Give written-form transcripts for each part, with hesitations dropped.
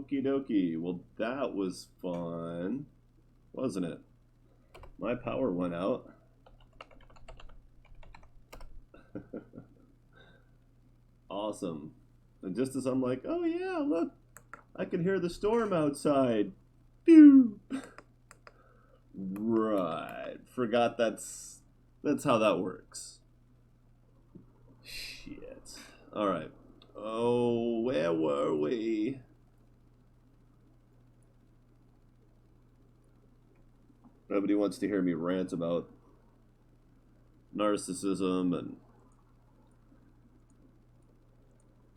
Okie dokie. Well, that was fun, wasn't it? My power went out. Awesome. And just as I'm like, oh yeah, look, I can hear the storm outside. Pew! Right. Forgot that's how that works. Shit. Alright. Oh, where were we? Nobody wants to hear me rant about narcissism and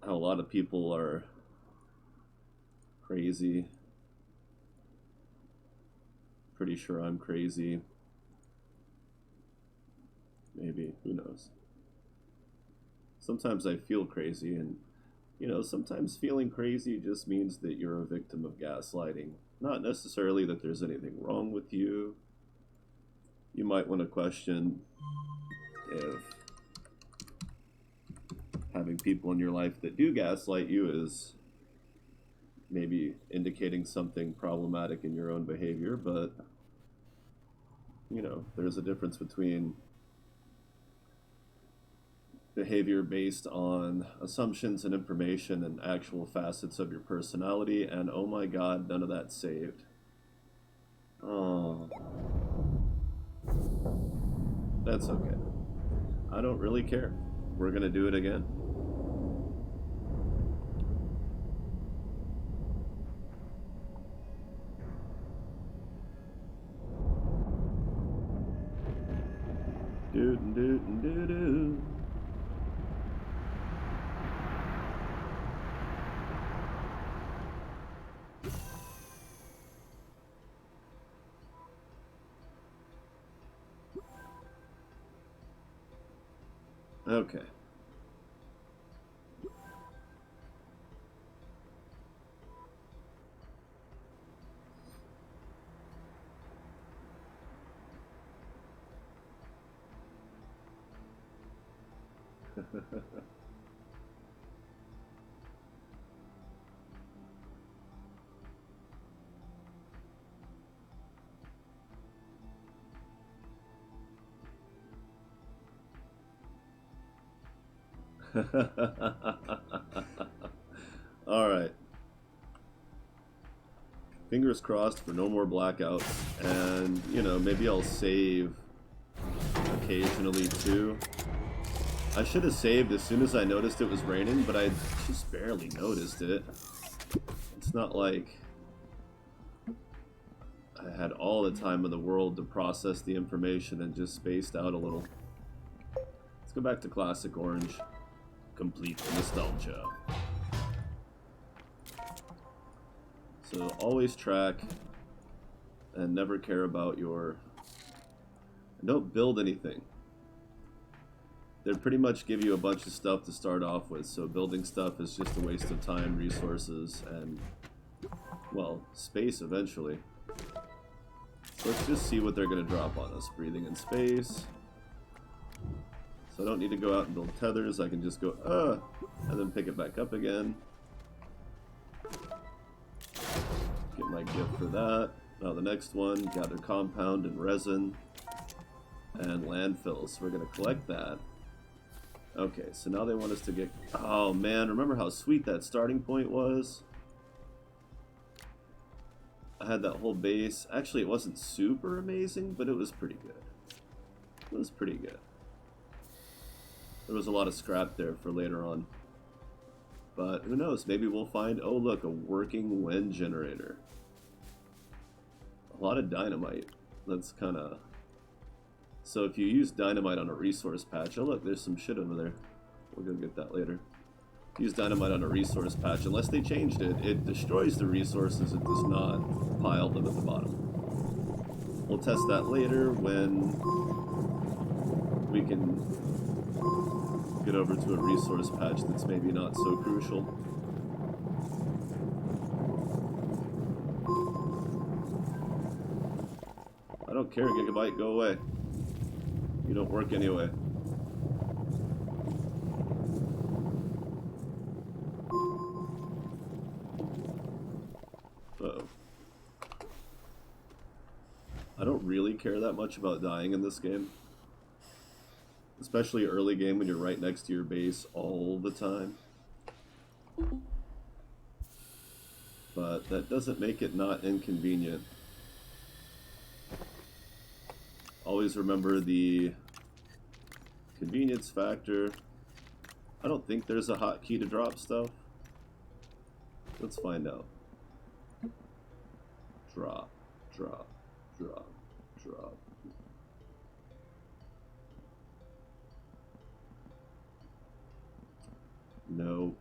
how a lot of people are crazy. Pretty sure I'm crazy. Maybe, who knows? Sometimes I feel crazy, and sometimes feeling crazy just means that you're a victim of gaslighting. Not necessarily that there's anything wrong with you. You might want to question if having people in your life that do gaslight you is maybe indicating something problematic in your own behavior, but there's a difference between behavior based on assumptions and information and actual facets of your personality, and oh my god, none of that's saved. Oh, that's okay. I don't really care. We're gonna do it again. Do do do do. Okay. All right. Fingers crossed for no more blackouts, and maybe I'll save occasionally too. I should have saved as soon as I noticed it was raining, but I just barely noticed it. It's not like I had all the time in the world to process the information and just spaced out a little. Let's go back to Classic Orange. Complete the nostalgia. So always track and never care about your... Don't build anything. They pretty much give you a bunch of stuff to start off with, so building stuff is just a waste of time, resources, and, well, space eventually. So let's just see what they're going to drop on us. Breathing in space. So I don't need to go out and build tethers, I can just go, and then pick it back up again. Get my gift for that. Now the next one, gather compound and resin. And landfill, so we're going to collect that. Okay, so now they want us to get... Oh man, remember how sweet that starting point was? I had that whole base. Actually, it wasn't super amazing, but it was pretty good. It was pretty good. There was a lot of scrap there for later on. But who knows, maybe we'll find... Oh look, a working wind generator. A lot of dynamite. That's kind of... So if you use dynamite on a resource patch, oh look, there's some shit over there. We'll go get that later. Use dynamite on a resource patch, unless they changed it, it destroys the resources, it does not pile them at the bottom. We'll test that later when we can get over to a resource patch that's maybe not so crucial. I don't care, Gigabyte, go away. You don't work anyway. care that much about dying in this game. Especially early game when you're right next to your base all the time. But that doesn't make it not inconvenient. Always remember the convenience factor. I don't think there's a hotkey to drop stuff. Let's find out. Drop, drop, drop, drop. No.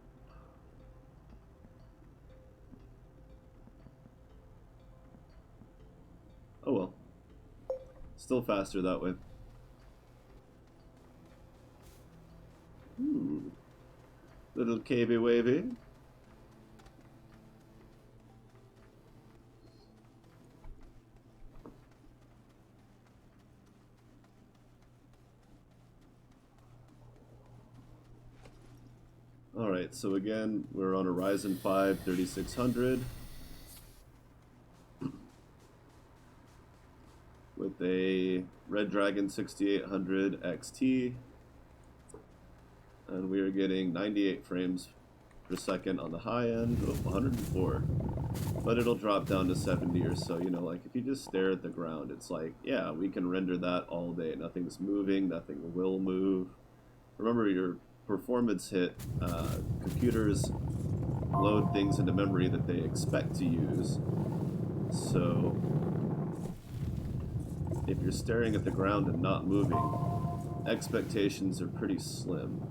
Oh well. Still faster that way. Little cavey wavy. Alright, so again, we're on a Ryzen 5 3600 with a Red Dragon 6800 XT, and we are getting 98 frames per second on the high end, 104, but it'll drop down to 70 or so. You know, like if you just stare at the ground, it's like, yeah, we can render that all day. Nothing's moving, nothing will move. Remember, your performance hit, computers load things into memory that they expect to use. So if you're staring at the ground and not moving, expectations are pretty slim.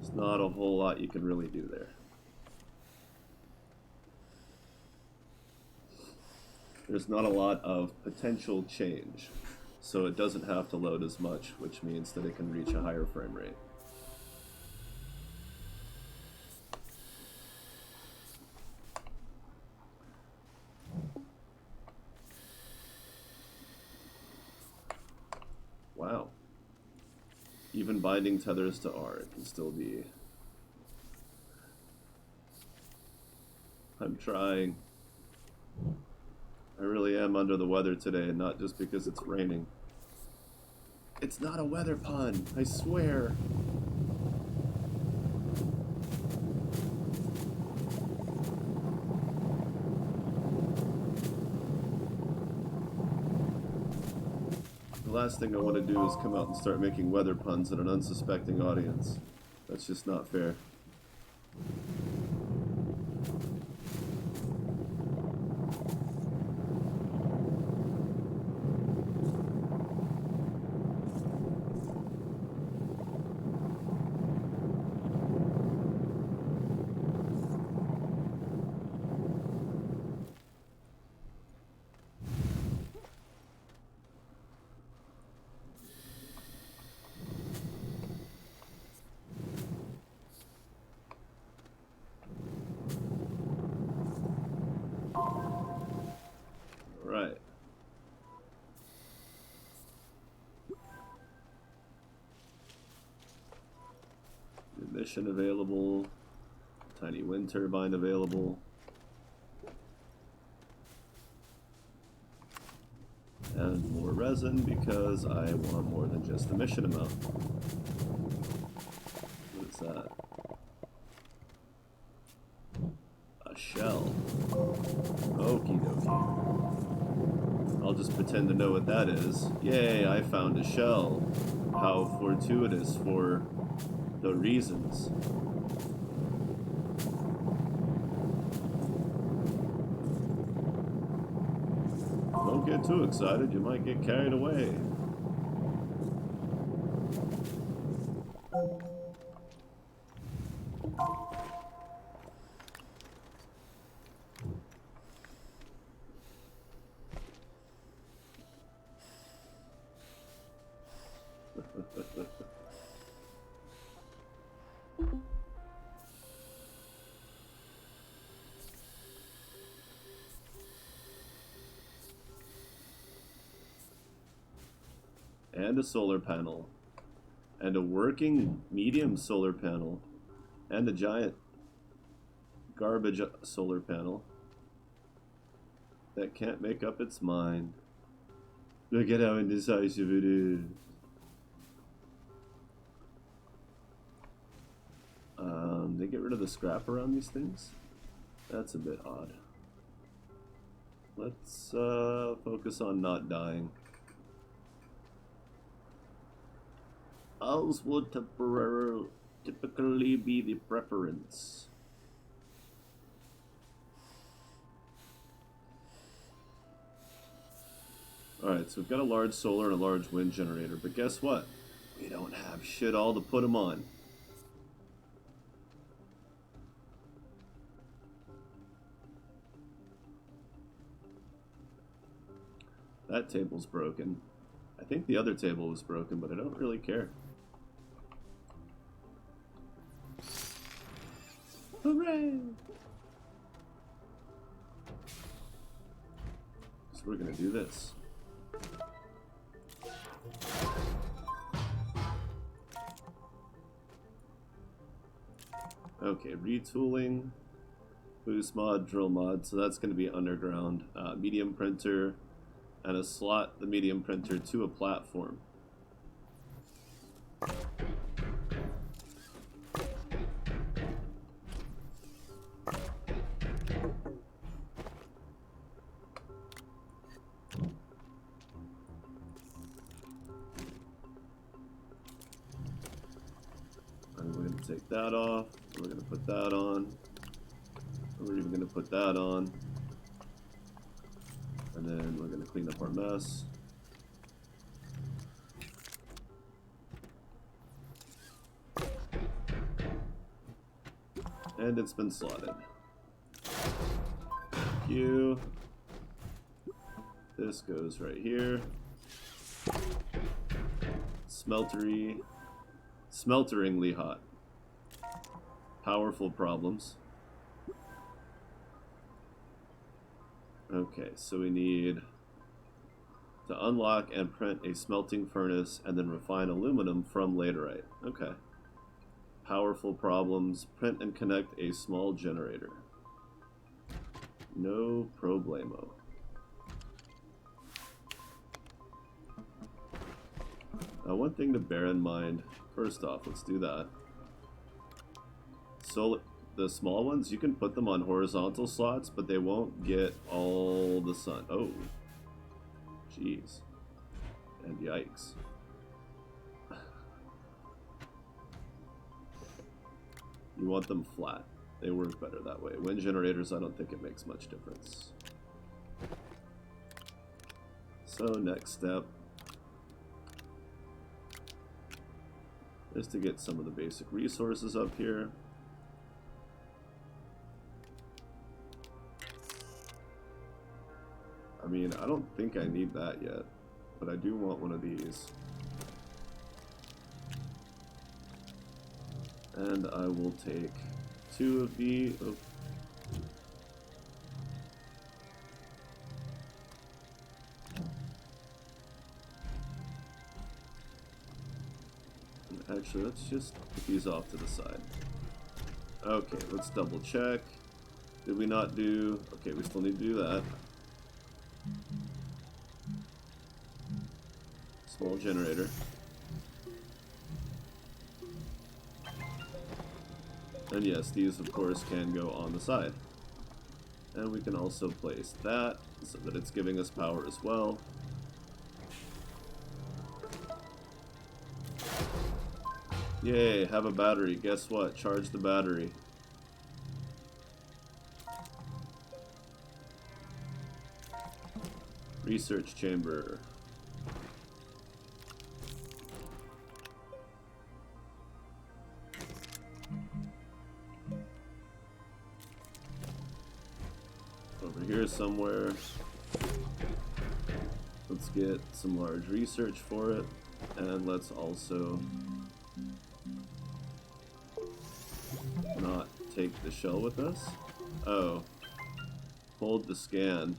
There's not a whole lot you can really do there. There's not a lot of potential change, so it doesn't have to load as much, which means that it can reach a higher frame rate. Wow. Even binding tethers to R, it can still be... I'm trying. I really am under the weather today, and not just because it's raining. It's not a weather pun, I swear. The last thing I want to do is come out and start making weather puns at an unsuspecting audience. That's just not fair. Right. Emission available. Tiny wind turbine available. And more resin because I want more than just the mission amount. What is that? A shell. Okie dokie. I'll just pretend to know what that is. Yay, I found a shell. How fortuitous for the reasons. Don't get too excited, you might get carried away. And a solar panel. And a working medium solar panel. And a giant garbage solar panel that can't make up its mind. Look at how indecisive it is. They get rid of the scrap around these things? That's a bit odd. Let's focus on not dying. Owls would typically be the preference. Alright, so we've got a large solar and a large wind generator, but guess what? We don't have shit all to put them on. That table's broken. I think the other table was broken, but I don't really care. Hooray! So we're gonna do this. Okay, retooling, boost mod, drill mod, so that's gonna be underground. Medium printer, and a slot the medium printer to a platform. And we're going to take that off, and we're going to put that on, and we're even going to put that on. And then we're going to clean up our mess. And it's been slotted. Thank you. This goes right here. Smelteringly hot. Powerful problems. Okay, so we need to unlock and print a smelting furnace and then refine aluminum from laterite. Okay. Powerful problems. Print and connect a small generator. No problemo. Now, one thing to bear in mind. First off, let's do that. So the small ones, you can put them on horizontal slots, but they won't get all the sun. Oh. Jeez. And yikes. You want them flat. They work better that way. Wind generators, I don't think it makes much difference. So next step is to get some of the basic resources up here. I mean, I don't think I need that yet, but I do want one of these. And I will take 2 of the... Oh. Actually, let's just put these off to the side. Okay, let's double check. Did we not do... Okay, we still need to do that. Small generator. And yes, these of course can go on the side. And we can also place that so that it's giving us power as well. Yay, have a battery. Guess what? Charge the battery. Research chamber. Over here somewhere. Let's get some large research for it. And let's also not take the shell with us. Oh. Hold the scan.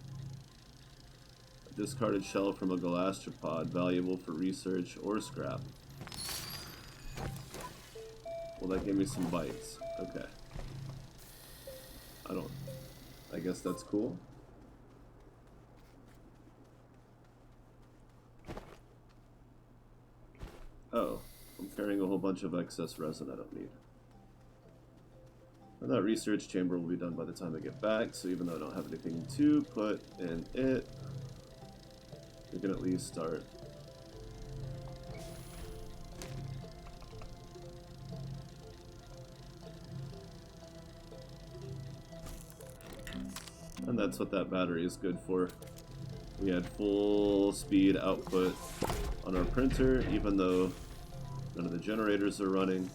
A discarded shell from a galastropod, valuable for research or scrap. Well, that gave me some bites. Okay. I guess that's cool. carrying a whole bunch of excess resin I don't need. And that research chamber will be done by the time I get back, so even though I don't have anything to put in it, we can at least start. And that's what that battery is good for. We had full speed output on our printer, even though none of the generators are running.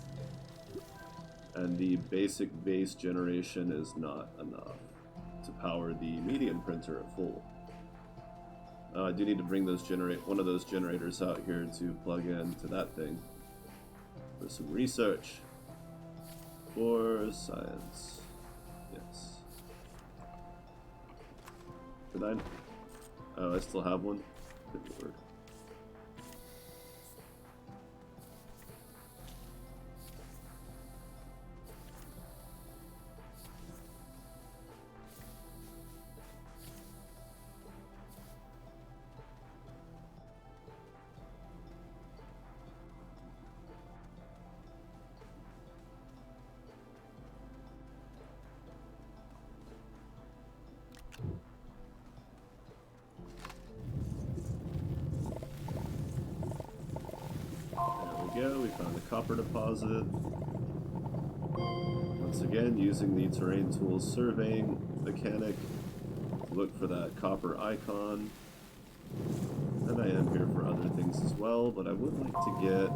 And the basic base generation is not enough to power the medium printer at full. I do need to bring those one of those generators out here to plug into that thing for some research. For science. Yes. Did I? Oh, I still have one? Good lord. We found a copper deposit. Once again, using the terrain tools surveying mechanic to look for that copper icon. And I am here for other things as well, but I would like to get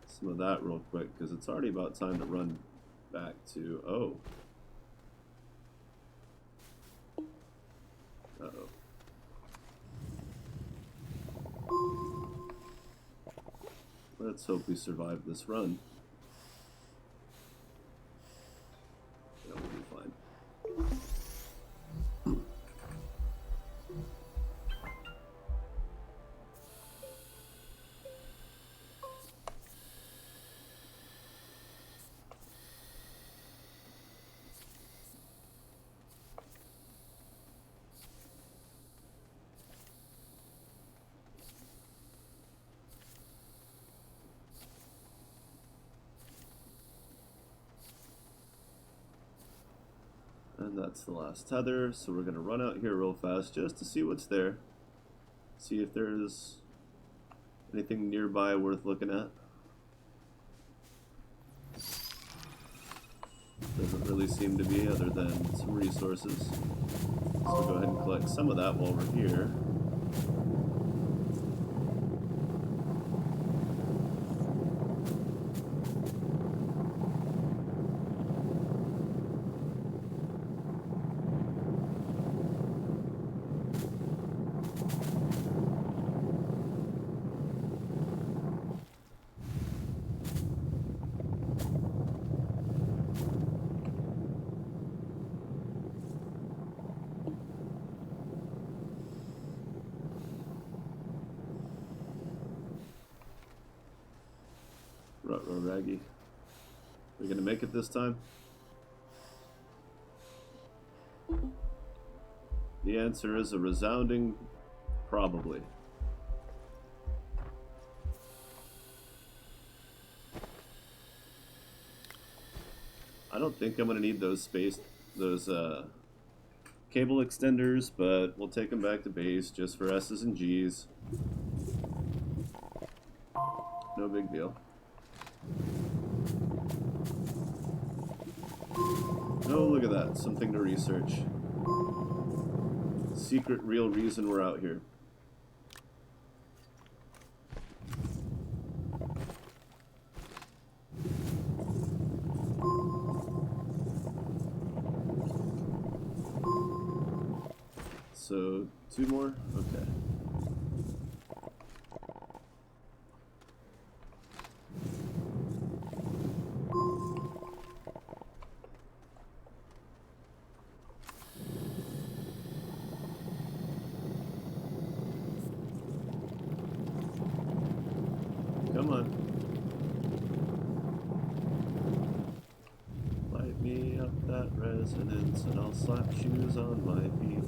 some of that real quick because it's already about time to run back to. Oh. Uh-oh. Let's hope we survive this run. Yeah, we'll be fine. And that's the last tether, so we're going to run out here real fast just to see what's there. See if there's anything nearby worth looking at. Doesn't really seem to be, other than some resources. So we'll go ahead and collect some of that while we're here. Ruh-roh Raggy. Are we gonna make it this time? The answer is a resounding probably. I don't think I'm gonna need those cable extenders, but we'll take them back to base just for S's and G's. No big deal. Oh, look at that. Something to research. Secret, real reason we're out here. So, 2 more? Okay. Come on. Light me up that resonance and I'll slap shoes on my feet.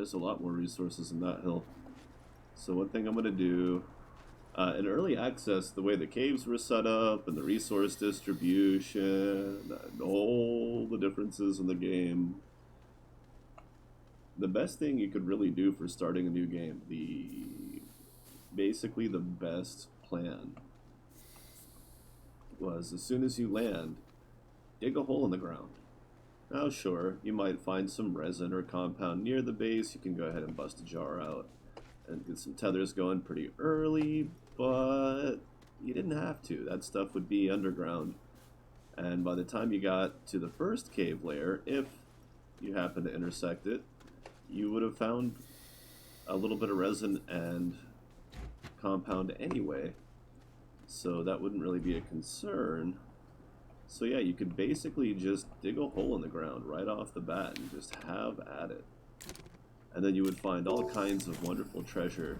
there's a lot more resources in that hill. So one thing I'm going to do, in early access, the way the caves were set up and the resource distribution and all the differences in the game, the best thing you could really do for starting a new game, basically the best plan, was as soon as you land, dig a hole in the ground. Now sure, you might find some resin or compound near the base. You can go ahead and bust a jar out and get some tethers going pretty early, but you didn't have to. That stuff would be underground. And by the time you got to the first cave layer, if you happen to intersect it, you would have found a little bit of resin and compound anyway. So that wouldn't really be a concern. So yeah, you could basically just dig a hole in the ground right off the bat and just have at it. And then you would find all kinds of wonderful treasure.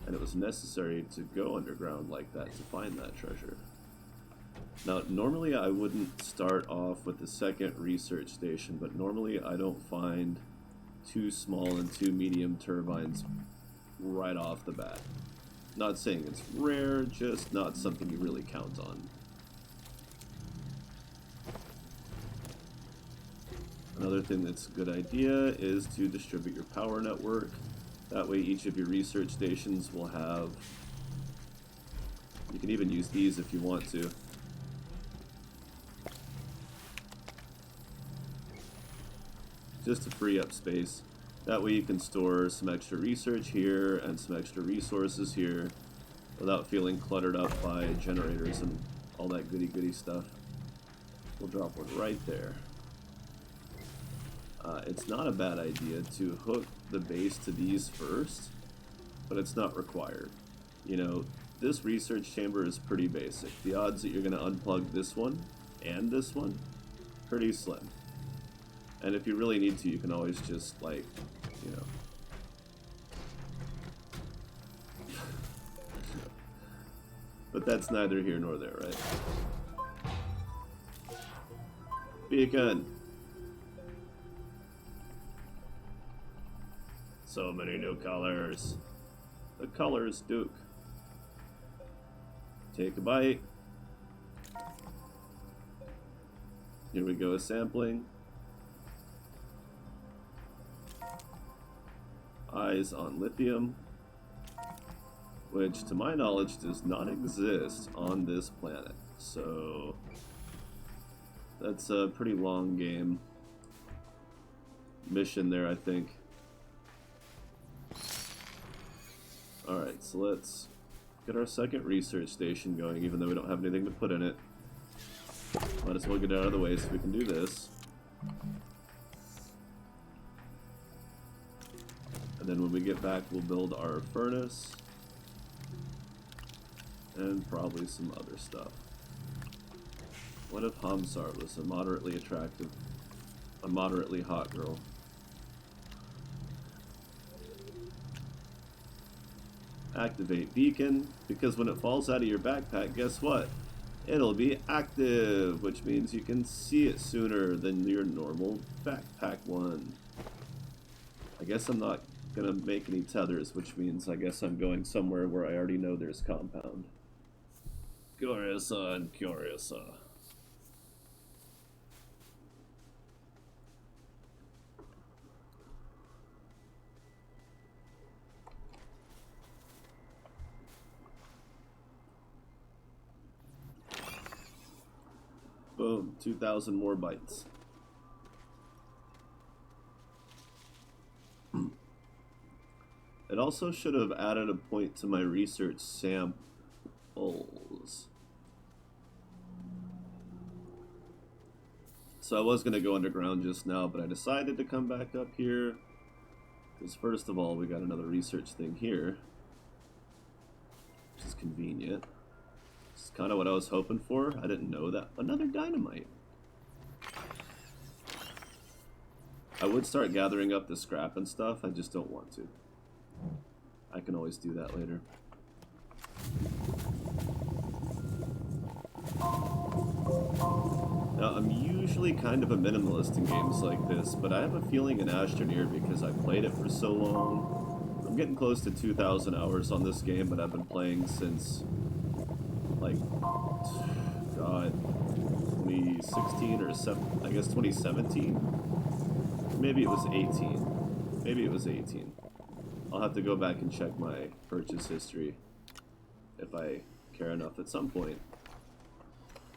And it was necessary to go underground like that to find that treasure. Now, normally I wouldn't start off with the second research station, but normally I don't find 2 small and 2 medium turbines right off the bat. Not saying it's rare, just not something you really count on. Another thing that's a good idea is to distribute your power network. That way each of your research stations will have... You can even use these if you want to. Just to free up space. That way you can store some extra research here and some extra resources here without feeling cluttered up by generators and all that goody stuff. We'll drop one right there. It's not a bad idea to hook the base to these first, but it's not required. You know, this research chamber is pretty basic. The odds that you're going to unplug this one and this one, pretty slim. And if you really need to, you can always just, like, you know... But that's neither here nor there, right? Beacon! So many new colors. The colors, Duke. Take a bite. Here we go, a sampling. Eyes on lithium, which to my knowledge does not exist on this planet. So that's a pretty long game mission there, I think. Alright, so let's get our second research station going, even though we don't have anything to put in it. Might as well get it out of the way so we can do this. And then when we get back, we'll build our furnace. And probably some other stuff. What if Hamsar was a moderately attractive, a moderately hot girl? Activate beacon, because when it falls out of your backpack, guess what? It'll be active, which means you can see it sooner than your normal backpack one. I guess I'm not gonna make any tethers, which means I guess I'm going somewhere where I already know there's compound. Curiosa and Curiosa. Boom, 2,000 more bytes. It also should have added a point to my research samples. So I was going to go underground just now, but I decided to come back up here. Because first of all, we got another research thing here. Which is convenient. It's kind of what I was hoping for. I didn't know that. Another dynamite. I would start gathering up the scrap and stuff. I just don't want to. I can always do that later. Now, I'm usually kind of a minimalist in games like this, but I have a feeling in Astroneer, because I played it for so long. I'm getting close to 2,000 hours on this game, but I've been playing since, like, God, 2016 or 7, I guess 2017? Maybe it was 18. Maybe it was 18. I'll have to go back and check my purchase history if I care enough at some point.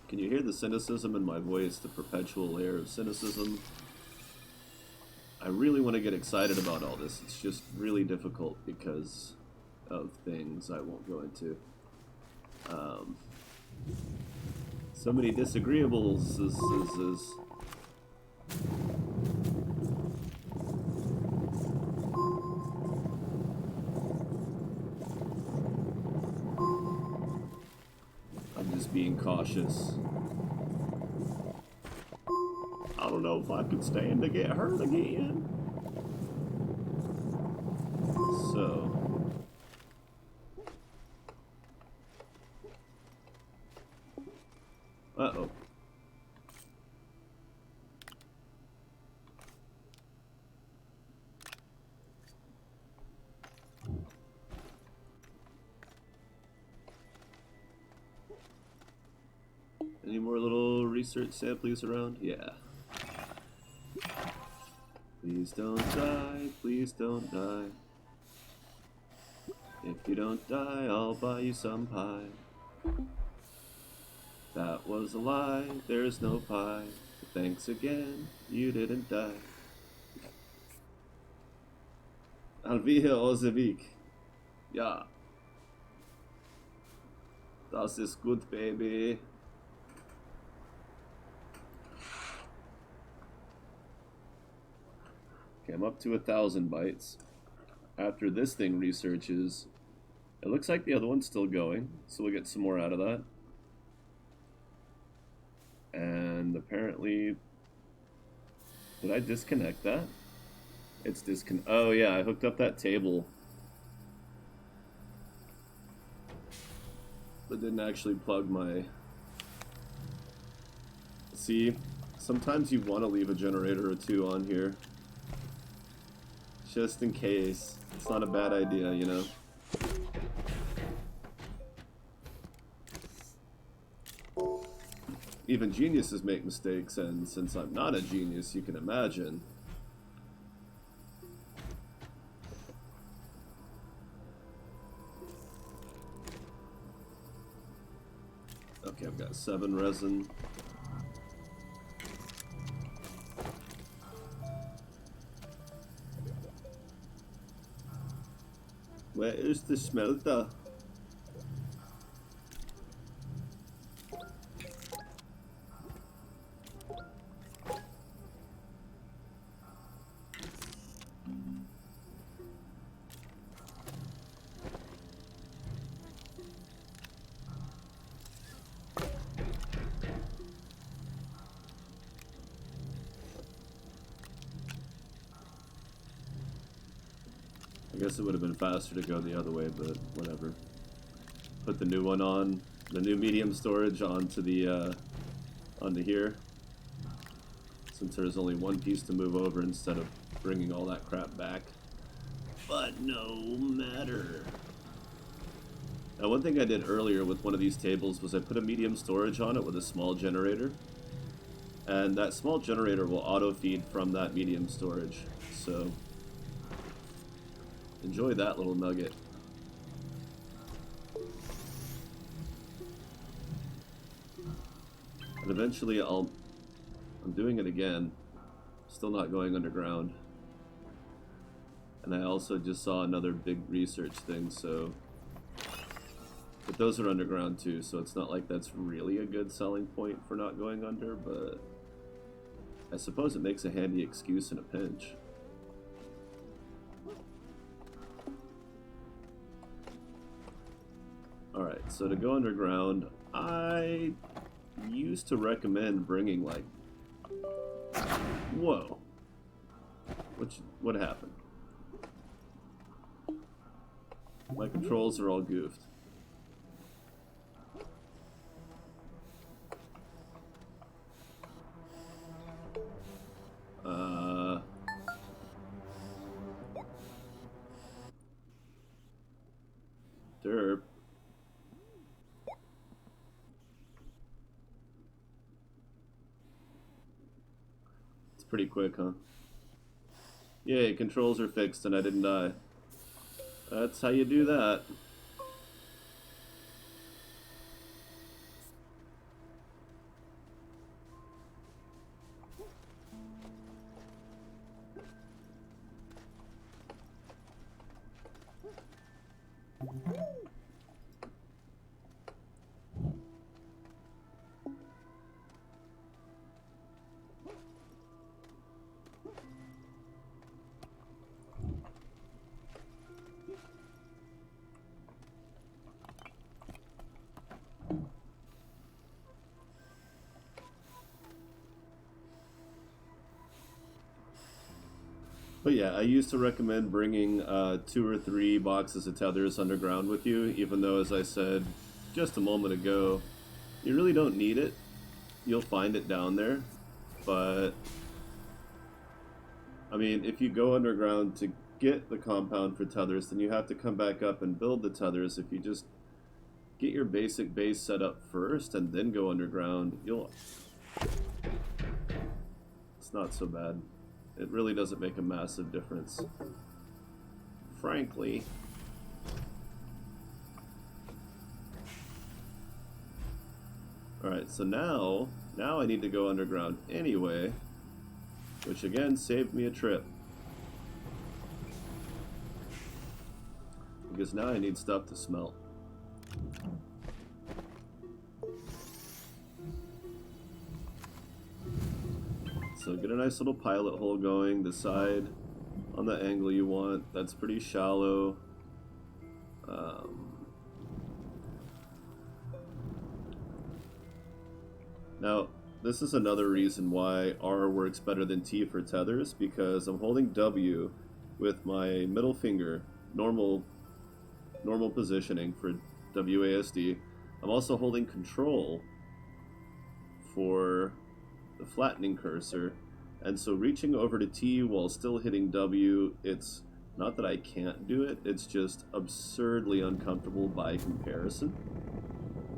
Can you hear the cynicism in my voice, the perpetual layer of cynicism? I really want to get excited about all this. It's just really difficult because of things I won't go into. So many disagreeables. I'm just being cautious. I don't know if I could stand to get hurt again. So. Uh-oh. Any more little research samplings around? Yeah. Please don't die, please don't die. If you don't die, I'll buy you some pie. That was a lie, there's no pie. But thanks again, you didn't die. Alvia Ozevik. Ja. Das ist gut, baby. Okay, I'm up to 1,000 bytes. After this thing researches, it looks like the other one's still going, so we'll get some more out of that. And apparently, did I disconnect that? It's disconnect. Oh yeah, I hooked up that table, but didn't actually plug my. See, sometimes you want to leave a generator or two on here, just in case. It's not a bad idea, you know. Even geniuses make mistakes, and since I'm not a genius, you can imagine. Okay, I've got 7 resin. Where is the smelter? I guess it would have been faster to go the other way, but whatever. Put the new one on, the new medium storage onto the onto here, since there's only one piece to move over instead of bringing all that crap back. But no matter. Now, one thing I did earlier with one of these tables was I put a medium storage on it with a small generator, and that small generator will auto feed from that medium storage. So enjoy that little nugget. And eventually I'm doing it again. Still not going underground. And I also just saw another big research thing, so... But those are underground too, so it's not like that's really a good selling point for not going under, but... I suppose it makes a handy excuse in a pinch. Alright, so to go underground, I used to recommend bringing, like... Whoa. What happened? My controls are all goofed. Derp. It's pretty quick, huh? Yay, controls are fixed and I didn't die. That's how you do that. But yeah, I used to recommend bringing 2 or 3 boxes of tethers underground with you, even though, as I said just a moment ago, you really don't need it. You'll find it down there. But, I mean, if you go underground to get the compound for tethers, then you have to come back up and build the tethers. If you just get your basic base set up first and then go underground, it's not so bad. It really doesn't make a massive difference, frankly. Alright, so now I need to go underground anyway, which again saved me a trip. Because now I need stuff to smelt. So get a nice little pilot hole going, decide on the angle you want. That's pretty shallow. Now, this is another reason why R works better than T for tethers, because I'm holding W with my middle finger, normal positioning for WASD. I'm also holding Control for the flattening cursor, and so reaching over to T while still hitting W, it's not that I can't do it, it's just absurdly uncomfortable by comparison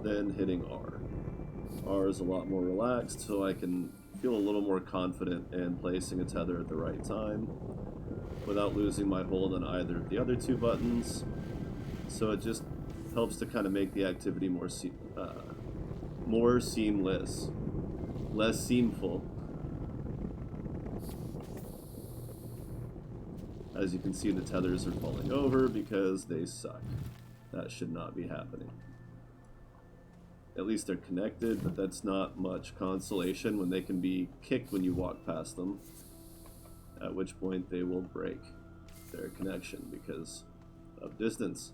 than hitting R. R is a lot more relaxed, so I can feel a little more confident in placing a tether at the right time without losing my hold on either of the other 2 buttons. So it just helps to kind of make the activity more seamless, less seamful. As you can see, the tethers are falling over because they suck. That should not be happening. At least they're connected, but that's not much consolation when they can be kicked when you walk past them, at which point they will break their connection because of distance.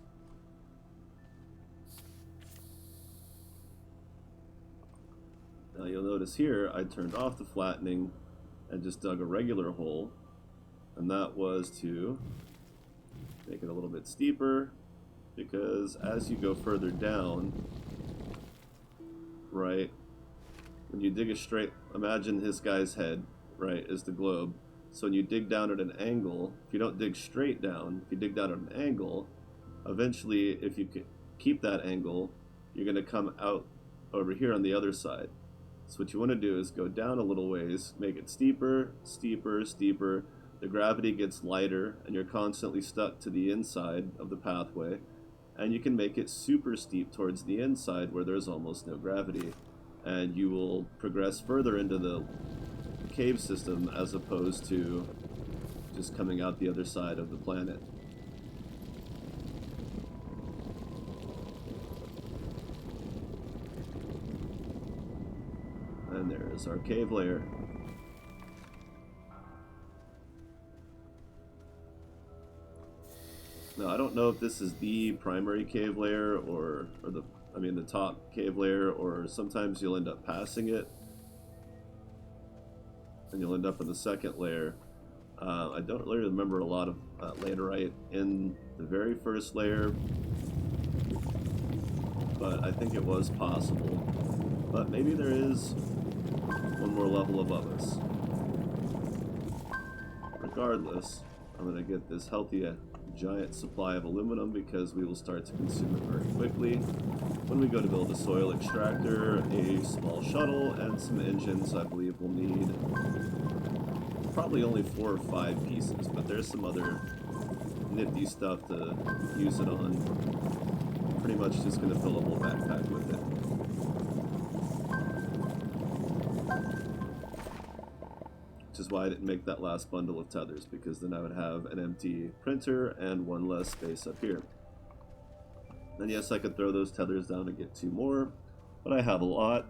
Now you'll notice here I turned off the flattening and just dug a regular hole, and that was to make it a little bit steeper, because as you go further down, right, when you dig a straight, imagine this guy's head, right, is the globe. So when you dig down at an angle, if you don't dig straight down, if you dig down at an angle, eventually, if you keep that angle, you're going to come out over here on the other side. So what you want to do is go down a little ways, make it steeper, steeper, steeper. The gravity gets lighter, and you're constantly stuck to the inside of the pathway. And you can make it super steep towards the inside where there's almost no gravity. And you will progress further into the cave system as opposed to just coming out the other side of the planet. And there's our cave layer. Now, I don't know if this is the primary cave layer or the top cave layer, or sometimes you'll end up passing it and you'll end up in the second layer. I don't really remember a lot of laterite in the very first layer, but I think it was possible. But maybe there is one more level above us. Regardless, I'm going to get this healthy giant supply of aluminum because we will start to consume it very quickly. When we go to build a soil extractor, a small shuttle, and some engines, I believe we'll need probably only 4 or 5 pieces, but there's some other nifty stuff to use it on. Pretty much just going to fill a whole backpack with it. Which is why I didn't make that last bundle of tethers, because then I would have an empty printer and one less space up here. And yes, I could throw those tethers down and get 2 more, but I have a lot,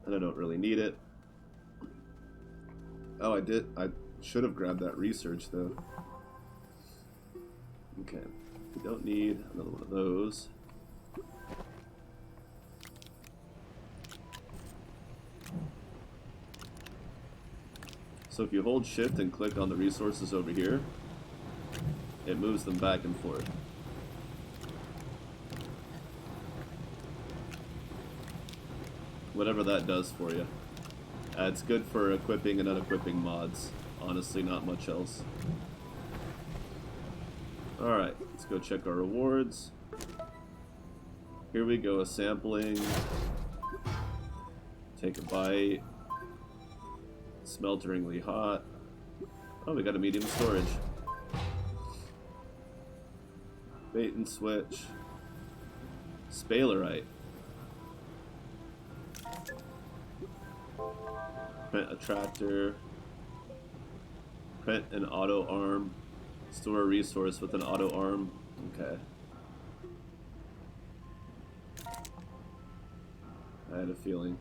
and I don't really need it. Oh, I should have grabbed that research, though. Okay, we don't need another one of those. So if you hold shift and click on the resources over here, it moves them back and forth. Whatever that does for you. It's good for equipping and unequipping mods. Honestly, not much else. Alright, let's go check our rewards. Here we go, a sampling. Take a bite. Smelteringly hot. Oh, we got a medium storage. Bait and switch. Spalerite. Print a tractor. Print an auto arm. Store a resource with an auto arm. Okay. I had a feeling.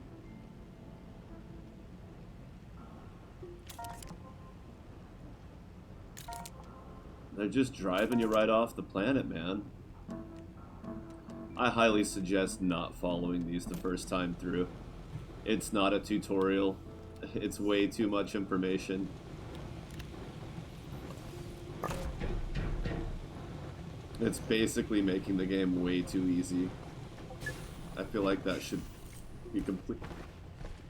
They're just driving you right off the planet, man. I highly suggest not following these the first time through. It's not a tutorial. It's way too much information. It's basically making the game way too easy. I feel like that should be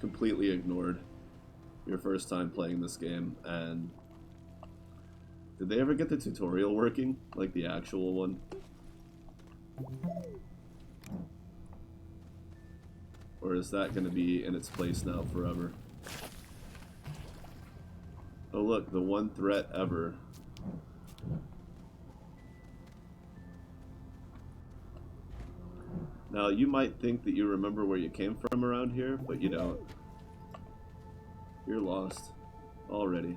completely ignored your first time playing this game. And did they ever get the tutorial working? Like the actual one? Or is that going to be in its place now forever? Oh look, the one threat ever. Now, you might think that you remember where you came from around here, but you don't. You're lost already.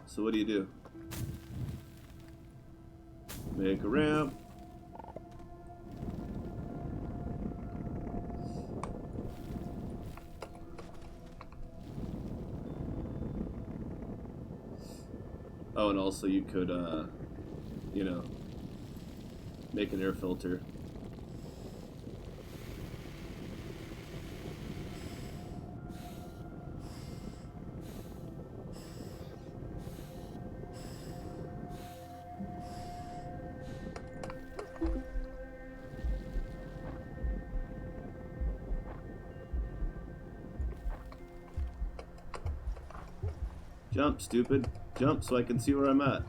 So what do? Make a ramp. Oh, and also you could, you know, make an air filter. Jump, stupid. Jump so I can see where I'm at.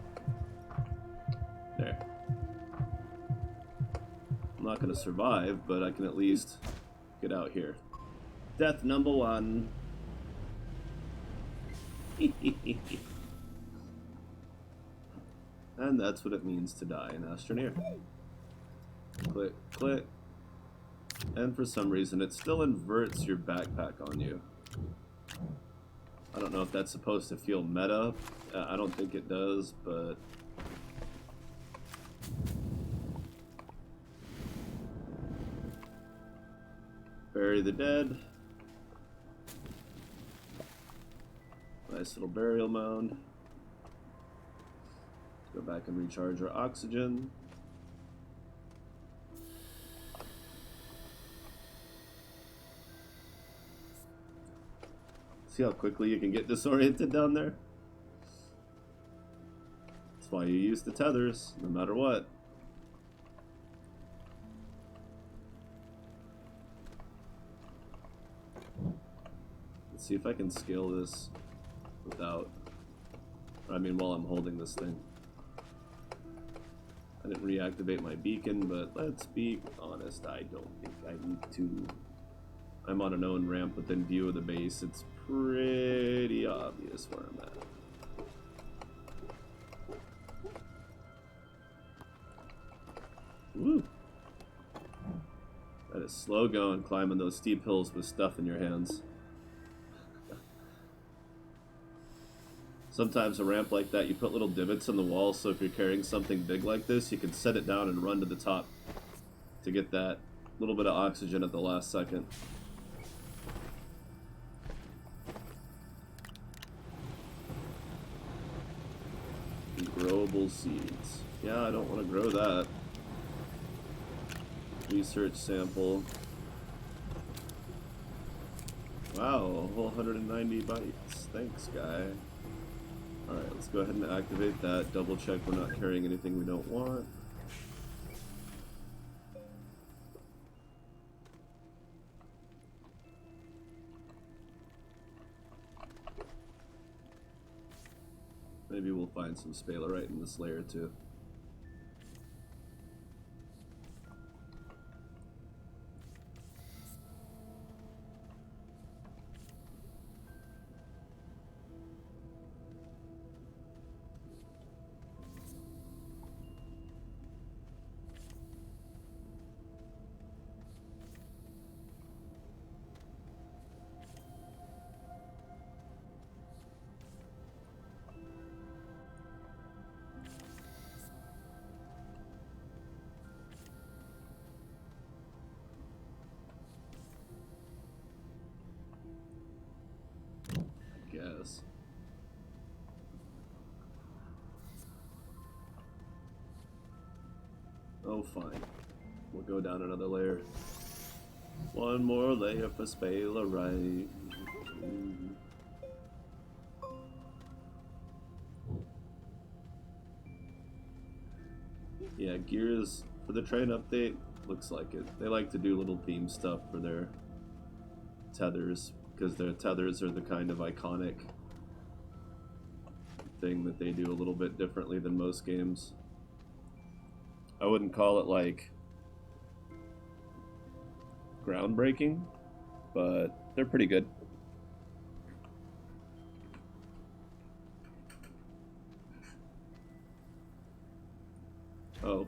There. I'm not going to survive, but I can at least get out here. Death number 1. And that's what it means to die in Astroneer. Click, click. And for some reason, it still inverts your backpack on you. I don't know if that's supposed to feel meta. I don't think it does, but... Bury the dead. Nice little burial mound. Go back and recharge our oxygen. See how quickly you can get disoriented down there? That's why you use the tethers, no matter what. see if I can scale this without, I mean, while I'm holding this thing. I didn't reactivate my beacon, but let's be honest, I don't think I need to. I'm on a known ramp within view of the base. It's pretty obvious where I'm at. Woo! That is slow going, climbing those steep hills with stuff in your hands. Sometimes a ramp like that, you put little divots in the wall, so if you're carrying something big like this, you can set it down and run to the top to get that little bit of oxygen at the last second. Growable seeds. Yeah, I don't want to grow that. Research sample. Wow, a whole 190 bytes. Thanks, guy. Alright, let's go ahead and activate that. Double check we're not carrying anything we don't want. Maybe we'll find some sphalerite in this layer too. Guess. Oh, fine. We'll go down another layer. One more layer for sphalerite. Yeah, Gears for the train update looks like it. They like to do little theme stuff for their tethers, because their tethers are the kind of iconic thing that they do a little bit differently than most games. I wouldn't call it like groundbreaking, but they're pretty good. Oh.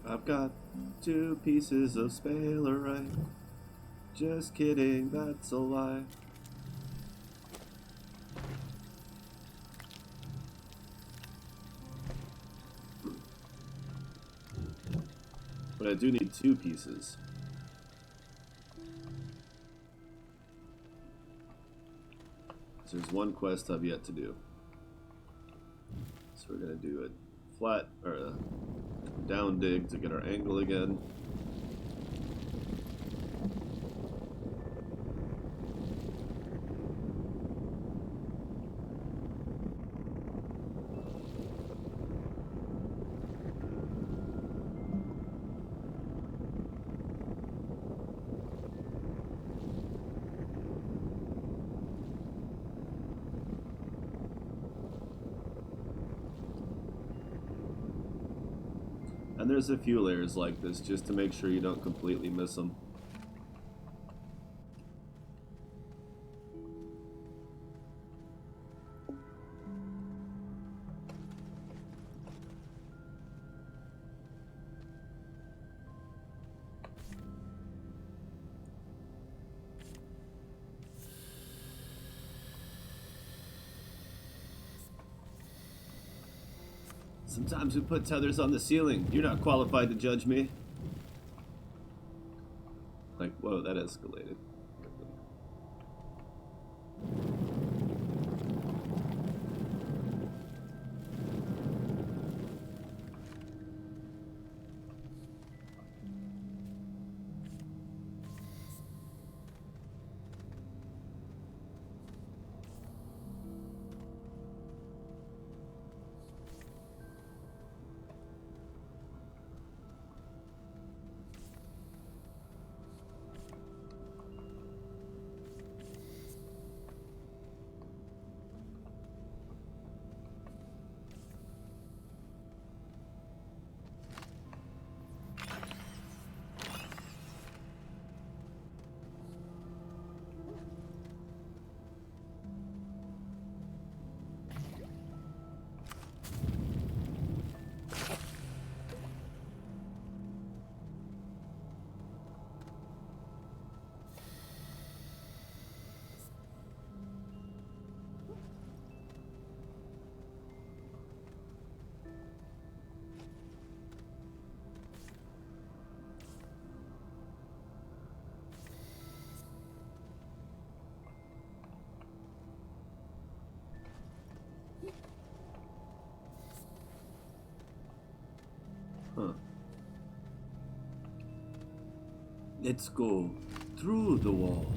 I've got 2 pieces of sphalerite. Just kidding, that's a lie. But I do need 2 pieces. So there's one quest I've yet to do. So we're gonna do a flat, or a down dig to get our angle again. And there's a few layers like this just to make sure you don't completely miss them. Sometimes we put tethers on the ceiling. You're not qualified to judge me. Like, whoa, that escalated. Huh. Let's go through the wall.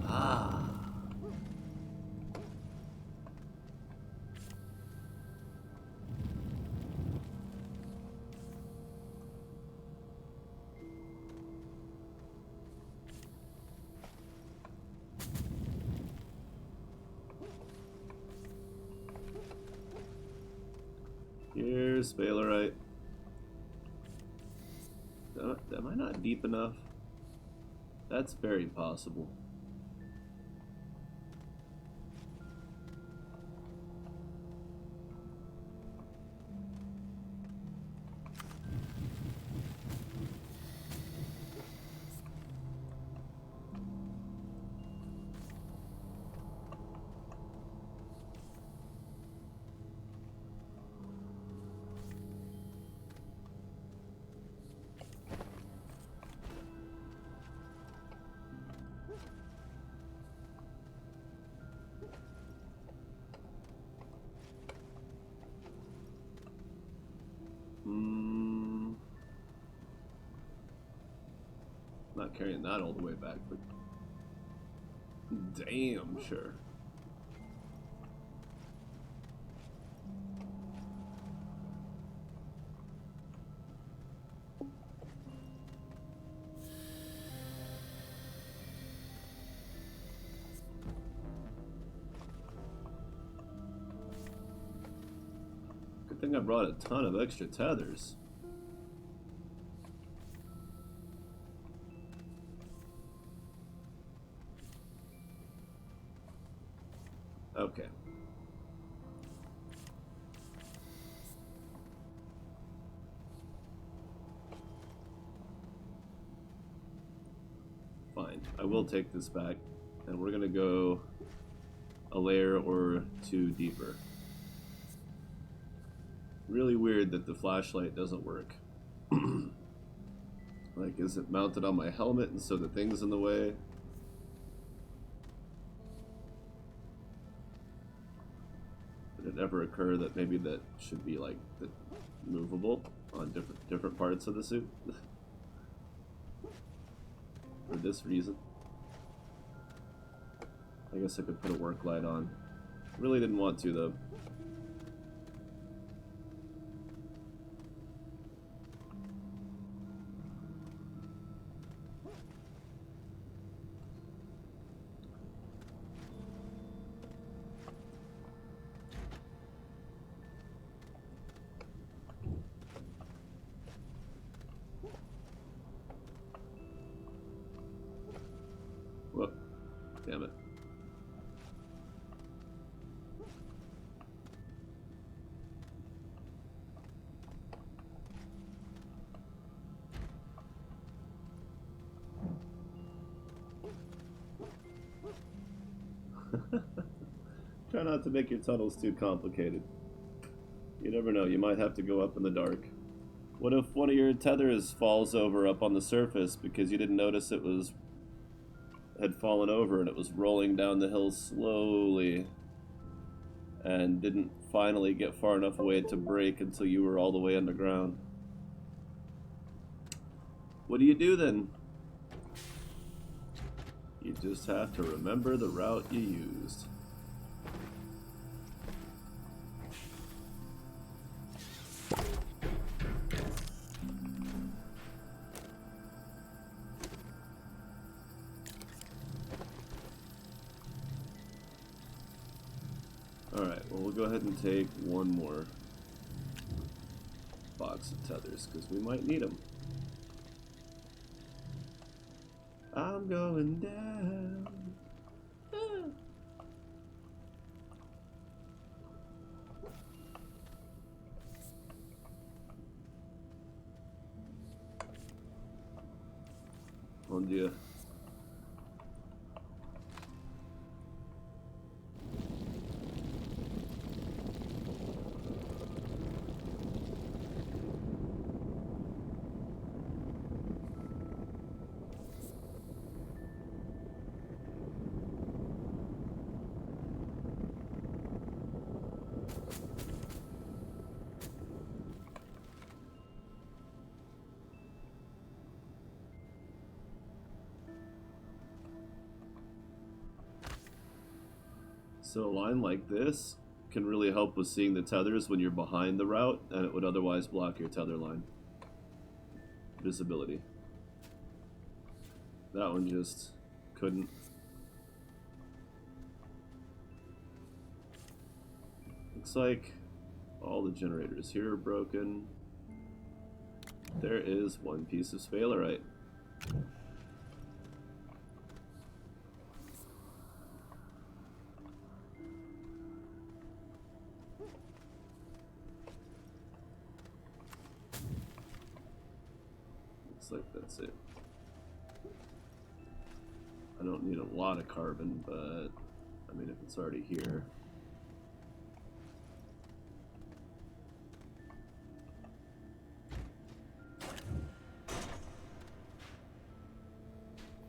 Ah. Here's Sphalerite. Am I not deep enough? That's very possible. Not carrying that all the way back, but damn sure. Good thing I brought a ton of extra tethers. Okay. Fine. I will take this back, and we're gonna go a layer or two deeper. Really weird that the flashlight doesn't work. Like, is it mounted on my helmet and so the thing's in the way? Did it ever occur that maybe that should be like movable on different parts of the suit? For this reason. I guess I could put a work light on. Really didn't want to though. Whoop. Damn it. Try not to make your tunnels too complicated. You never know, you might have to go up in the dark. What if one of your tethers falls over up on the surface because you didn't notice it had fallen over and it was rolling down the hill slowly and didn't finally get far enough away to break until you were all the way underground? What do you do then? You just have to remember the route you used. Alright, well, we'll go ahead and take one more box of tethers, because we might need them. I'm going down. Bon Dieu. So a line like this can really help with seeing the tethers when you're behind the route, and it would otherwise block your tether line. Visibility. That one just couldn't. Looks like all the generators here are broken. There is one piece of sphalerite. Looks like that's it. I don't need a lot of carbon, but I mean, if it's already here.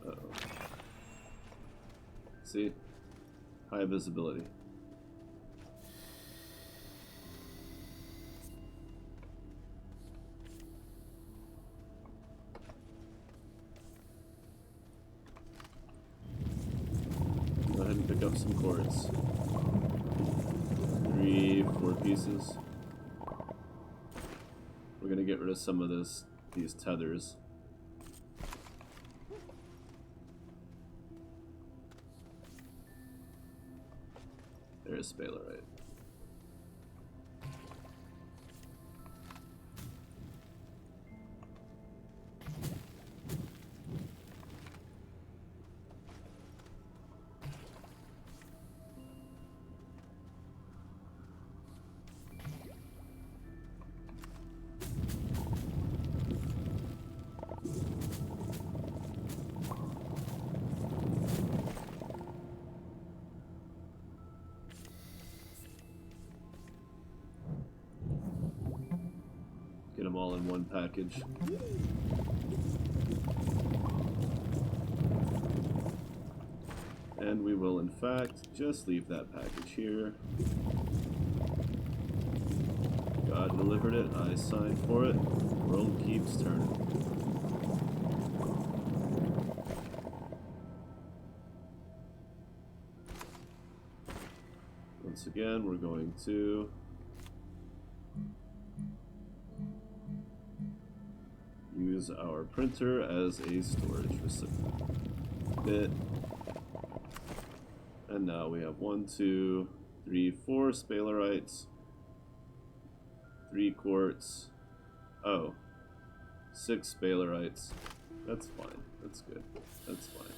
Uh-oh. See? High visibility. Go ahead and pick up some quartz. 3, 4 pieces. We're gonna get rid of some of these tethers. There's sphalerite. Get them all in one package. And we will, in fact, just leave that package here. God delivered it. I signed for it. The world keeps turning. Once again, we're going to use our printer as a storage bit. And now we have 1, 2, 3, 4 sphalerites, 3 quartz, 6 sphalerites. That's fine. That's good. That's fine.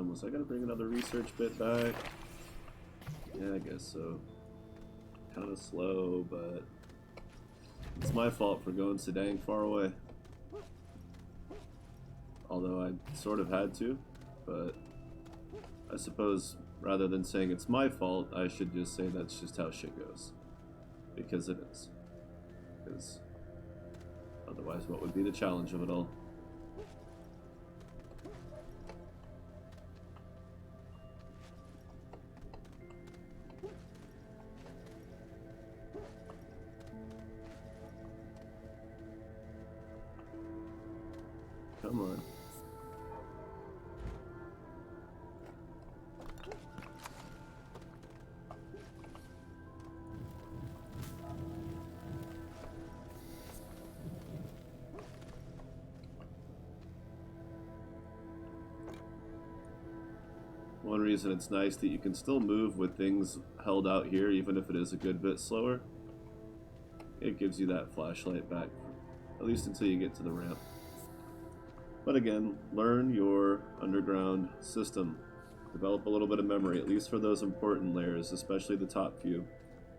Was I gonna bring another research bit back? Yeah, I guess so. Kind of slow, but it's my fault for going so dang far away. Although I sort of had to, but I suppose rather than saying it's my fault, I should just say that's just how shit goes. Because it is. Because otherwise, what would be the challenge of it all? Come on. One reason it's nice that you can still move with things held out here, even if it is a good bit slower. It gives you that flashlight back, at least until you get to the ramp. But again, learn your underground system. Develop a little bit of memory, at least for those important layers, especially the top few,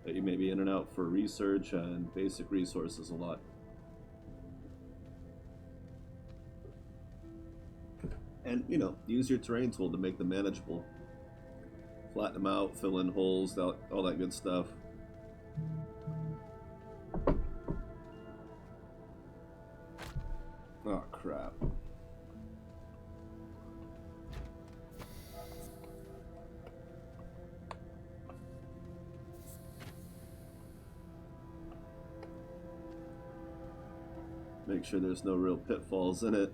that you may be in and out for research and basic resources a lot. And, you know, use your terrain tool to make them manageable. Flatten them out, fill in holes, all that good stuff. Oh, crap. Make sure there's no real pitfalls in it.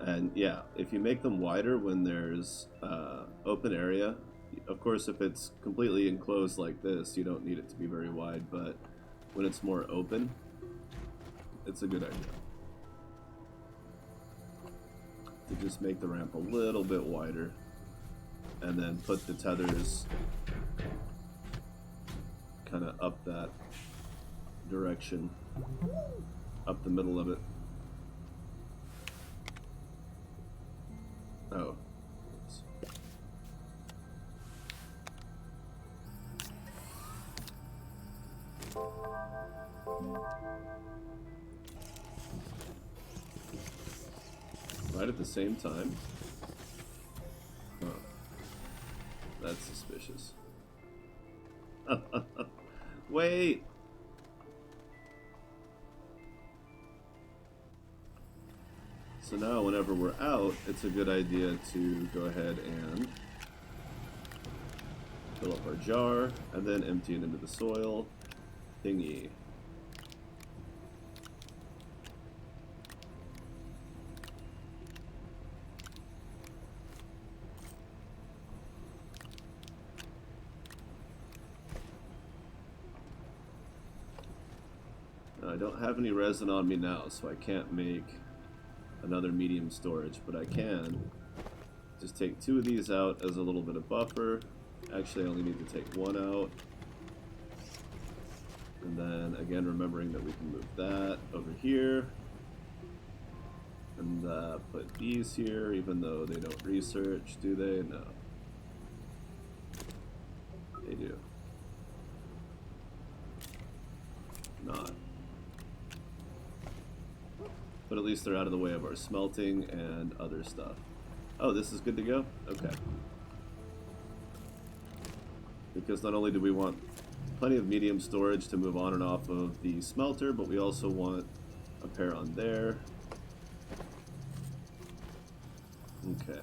And yeah, if you make them wider when there's open area, of course, if it's completely enclosed like this, you don't need it to be very wide, but when it's more open, it's a good idea to just make the ramp a little bit wider and then put the tethers kind of up that direction, up the middle of it. Oh. Oops. Right at the same time? Huh. That's suspicious. Wait! So now whenever we're out, it's a good idea to go ahead and fill up our jar, and then empty it into the soil. Thingy. Now, I don't have any resin on me now, so I can't make another medium storage, but I can just take 2 of these out as a little bit of buffer. Actually, I only need to take 1 out. And then, again, remembering that we can move that over here. And put these here, even though they don't research, do they? No. They do. Not. But at least they're out of the way of our smelting and other stuff. Oh, this is good to go? Okay. Because not only do we want plenty of medium storage to move on and off of the smelter, but we also want a pair on there. Okay.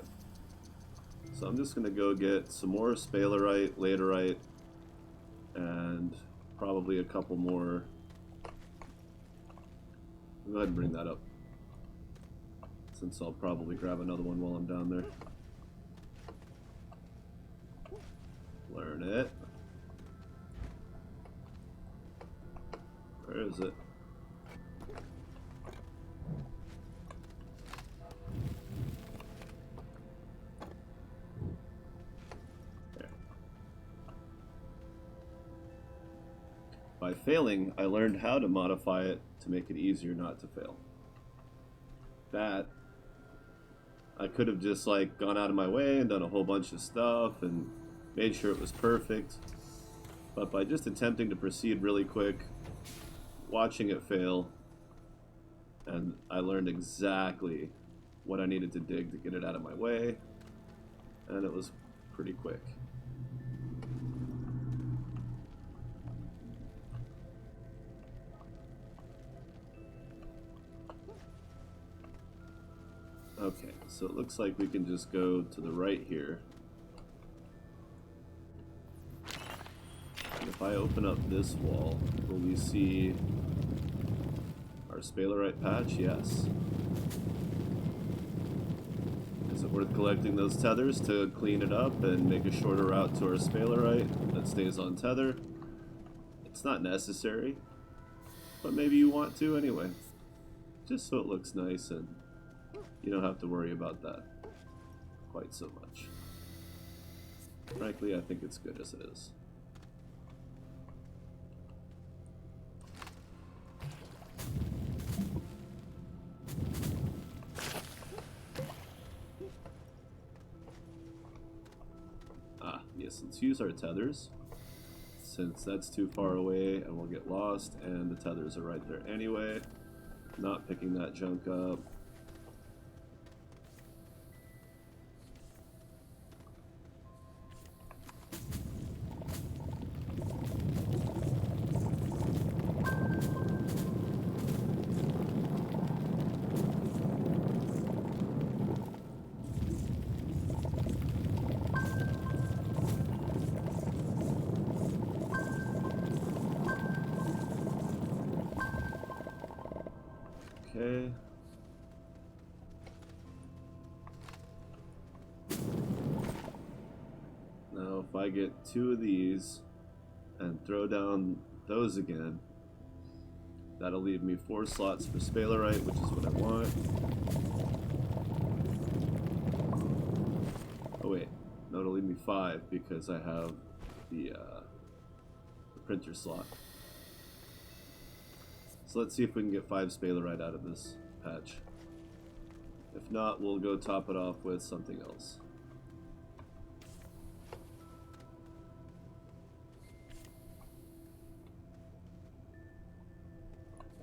So I'm just going to go get some more sphalerite, laterite, and probably a couple more. Go ahead and bring that up, since I'll probably grab another one while I'm down there. Learn it. Where is it? There. By failing, I learned how to modify it to make it easier not to fail. That I could have just like gone out of my way and done a whole bunch of stuff and made sure it was perfect, but by just attempting to proceed really quick, watching it fail, and I learned exactly what I needed to dig to get it out of my way, and it was pretty quick. Okay, so it looks like we can just go to the right here. And if I open up this wall, will we see our sphalerite patch? Yes. Is it worth collecting those tethers to clean it up and make a shorter route to our sphalerite that stays on tether? It's not necessary, but maybe you want to anyway. Just so it looks nice and you don't have to worry about that quite so much. Frankly, I think it's good as it is. Yes, let's use our tethers, since that's too far away and we'll get lost, and the tethers are right there anyway. Not picking that junk up. Okay, I get 2 of these and throw down those again, that'll leave me 4 slots for sphalerite, which is what I want. Oh wait, no, it'll leave me 5 because I have the printer slot. So let's see if we can get 5 sphalerite out of this patch. If not, we'll go top it off with something else.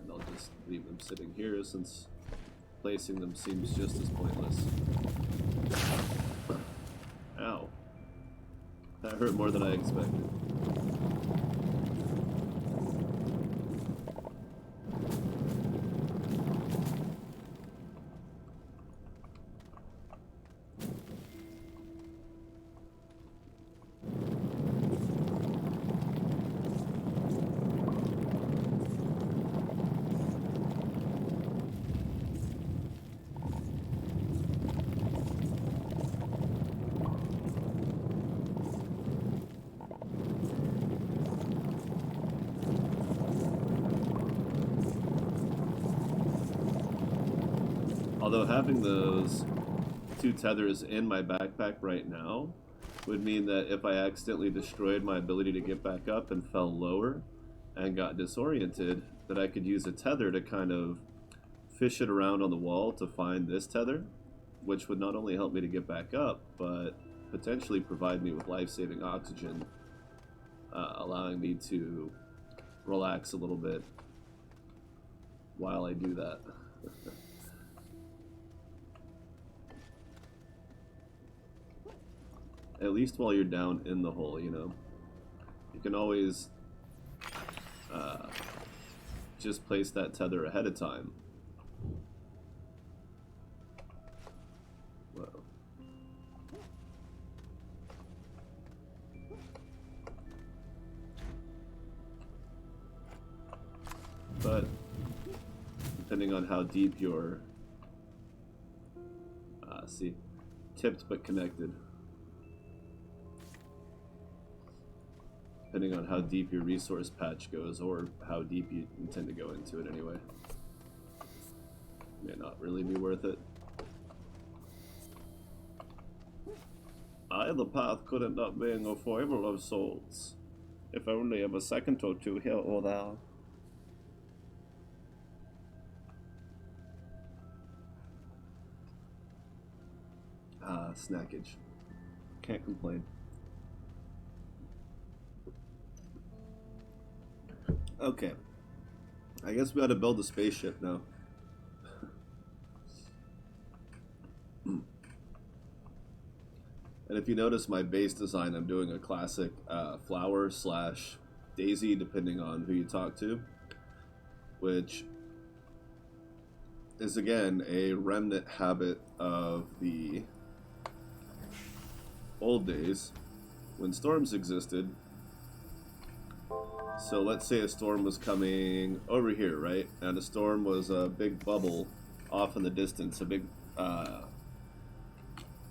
And I'll just leave them sitting here since placing them seems just as pointless. Ow. That hurt more than I expected. Although having those 2 tethers in my backpack right now would mean that if I accidentally destroyed my ability to get back up and fell lower and got disoriented, that I could use a tether to kind of fish it around on the wall to find this tether, which would not only help me to get back up, but potentially provide me with life-saving oxygen, allowing me to relax a little bit while I do that. At least while you're down in the hole, you know. You can always just place that tether ahead of time. Whoa. But depending on how deep your see, tipped but connected. Depending on how deep your resource patch goes, or how deep you intend to go into it anyway. May not really be worth it. The path could end up being a foible of sorts. If only of a second or two here or there. Snackage. Can't complain. Okay. I guess we ought to build a spaceship now. And if you notice my base design, I'm doing a classic flower / daisy, depending on who you talk to, which is again a remnant habit of the old days when storms existed. So let's say a storm was coming over here, right? And a storm was a big bubble off in the distance, a big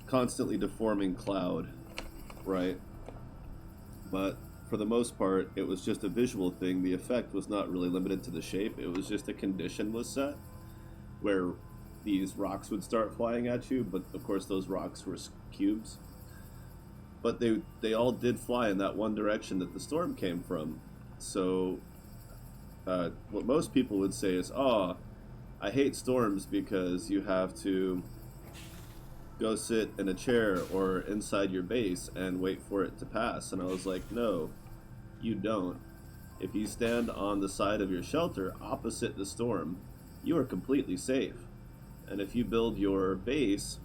constantly deforming cloud, right? But for the most part, it was just a visual thing. The effect was not really limited to the shape. It was just a condition was set where these rocks would start flying at you, but of course those rocks were cubes. But they all did fly in that one direction that the storm came from. So what most people would say is, oh, I hate storms because you have to go sit in a chair or inside your base and wait for it to pass. And I was like, no, you don't. If you stand on the side of your shelter opposite the storm, you are completely safe. And if you build your base,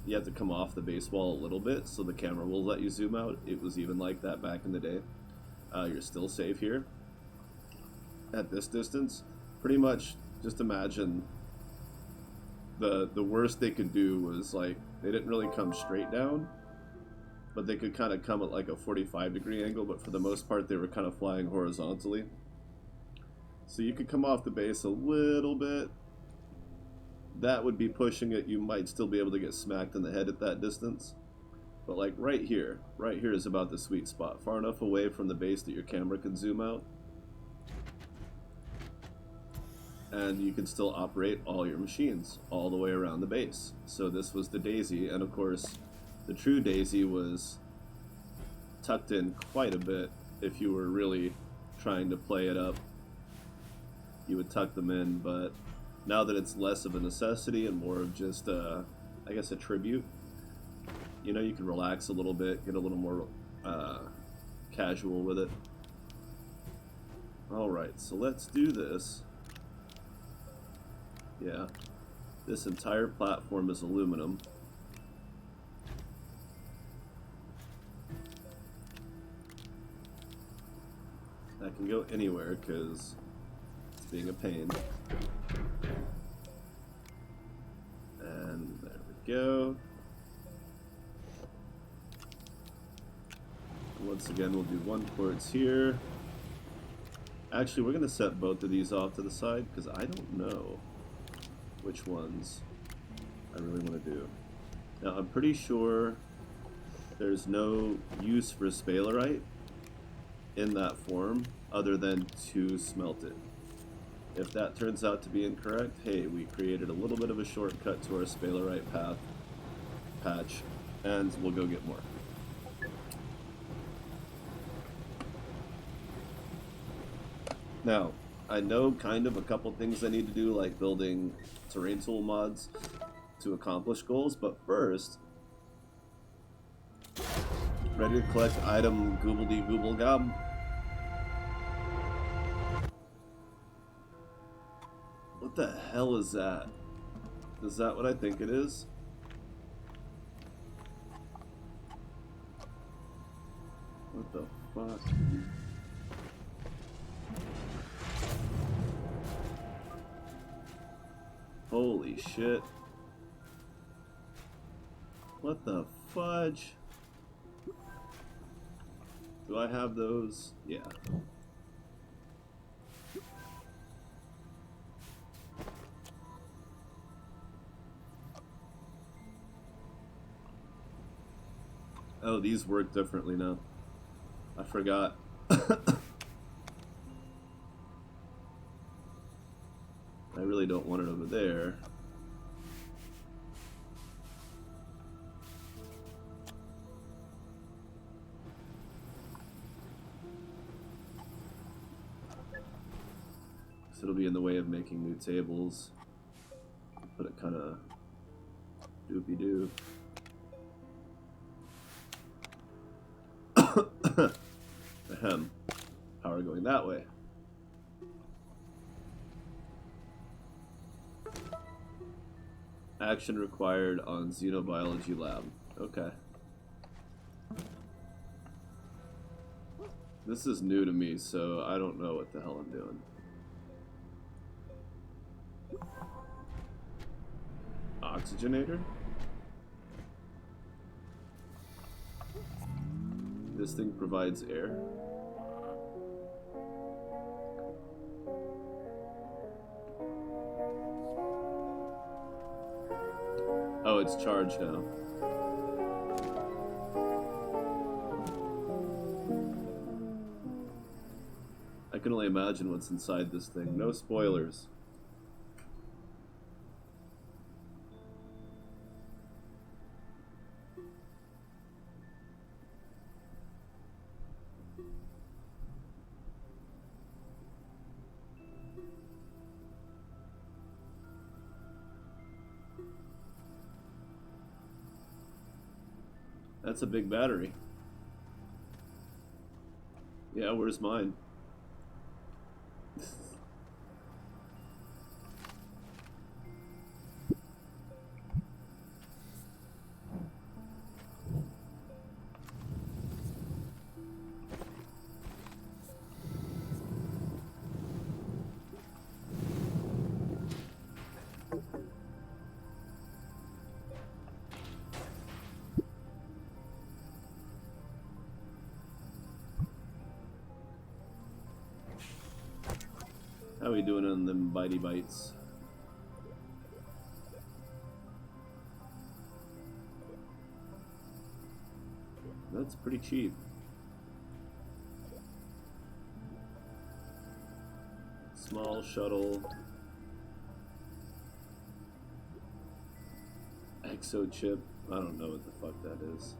you have to come off the base wall a little bit so the camera will let you zoom out. It was even like that back in the day. You're still safe here at this distance. Pretty much just imagine the worst they could do was like they didn't really come straight down, but they could kind of come at like a 45-degree angle, but for the most part they were kind of flying horizontally. So you could come off the base a little bit. That would be pushing it. You might still be able to get smacked in the head at that distance. But like right here is about the sweet spot. Far enough away from the base that your camera can zoom out. And you can still operate all your machines all the way around the base. So this was the Daisy, and of course the true Daisy was tucked in quite a bit. If you were really trying to play it up, you would tuck them in, but now that it's less of a necessity and more of just I guess a tribute, you know, you can relax a little bit, get a little more casual with it. Alright, so let's do this. Yeah, this entire platform is aluminum. That can go anywhere because it's being a pain. And there we go. And once again, we'll do one quartz here. Actually, we're going to set both of these off to the side because I don't know which ones I really want to do. Now, I'm pretty sure there's no use for sphalerite in that form other than to smelt it. If that turns out to be incorrect, hey, we created a little bit of a shortcut to our sphalerite patch, and we'll go get more. Now, I know kind of a couple things I need to do, like building terrain tool mods to accomplish goals, but first, ready to collect item goobledy-gooble gob? What the hell is that? Is that what I think it is? What the fuck? Holy shit. What the fudge? Do I have those? Yeah. Oh, these work differently now. I forgot. I really don't want it over there. So it'll be in the way of making new tables. Put it kind of doopy-doo. Ahem. Power going that way. Action required on Xenobiology Lab. Okay. This is new to me, so I don't know what the hell I'm doing. Oxygenator? This thing provides air. Oh, it's charged now. I can only imagine what's inside this thing. No spoilers. That's a big battery. Yeah, where's mine? How we doing on them bitey bites? That's pretty cheap. Small shuttle. Exo chip. I don't know what the fuck that is.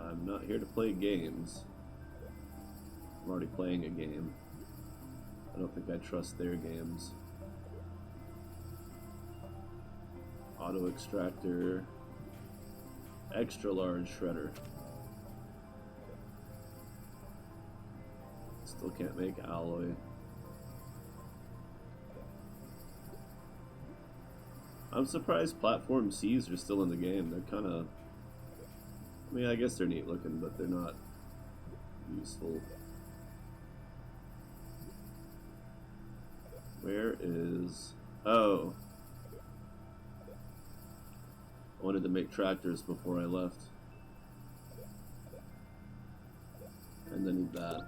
I'm not here to play games. I'm already playing a game. I don't think I trust their games. Auto extractor. Extra large shredder. Still can't make alloy. I'm surprised platform C's are still in the game. They're kind of... I mean, I guess they're neat looking, but they're not useful. Where is... Oh. I wanted to make tractors before I left. And then need that.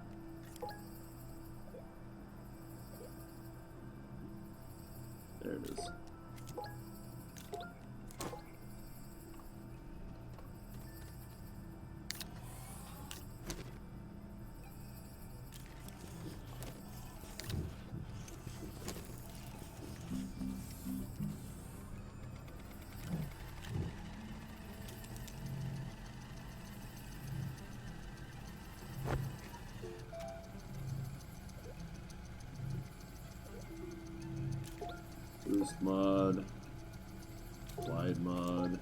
There it is. Boost mod, wide mod.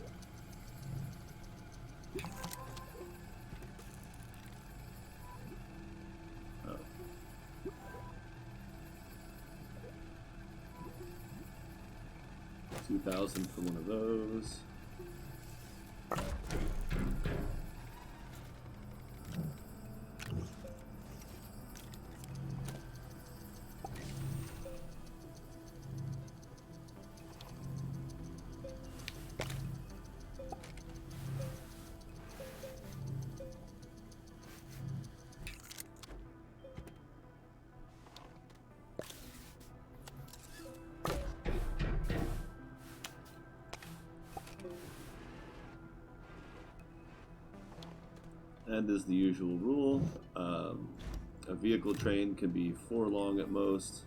Oh. 2,000 for one of those. And as the usual rule, a vehicle train can be 4 long at most.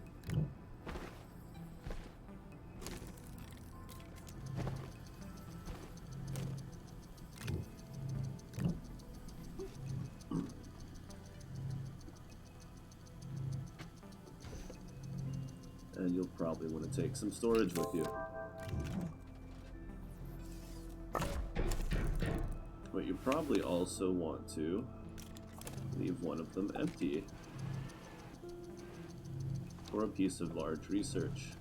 And you'll probably want to take some storage with you. But you probably also want to leave one of them empty for a piece of large research.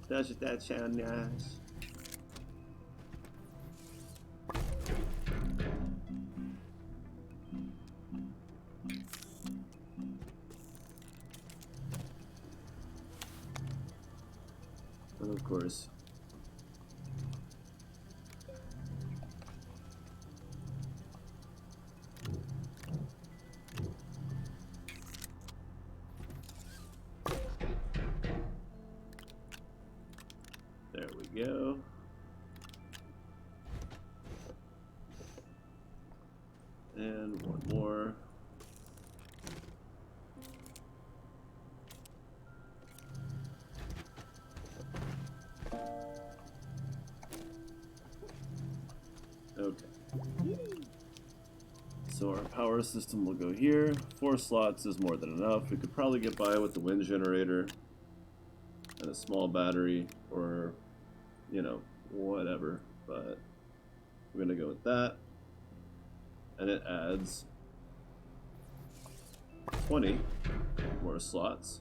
Doesn't that sound nice? And of course, there we go. And one more. Okay. So our power system will go here. 4 slots is more than enough. We could probably get by with the wind generator and a small battery, or, you know, whatever. But we're gonna go with that. And it adds 20 more slots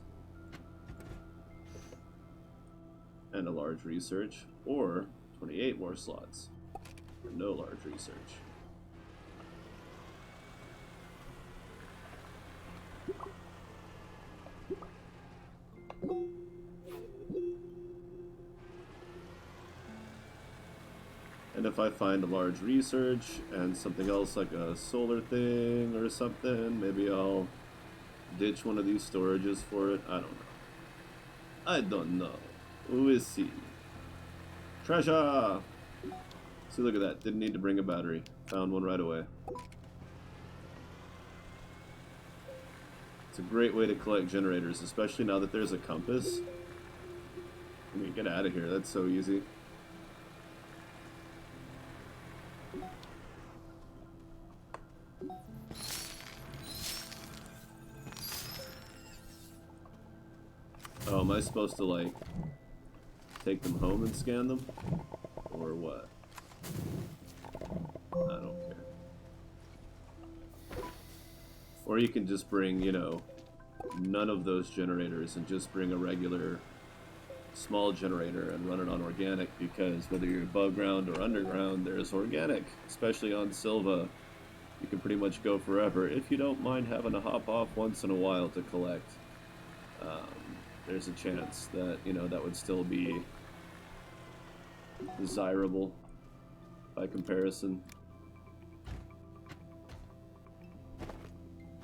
and a large research, or 28 more slots and no large research. And if I find a large research and something else like a solar thing or something, maybe I'll ditch one of these storages for it? I don't know. I don't know. Who is he? Treasure! See, look at that. Didn't need to bring a battery. Found one right away. It's a great way to collect generators, especially now that there's a compass. I mean, get out of here. That's so easy. Oh, am I supposed to, like, take them home and scan them? Or what? I don't care. Or you can just bring, you know, none of those generators and just bring a regular small generator and run it on organic, because whether you're above ground or underground, there's organic. Especially on Silva, you can pretty much go forever if you don't mind having to hop off once in a while to collect. There's a chance that, you know, that would still be desirable by comparison.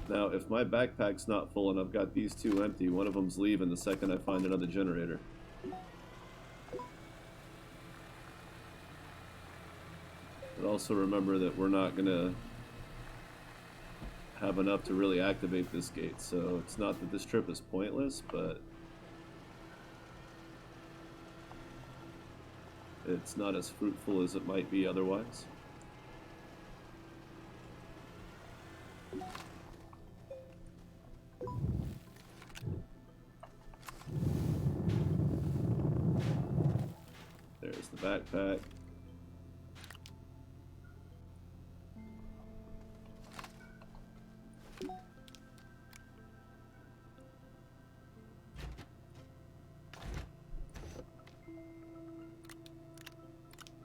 Now, if my backpack's not full and I've got these two empty, one of them's leaving the second I find another generator. But also remember that we're not gonna have enough to really activate this gate, so it's not that this trip is pointless, but it's not as fruitful as it might be otherwise. There's the backpack.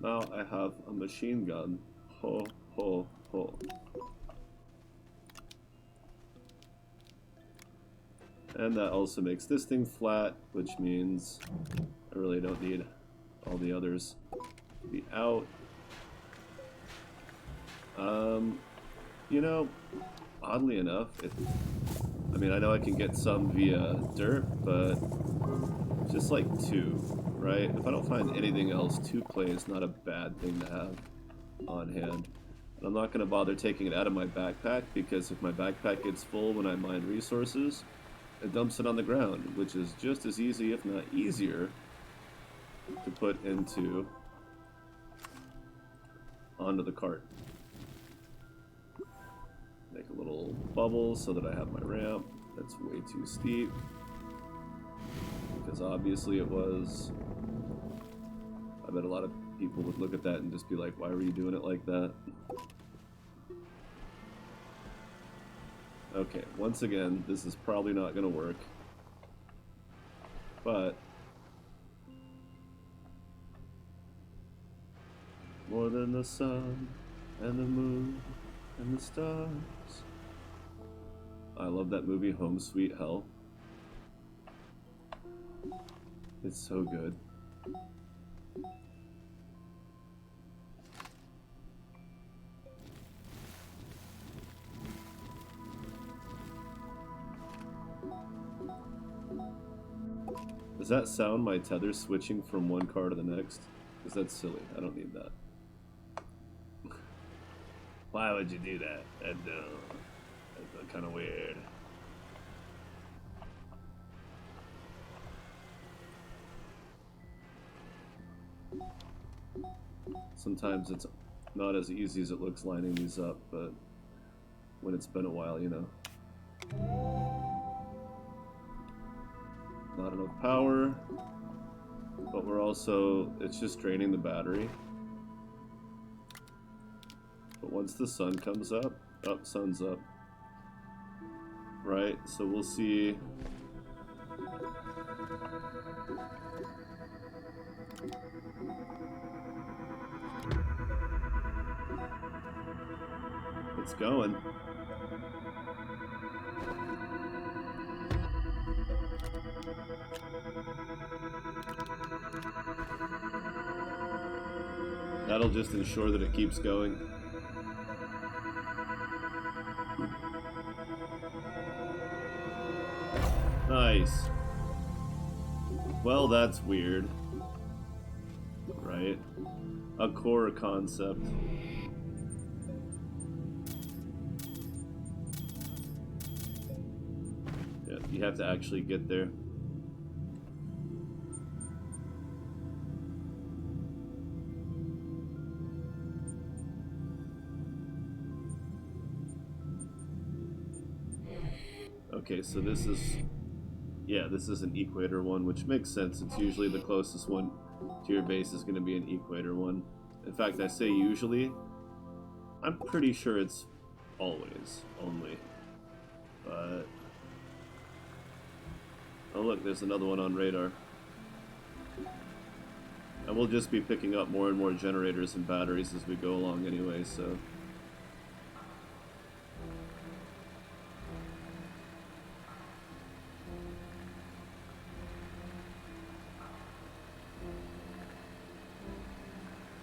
Now I have a machine gun. Ho, ho, ho. And that also makes this thing flat, which means I really don't need all the others to be out. You know, oddly enough, I mean, I know I can get some via dirt, but just like 2, right? If I don't find anything else, 2 clay is not a bad thing to have on hand. And I'm not going to bother taking it out of my backpack, because if my backpack gets full when I mine resources, it dumps it on the ground, which is just as easy, if not easier, to put onto the cart. Make a little bubble so that I have my ramp. That's way too steep, because obviously it was. I bet a lot of people would look at that and just be like, why were you doing it like that? Okay, once again, this is probably not going to work, but more than the sun and the moon and the stars. I love that movie, Home Sweet Hell. It's so good. Does that sound my tether switching from one car to the next? Because that's silly. I don't need that. Why would you do that? That's kind of weird. Sometimes it's not as easy as it looks lining these up, but when it's been a while, you know. Not enough power, but we're also, it's just draining the battery. But once the sun comes up, sun's up, right? So we'll see. It's going. That'll just ensure that it keeps going. Nice. Well, that's weird. Right? A core concept. Yeah, you have to actually get there. Okay, so this is... Yeah, this is an equator one, which makes sense. It's usually the closest one to your base is going to be an equator one. In fact, I say usually. I'm pretty sure it's always, only. But... Oh look, there's another one on radar. And we'll just be picking up more and more generators and batteries as we go along anyway, so...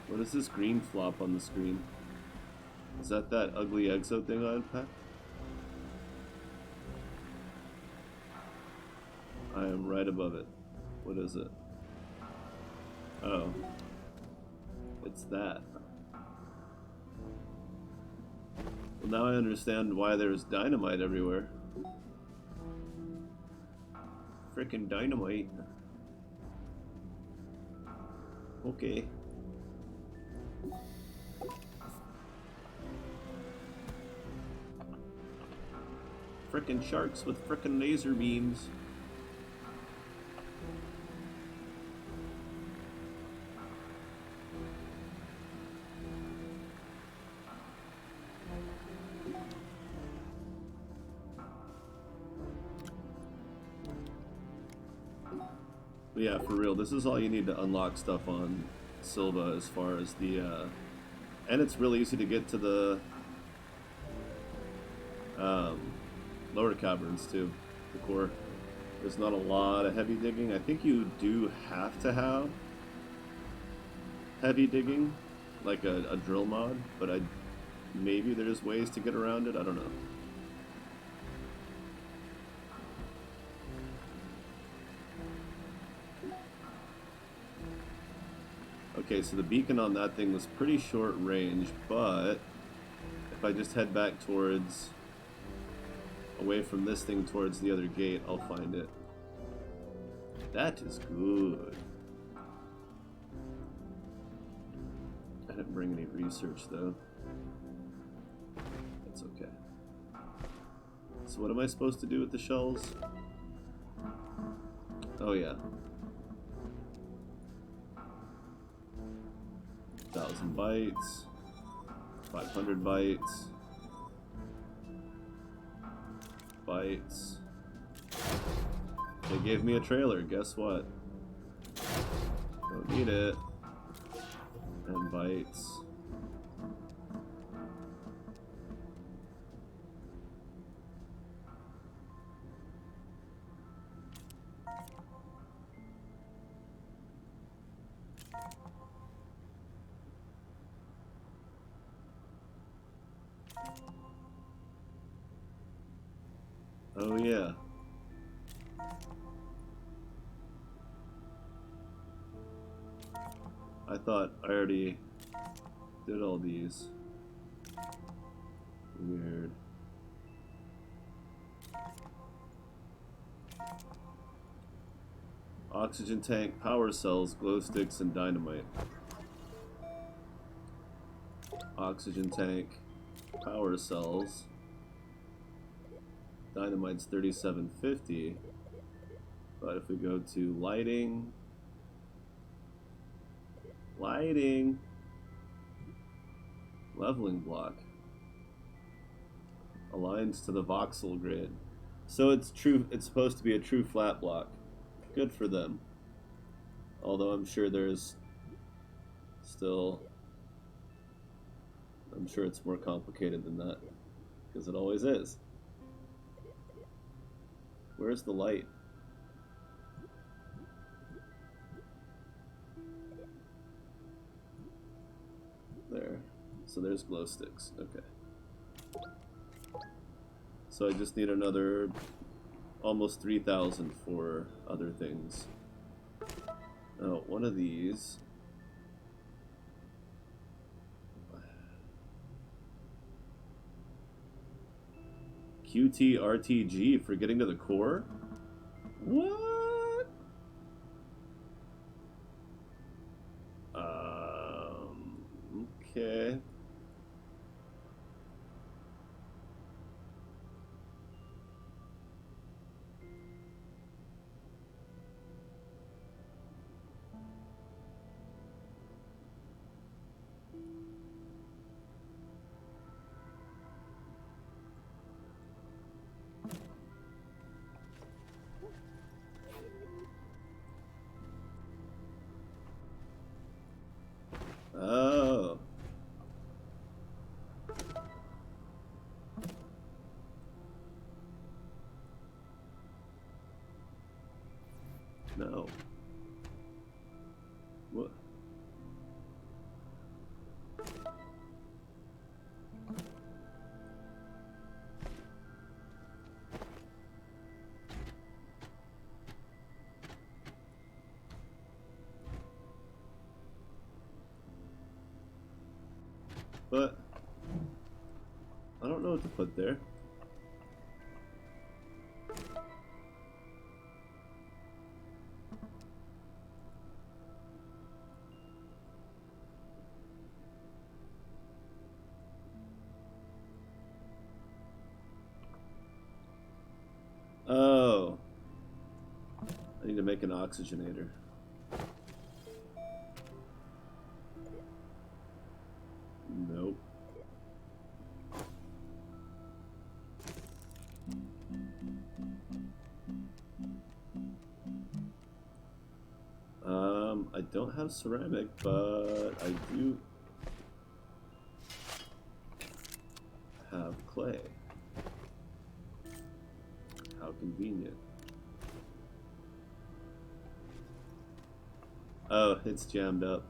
What is this green flop on the screen? Is that ugly exo thing I unpacked? I am right above it. What is it? Oh. It's that. Well, now I understand why there's dynamite everywhere. Frickin' dynamite. Okay. Frickin' sharks with frickin' laser beams. But yeah, for real, this is all you need to unlock stuff on Silva as far as the, and it's really easy to get to the, lower caverns too, the core. There's not a lot of heavy digging. I think you do have to have heavy digging, like a drill mod, but maybe there's ways to get around it, I don't know. Okay, so the beacon on that thing was pretty short range, but if I just head back towards, away from this thing towards the other gate, I'll find it. That is good. I didn't bring any research though. That's okay. So what am I supposed to do with the shells? Oh yeah. 1,000 bytes. 500 bytes. Bytes. They gave me a trailer, guess what? Don't need it. And bytes. Oh yeah. I thought I already did all these. Weird. Oxygen tank, power cells, glow sticks, and dynamite. Oxygen tank, power cells. Dynamite's 3750. But if we go to lighting, leveling block aligns to the voxel grid. So it's true, it's supposed to be a true flat block. Good for them. Although I'm sure there's still, I'm sure it's more complicated than that, because it always is. Where's the light? There. So there's glow sticks. Okay. So I just need another almost 3,000 for other things. Now, one of these. QTRTG for getting to the core? What? Okay. Oh. No. What? But I don't know what to put there. Oh. I need to make an oxygenator. Nope. I don't have ceramic, but I do have clay. How convenient. Oh, it's jammed up.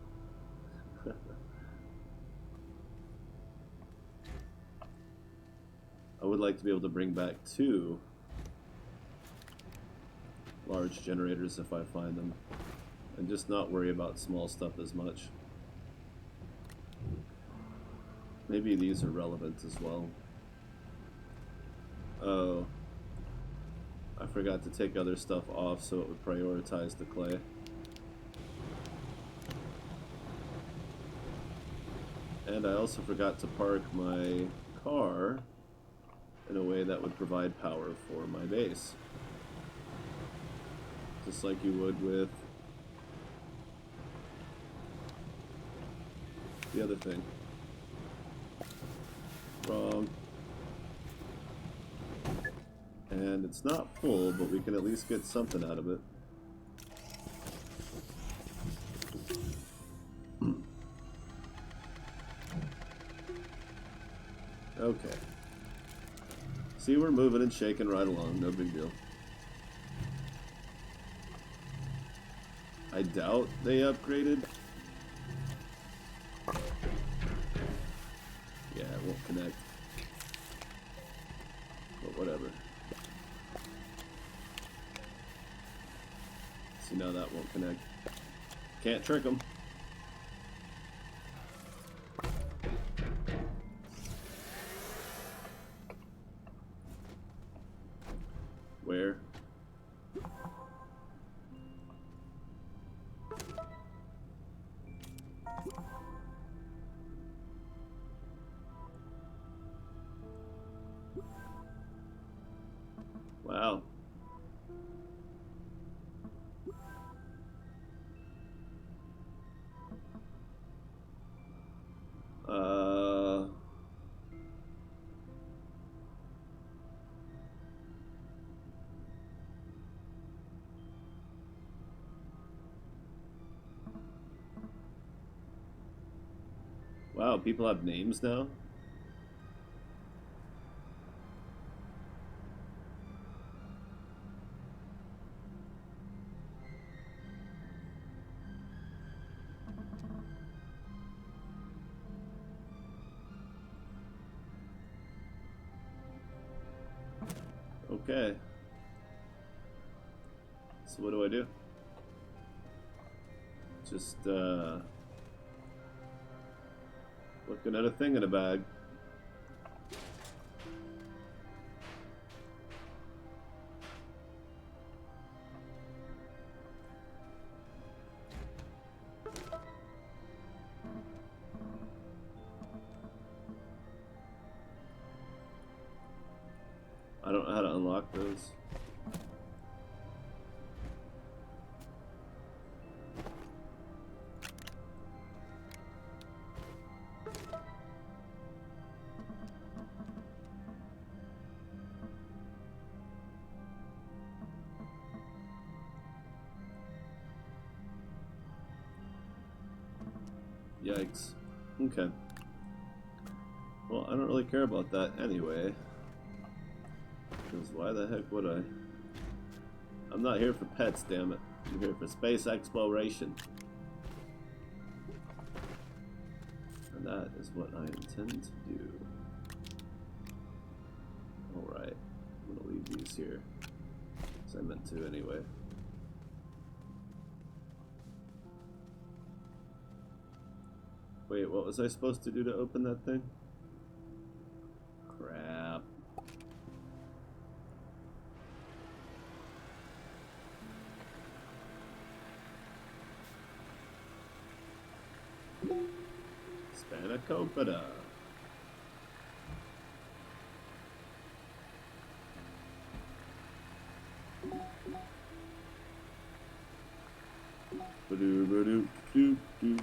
I would like to be able to bring back 2 large generators if I find them, and just not worry about small stuff as much. Maybe these are relevant as well. Oh, I forgot to take other stuff off so it would prioritize the clay. And I also forgot to park my car in a way that would provide power for my base. Just like you would with the other thing. Wrong. And it's not full, but we can at least get something out of it. Okay. See, we're moving and shaking right along, no big deal. I doubt they upgraded. Yeah, it won't connect. But whatever. See, now that won't connect. Can't trick them. Where? Wow. Wow, people have names now? Okay. So what do? Just looking at a thing in a bag. I don't know how to unlock those. Yikes. Okay. Well, I don't really care about that anyway. Because why the heck would I? I'm not here for pets, damn it. I'm here for space exploration. And that is what I intend to do. Alright. I'm gonna leave these here. Because I meant to anyway. Wait, what was I supposed to do to open that thing? Crap. Spanakopita. Ba-doo-ba-doo-doo-doo.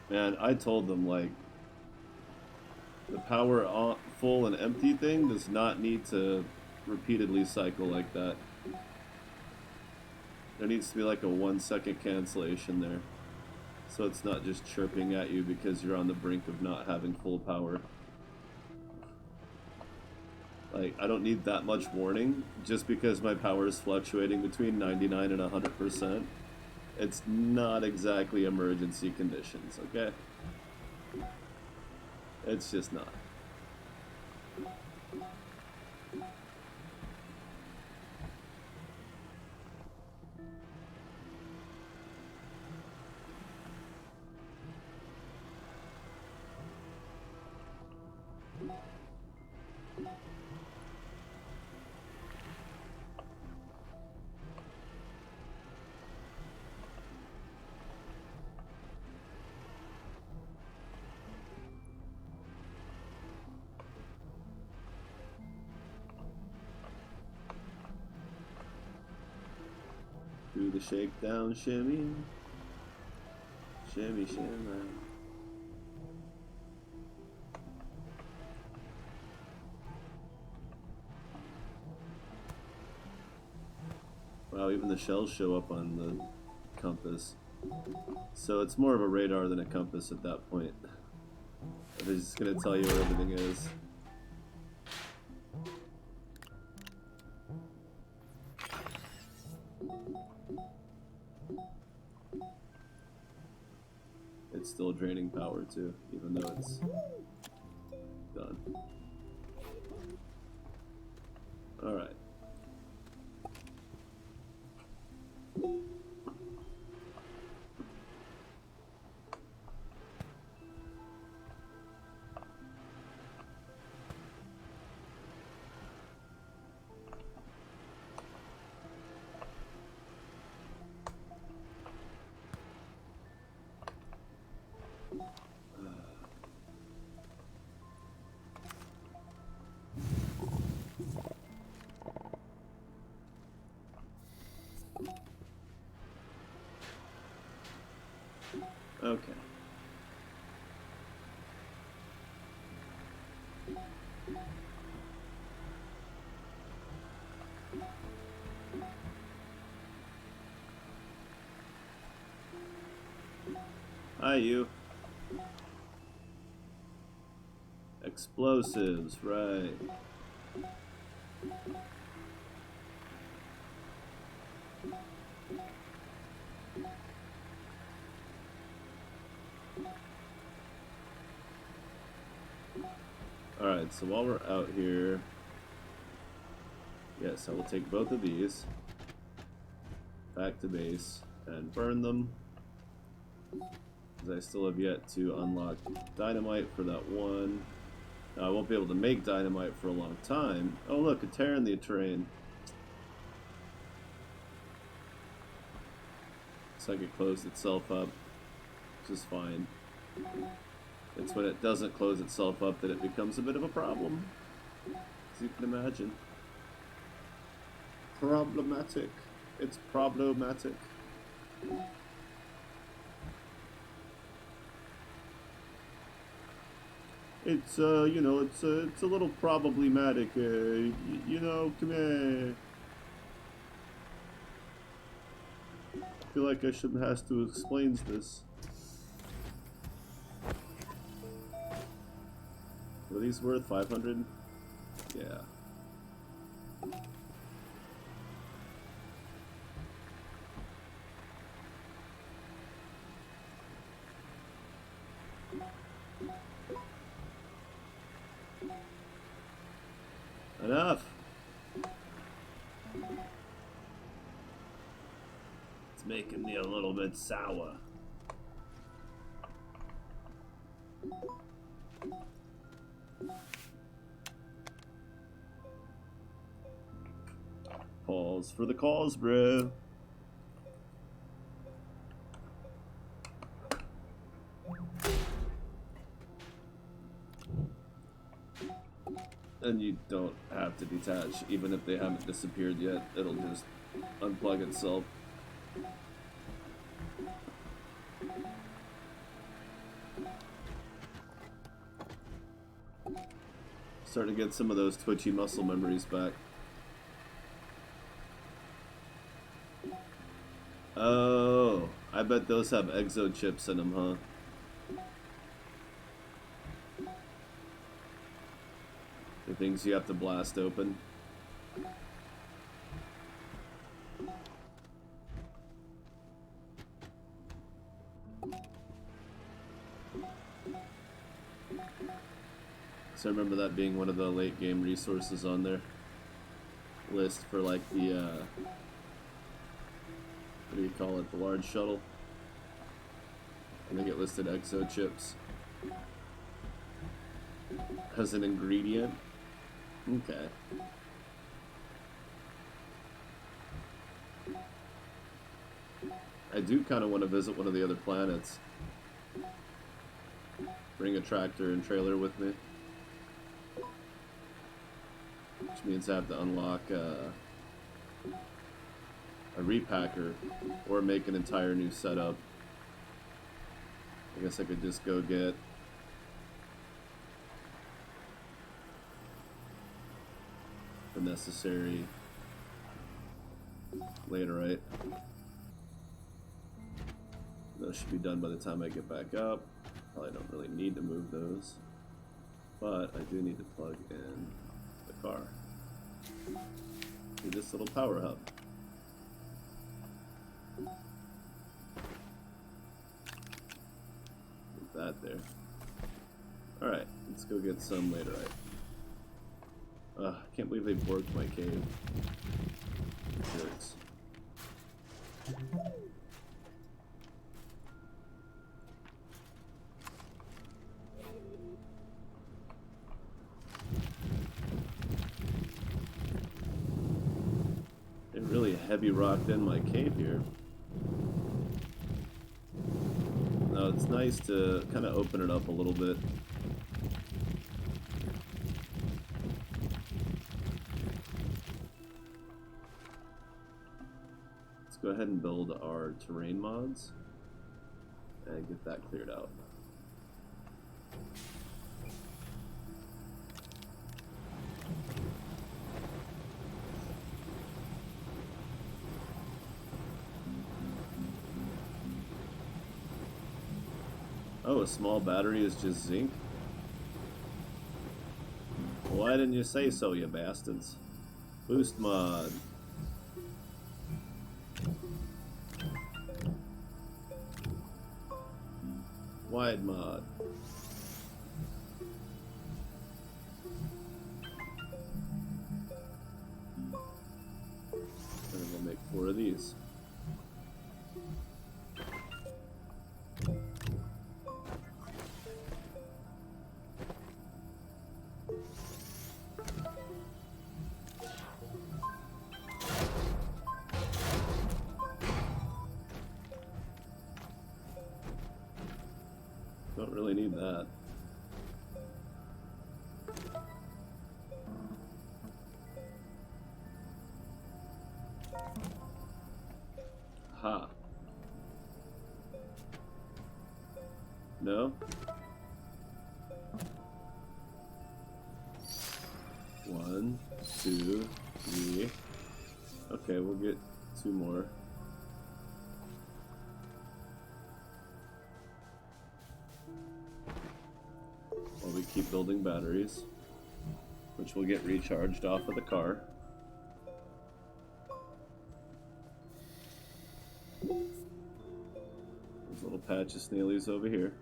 Man, I told them, like, the power on, full and empty thing does not need to repeatedly cycle like that. There needs to be like a 1 second cancellation there. So it's not just chirping at you because you're on the brink of not having full power. Like, I don't need that much warning just because my power is fluctuating between 99 and 100%. It's not exactly emergency conditions, okay? It's just not. Do the shakedown shimmy. Shimmy, shimmy. Wow, even the shells show up on the compass. So it's more of a radar than a compass at that point. It's just gonna tell you where everything is. It's still draining power too, even though it's done. Alright. Okay. Hi, you. Explosives, right. Alright, so while we're out here, Yes, I will take both of these back to base and burn them, because I still have yet to unlock dynamite for that one. Now, I won't be able to make dynamite for a long time. Oh look, a tear in the terrain. Looks like it closed itself up, which is fine. It's when it doesn't close itself up that it becomes a bit of a problem, as you can imagine. Problematic. It's problematic. It's you know, it's a little problematic. You know, come here. I feel like I shouldn't have to explain this. What are these worth? 500? Yeah. Enough. It's making me a little bit sour. Pause for the cause, bro. And you don't have to detach, even if they haven't disappeared yet. It'll just unplug itself. Starting to get some of those twitchy muscle memories back. Oh, I bet those have exo chips in them, huh? The things you have to blast open. So I remember that being one of the late game resources on their list for like the, what do you call it, the large shuttle. I think it listed exo chips as an ingredient. Okay. I do kind of want to visit one of the other planets. Bring a tractor and trailer with me. Which means I have to unlock a repacker or make an entire new setup. I guess I could just go get the necessary laterite. Those should be done by the time I get back up. Probably don't really need to move those, but I do need to plug in the car to this little power hub. Put that there. Alright, let's go get some laterite. I can't believe they borked my cave. Jerks. They really heavy rocked in my cave here. Now it's nice to kind of open it up a little bit. Let's go ahead and build our terrain mods and get that cleared out. Oh, a small battery is just zinc? Why didn't you say so, you bastards? Boost mod. Wide mod. of these. Don't really need that. Ha. No? One, two, three. Okay, we'll get two more. While we keep building batteries, which will get recharged off of the car. There's a little patch of snailies over here.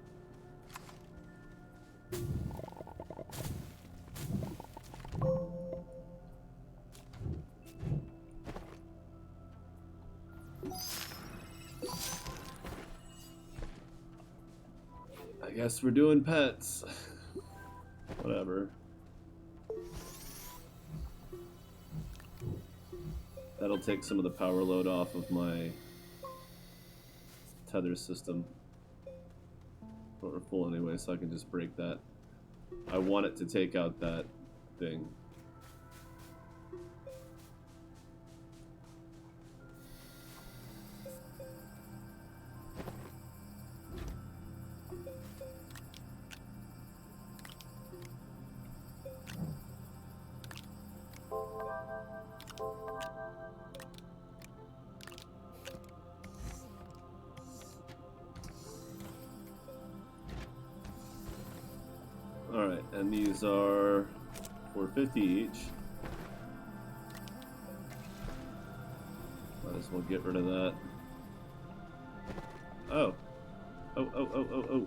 I guess we're doing pets. Whatever. That'll take some of the power load off of my tether system. But we're full anyway, so I can just break that. I want it to take out that thing. Alright, and these are $4.50 each. Might as well get rid of that. Oh. Oh.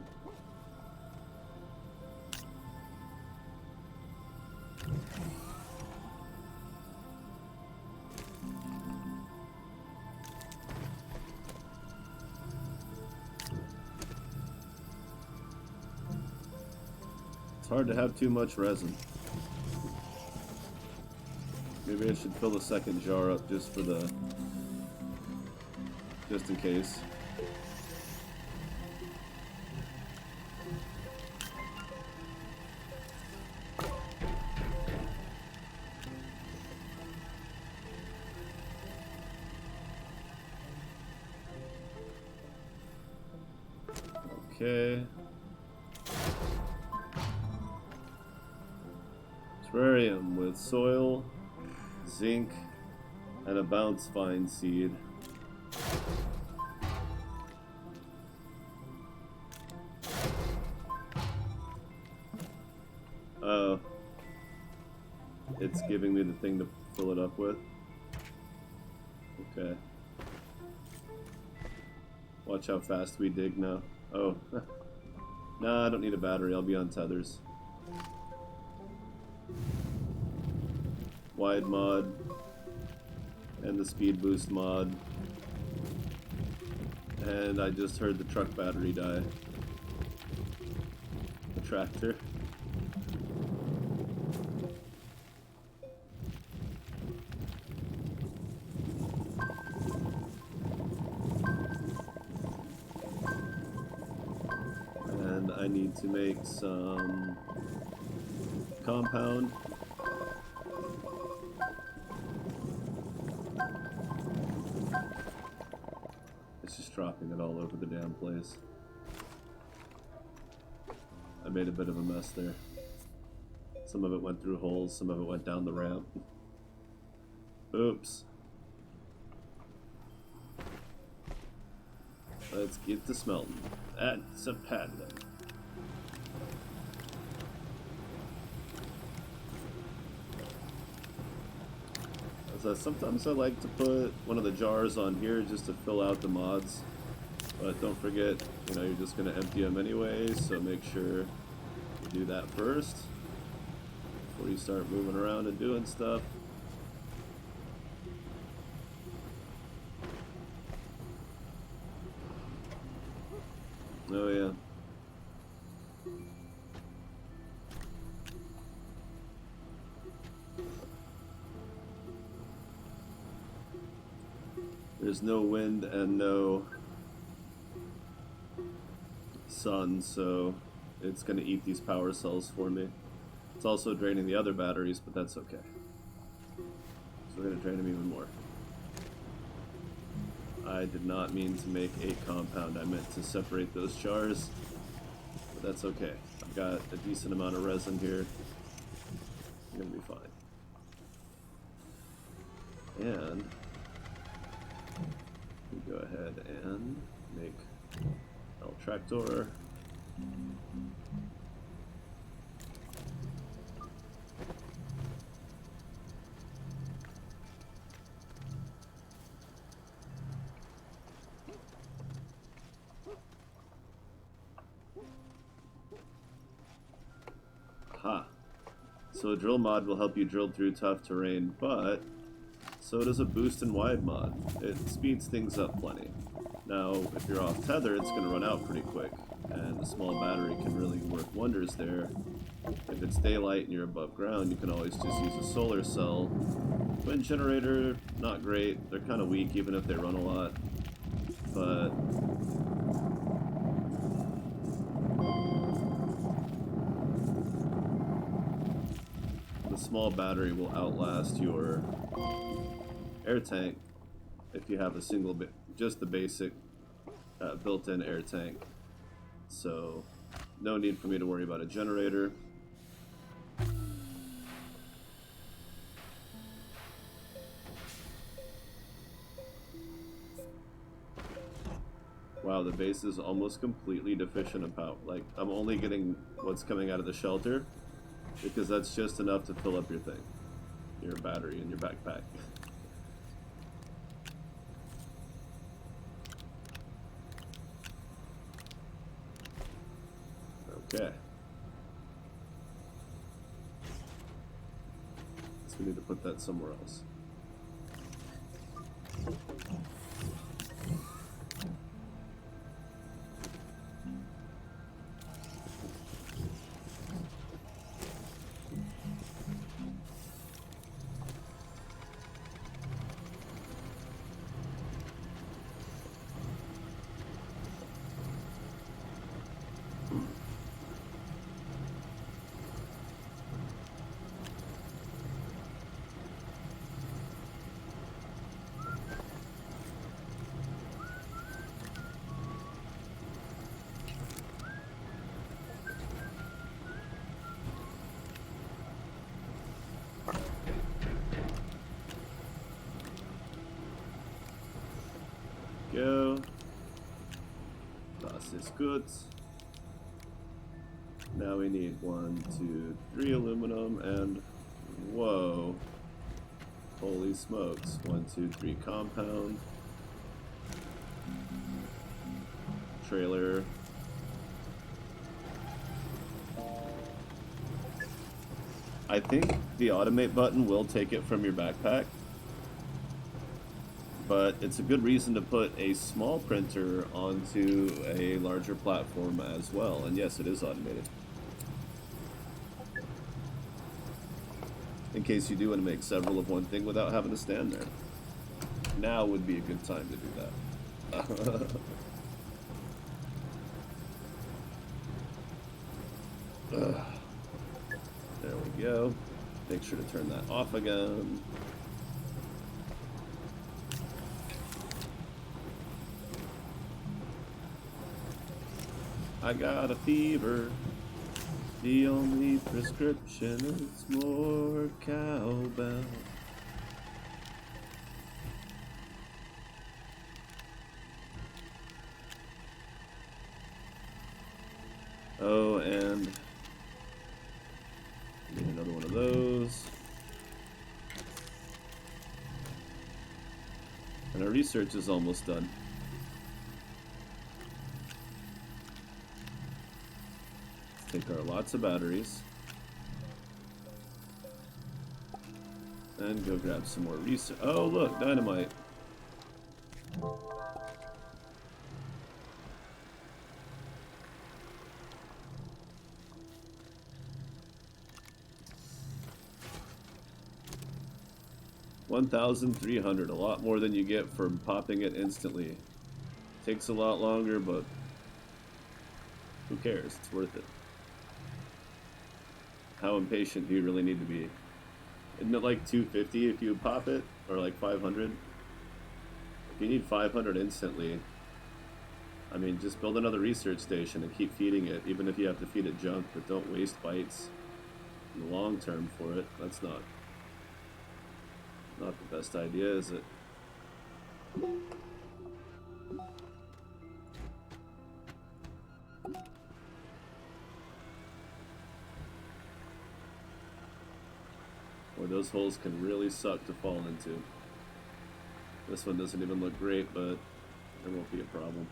It's hard to have too much resin. Maybe I should fill the second jar up just in case. Okay. Terrarium with soil, zinc, and a bounce vine seed. Oh. It's giving me the thing to fill it up with. Okay. Watch how fast we dig now. Oh. Nah, I don't need a battery. I'll be on tethers. Wide mod. And the speed boost mod. And I just heard the truck battery die. The tractor. And I need to make some compound. It's just dropping it all over the damn place. I made a bit of a mess there. Some of it went through holes, some of it went down the ramp. Oops. Let's get to smelting. That's a paddling. Sometimes I like to put one of the jars on here just to fill out the mods. But don't forget, you're just going to empty them anyway, so make sure you do that first before you start moving around and doing stuff. Oh yeah. There's no wind and no sun, so it's going to eat these power cells for me. It's also draining the other batteries, but that's okay. So we're going to drain them even more. I did not mean to make a compound. I meant to separate those jars, but that's okay. I've got a decent amount of resin here. I'm going to be fine. And we go ahead and make El Tractor. Ha! So a drill mod will help you drill through tough terrain, but so does a boost and wide mod. It speeds things up plenty. Now, if you're off tether, it's going to run out pretty quick, and a small battery can really work wonders there. If it's daylight and you're above ground, you can always just use a solar cell. Wind generator, not great. They're kind of weak even if they run a lot, but the small battery will outlast your air tank if you have a single bit, just the basic built-in air tank. So no need for me to worry about a generator. Wow, the base is almost completely deficient of power. Like, I'm only getting what's coming out of the shelter because that's just enough to fill up your thing, your battery in your backpack. Okay. So we need to put that somewhere else. Go. Das ist gut. Now we need 1, 2, 3 aluminum and whoa. Holy smokes. 1, 2, 3 compound. Trailer. I think the automate button will take it from your backpack, but it's a good reason to put a small printer onto a larger platform as well. And yes, it is automated. In case you do want to make several of one thing without having to stand there. Now would be a good time to do that. There we go. Make sure to turn that off again. I got a fever. The only prescription is more cowbell. Oh, and need another one of those. And our research is almost done. Take our lots of batteries and go grab some more research. Oh, look, dynamite. 1,300, a lot more than you get for popping it instantly. Takes a lot longer, but who cares? It's worth it. How impatient do you really need to be? Isn't it like 250 if you pop it? Or like 500? If you need 500 instantly, I mean, just build another research station and keep feeding it, even if you have to feed it junk, but don't waste bytes in the long term for it. That's not the best idea, is it? Or those holes can really suck to fall into. This one doesn't even look great, but there won't be a problem.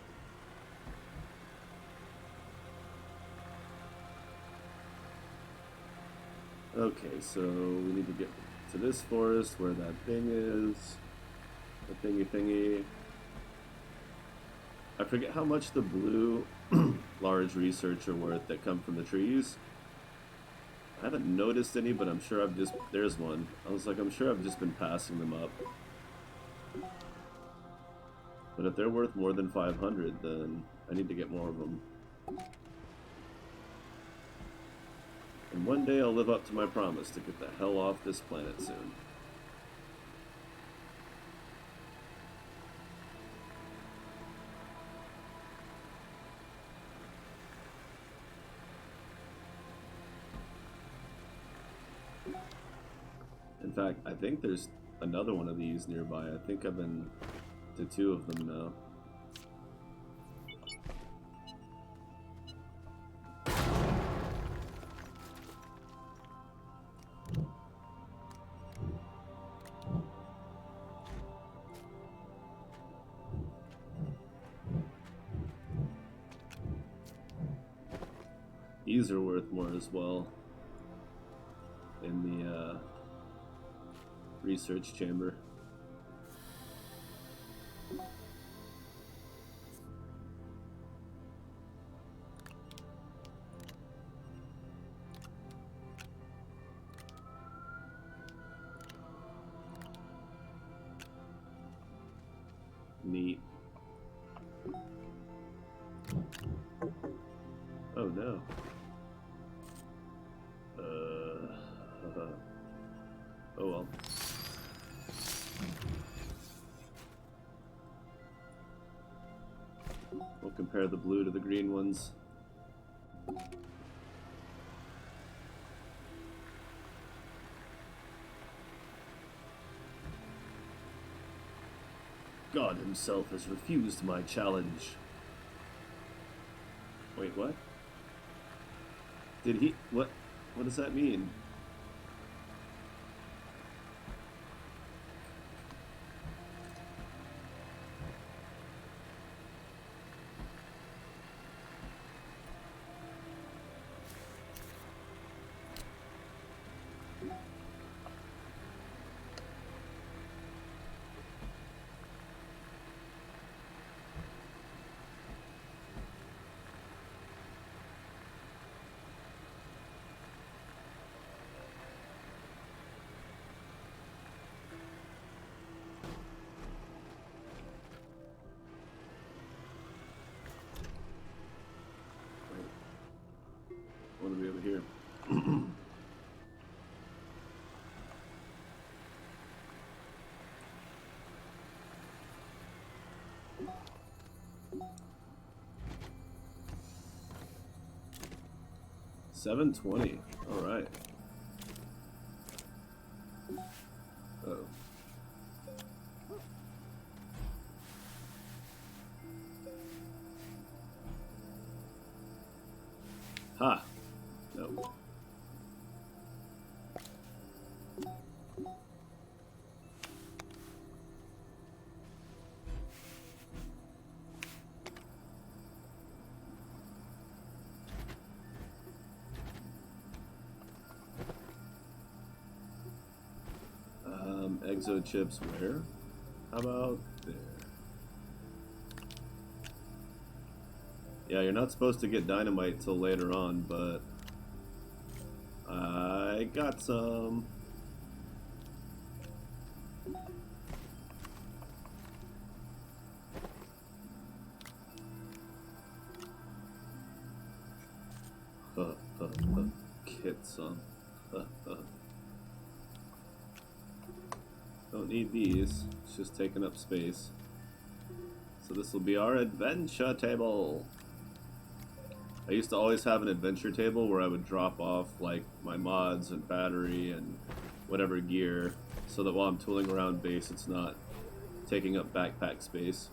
Okay, so we need to get to this forest where that thing is. The thingy. I forget how much the blue large research are worth that come from the trees. I haven't noticed any, but I'm sure I've just... There's one. I was like, I'm sure I've just been passing them up. But if they're worth more than 500, then I need to get more of them. And one day I'll live up to my promise to get the hell off this planet soon. In fact, I think there's another one of these nearby. I think I've been to 2 of them now. These are worth more as well in the research chamber. Neat. Oh no. Oh well. We'll compare the blue to the green ones. God himself has refused my challenge. Wait, what? Did he... What does that mean? What do we have here? $720. All right. Oh. Ha. No. Exo chips where? How about there? Yeah, you're not supposed to get dynamite till later on, but I got some. hit some. Don't need these. It's just taking up space. So this will be our adventure table. I used to always have an adventure table where I would drop off like my mods and battery and whatever gear, so that while I'm tooling around base, it's not taking up backpack space.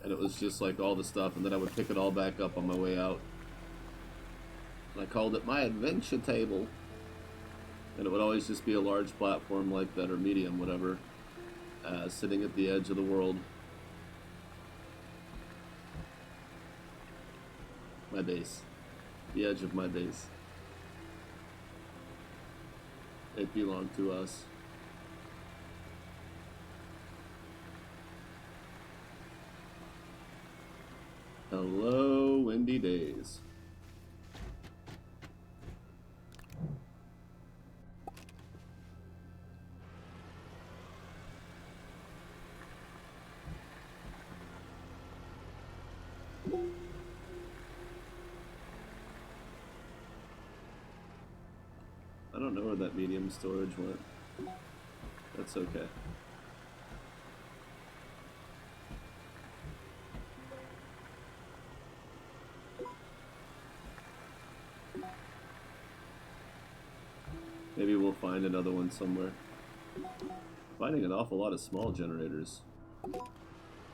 And it was just like all the stuff, and then I would pick it all back up on my way out. And I called it my adventure table. And it would always just be a large platform like that, or medium, whatever, sitting at the edge of the world. My base. The edge of my base. It belonged to us. Hello, windy days. I don't know where that medium storage went. That's okay. Maybe we'll find another one somewhere. Finding an awful lot of small generators.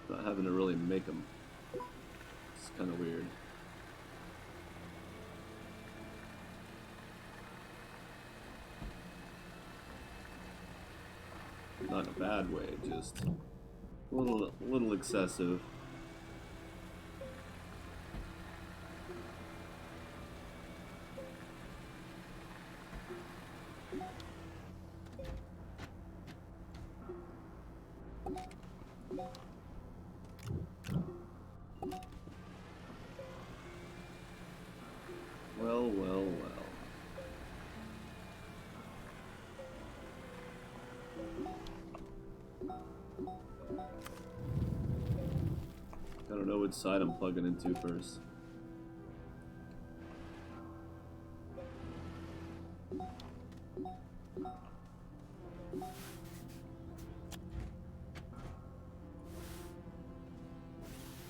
Not having to really make them. It's kind of weird. Not in a bad way, just a little excessive. Well, well, well. I don't know which side I'm plugging into first.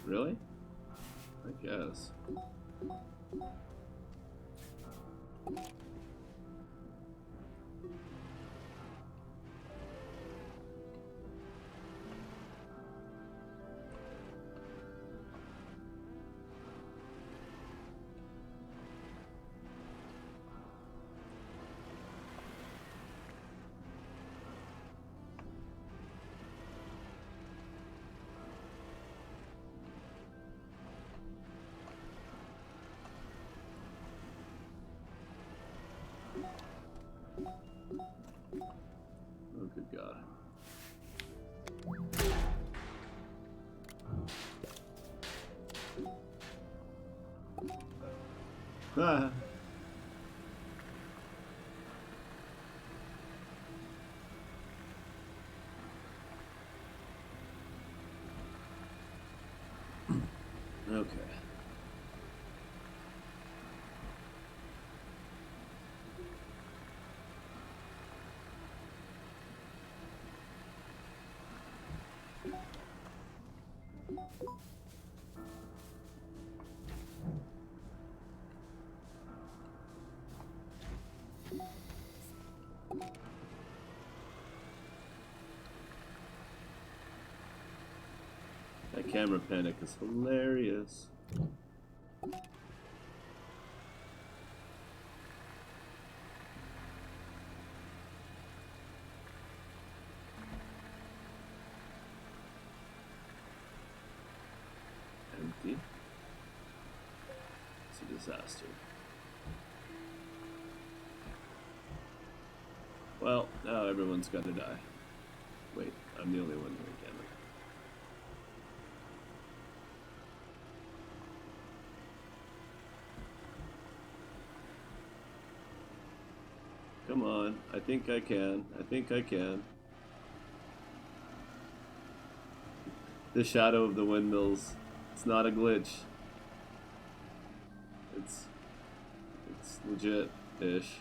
Really? I guess. Oh, good God. Ah. Okay. That camera panic is hilarious. Empty. It's a disaster. Well, now everyone's gotta die. Wait, I'm the only one here again. Come on, I think I can. I think I can. The shadow of the windmills. It's not a glitch. It's legit-ish.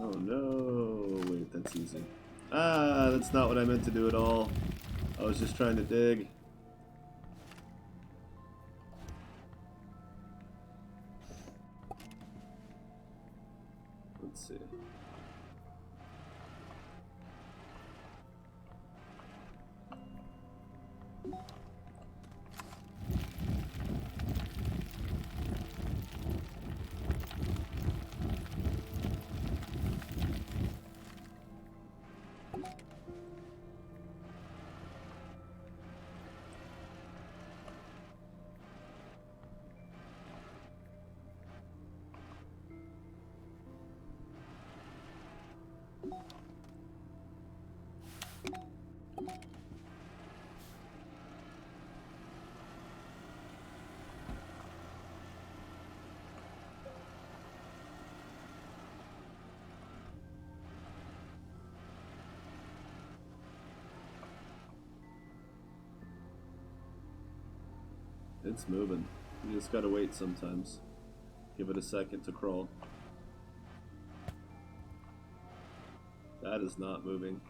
Oh no, wait, that's easy. Ah, that's not what I meant to do at all. I was just trying to dig. Let's see. It's moving. You just gotta wait sometimes. Give it a second to crawl. That is not moving.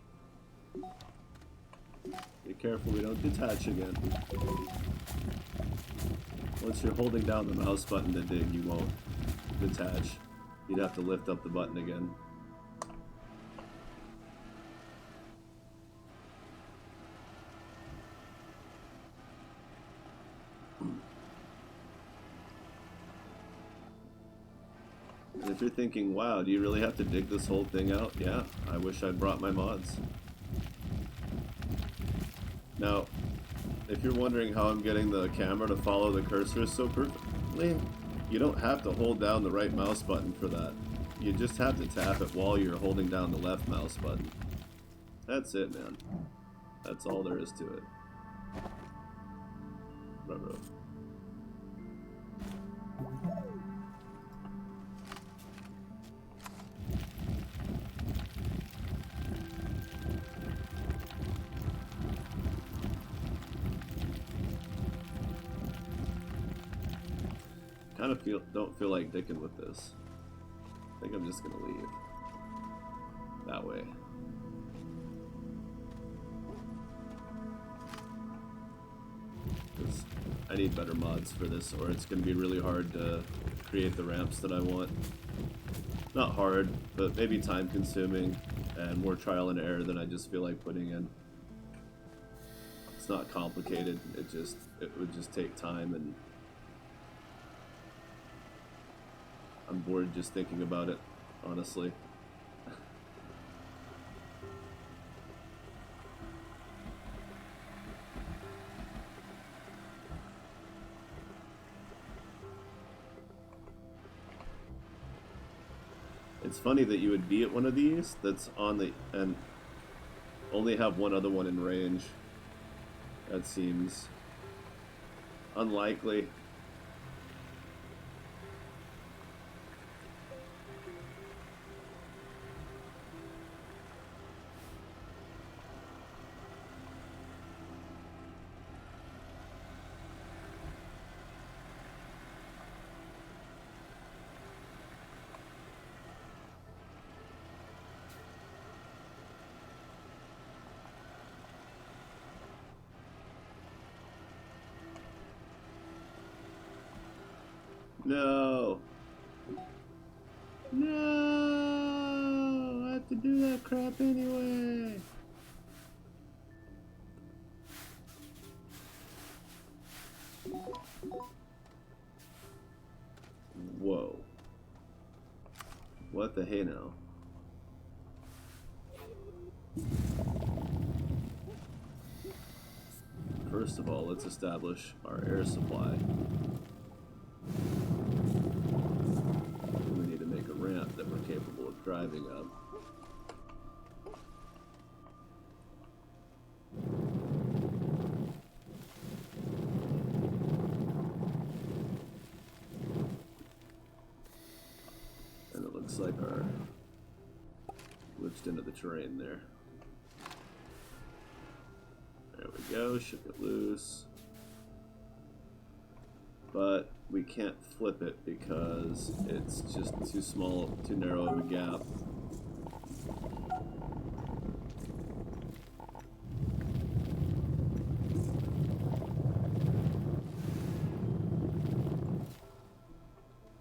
Be careful we don't detach again. Once you're holding down the mouse button to dig, you won't detach. You'd have to lift up the button again. And if you're thinking, wow, do you really have to dig this whole thing out? Yeah, I wish I'd brought my mods. Now, if you're wondering how I'm getting the camera to follow the cursor so perfectly, you don't have to hold down the right mouse button for that. You just have to tap it while you're holding down the left mouse button. That's it, man. That's all there is to it. Ruh-roh. Kind of don't feel like dicking with this. I think I'm just gonna leave that way. Because I need better mods for this, or it's gonna be really hard to create the ramps that I want. Not hard, but maybe time consuming and more trial and error than I just feel like putting in. It's not complicated, it would just take time, and I'm bored just thinking about it, honestly. It's funny that you would be at one of these that's on the, and only have one other one in range. That seems unlikely. No. No! I have to do that crap anyway. Whoa. What the hey now? First of all, let's establish our air supply. We need to make a ramp that we're capable of driving up. looks like our glitched into the terrain there. There we go, shook it loose. But we can't flip it because it's just too small, too narrow of a gap.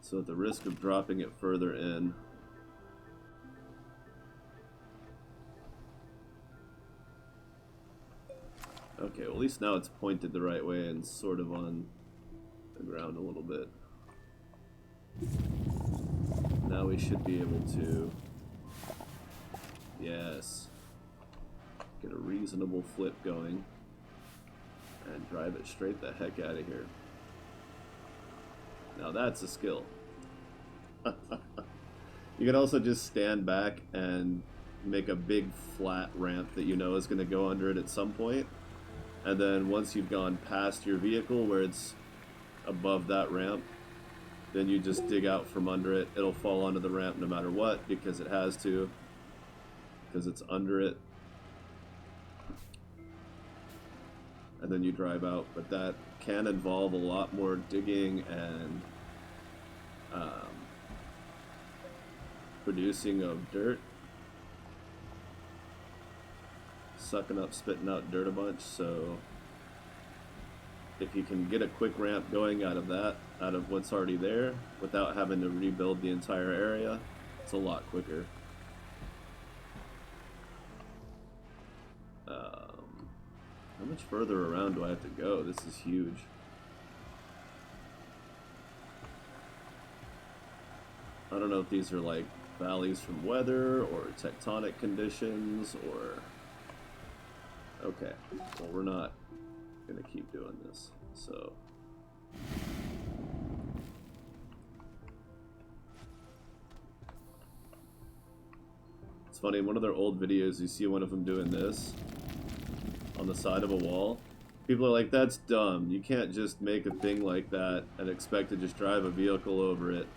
So at the risk of dropping it further in, okay, well at least now it's pointed the right way and sort of on the ground a little bit. Now we should be able to, yes, get a reasonable flip going and drive it straight the heck out of here. Now that's a skill. You can also just stand back and make a big flat ramp that you know is going to go under it at some point. And then once you've gone past your vehicle where it's above that ramp, then you just dig out from under it. It'll fall onto the ramp no matter what because it has to, because it's under it. And then you drive out, but that can involve a lot more digging and producing of dirt, sucking up, spitting out dirt a bunch. So if you can get a quick ramp going out of that, out of what's already there, without having to rebuild the entire area, it's a lot quicker. How much further around do I have to go? This is huge. I don't know if these are like valleys from weather or tectonic conditions or... Okay, well we're not gonna keep doing this, so... It's funny, in one of their old videos you see one of them doing this on the side of a wall. People are like, that's dumb. You can't just make a thing like that and expect to just drive a vehicle over it.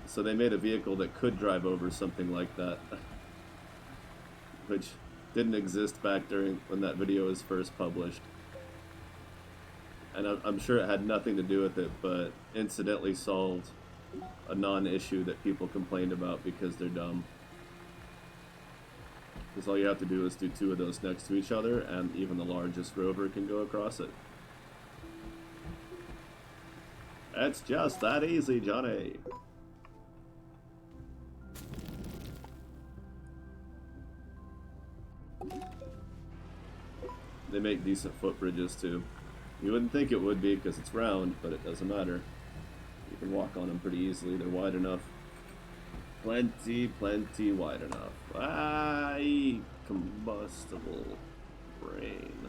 So they made a vehicle that could drive over something like that, which didn't exist back during when that video was first published. And I'm sure it had nothing to do with it, but incidentally solved a non-issue that people complained about because they're dumb. Because all you have to do is do two of those next to each other, and even the largest rover can go across it. It's just that easy, Johnny. They make decent footbridges too. You wouldn't think it would be because it's round, but it doesn't matter. You can walk on them pretty easily. They're wide enough. Plenty wide enough. Aye, combustible brain.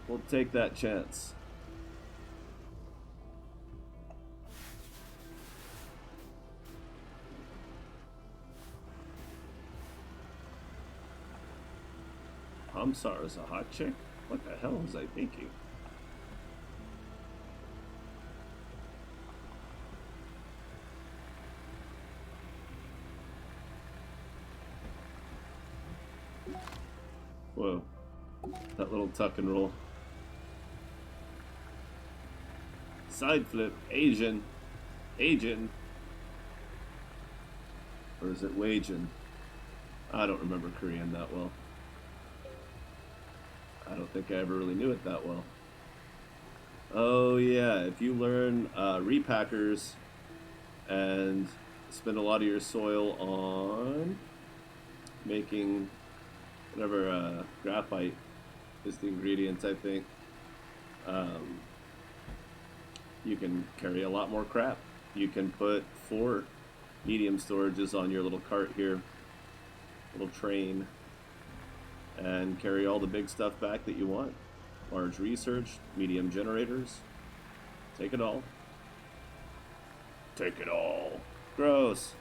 We'll take that chance. Hamsar is a hot chick? What the hell was I thinking? Whoa. That little tuck and roll. Side flip. Asian. Asian. Or is it Wajin? I don't remember Korean that well. I don't think I ever really knew it that well. Oh yeah, if you learn repackers and spend a lot of your soil on making whatever graphite is the ingredient, I think, you can carry a lot more crap. You can put 4 medium storages on your little cart here, little train, and carry all the big stuff back that you want. Large research, medium generators, take it all. Take it all. Gross.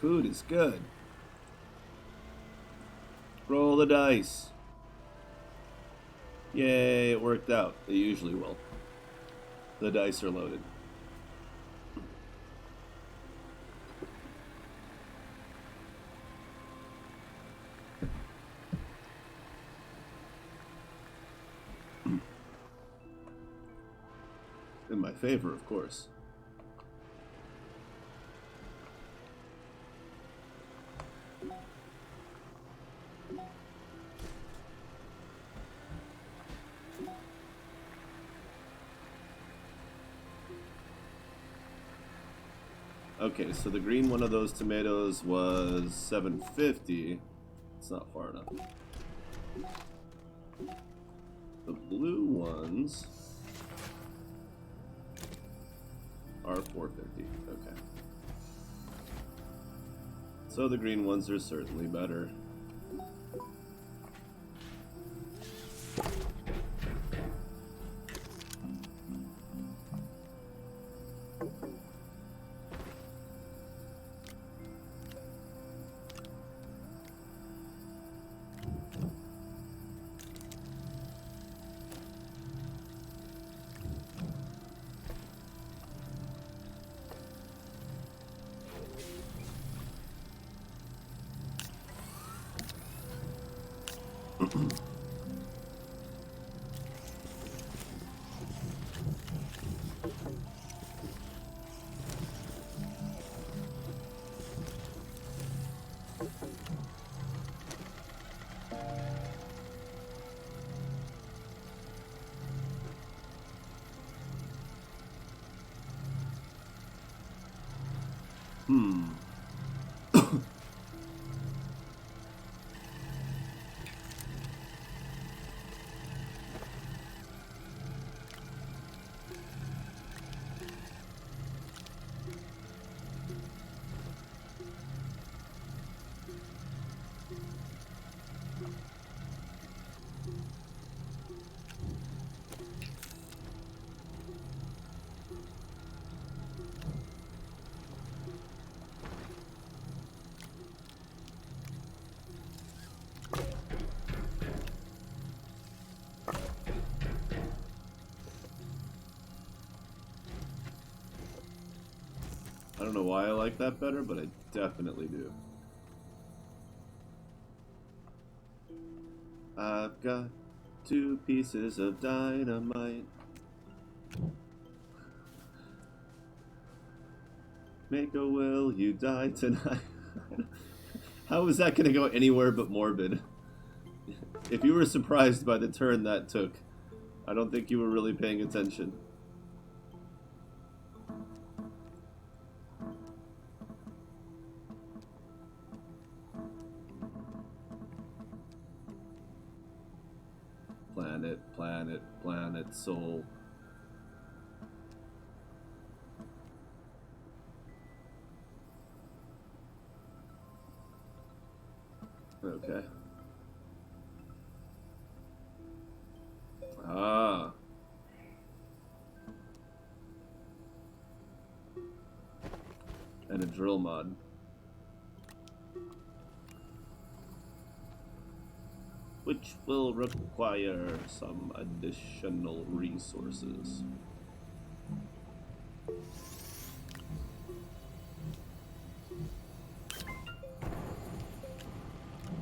Food is good. Roll the dice. Yay, it worked out. They usually will. The dice are loaded. In my favor, of course. Okay, so the green one of those tomatoes was $7.50. It's not far enough. The blue ones are $4.50. Okay. So the green ones are certainly better. I don't know why I like that better, but I definitely do. I've got 2 pieces of dynamite. Make a will, you die tonight. How is that going to go anywhere but morbid? If you were surprised by the turn that took, I don't think you were really paying attention. Planet, planet, planet, soul. Okay. Ah. And a drill mod. Which will require some additional resources.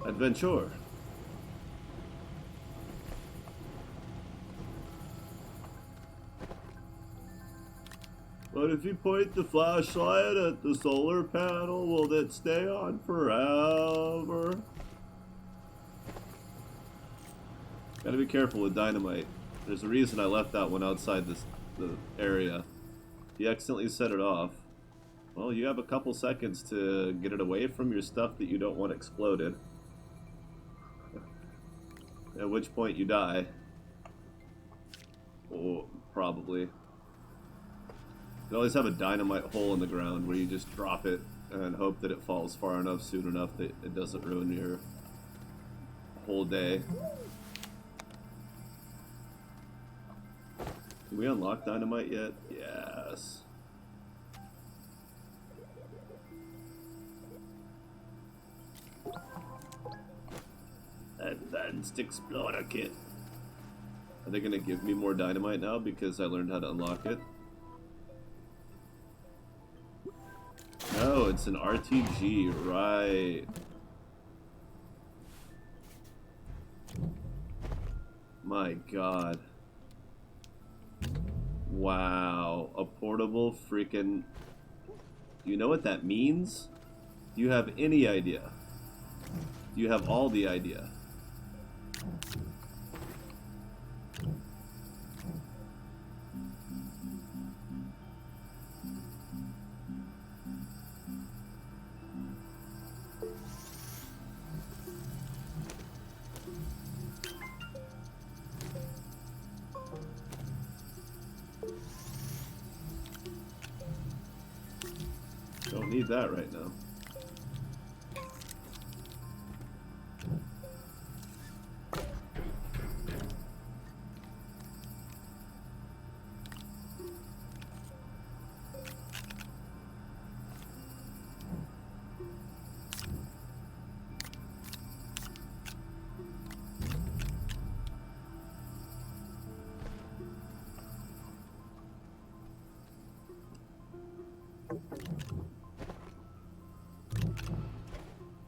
Adventure. But if you point the flashlight at the solar panel, will it stay on forever? Gotta be careful with dynamite. There's a reason I left that one outside the area. If you accidentally set it off, well, you have a couple seconds to get it away from your stuff that you don't want exploded. At which point you die. Oh, probably. You always have a dynamite hole in the ground where you just drop it and hope that it falls far enough soon enough that it doesn't ruin your whole day. Can we unlock dynamite yet? Yes. Advanced Explorer Kit. Are they gonna give me more dynamite now because I learned how to unlock it? No, it's an RTG, right. My god. Wow. A portable freaking... Do you know what that means? Do you have any idea? Do you have all the idea? Don't need that right now.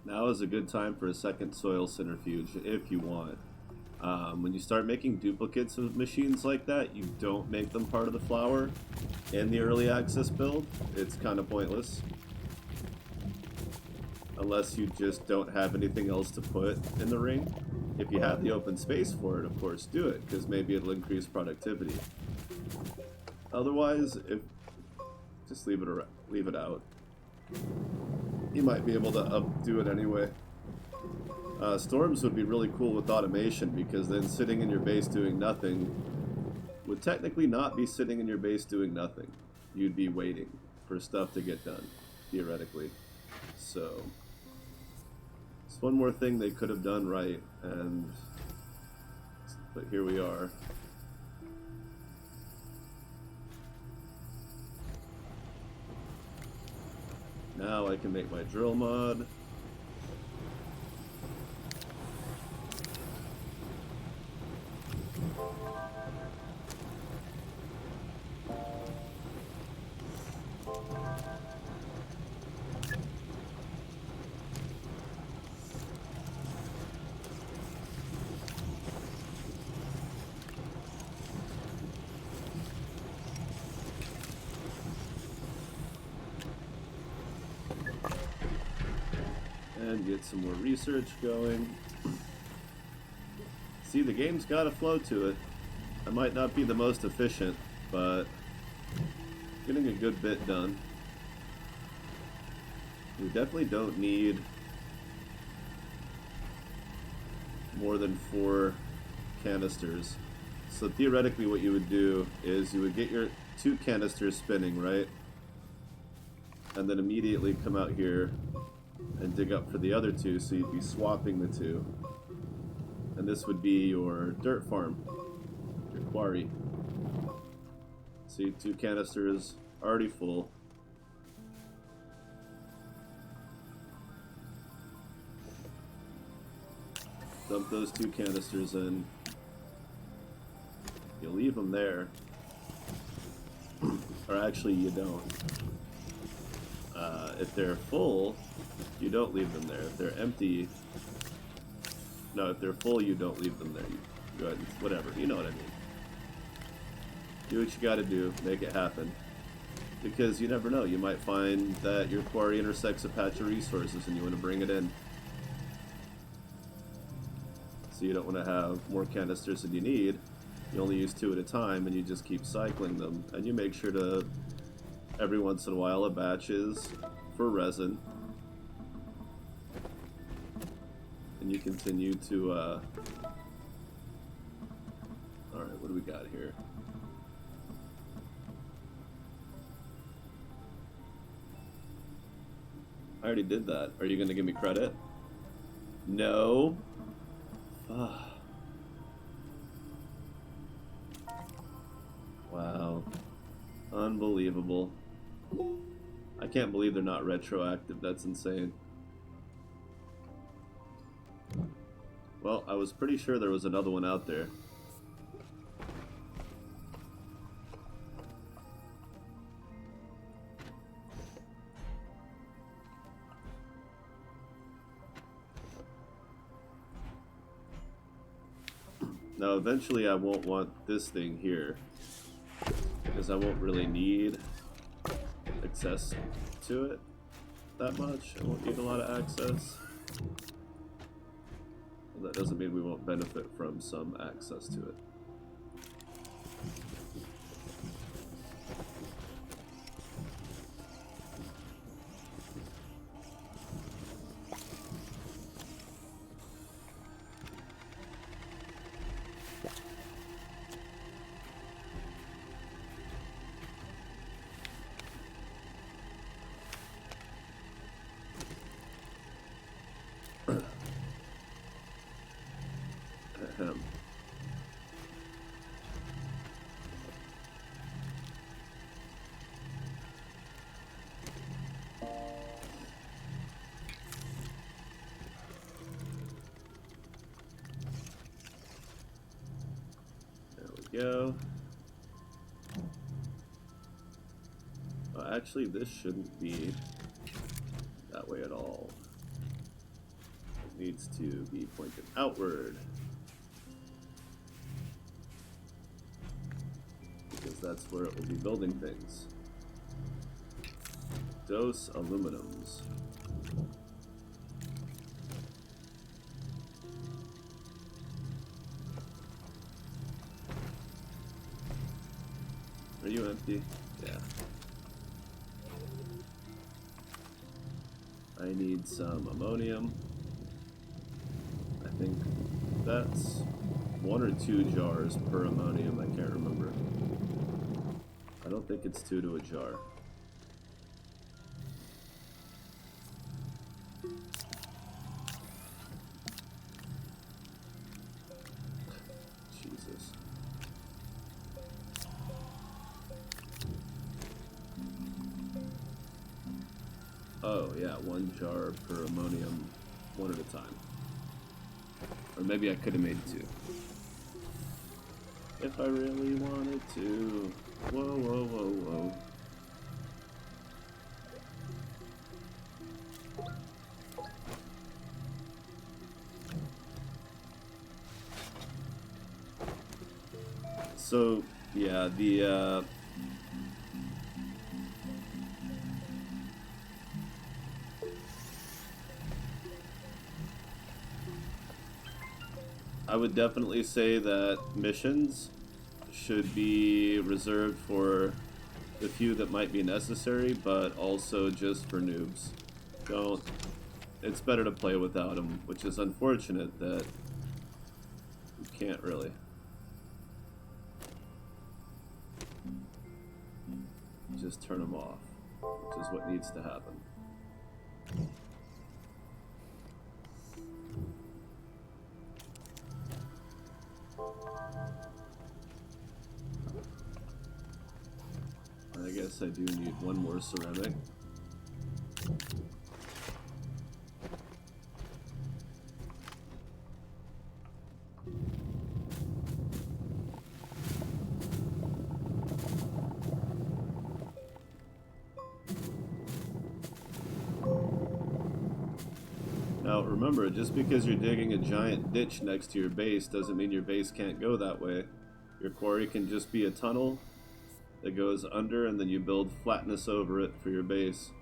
Now is a good time for a second soil centrifuge if you want. When you start making duplicates of machines like that, you don't make them part of the flower in the early access build. It's kind of pointless. Unless you just don't have anything else to put in the ring. If you have the open space for it, of course, do it, because maybe it'll increase productivity. Otherwise, just leave it out. You might be able to do it anyway. Storms would be really cool with automation, because then sitting in your base doing nothing would technically not be sitting in your base doing nothing. You'd be waiting for stuff to get done, theoretically. So, it's one more thing they could have done right, but here we are. Now I can make my drill mod. And get some more research going. See, the game's got a flow to it. I might not be the most efficient, but getting a good bit done. We definitely don't need more than 4 canisters. So theoretically what you would do is you would get your 2 canisters spinning, right? And then immediately come out here and dig up for the other 2, so you'd be swapping the 2. And this would be your dirt farm, your quarry. See, 2 canisters already full. Dump those 2 canisters in. You leave them there. Or actually, you don't. If they're full, you don't leave them there. If they're empty... No, if they're full, you don't leave them there. You go ahead and... Whatever. You know what I mean. Do what you gotta do. Make it happen. Because you never know. You might find that your quarry intersects a patch of resources and you want to bring it in. So you don't want to have more canisters than you need. You only use 2 at a time and you just keep cycling them. And you make sure to... Every once in a while, a batch is for resin. And you continue to do we got here? I already did that. Are you going to give me credit? No. Wow. Unbelievable. I can't believe they're not retroactive. That's insane. Well, I was pretty sure there was another one out there. Now, eventually I won't want this thing here, because I won't really need access to it that much. I won't need a lot of access. Well, that doesn't mean we won't benefit from some access to it. Ahem. There we go. Actually, this shouldn't be that way at all. It needs to be pointed outward, because that's where it will be building things. Dos aluminums. Are you empty? Yeah. I need some ammonium. I think that's 1 or 2 jars per ammonium. I can't remember. I don't think it's 2 to a jar. Jesus. Oh yeah, 1 jar per ammonium, 1 at a time. Or maybe I could have made 2. If I really wanted to. Whoa, whoa, whoa, whoa. So, yeah, I would definitely say that missions should be reserved for the few that might be necessary, but also just for noobs. Don't. It's better to play without them, which is unfortunate that you can't really. Just turn them off, which is what needs to happen. I guess I do need 1 more ceramic. Now remember, just because you're digging a giant ditch next to your base doesn't mean your base can't go that way. Your quarry can just be a tunnel that goes under, and then you build flatness over it for your base.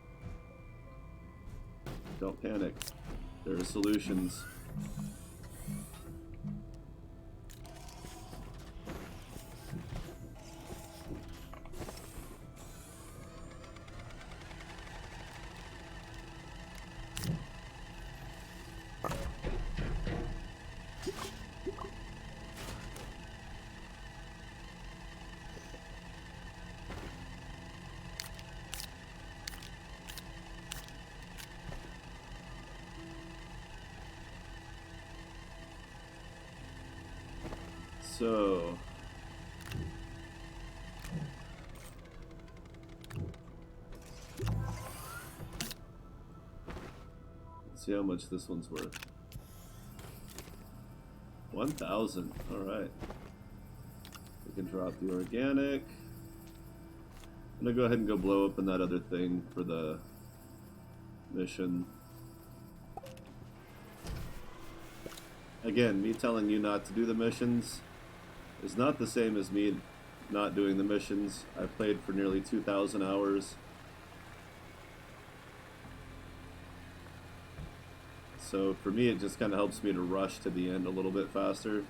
Don't panic. There are solutions. So... let's see how much this one's worth. 1,000. Alright. We can drop the organic. I'm gonna go ahead and go blow up in that other thing for the mission. Again, me telling you not to do the missions is not the same as me not doing the missions. I've played for nearly 2,000 hours. So for me, it just kind of helps me to rush to the end a little bit faster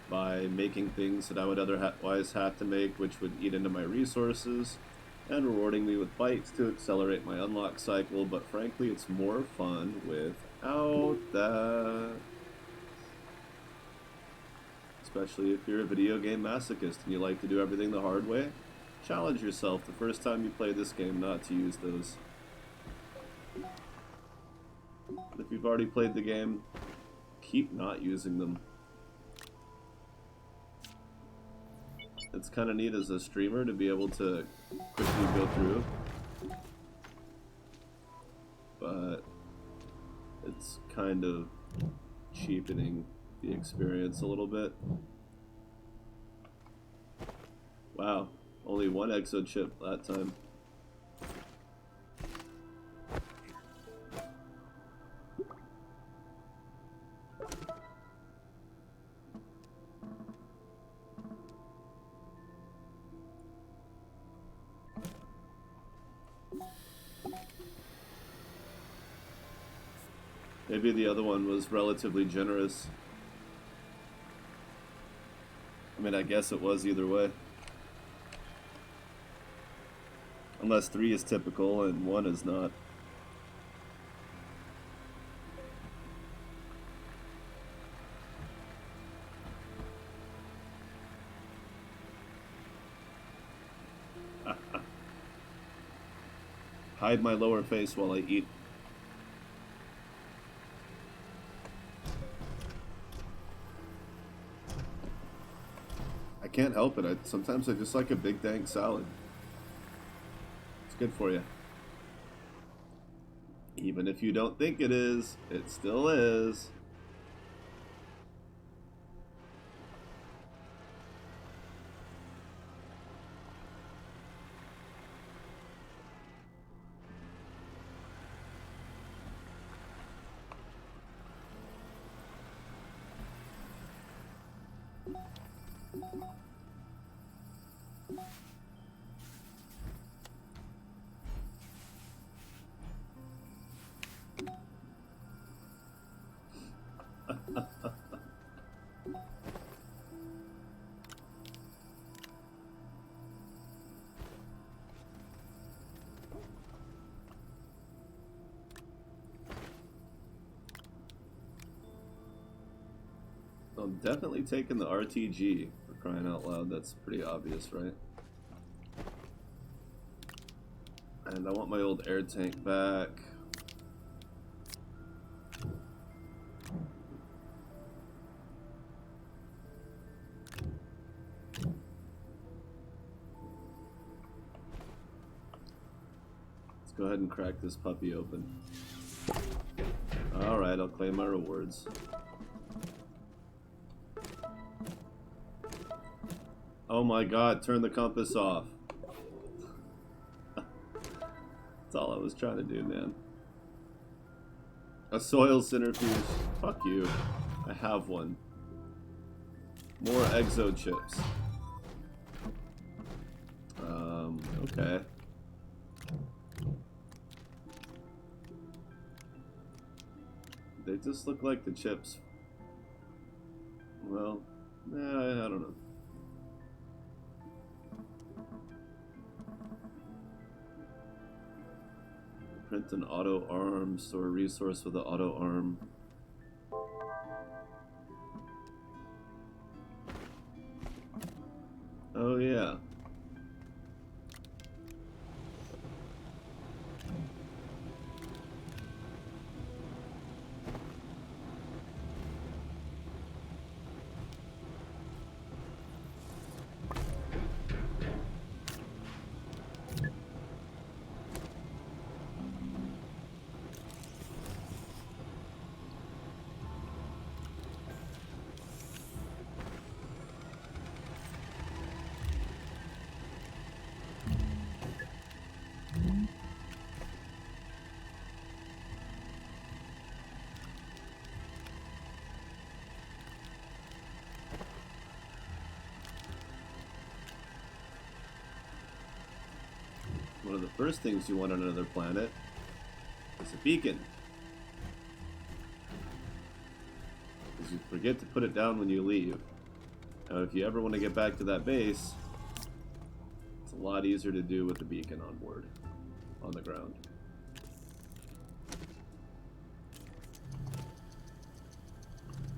by making things that I would otherwise have to make, which would eat into my resources, and rewarding me with bites to accelerate my unlock cycle. But frankly, it's more fun without that. Especially if you're a video game masochist and you like to do everything the hard way. Challenge yourself the first time you play this game not to use those. If you've already played the game, keep not using them. It's kind of neat as a streamer to be able to quickly go through, but it's kind of cheapening the experience a little bit. Wow, only one exo chip that time. Maybe the other one was relatively generous. I mean, I guess it was either way. Unless 3 is typical and 1 is not. Hide my lower face while I eat. I can't help it. Sometimes I just like a big dang salad. It's good for you. Even if you don't think it is, it still is. I'm definitely taking the RTG, for crying out loud. That's pretty obvious, right? And I want my old air tank back. Let's go ahead and crack this puppy open. Alright, I'll claim my rewards. Oh my god, turn the compass off. That's all I was trying to do, man. A soil centrifuge. Fuck you. I have one. More exo chips. Okay. They just look like the chips. Well, I don't know. Print an auto arm, store a resource with an auto arm. Oh yeah. one of the first things you want on another planet is a beacon. Because you forget to put it down when you leave. Now, if you ever want to get back to that base, it's a lot easier to do with the beacon on board, on the ground.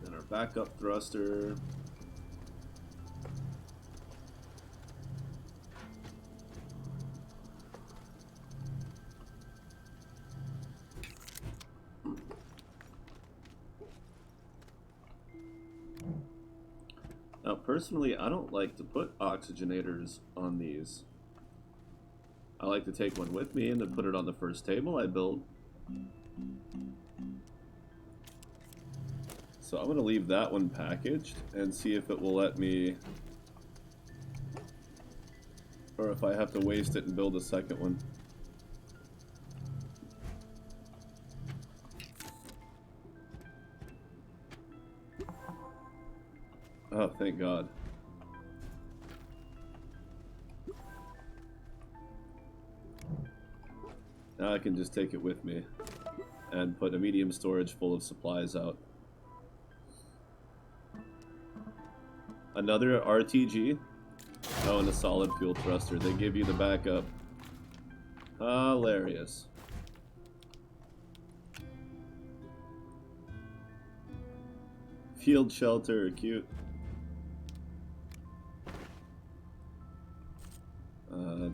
Then our backup thruster. Now, personally, I don't like to put oxygenators on these. I like to take one with me and then put it on the first table I build. So I'm going to leave that one packaged and see if it will let me, or if I have to waste it and build a second one. Oh, thank God. Now I can just take it with me and put a medium storage full of supplies out. Another RTG. Oh, and a solid fuel thruster. They give you the backup. Hilarious. Field shelter, cute.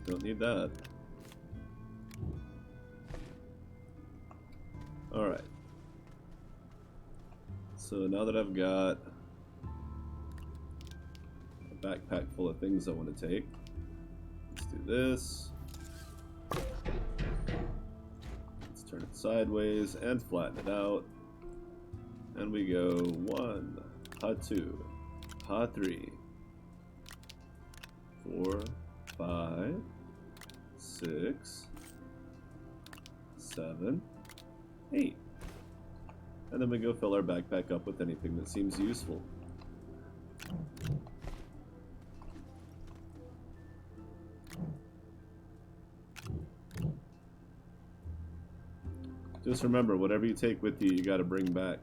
Don't need that. Alright. So now that I've got a backpack full of things I want to take, let's do this. Let's turn it sideways and flatten it out. And we go 1, Ha2, Ha3, 4, 5, 6, 7, 8. And then we go fill our backpack up with anything that seems useful. Just remember, whatever you take with you, you gotta bring back.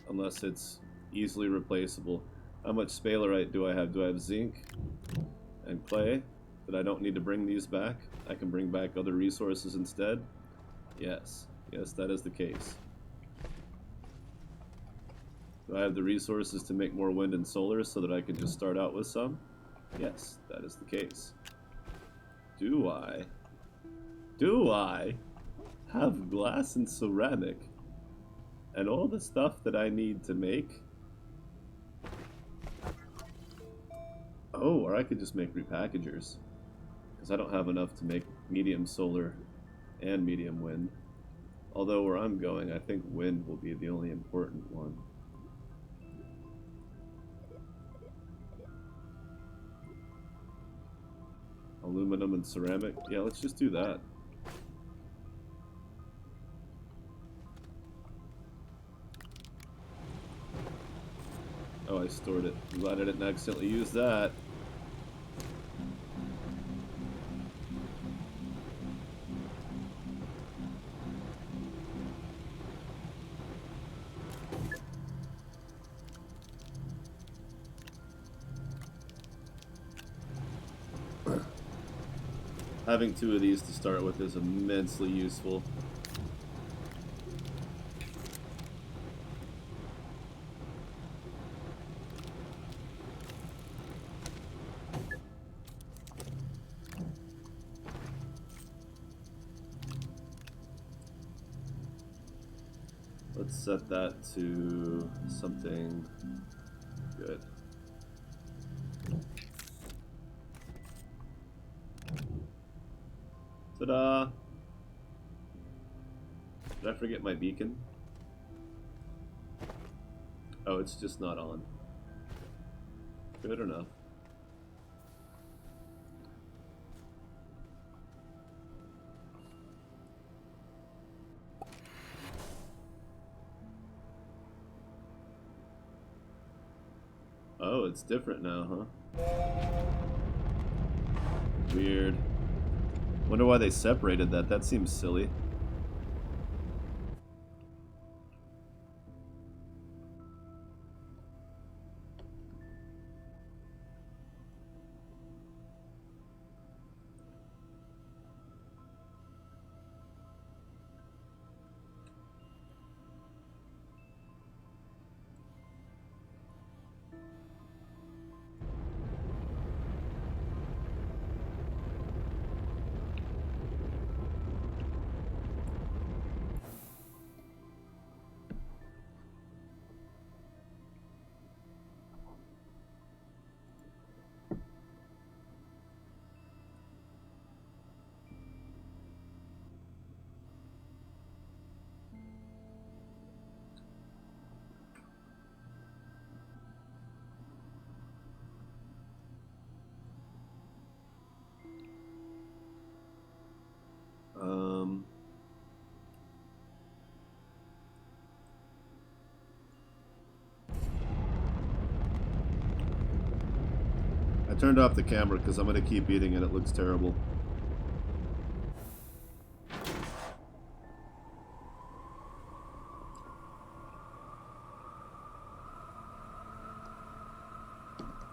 Unless it's easily replaceable. How much sphalerite do I have? Do I have zinc and clay that I don't need to bring these back? I can bring back other resources instead? Yes. Yes, that is the case. Do I have the resources to make more wind and solar so that I can just start out with some? Yes, that is the case. Do I have glass and ceramic and all the stuff that I need to make? Oh, or I could just make repackagers, because I don't have enough to make medium solar and medium wind. Although where I'm going, I think wind will be the only important one. Aluminum and ceramic? Yeah, let's just do that. Oh, I stored it. I'm glad I didn't accidentally use that. Having 2 of these to start with is immensely useful. Let's set that to something good. Ta-da! Did I forget my beacon? Oh, it's just not on. Good enough. Oh, it's different now, huh? Weird. Wonder why they separated that. That seems silly. I turned off the camera because I'm going to keep eating it. It looks terrible.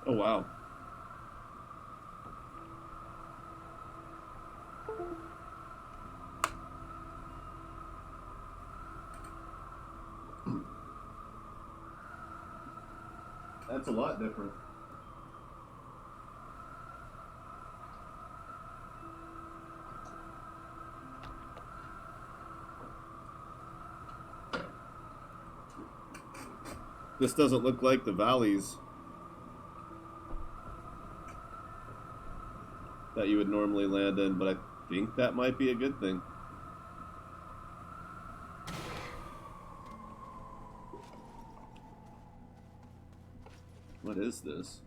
Oh, wow. That's a lot different. This doesn't look like the valleys that you would normally land in, but I think that might be a good thing. What is this?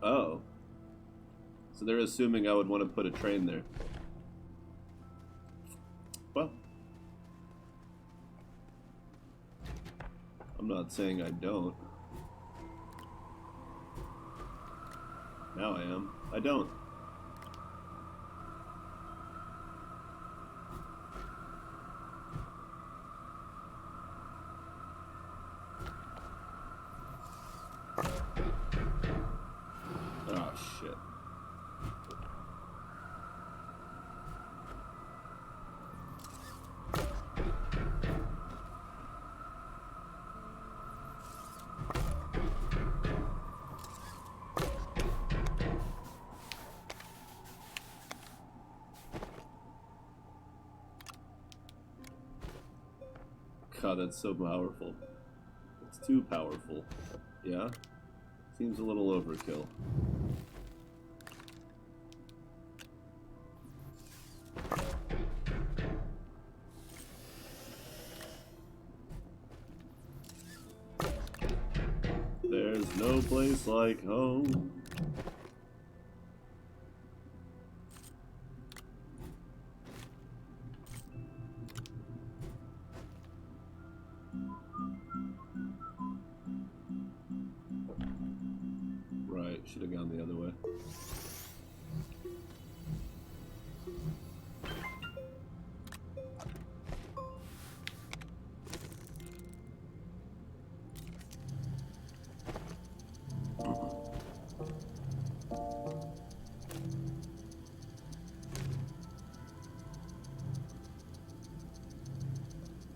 Oh. So they're assuming I would want to put a train there. Well, I'm not saying I don't. Now I am. I don't. Oh, shit. God, that's so powerful. It's too powerful. Yeah? Seems a little overkill. There's no place like home. Right, should have gone the other way.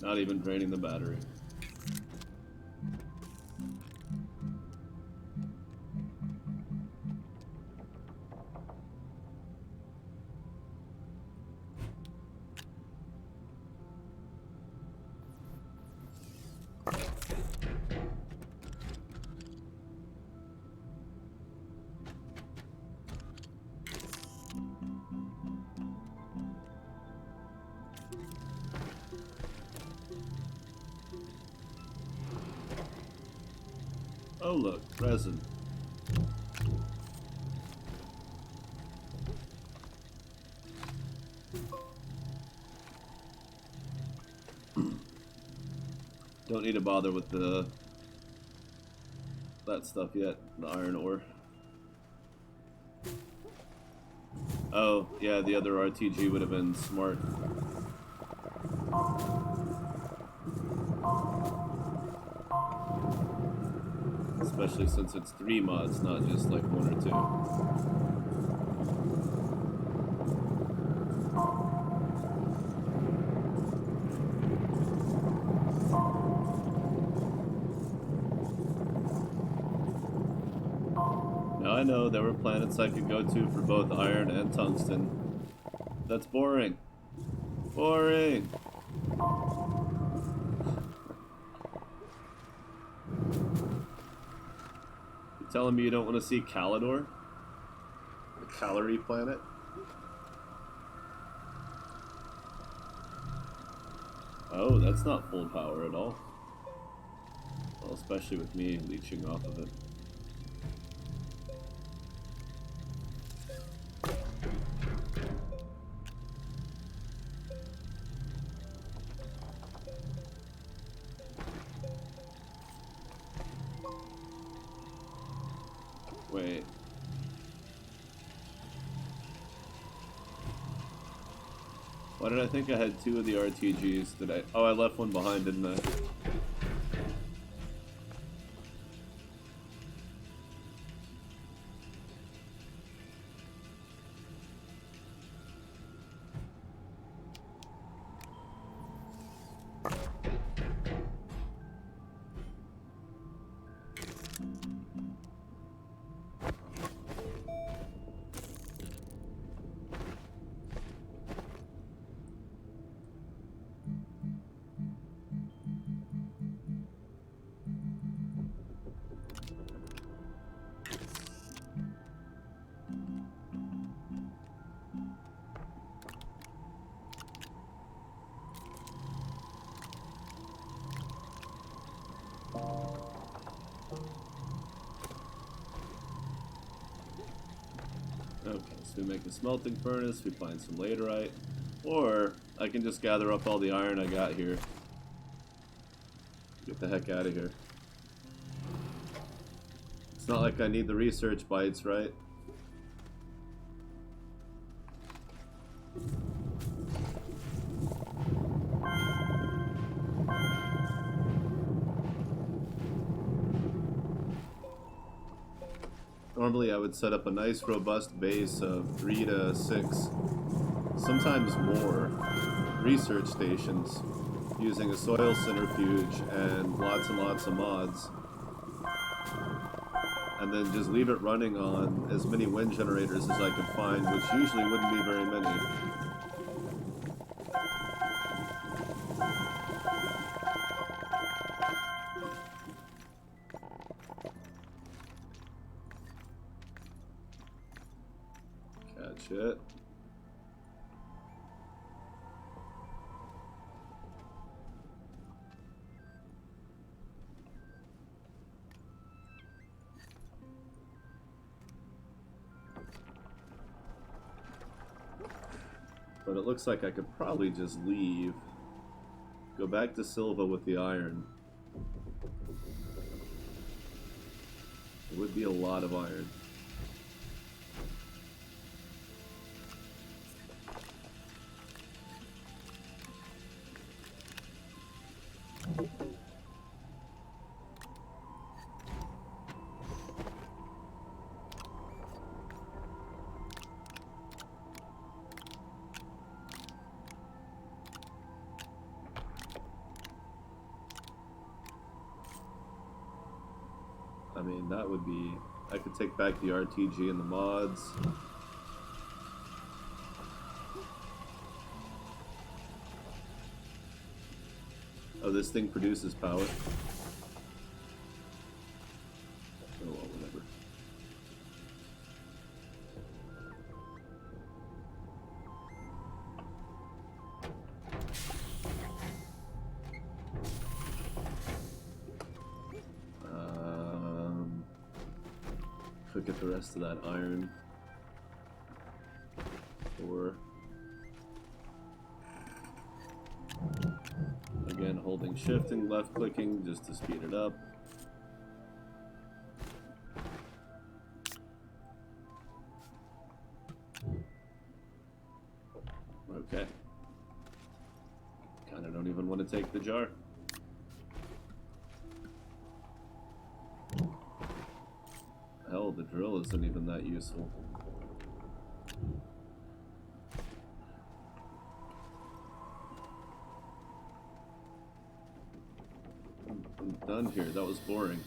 Not even draining the battery. Oh look, resin. Don't need to bother with that stuff yet, the iron ore. Oh, yeah, the other RTG would have been smart. Especially since it's 3 mods, not just like 1 or 2. Now I know there were planets I could go to for both iron and tungsten. That's boring. Boring! You telling me you don't want to see Calidor? The calorie planet? Oh, that's not full power at all. Well, especially with me leeching off of it. Wait. Why did I think I had 2 of the RTGs? Did I? Oh, I left one behind, didn't I? Okay, so we make a smelting furnace, we find some laterite, or I can just gather up all the iron I got here. Get the heck out of here. It's not like I need the research bites, right? Normally I would set up a nice robust base of 3 to 6, sometimes more, research stations using a soil centrifuge and lots of mods. And then just leave it running on as many wind generators as I could find, which usually wouldn't be very many. Catch it. But it looks like I could probably just leave. Go back to Silva with the iron. It would be a lot of iron. I mean, that would be... I could take back the RTG and the mods. Oh, this thing produces power. Oh, well, whatever. Could get the rest of that iron. Or... Again, holding shift and left clicking just to speed it up. Okay. Kinda don't even want to take the jar. Hell, the drill isn't even that useful. I'm done here. That was boring.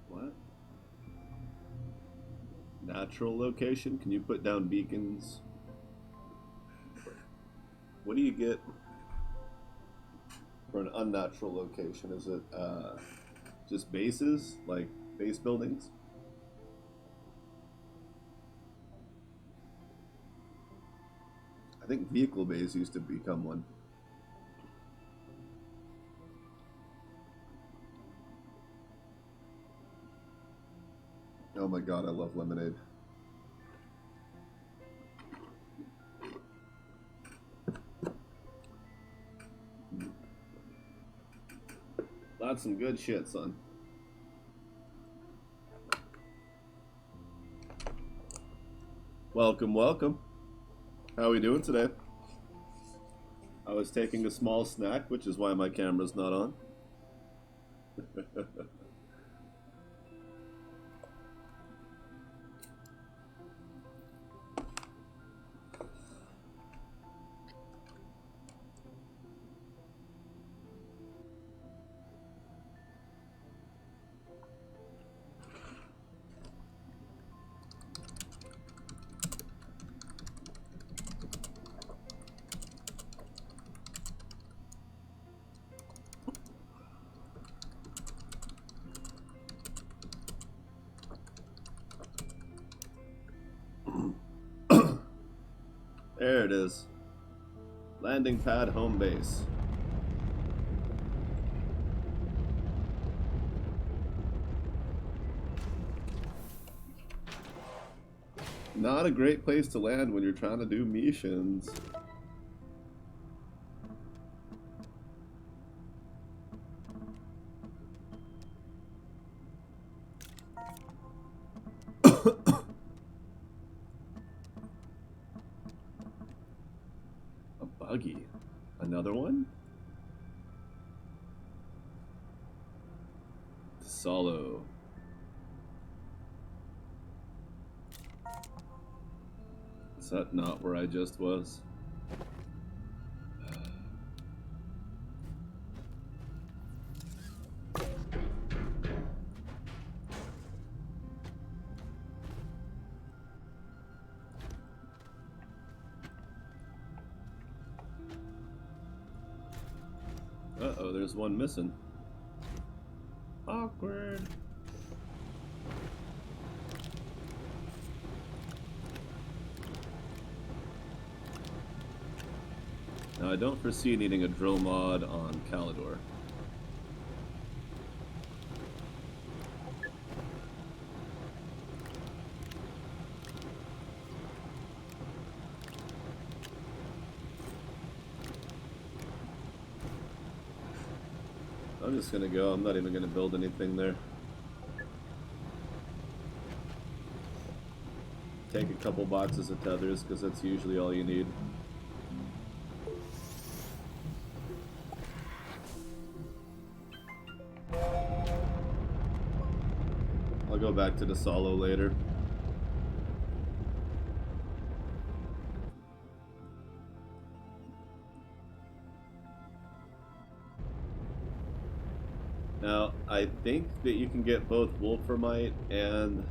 What? Natural location? Can you put down beacons? What do you get for an unnatural location? Is it just bases? Like base buildings? I think vehicle base used to become one. Oh my god, I love lemonade. That's some good shit, son. Welcome, welcome. How are we doing today? I was taking a small snack, which is why my camera's not on. There it is. Landing pad home base. Not a great place to land when you're trying to do missions. Buggy. Another one? Solo. Is that not where I just was? Uh-oh, there's one missing. Awkward. Now, I don't foresee needing a drill mod on Calidor. I'm just gonna go. I'm not even gonna build anything there. Take a couple boxes of tethers, because that's usually all you need. I'll go back to the solo later. Now, I think that you can get both wolframite and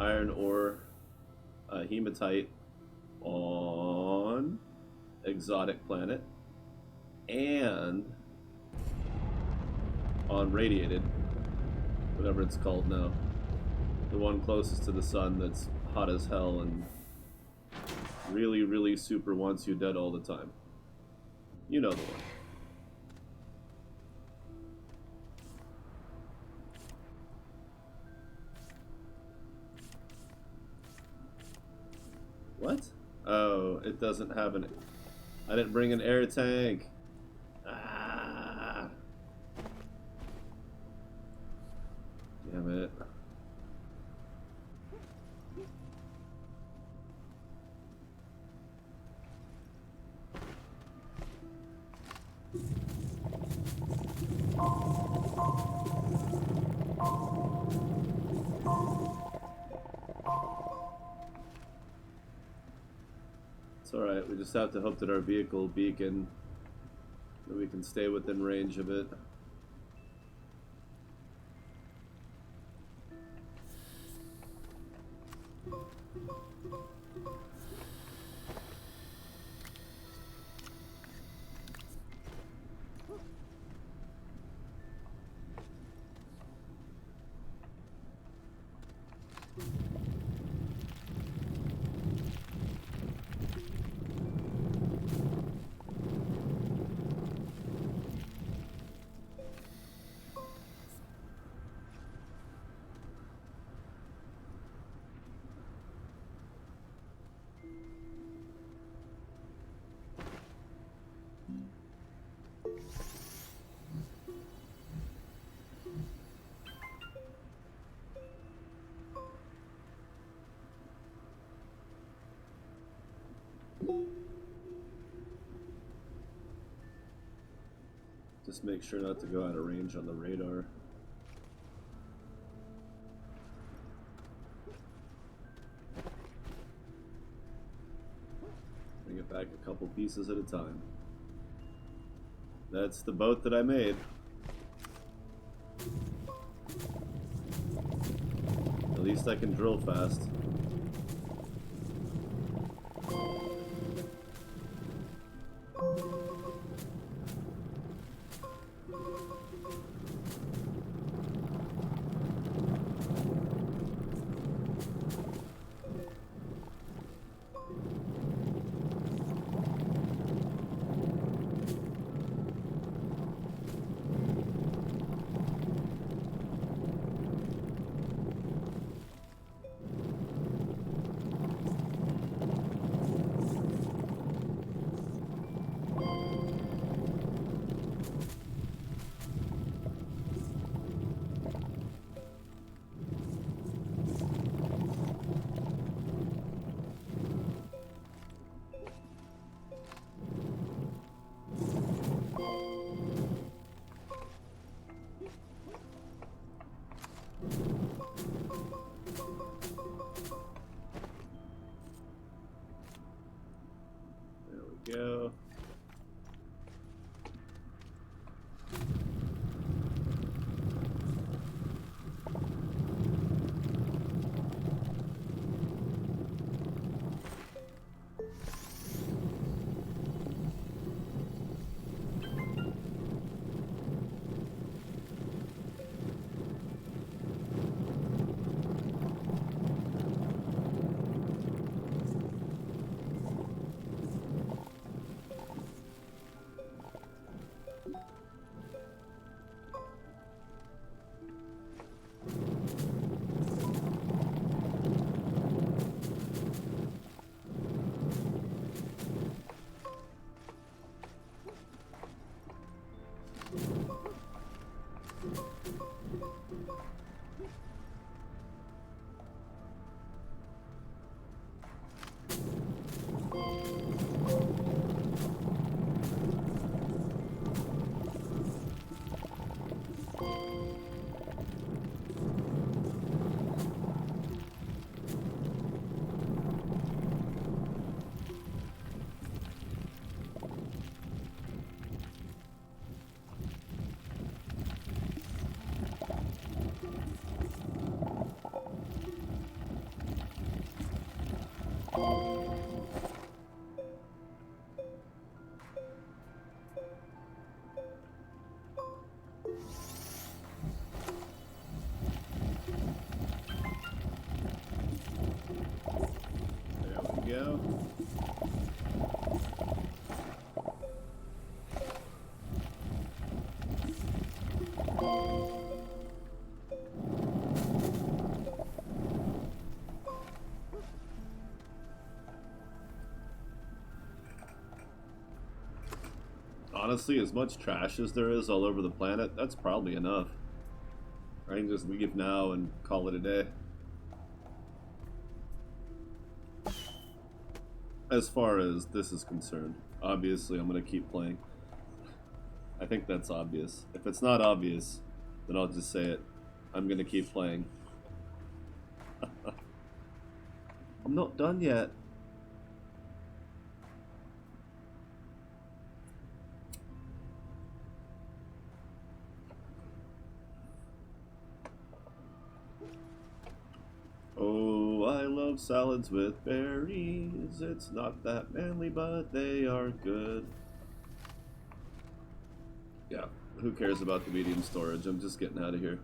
iron ore, hematite on exotic planet and on radiated, whatever it's called now. The one closest to the sun that's hot as hell and really, really super wants you dead all the time. You know the one. What? Oh, it doesn't have an... I didn't bring an air tank. Ah. Damn it. It's alright, we just have to hope that our vehicle beacon, that we can stay within range of it. Just make sure not to go out of range on the radar. Bring it back a couple pieces at a time. That's the boat that I made. At least I can drill fast. go. Honestly, as much trash as there is all over the planet, that's probably enough. I can just leave now and call it a day. As far as this is concerned, obviously I'm going to keep playing. I think that's obvious. If it's not obvious, then I'll just say it. I'm going to keep playing. I'm not done yet. Oh, I love salads with berries. It's not that manly, but they are good. Yeah, who cares about the medium storage? I'm just getting out of here.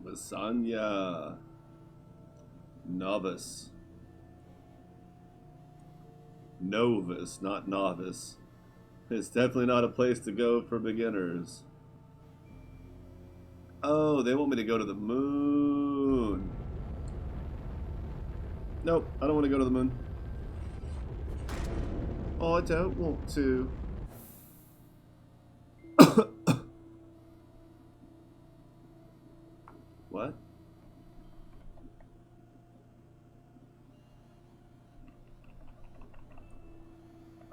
Lasagna. Novice. Novus, not novice. It's definitely not a place to go for beginners. Oh, they want me to go to the moon. Nope, I don't want to go to the moon. Oh, I don't want to. What?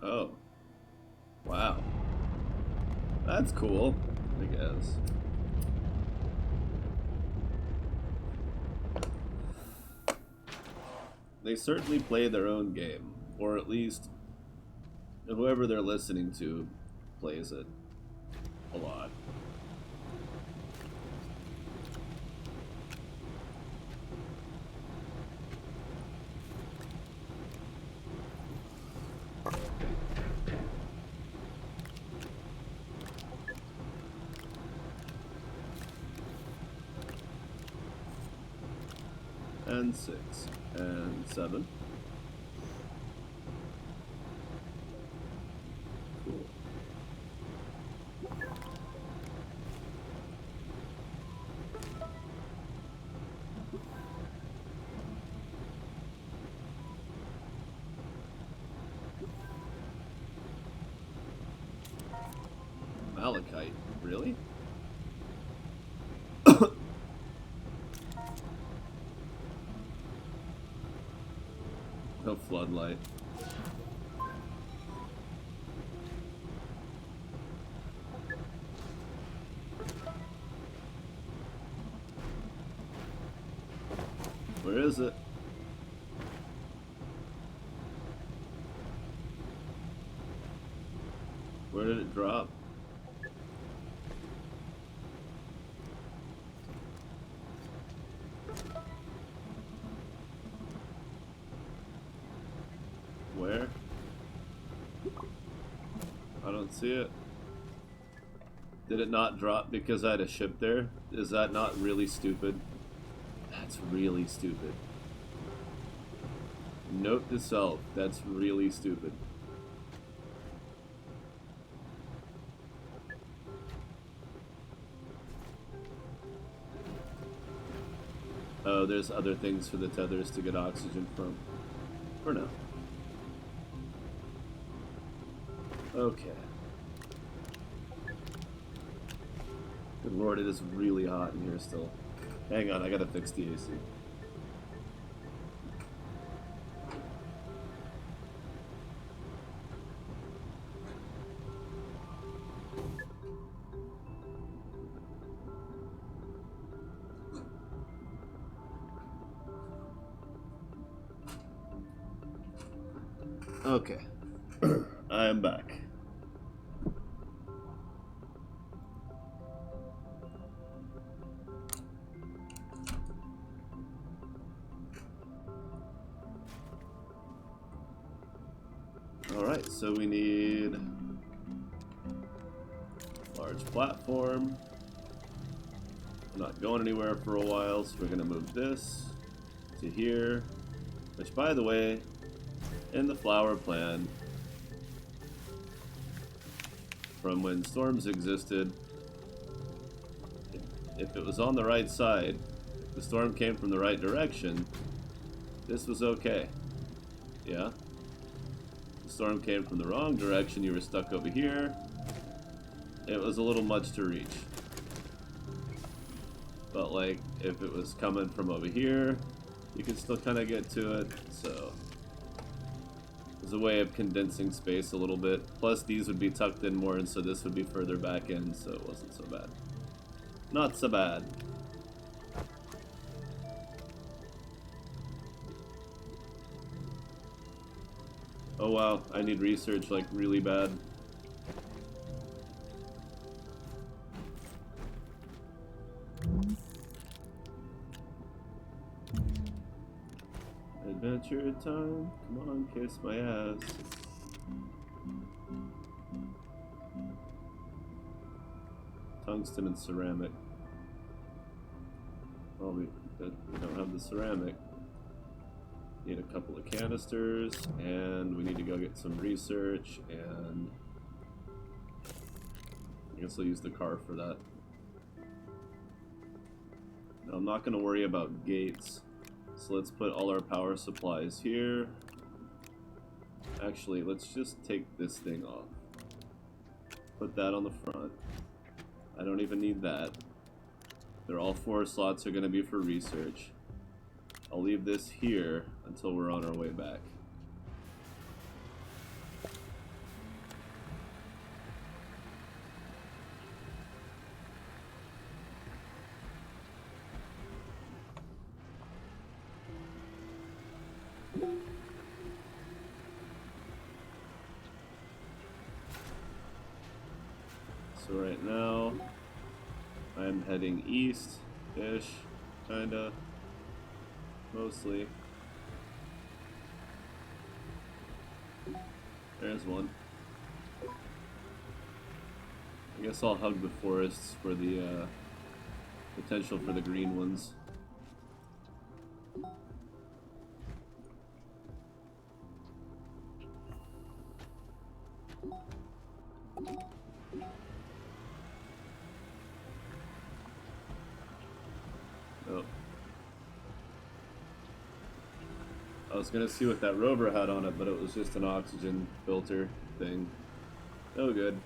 Oh. Wow. That's cool, I guess. They certainly play their own game, or at least whoever they're listening to plays it a lot. And 6 and 7. Cool. Malachite, really? No floodlight. Where is it? Where did it drop? Where? I don't see it. Did it not drop because I had a ship there? Is that not really stupid? That's really stupid. Note to self, that's really stupid. Oh, there's other things for the tethers to get oxygen from. For now. Okay. Good lord, it is really hot in here still. Hang on, I gotta fix the AC. Okay. I am back. Alright, so we need large platform. I'm not going anywhere for a while, so we're going to move this to here. Which, by the way, in the flower plan, from when storms existed, if it was on the right side, if the storm came from the right direction, this was okay. Yeah? If the storm came from the wrong direction, you were stuck over here. It was a little much to reach. But like, if it was coming from over here, you could still kind of get to it, so there's a way of condensing space a little bit. Plus these would be tucked in more, and so this would be further back in, so it wasn't so bad. Not so bad. Oh wow, I need research like really bad. Adventure time, come on, kiss my ass. Tungsten and ceramic. Well, we don't have the ceramic. Need a couple of canisters, and we need to go get some research, and I guess I'll use the car for that. Now, I'm not going to worry about gates, so let's put all our power supplies here. Actually, let's just take this thing off. Put that on the front. I don't even need that. They're all 4 slots are going to be for research. I'll leave this here until we're on our way back. So right now, I'm heading east-ish, kinda, mostly. There's one. I guess I'll hug the forests for the potential for the green ones. Oh. I was gonna see what that rover had on it, but it was just an oxygen filter thing. No good.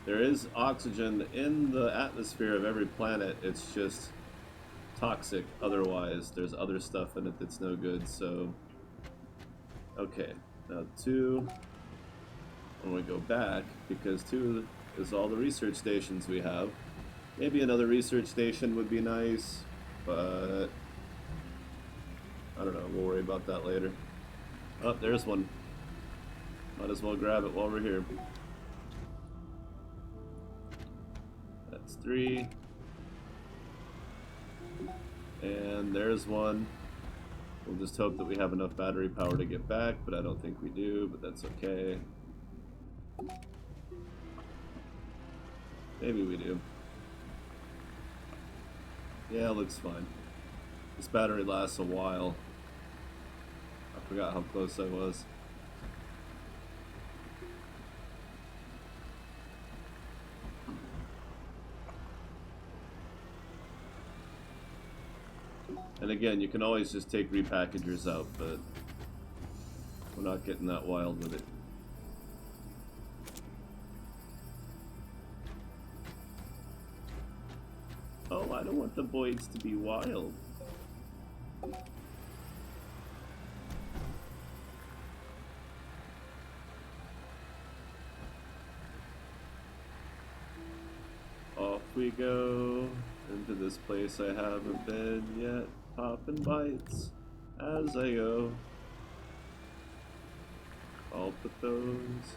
There is oxygen in the atmosphere of every planet, it's just toxic otherwise. There's other stuff in it that's no good, so... Okay, now 2, when we go back, because 2 is all the research stations we have. Maybe another research station would be nice, but... I don't know, we'll worry about that later. Oh, there's one. Might as well grab it while we're here. That's 3. And there's one. We'll just hope that we have enough battery power to get back, but I don't think we do, but that's okay. Maybe we do. Yeah, looks fine. This battery lasts a while. I forgot how close I was. And again, you can always just take repackagers out, but we're not getting that wild with it. Oh, I don't want the voids to be wild. Off we go into this place I haven't been yet, popping bites as I go. I'll put those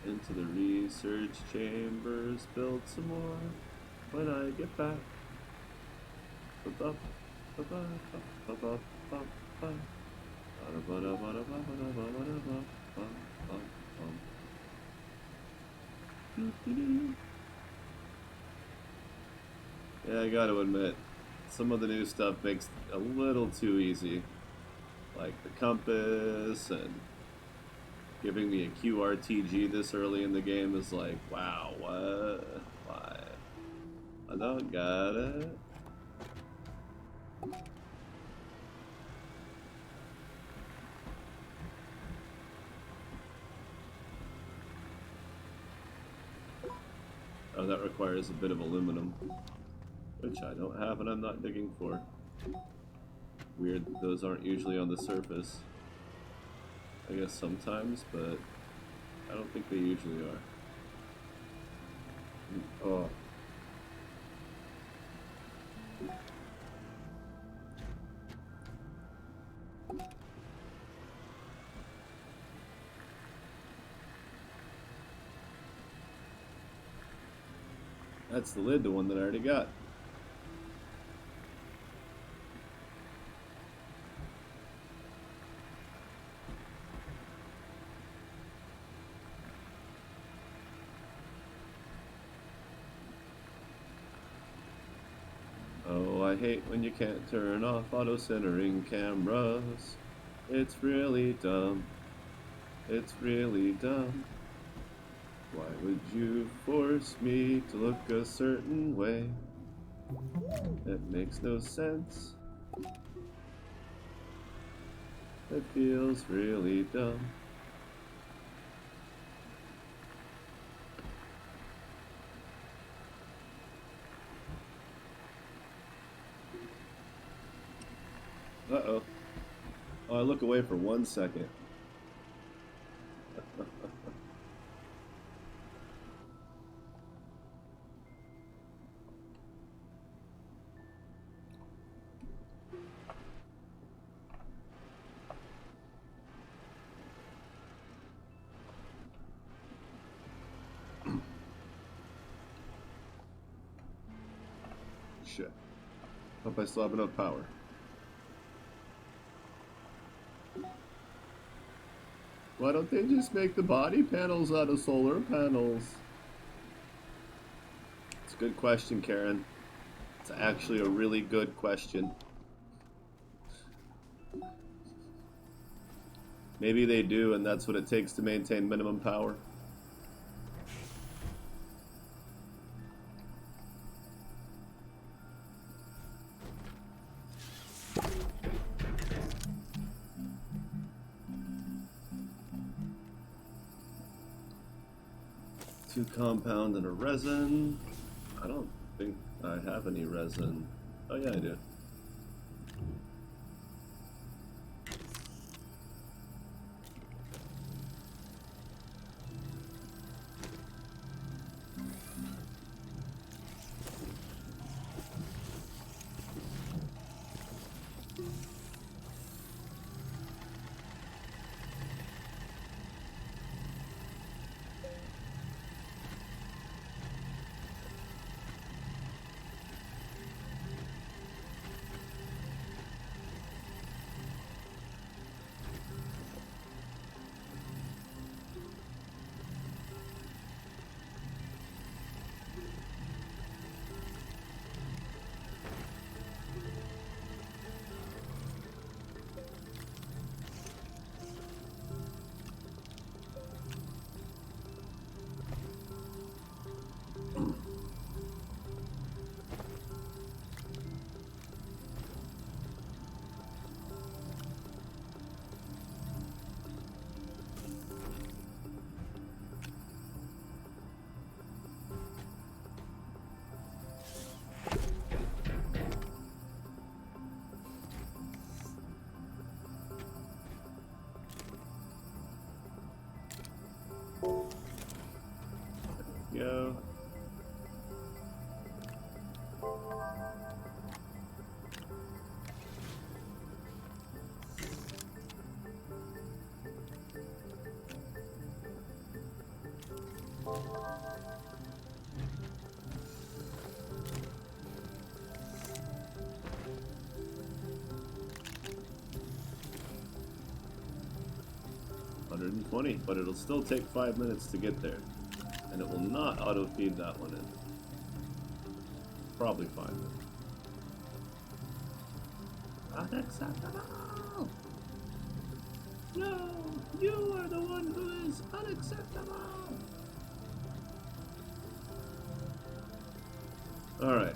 into the research chambers, build some more when I get back. Yeah, I gotta admit, some of the new stuff makes it a little too easy. Like the compass and giving me a QRTG this early in the game is like, wow, what? Why? I don't got it. Oh, that requires a bit of aluminum, which I don't have and I'm not digging for. Weird, those aren't usually on the surface. I guess sometimes, but I don't think they usually are. Oh. That's the lid, the one that I already got. Oh, I hate when you can't turn off auto-centering cameras. It's really dumb. It's really dumb. Why would you force me to look a certain way? It makes no sense. It feels really dumb. Uh-oh. Oh, I look away for 1 second. Shit. Hope I still have enough power. Why don't they just make the body panels out of solar panels? It's a good question, Karen. It's actually a really good question. Maybe they do, and that's what it takes to maintain minimum power. Two compound and a resin. I don't think I have any resin. Oh yeah, I do. 120, but it'll still take 5 minutes to get there. And it will not auto-feed that one in. Probably fine. Unacceptable! No! You are the one who is unacceptable! Alright.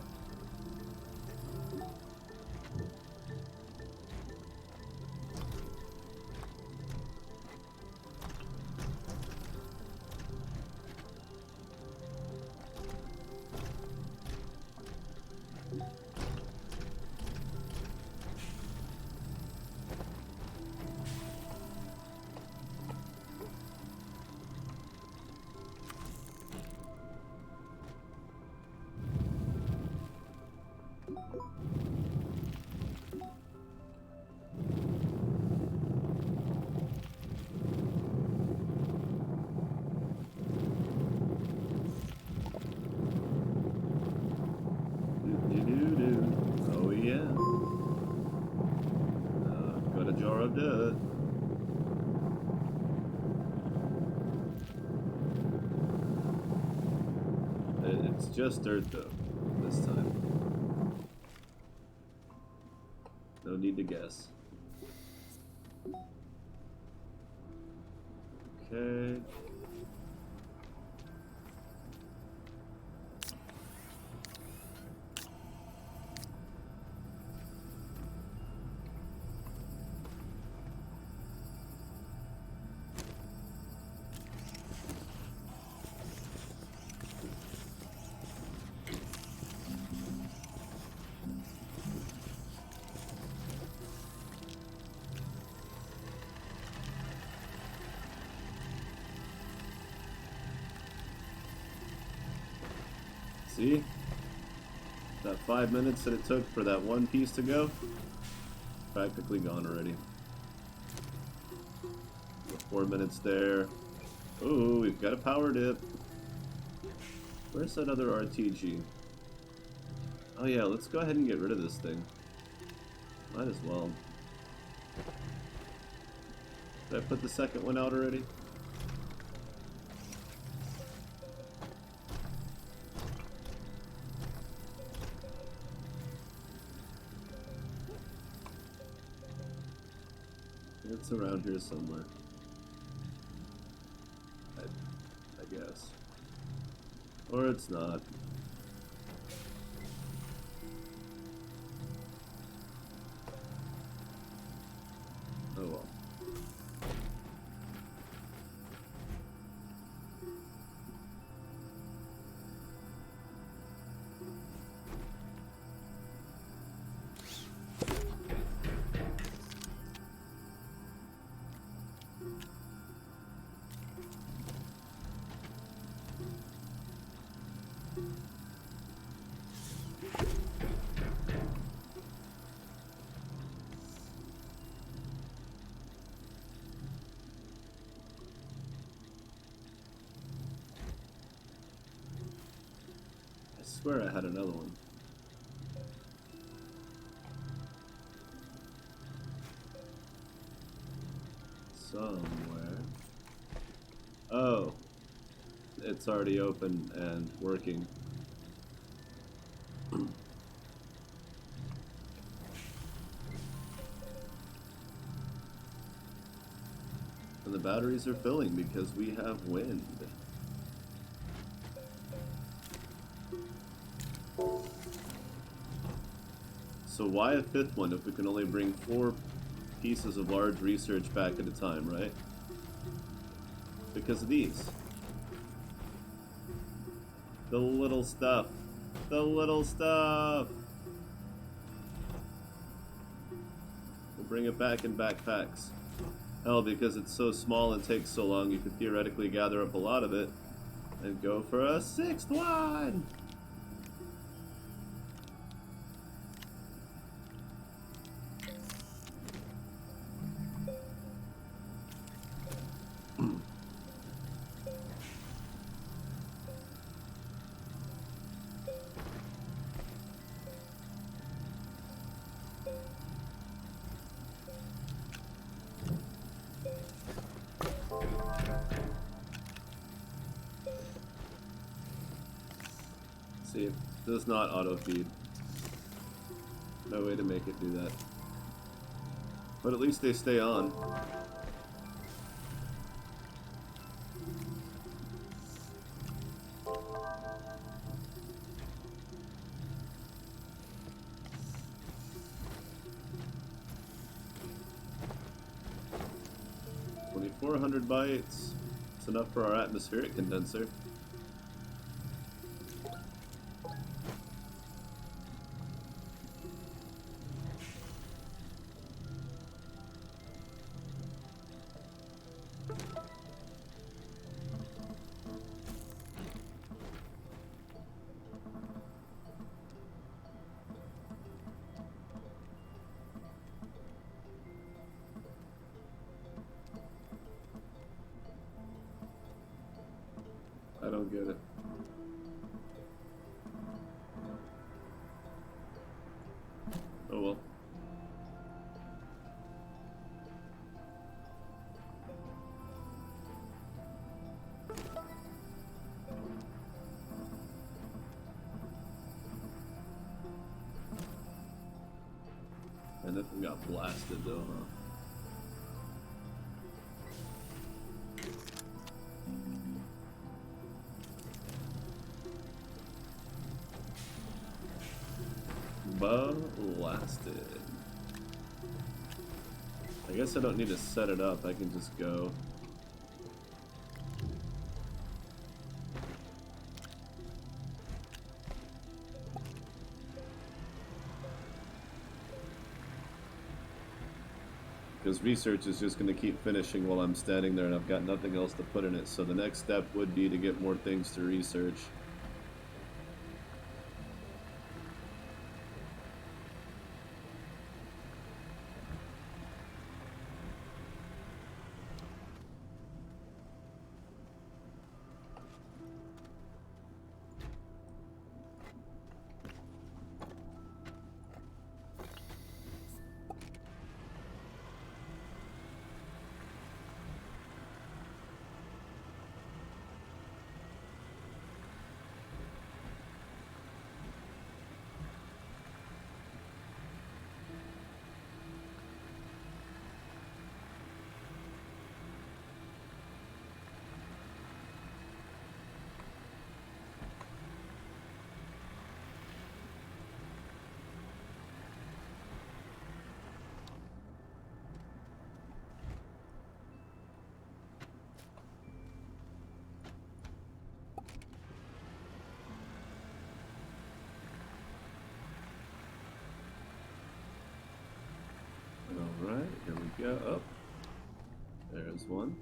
Oh yeah. Got a jar of dirt. It's just dirt though, this time. No need to guess. Okay. See? That 5 minutes that it took for that one piece to go, practically gone already. 4 minutes there. Ooh, we've got a power dip. Where's that other RTG? Oh yeah, let's go ahead and get rid of this thing. Might as well. Did I put the second one out already? It's around here somewhere. I guess. Or it's not. Oh well. I swear I had another one. Somewhere. Oh. It's already open and working. And the batteries are filling because we have wind. So why a fifth one if we can only bring 4 pieces of large research back at a time, right? Because of these. The little stuff. The little stuff! We'll bring it back in backpacks. Hell, because it's so small and takes so long, you could theoretically gather up a lot of it and go for a 6th one! See, it does not auto feed. No way to make it do that. But at least they stay on. $2,400 bytes. It's enough for our atmospheric condenser. I don't get it. Oh well. And if we got blasted though, huh? Blasted. I guess I don't need to set it up, I can just go. Because research is just going to keep finishing while I'm standing there and I've got nothing else to put in it. So the next step would be to get more things to research. Alright, here we go. Oh, there's one.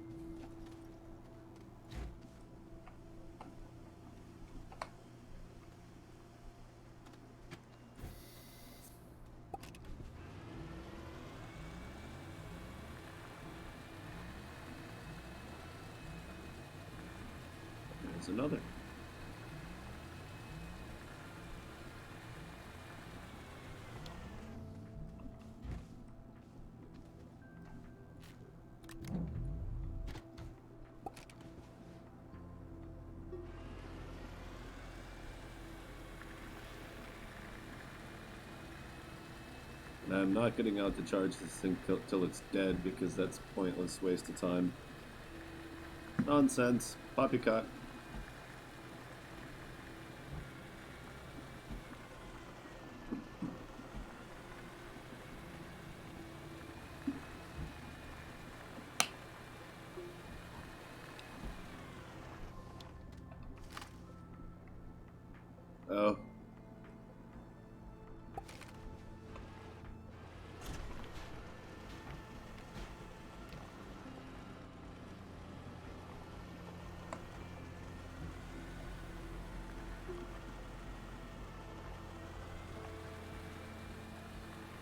There's another. And I'm not getting out to charge this thing till it's dead because that's a pointless waste of time. Nonsense. Poppycock. Oh.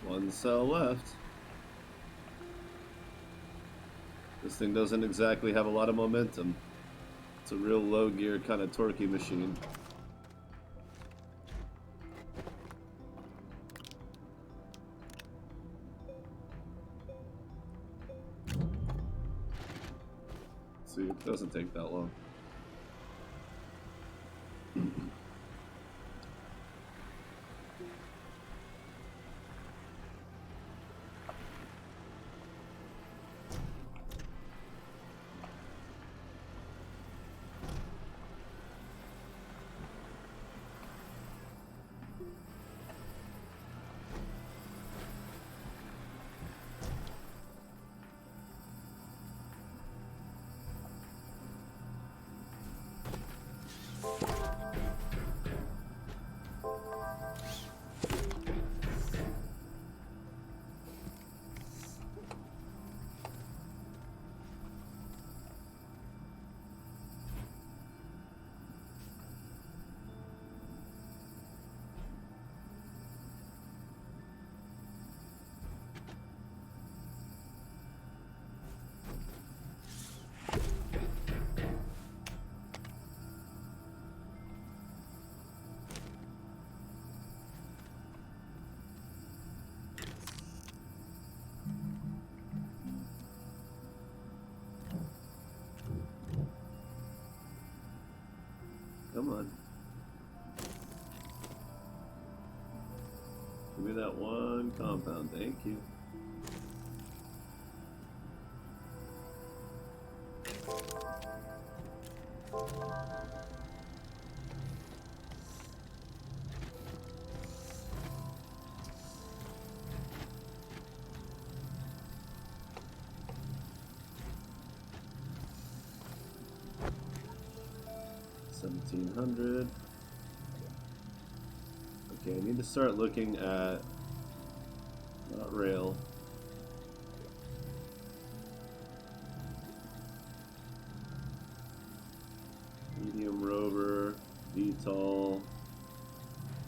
One cell left. This thing doesn't exactly have a lot of momentum. It's a real low gear kind of torquey machine. See, it doesn't take that long. me that one compound, thank you. $1,700. Okay, I need to start looking at not rail. Medium rover, VTOL.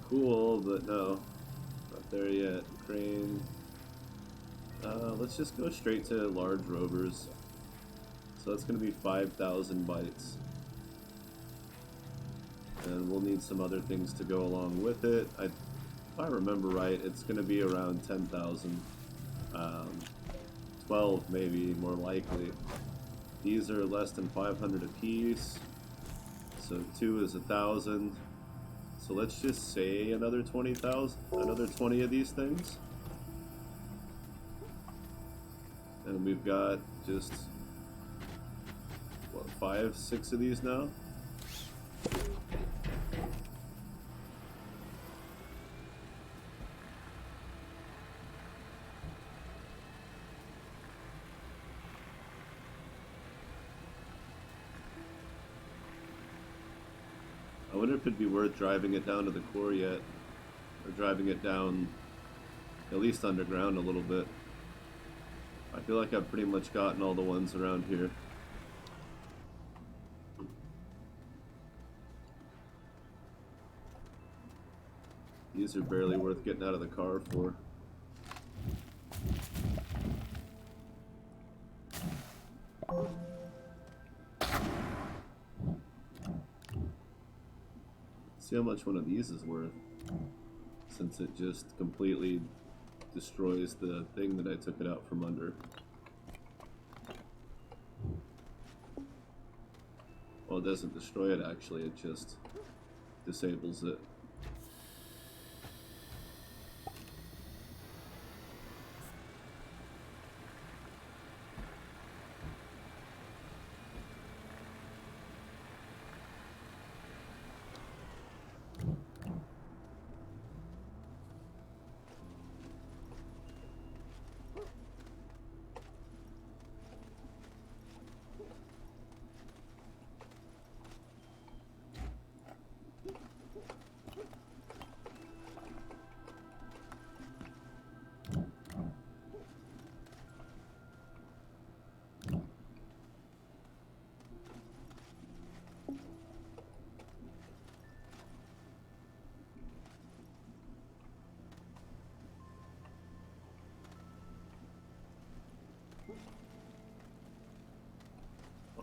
Cool, but no, not there yet. Crane. Let's just go straight to large rovers. So that's going to be 5,000 bytes. And we'll need some other things to go along with it. If I remember right, it's going to be around 10,000. 12 maybe, more likely. These are less than 500 apiece. So 2 is 1,000. So let's just say another 20,000, another 20 of these things. And we've got just, what, 5, 6 of these now? I wonder if it'd be worth driving it down to the core yet, or driving it down at least underground a little bit. I feel like I've pretty much gotten all the ones around here. These are barely worth getting out of the car for. See how much one of these is worth, since it just completely destroys the thing that I took it out from under. Well, it doesn't destroy it actually, it just disables it.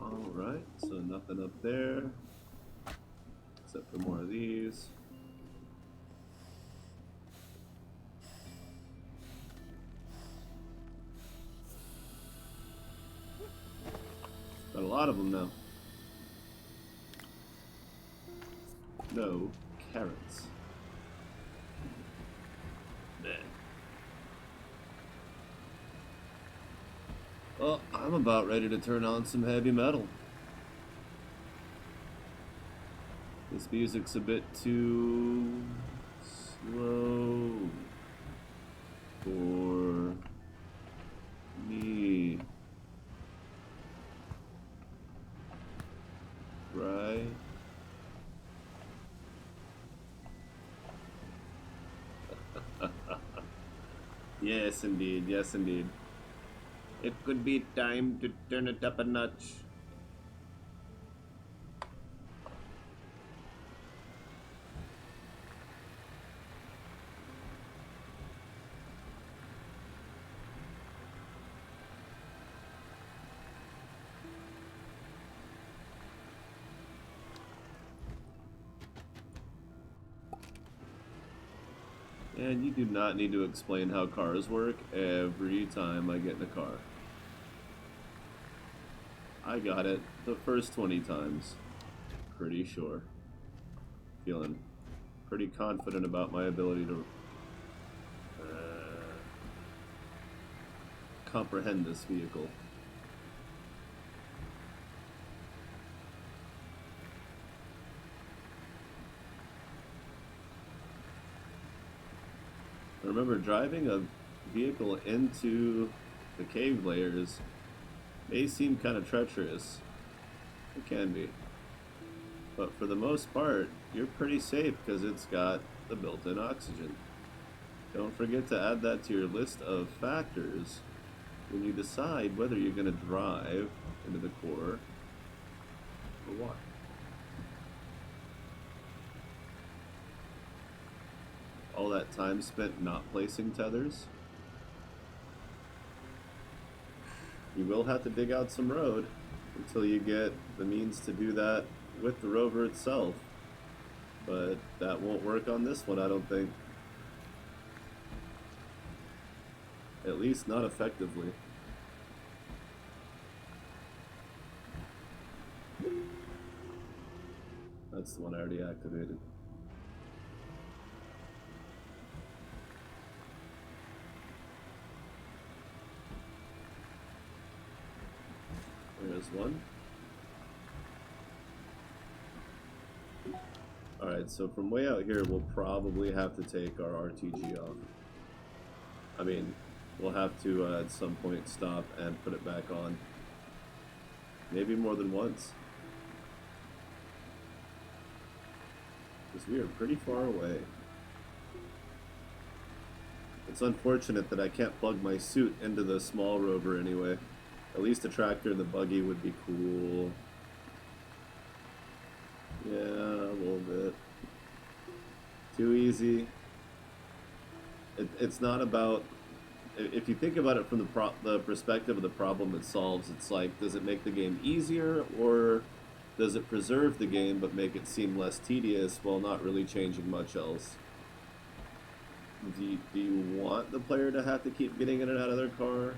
Alright, so nothing up there, except for more of these. Got a lot of them now. No carrots. Bleh. Well, I'm about ready to turn on some heavy metal. This music's a bit too slow for me. Right? Yes, indeed. Yes, indeed. It could be time to turn it up a notch. And you do not need to explain how cars work every time I get in a car. I got it the first 20 times. Pretty sure. Feeling pretty confident about my ability to comprehend this vehicle. I remember driving a vehicle into the cave layers may seem kind of treacherous. It can be. But for the most part, you're pretty safe because it's got the built-in oxygen. Don't forget to add that to your list of factors when you decide whether you're going to drive into the core or what. All that time spent not placing tethers. You will have to dig out some road until you get the means to do that with the rover itself. But that won't work on this one, I don't think. At least not effectively. That's the one I already activated. There's one. Alright, so from way out here, we'll probably have to take our RTG off. I mean, we'll have to at some point stop and put it back on. Maybe more than once. Because we are pretty far away. It's unfortunate that I can't plug my suit into the small rover anyway. At least a tractor and the buggy would be cool. Yeah, a little bit. Too easy. It's not about... If you think about it from the perspective of the problem it solves, it's like, does it make the game easier, or does it preserve the game but make it seem less tedious while not really changing much else? Do you want the player to have to keep getting in and out of their car?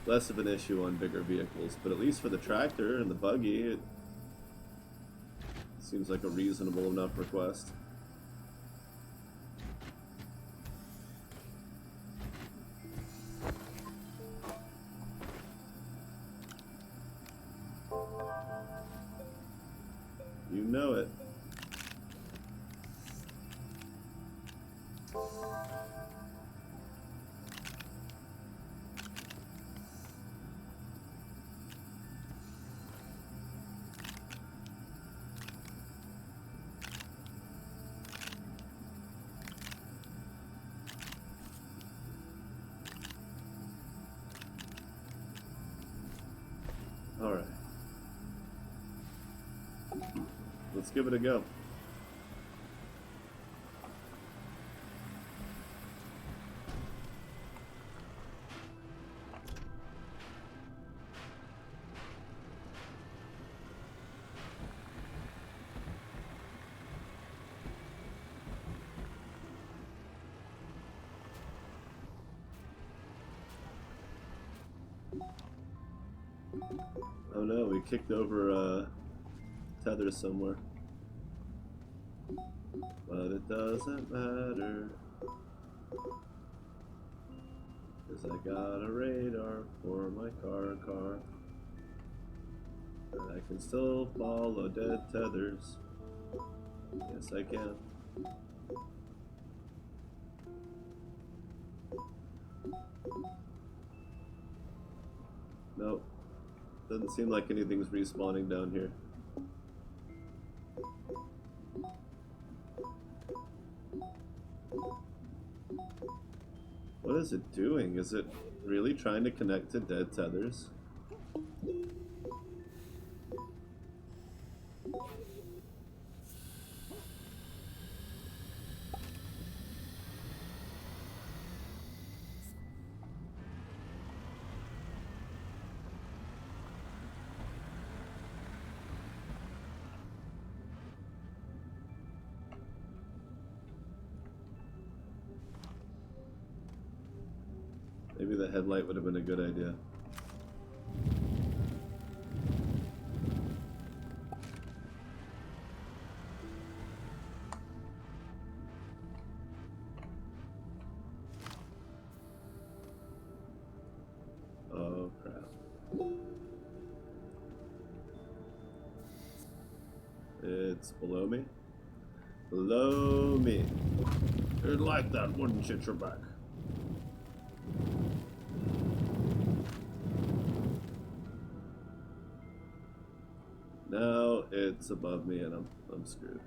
Less of an issue on bigger vehicles, but at least for the tractor and the buggy, it seems like a reasonable enough request. You know it. All right. Let's give it a go. Oh no, we kicked over tethers somewhere. But it doesn't matter, 'cause I got a radar for my car. And I can still follow dead tethers. Yes, I can. Nope. Doesn't seem like anything's respawning down here. What is it doing? Is it really trying to connect to dead tethers? Maybe the headlight would have been a good idea. it's below me. Below me. You'd like that, wouldn't you, Trebek? Now it's above me and I'm screwed.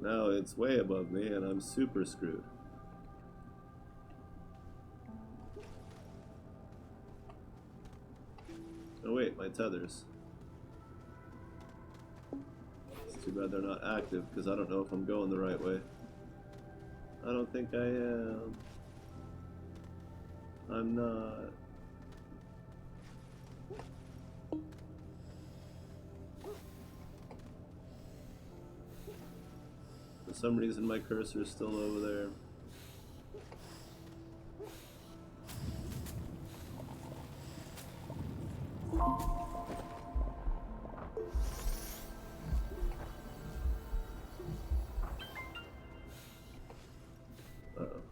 Now it's way above me and I'm super screwed. Oh wait, my tethers. It's too bad they're not active because I don't know if I'm going the right way. I don't think I am. I'm not. For some reason my cursor is still over there. Uh-oh.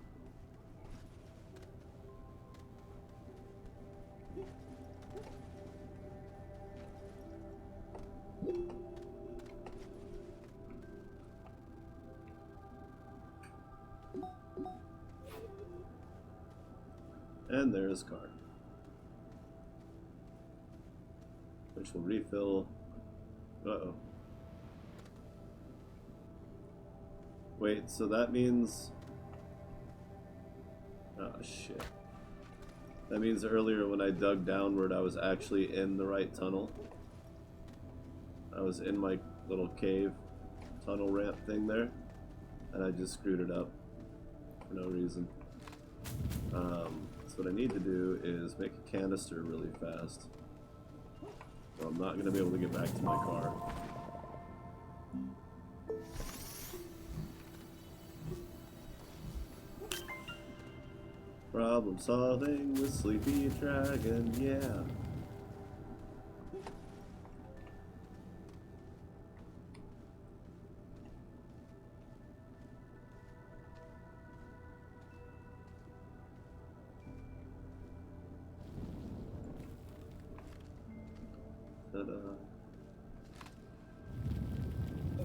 And there's car, which will refill. Uh-oh. Wait, so that means... Oh, shit. That means earlier when I dug downward, I was actually in the right tunnel. I was in my little cave tunnel ramp thing there, and I just screwed it up for no reason. So what I need to do is make a canister really fast. Well, I'm not going to be able to get back to my car. Problem solving with Sleepy Dragon, yeah.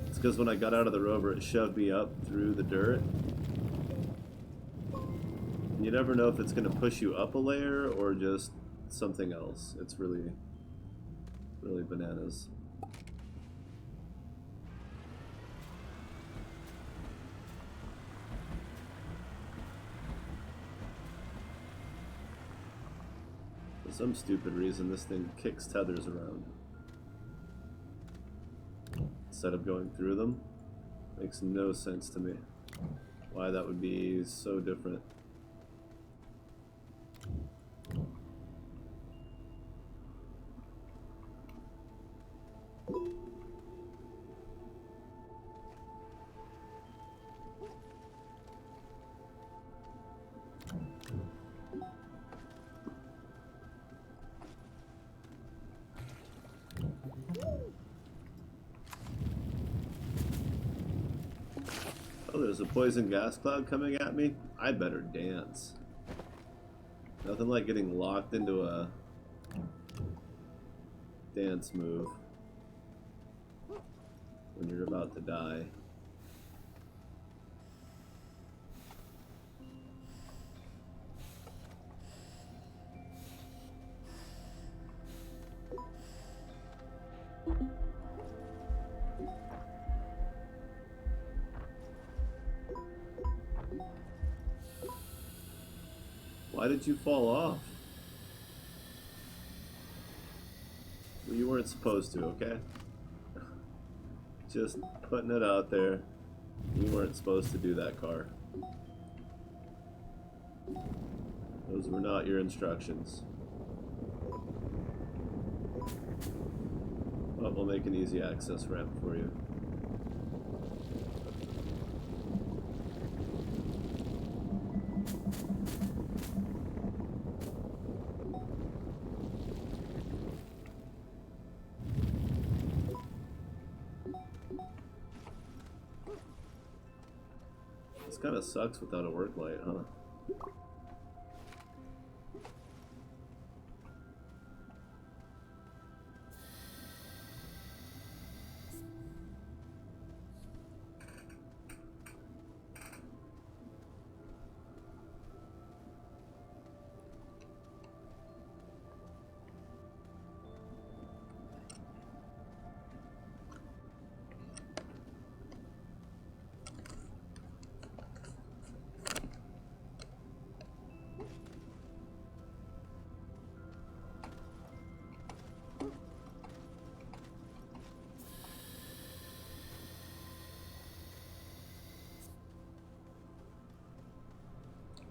It's because when I got out of the rover, it shoved me up through the dirt. You never know if it's going to push you up a layer or just something else. It's really, really bananas. For some stupid reason, this thing kicks tethers around instead of going through them. Makes no sense to me why that would be so different. Oh, there's a poison gas cloud coming at me? I better dance. Nothing like getting locked into a dance move when you're about to die. Why did you fall off? Well, you weren't supposed to, okay? Just putting it out there. You weren't supposed to do that, car. Those were not your instructions. But we'll make an easy access ramp for you. This kind of sucks without a work light, huh?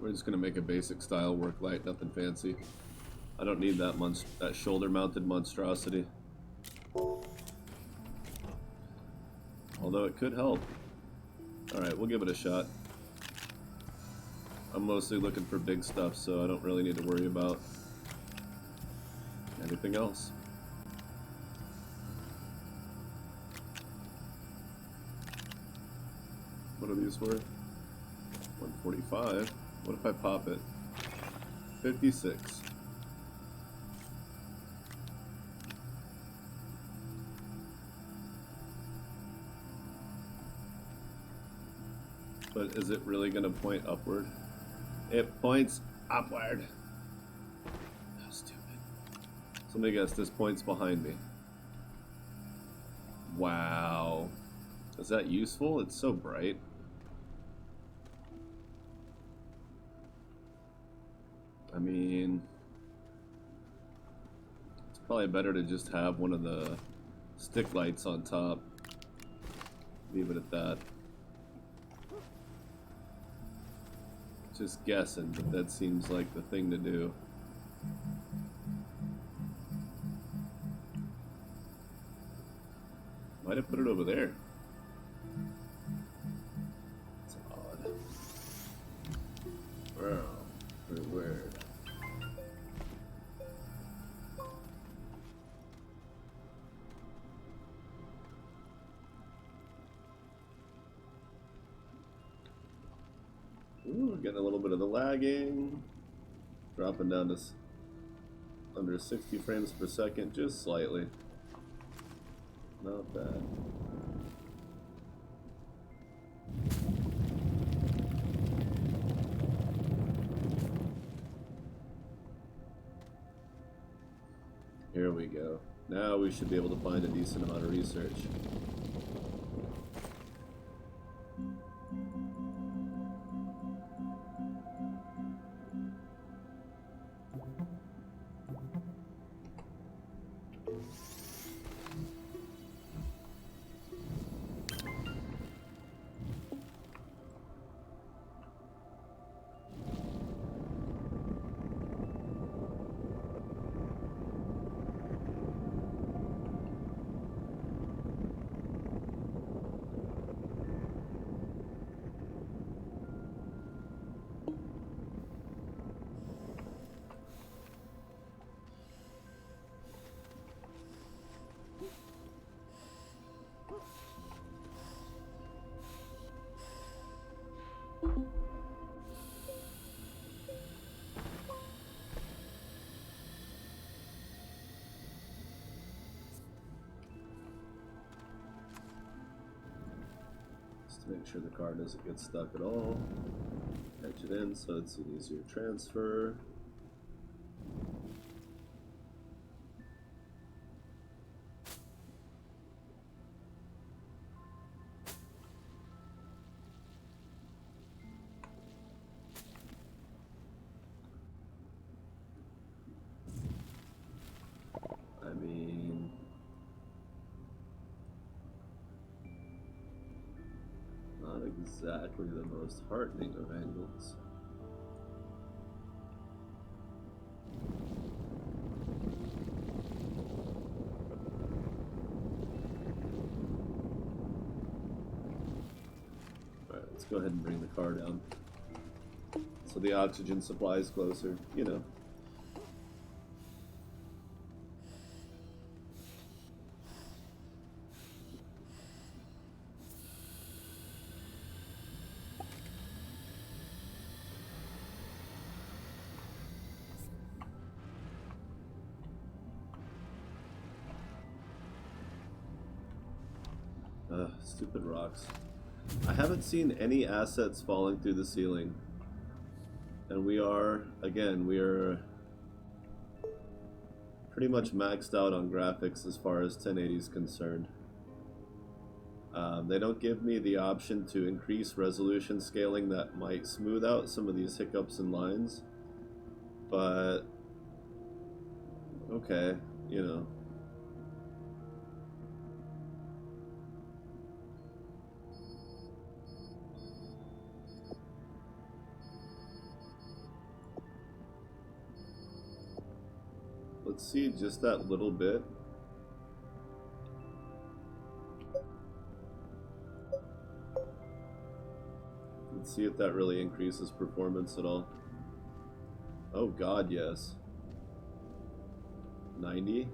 We're just gonna make a basic style work light, nothing fancy. I don't need that that shoulder-mounted monstrosity. Although it could help. Alright, we'll give it a shot. I'm mostly looking for big stuff, so I don't really need to worry about anything else. What are these worth? 145. What if I pop it? 56. But is it really going to point upward? It points upward. How stupid. So let me guess, this point's behind me. Wow. Is that useful? It's so bright. I mean, it's probably better to just have one of the stick lights on top. Leave it at that. Just guessing, but that seems like the thing to do. Might have put it over there. It's odd. Wow, very weird. Ooh, getting a little bit of the lagging. Dropping down to under 60 frames per second, just slightly. Not bad. Here we go. Now we should be able to find a decent amount of research. To make sure the car doesn't get stuck at all. Edge it in so it's an easier transfer. I mean, not exactly the most heartening of angles. Alright, let's go ahead and bring the car down. So the oxygen supply is closer, you know. Stupid rocks. I haven't seen any assets falling through the ceiling. And we are, again, we are pretty much maxed out on graphics as far as 1080 is concerned. They don't give me the option to increase resolution scaling that might smooth out some of these hiccups and lines. But, okay, you know. Let's see just that little bit. Let's see if that really increases performance at all. Oh god, yes. 90?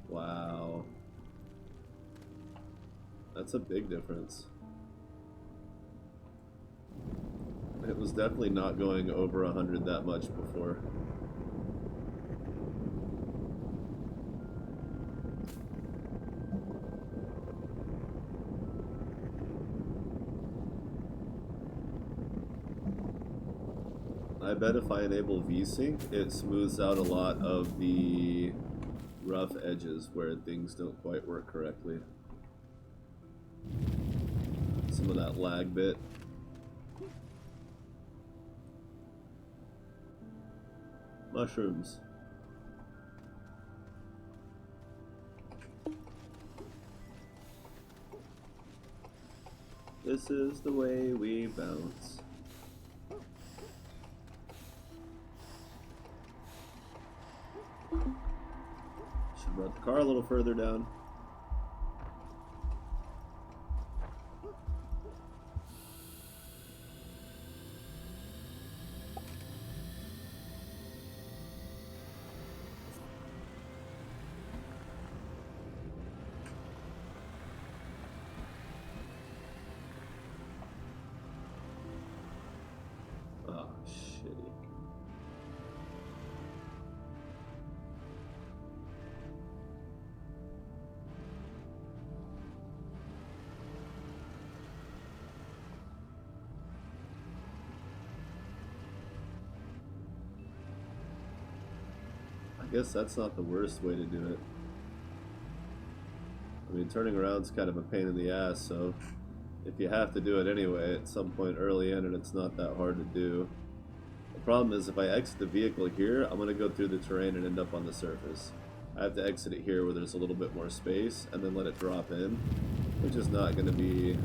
Wow. That's a big difference. It was definitely not going over 100 that much before. I bet if I enable VSync, it smooths out a lot of the rough edges where things don't quite work correctly. Some of that lag bit. Mushrooms. This is the way we bounce. Should brought the car a little further down. Oh, shitty. I guess that's not the worst way to do it. I mean, turning around's kind of a pain in the ass, so if you have to do it anyway at some point early in, and it's not that hard to do. The problem is if I exit the vehicle here, I'm going to go through the terrain and end up on the surface. I have to exit it here where there's a little bit more space, and then let it drop in, which is not going to be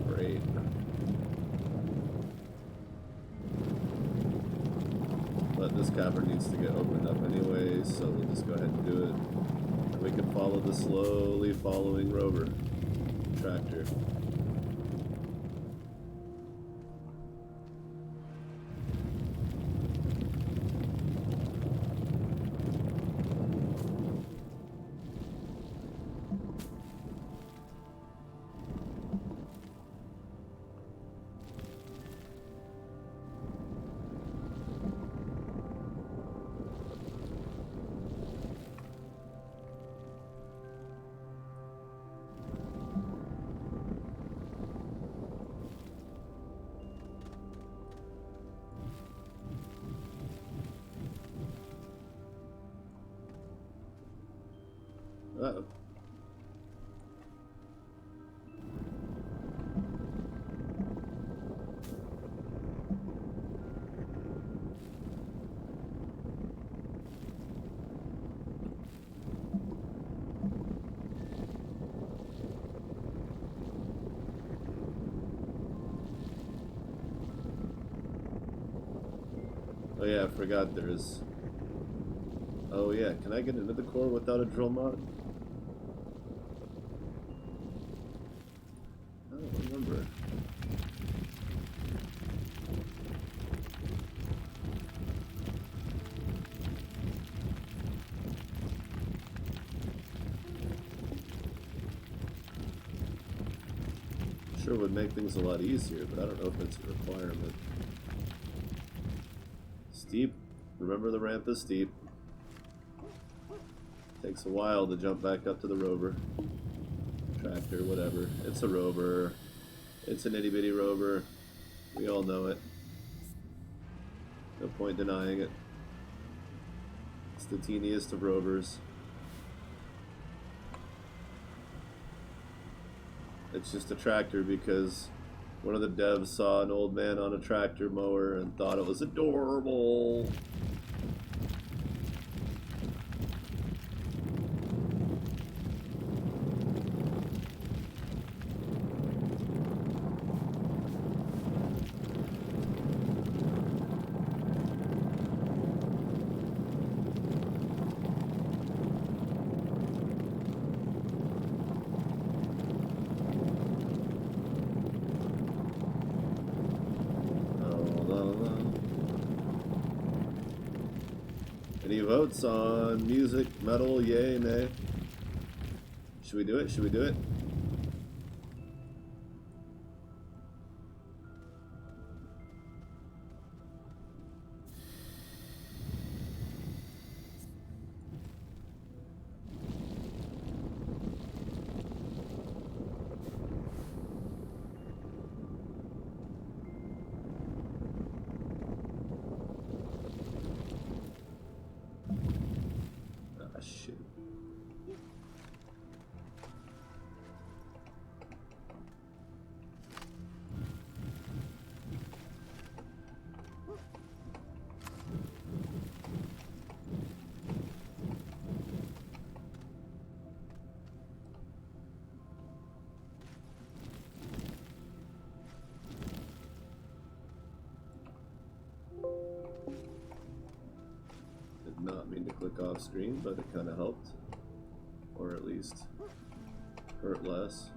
great. But this cavern needs to get opened up anyway, so we'll just go ahead and do it. And we can follow the slowly following rover tractor. Uh-oh. Oh yeah, I forgot there's... Oh yeah, can I get into the core without a drill mod? I don't remember. Sure would make things a lot easier, but I don't know if it's a requirement. Steep. Remember, the ramp is steep. Takes a while to jump back up to the rover. Tractor, whatever. It's a rover. It's an itty bitty rover. We all know it. No point denying it. It's the teeniest of rovers. It's just a tractor because one of the devs saw an old man on a tractor mower and thought it was adorable. Any votes on music, metal, yay, nay? Should we do it? Should we do it? Ah, shit. Did not mean to click off screen, but it kind of helped. Or at least hurt less.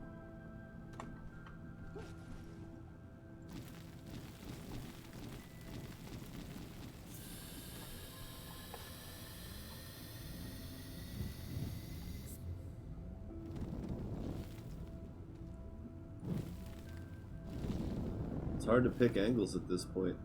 It's hard to pick angles at this point.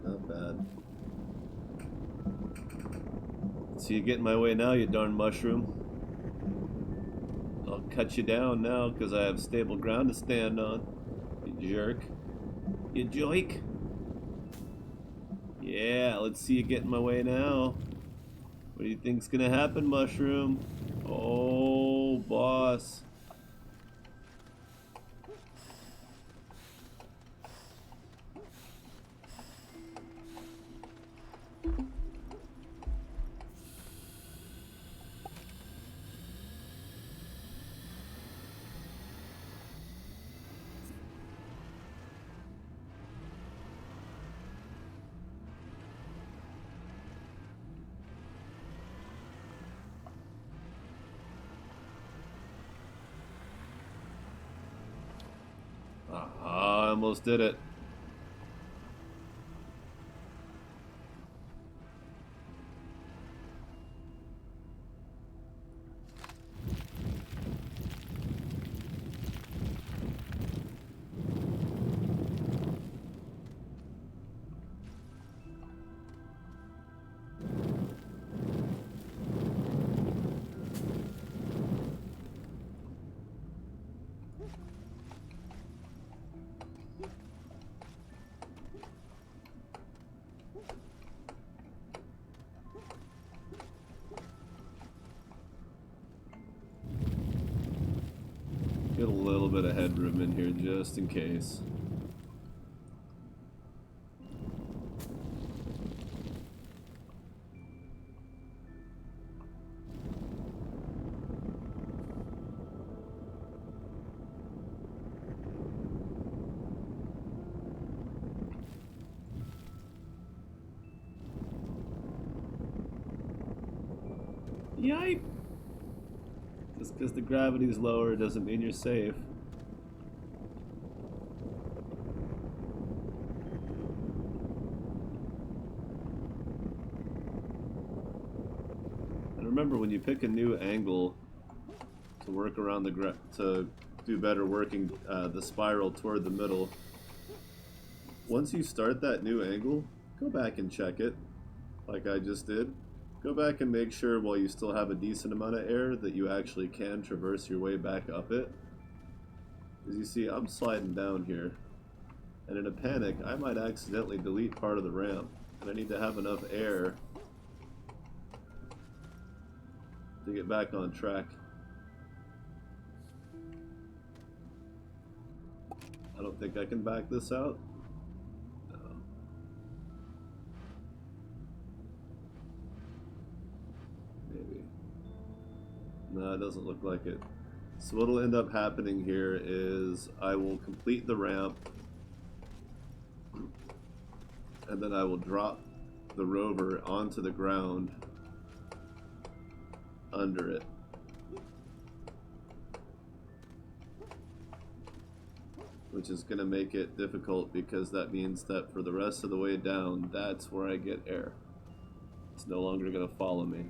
Not bad. So you get in my way now, you darn mushroom. I'll cut you down now because I have stable ground to stand on. You jerk. You joik. Yeah, let's see you get in my way now. What do you think's gonna happen, mushroom? Oh, boss. I almost did it. Get a little bit of headroom in here just in case. Yipe! Just because the gravity's lower doesn't mean you're safe. And remember, when you pick a new angle to work around to do better working the spiral toward the middle, once you start that new angle, go back and check it, like I just did. Go back and make sure while you still have a decent amount of air that you actually can traverse your way back up it. As you see, I'm sliding down here, and in a panic, I might accidentally delete part of the ramp, and I need to have enough air to get back on track. I don't think I can back this out. No. Maybe. No, it doesn't look like it. So what'll end up happening here is I will complete the ramp, and then I will drop the rover onto the ground under it. Which is going to make it difficult because that means that for the rest of the way down, that's where I get air. It's no longer going to follow me.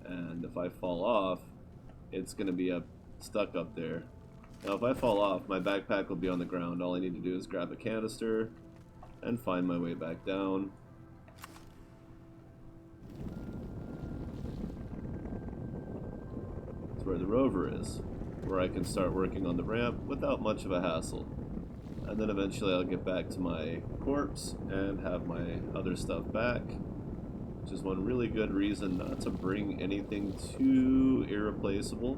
And if I fall off, it's going to be stuck up there. Now if I fall off, my backpack will be on the ground. All I need to do is grab a canister and find my way back down. That's where the rover is, where I can start working on the ramp without much of a hassle. And then eventually I'll get back to my corpse and have my other stuff back, which is one really good reason not to bring anything too irreplaceable.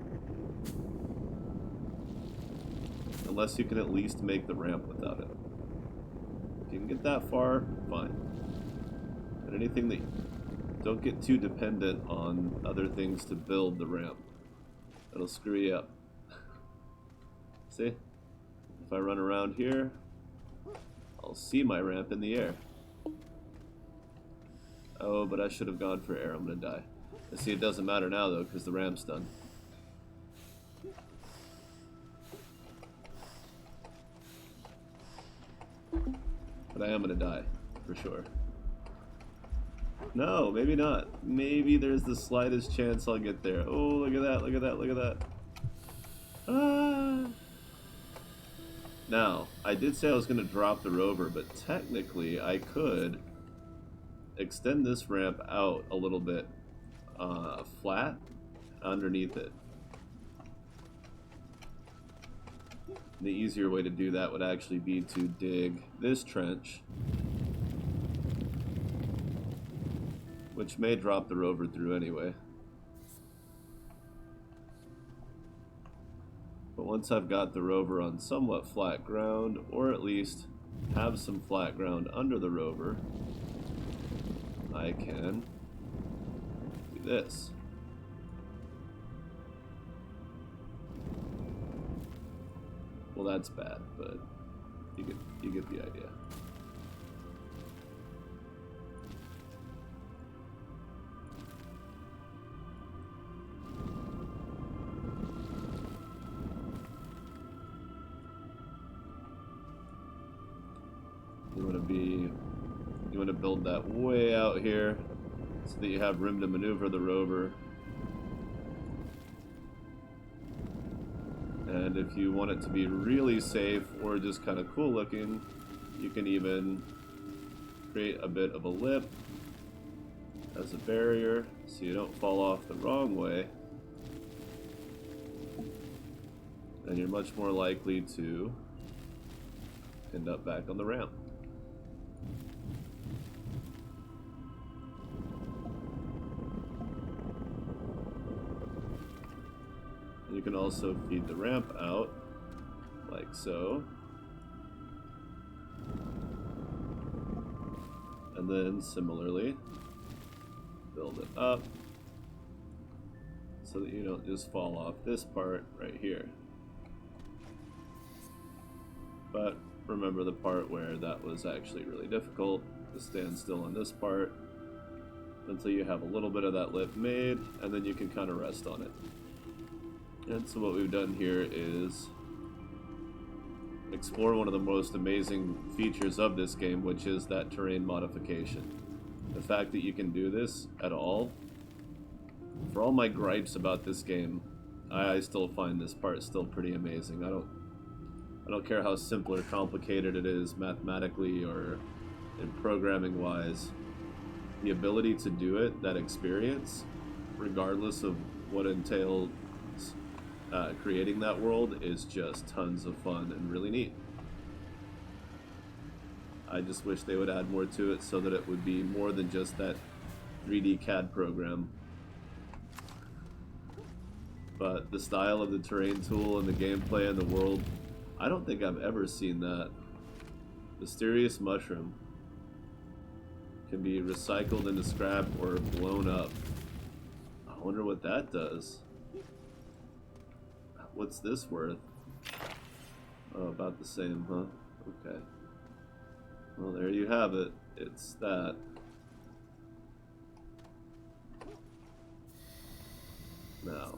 Unless you can at least make the ramp without it. If you can get that far, fine. But anything that... Don't get too dependent on other things to build the ramp. That'll screw you up. See? If I run around here, I'll see my ramp in the air. Oh, but I should have gone for air. I'm gonna die. I see it doesn't matter now, though, because the ramp's done. But I am gonna die, for sure. No, maybe not. Maybe there's the slightest chance I'll get there. Oh, look at that, look at that, look at that. Ah! Now, I did say I was going to drop the rover, but technically I could extend this ramp out a little bit flat underneath it. The easier way to do that would actually be to dig this trench, which may drop the rover through anyway. But once I've got the rover on somewhat flat ground, or at least have some flat ground under the rover, I can do this. Well, that's bad, but you get the idea. You want to build that way out here so that you have room to maneuver the rover. And if you want it to be really safe or just kind of cool looking, you can even create a bit of a lip as a barrier so you don't fall off the wrong way. And you're much more likely to end up back on the ramp. You can also feed the ramp out, like so. And then, similarly, build it up so that you don't just fall off this part right here. But remember the part where that was actually really difficult, to stand still on this part until you have a little bit of that lip made, and then you can kind of rest on it. And so what we've done here is explore one of the most amazing features of this game, which is that terrain modification. The fact that you can do this at all, for all my gripes about this game, I still find this part still pretty amazing. I don't care how simple or complicated it is mathematically or in programming wise. The ability to do it, that experience, regardless of what entails creating that world, is just tons of fun and really neat. I just wish they would add more to it so that it would be more than just that 3D CAD program. But the style of the terrain tool and the gameplay and the world, I don't think I've ever seen that. Mysterious mushroom can be recycled into scrap or blown up. I wonder what that does. What's this worth? Oh, about the same, huh? Okay. Well, there you have it. It's that. Now.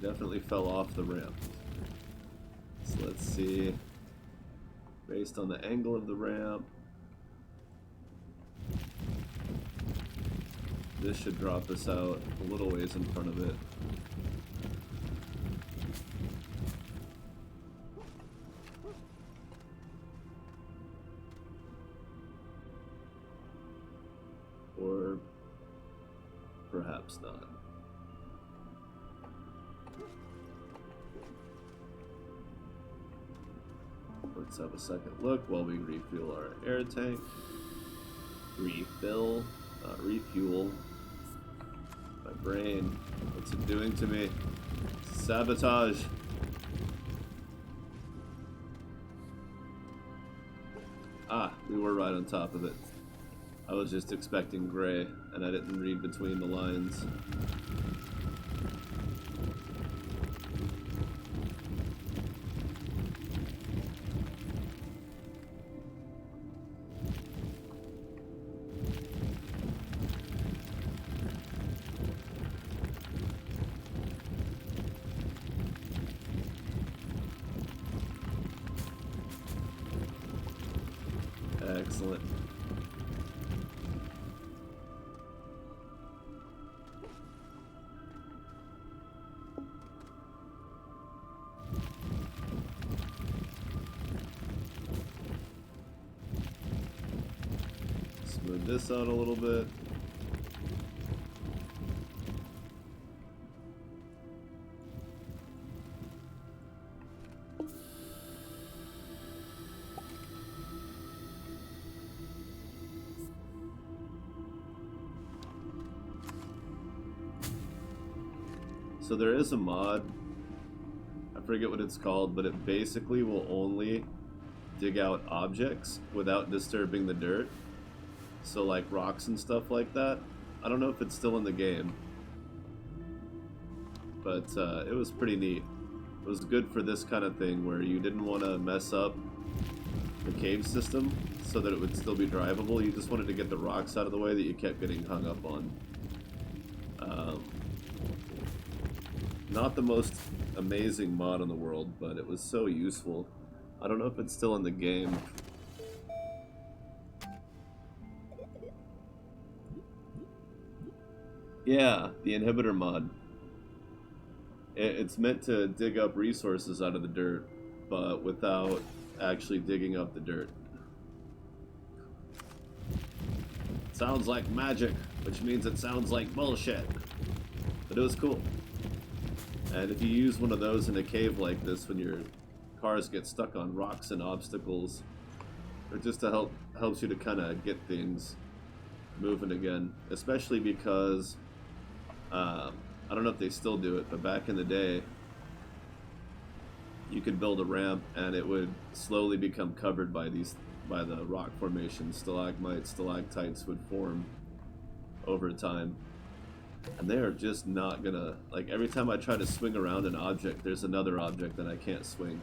Definitely fell off the ramp. So let's see. Based on the angle of the ramp, this should drop us out a little ways in front of it. Or perhaps not. Let's have a second look while we refuel our air tank. Refuel. My brain. What's it doing to me? Sabotage. Ah, we were right on top of it. I was just expecting gray, and I didn't read between the lines. Excellent. Smooth this out a little bit. So there is a mod, I forget what it's called, but it basically will only dig out objects without disturbing the dirt. So like rocks and stuff like that. I don't know if it's still in the game, but it was pretty neat. It was good for this kind of thing where you didn't want to mess up the cave system so that it would still be drivable. You just wanted to get the rocks out of the way that you kept getting hung up on. Not the most amazing mod in the world, but it was so useful. I don't know if it's still in the game. Yeah, the inhibitor mod. It's meant to dig up resources out of the dirt, but without actually digging up the dirt. Sounds like magic, which means it sounds like bullshit. But it was cool. And if you use one of those in a cave like this, when your cars get stuck on rocks and obstacles, or just to helps you to kind of get things moving again. Especially because I don't know if they still do it, but back in the day, you could build a ramp and it would slowly become covered by the rock formations. Stalagmites, stalactites would form over time. And they are just not gonna, like, every time I try to swing around an object, there's another object that I can't swing.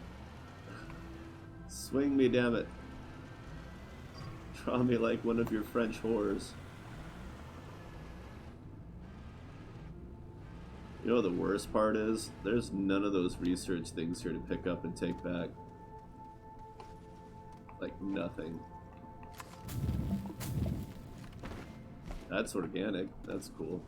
Swing me, damn it. Draw me like one of your French whores. You know what the worst part is? There's none of those research things here to pick up and take back. Like, nothing. That's organic. That's cool.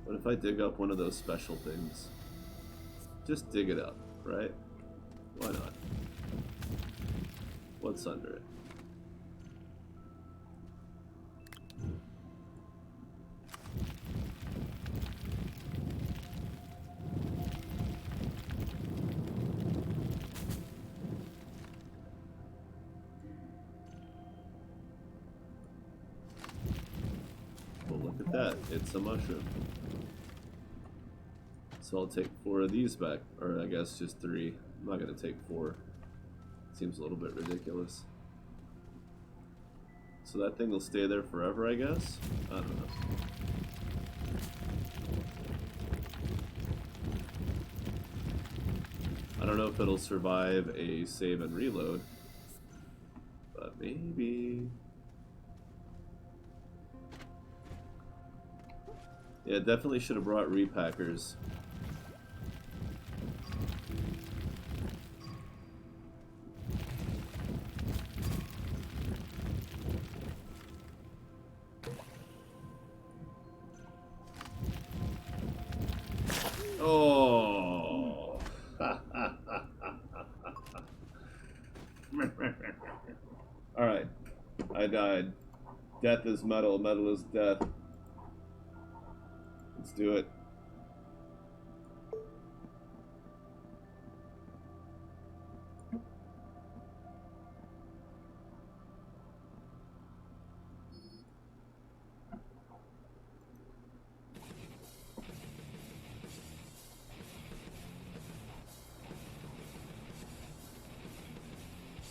What if I dig up one of those special things? Just dig it up, right? Why not? What's under it? It's a mushroom. So I'll take 4 of these back, or I guess just 3. I'm not going to take 4. Seems a little bit ridiculous. So that thing will stay there forever, I guess? I don't know. I don't know if it'll survive a save and reload, but maybe. Yeah, definitely should have brought repackers. Oh. Alright. I died. Death is metal. Metal is death. Let's do it.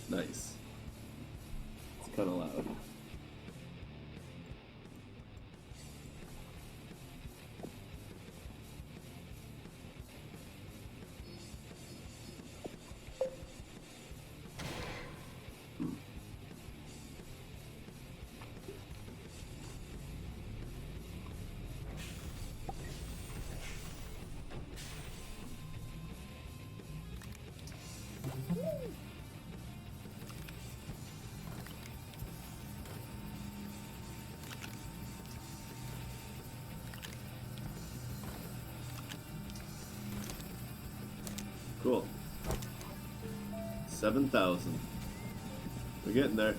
Nice. It's kind of loud. Cool. 7,000. We're getting there.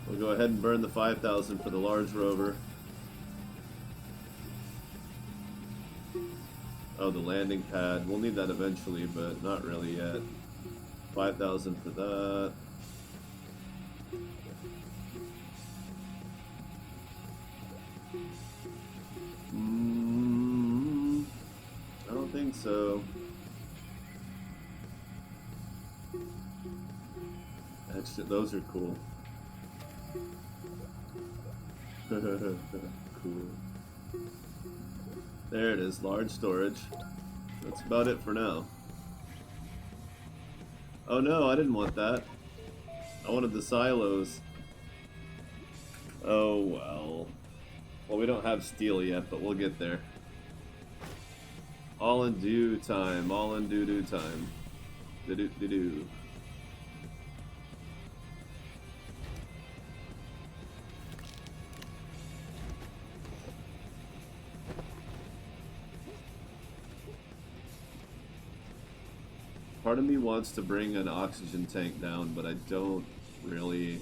We'll go ahead and burn the 5,000 for the large rover. Oh, the landing pad. We'll need that eventually, but not really yet. 5,000 for that. I don't think so. Actually, those are cool. Cool. There it is, large storage. That's about it for now. Oh no, I didn't want that. I wanted the silos. Oh well. Well, we don't have steel yet, but we'll get there. All in due time. All in due time. Do. Part of me wants to bring an oxygen tank down, but I don't really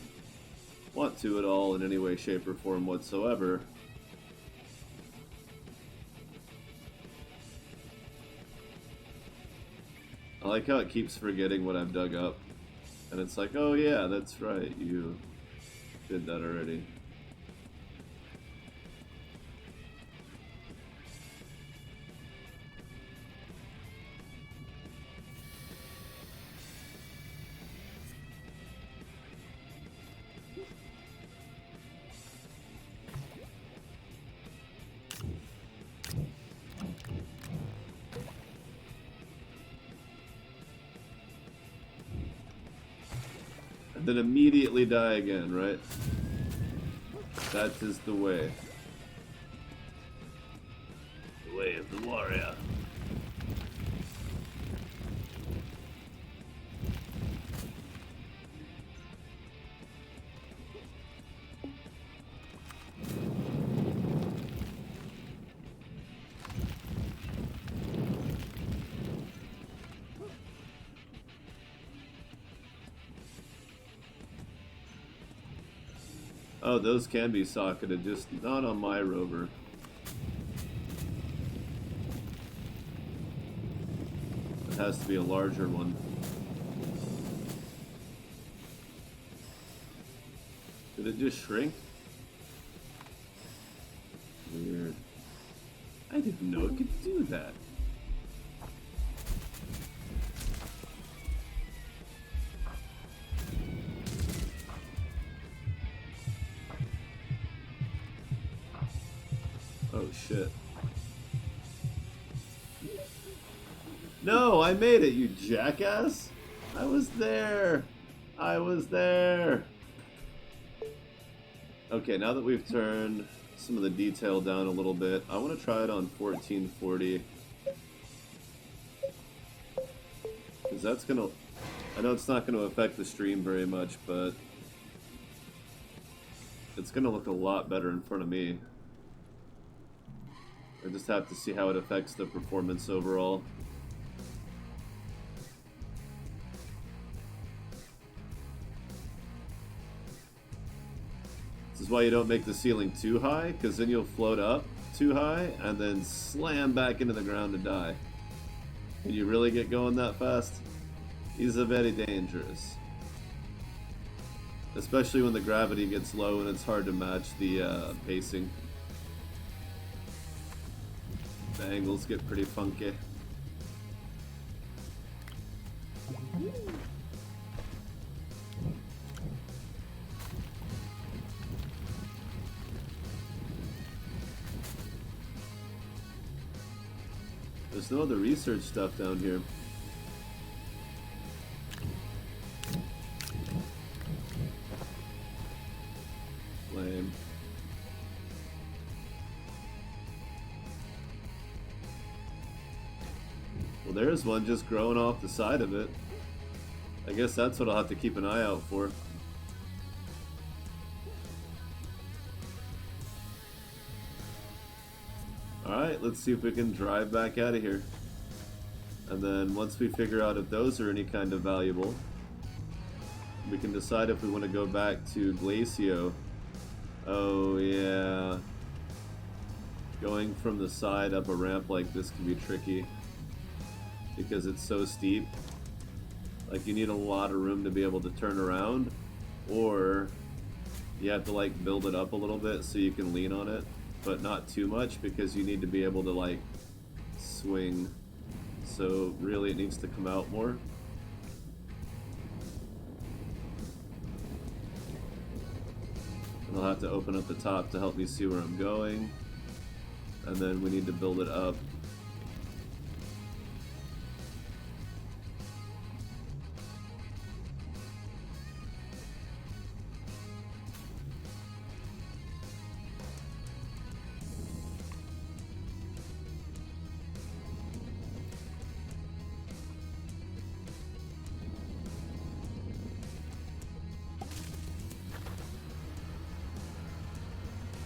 want to at all in any way, shape, or form whatsoever. I like how it keeps forgetting what I've dug up. And it's like, oh yeah, that's right, you did that already. And then immediately die again, right? That is the way. The way of the warrior. Oh, those can be socketed, just not on my rover. It has to be a larger one. Did it just shrink? Weird. didn't know it could do that. Oh shit. No, I made it, you jackass! I was there! I was there! Okay, now that we've turned some of the detail down a little bit, I want to try it on 1440. Because that's gonna... I know it's not going to affect the stream very much, but... it's going to look a lot better in front of me. I just have to see how it affects the performance overall. This is why you don't make the ceiling too high, because then you'll float up too high and then slam back into the ground and die. Can you really get going that fast? These are very dangerous. Especially when the gravity gets low and it's hard to match the pacing. The angles get pretty funky. There's no other research stuff down here. Lame. Well, there's one just growing off the side of it. I guess that's what I'll have to keep an eye out for. Alright, let's see if we can drive back out of here. And then once we figure out if those are any kind of valuable, we can decide if we want to go back to Glacio. Oh yeah. Going from the side up a ramp like this can be tricky. Because it's so steep. Like you need a lot of room to be able to turn around. Or you have to like build it up a little bit so you can lean on it. But not too much because you need to be able to like swing. So really it needs to come out more. And I'll have to open up the top to help me see where I'm going. And then we need to build it up.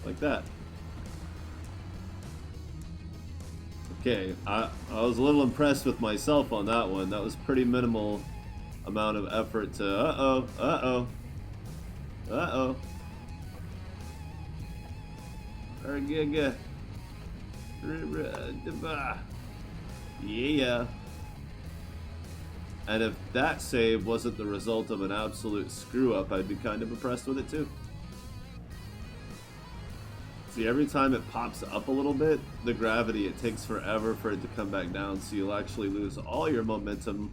Like that. Okay, I was a little impressed with myself on that one. That was pretty minimal amount of effort to... Uh-oh, uh-oh, uh-oh. Yeah. And if that save wasn't the result of an absolute screw-up, I'd be kind of impressed with it too. See, every time it pops up a little bit, the gravity, it takes forever for it to come back down, so you'll actually lose all your momentum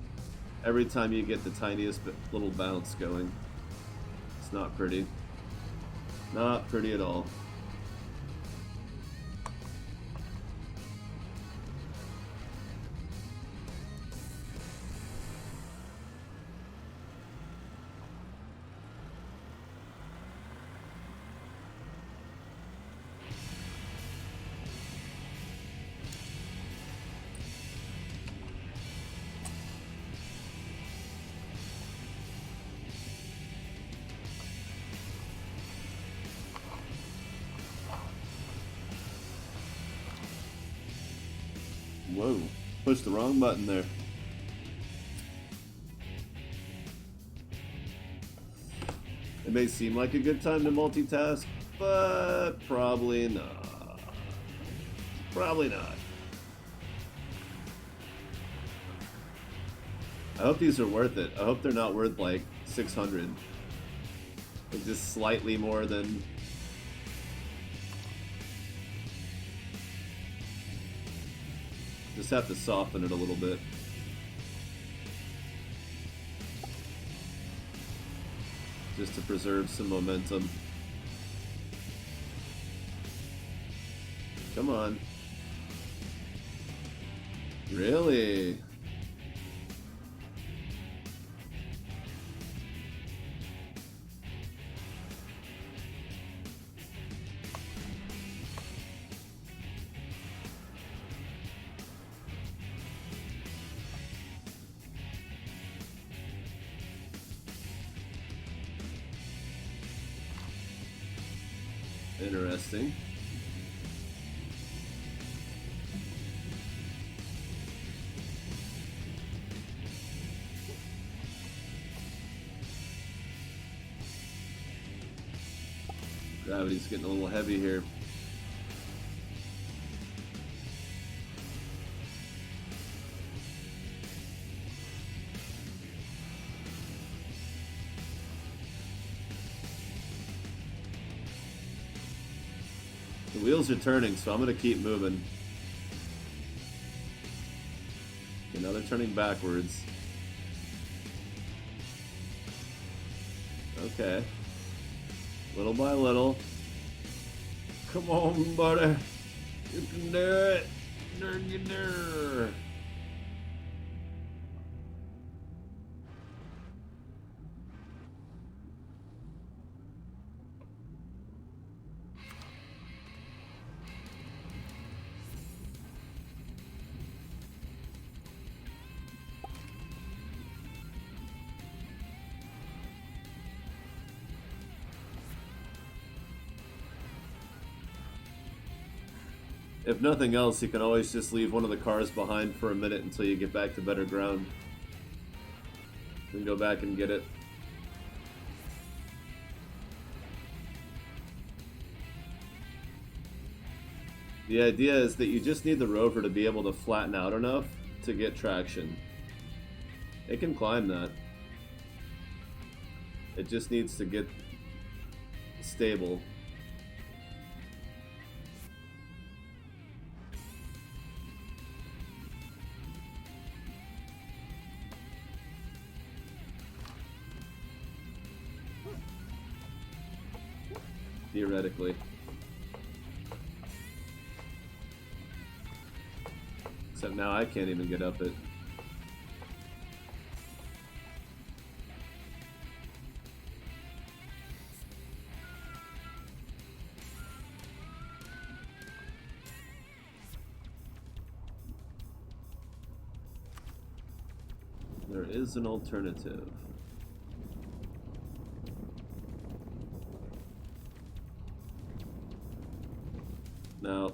every time you get the tiniest little bounce going. It's not pretty. Not pretty at all. Whoa, pushed the wrong button there. It may seem like a good time to multitask, but probably not. Probably not. I hope these are worth it. I hope they're not worth like 600. Like just slightly more than... Just have to soften it a little bit. Just to preserve some momentum. Come on. Really? Interesting. Gravity's getting a little heavy here. The wheels are turning, so I'm going to keep moving. Okay, now they're turning backwards. Okay. Little by little. Come on, buddy. You can do it. There. If nothing else, you can always just leave one of the cars behind for a minute until you get back to better ground. You can go back and get it. The idea is that you just need the rover to be able to flatten out enough to get traction. It can climb that. It just needs to get stable. Theoretically. Except now I can't even get up it. There is an alternative. Now,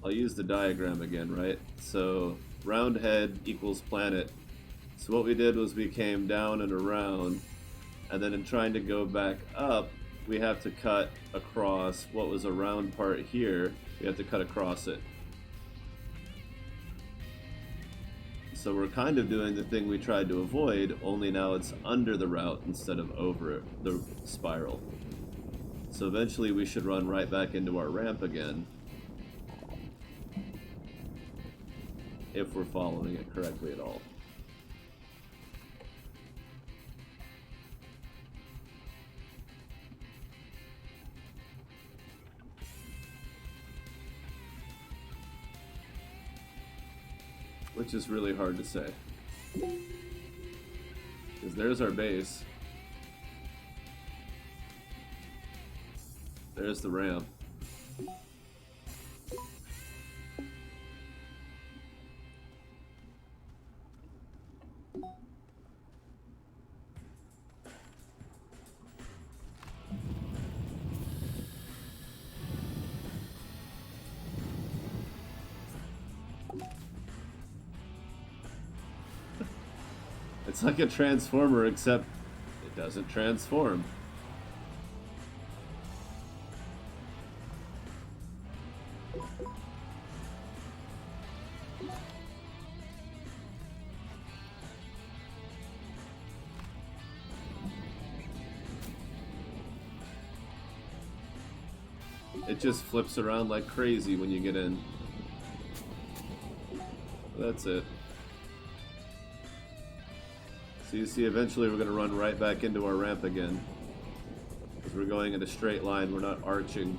I'll use the diagram again, right? So, round head equals planet. So what we did was we came down and around, and then in trying to go back up, we have to cut across what was a round part here. We have to cut across it. So we're kind of doing the thing we tried to avoid, only now it's under the route instead of over it, the spiral. So eventually we should run right back into our ramp again, if we're following it correctly at all. Which is really hard to say. Because there's our base. There's the ramp. It's like a transformer, except it doesn't transform. It just flips around like crazy when you get in. That's it. So you see, eventually we're going to run right back into our ramp again. Because we're going in a straight line, we're not arching.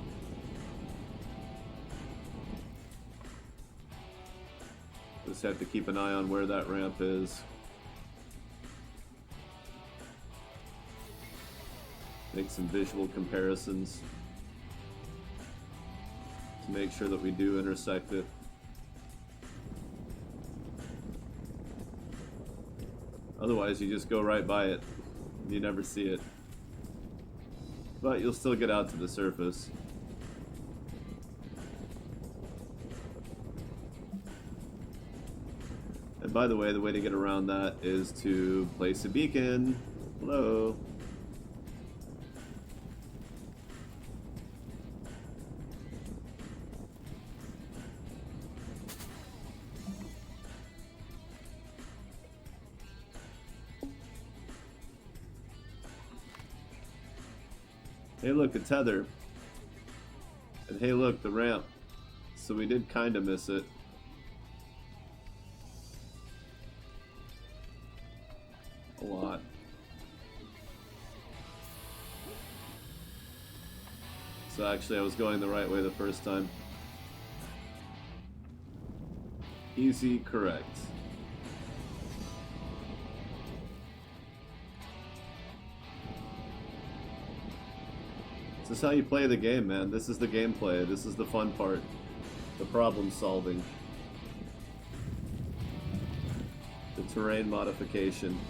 Just have to keep an eye on where that ramp is. Make some visual comparisons to make sure that we do intersect it. Otherwise, you just go right by it. You never see it. But you'll still get out to the surface. And by the way to get around that is to place a beacon. Hello. Hey look, a tether. And hey look, the ramp. So we did kind of miss it. A lot. So actually I was going the right way the first time. Easy, correct. This is how you play the game, man. This is the gameplay. This is the fun part. The problem solving. The terrain modification.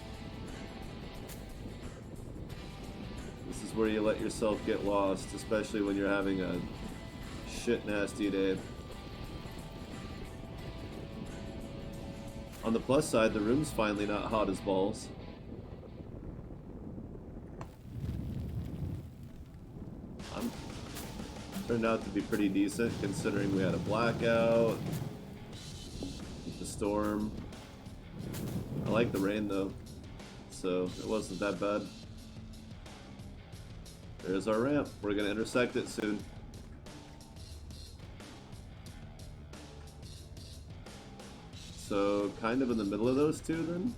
This is where you let yourself get lost, especially when you're having a shit nasty day. On the plus side, the room's finally not hot as balls. Turned out to be pretty decent considering we had a blackout with the storm. I like the rain though, so it wasn't that bad. There's our ramp. We're gonna intersect it soon. So kind of in the middle of those two then?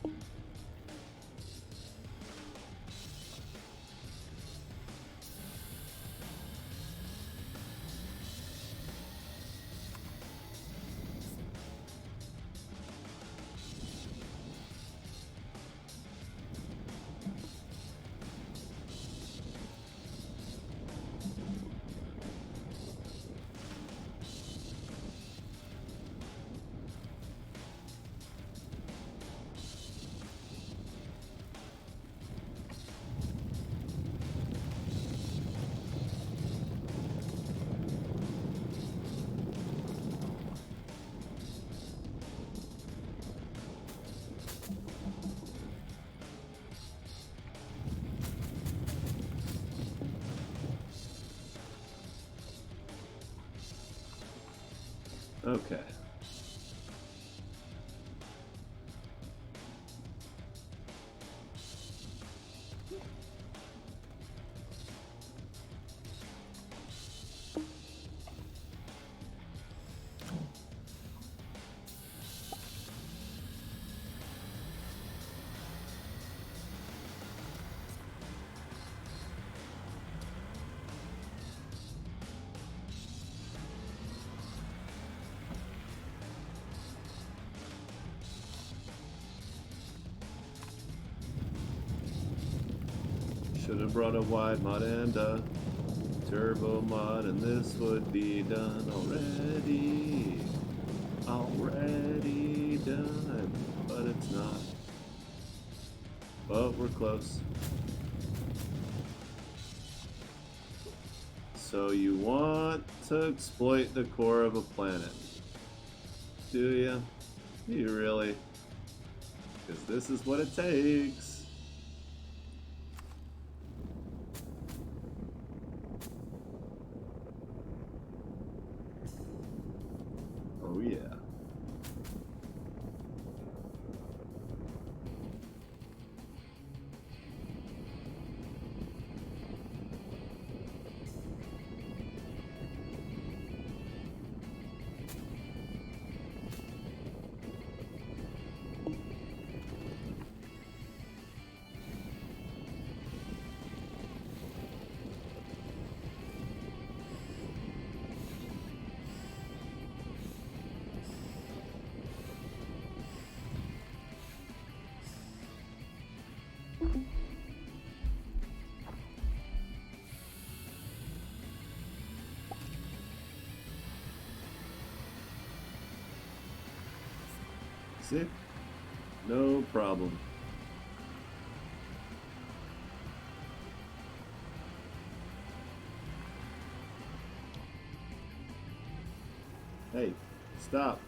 Okay. Should have brought a wide mod and a turbo mod, and this would be done already. Already done, but it's not. But we're close. So you want to exploit the core of a planet. Do you? Do you really? Because this is what it takes. Oh yeah. See? No problem. Hey, stop.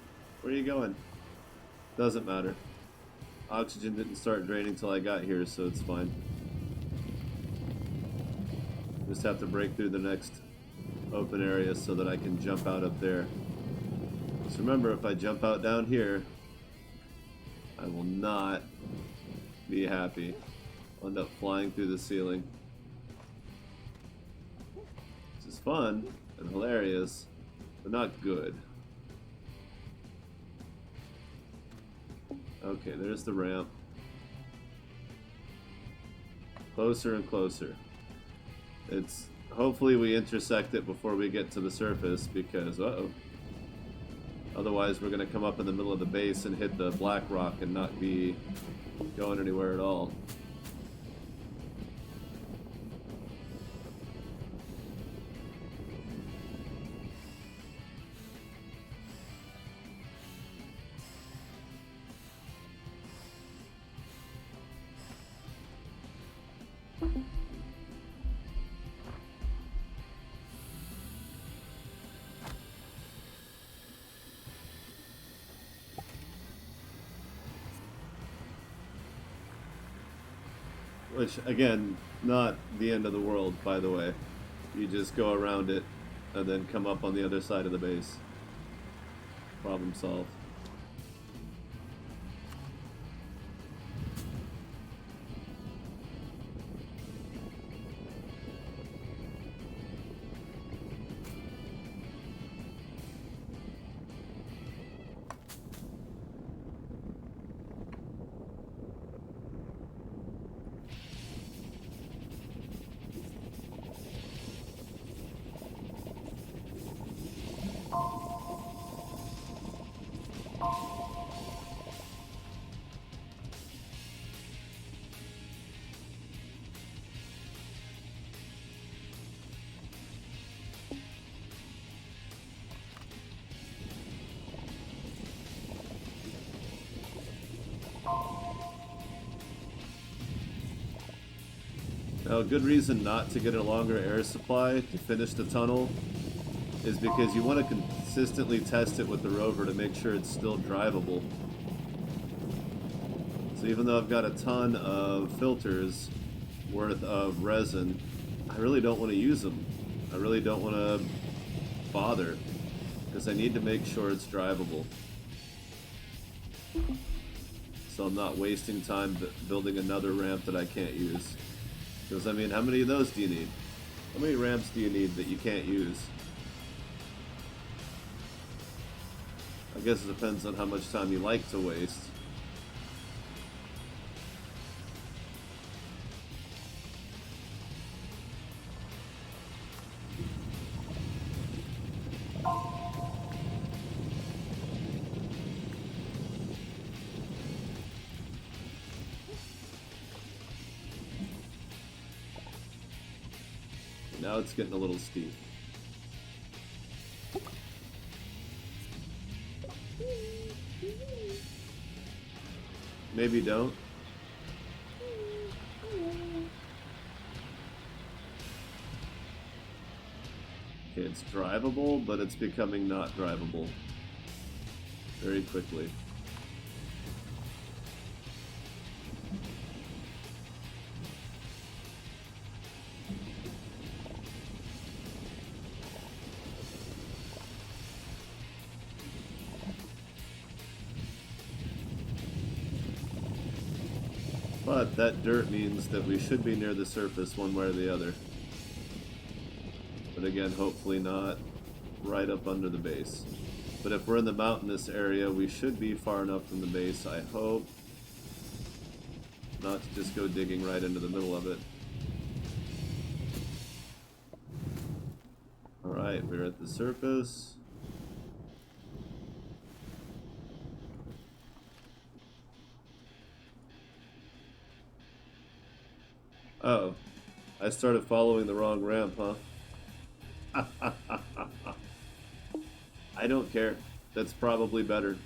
Where are you going? Doesn't matter. Oxygen didn't start draining till I got here, so it's fine. Just have to break through the next open area so that I can jump out up there. Just remember, if I jump out down here, I will not be happy. I'll end up flying through the ceiling. This is fun and hilarious, but not good. Okay, there's the ramp. Closer and closer. It's hopefully we intersect it before we get to the surface because otherwise we're gonna come up in the middle of the base and hit the black rock and not be going anywhere at all. Which, again, not the end of the world, by the way. You just go around it and then come up on the other side of the base. Problem solved. Now, a good reason not to get a longer air supply to finish the tunnel is because you want to consistently test it with the rover to make sure it's still drivable. So even though I've got a ton of filters worth of resin, I really don't want to use them. I really don't want to bother because I need to make sure it's drivable. So I'm not wasting time building another ramp that I can't use. Because, I mean, how many of those do you need? How many ramps do you need that you can't use? I guess it depends on how much time you like to waste. Now it's getting a little steep. Maybe don't. Okay, it's drivable, but it's becoming not drivable very quickly. But that dirt means that we should be near the surface one way or the other. But again, hopefully not right up under the base. But if we're in the mountainous area, we should be far enough from the base, I hope. Not to just go digging right into the middle of it. Alright, we're at the surface. Oh, I started following the wrong ramp, huh? I don't care. That's probably better.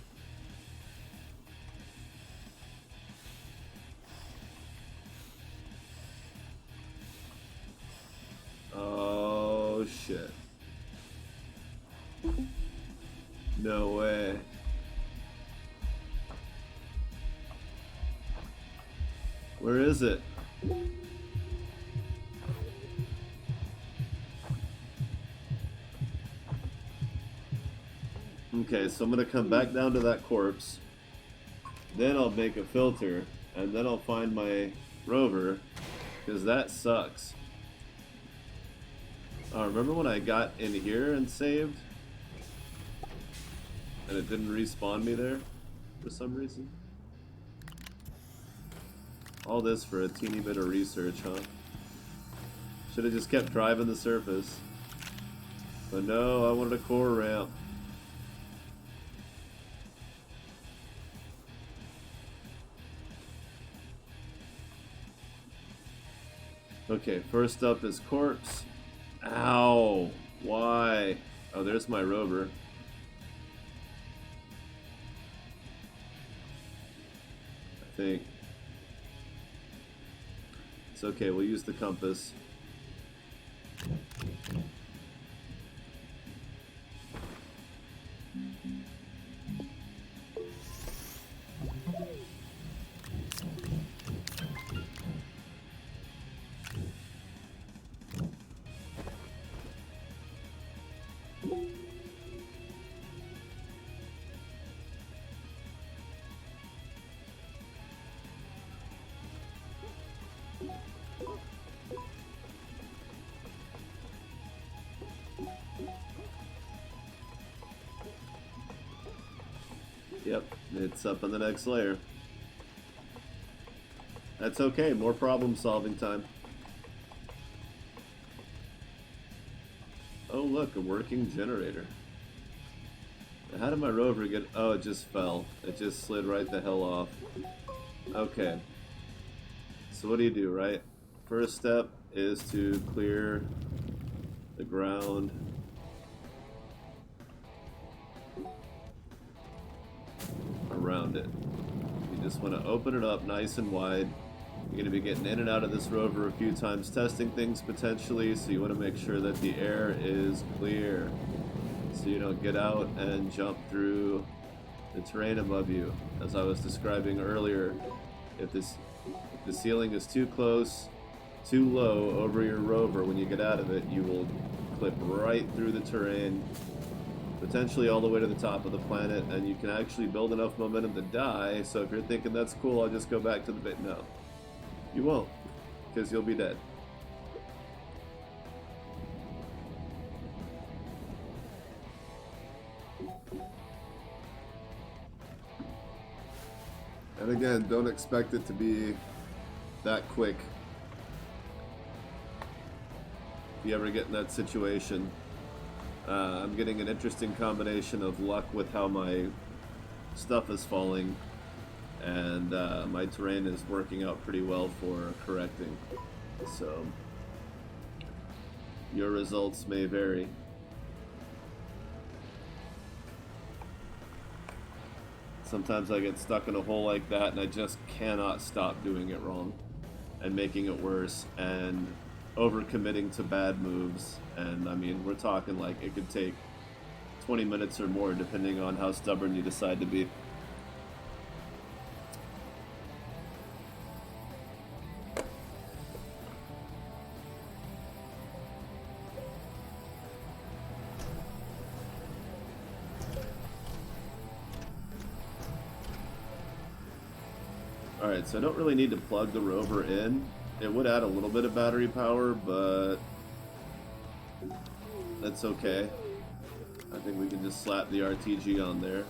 Where is it? Okay, so I'm gonna come back down to that corpse. Then I'll make a filter, and then I'll find my rover, because that sucks. Remember when I got in here and saved? And it didn't respawn me there for some reason? All this for a teeny bit of research, huh? Should have just kept driving the surface. But no, I wanted a core ramp. Okay, first up is corpse. Ow! Why? Oh, there's my rover. I think. It's okay, we'll use the compass. Yep, it's up on the next layer. That's okay, more problem solving time. Oh look, a working generator. How did my rover get... Oh, it just fell. It just slid right the hell off. Okay. So what do, right? First step is to clear the ground. Around it. You just want to open it up nice and wide. You're going to be getting in and out of this rover a few times, testing things potentially, so you want to make sure that the air is clear, so you don't get out and jump through the terrain above you. As I was describing earlier, if the ceiling is too close, too low over your rover, when you get out of it, you will clip right through the terrain, potentially all the way to the top of the planet, and you can actually build enough momentum to die. So if you're thinking that's cool, I'll just go back to the bit. No, you won't, because you'll be dead. And again, don't expect it to be that quick. If you ever get in that situation, I'm getting an interesting combination of luck with how my stuff is falling, and my terrain is working out pretty well for correcting. So your results may vary. Sometimes I get stuck in a hole like that and I just cannot stop doing it wrong and making it worse and overcommitting to bad moves. And I mean, we're talking like it could take 20 minutes or more depending on how stubborn you decide to be. Alright, so I don't really need to plug the rover in. It would add a little bit of battery power, but that's okay. I think we can just slap the RTG on there.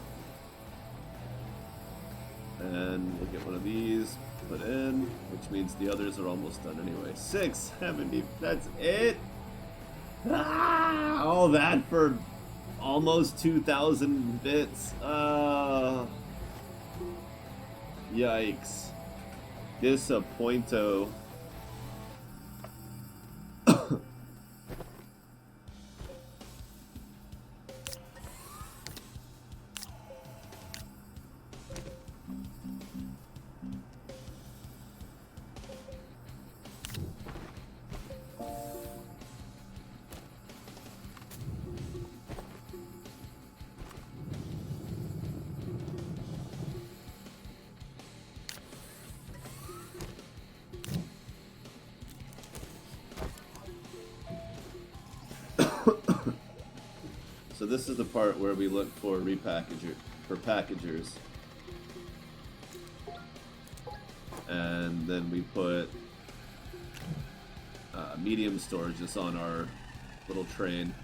And we'll get one of these put in, which means the others are almost done anyway. 670, that's it? Ah, all that for almost 2,000 bits. Yikes. Disappointo. this is the part where we look for packagers. And then we put medium storages on our little train.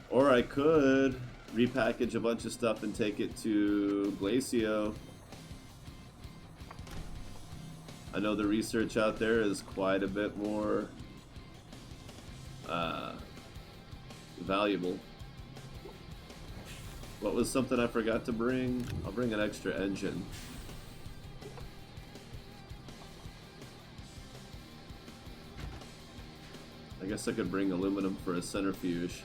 Or I could repackage a bunch of stuff and take it to Glacio. I know the research out there is quite a bit more valuable. What was something I forgot to bring? I'll bring an extra engine. I guess I could bring aluminum for a centrifuge.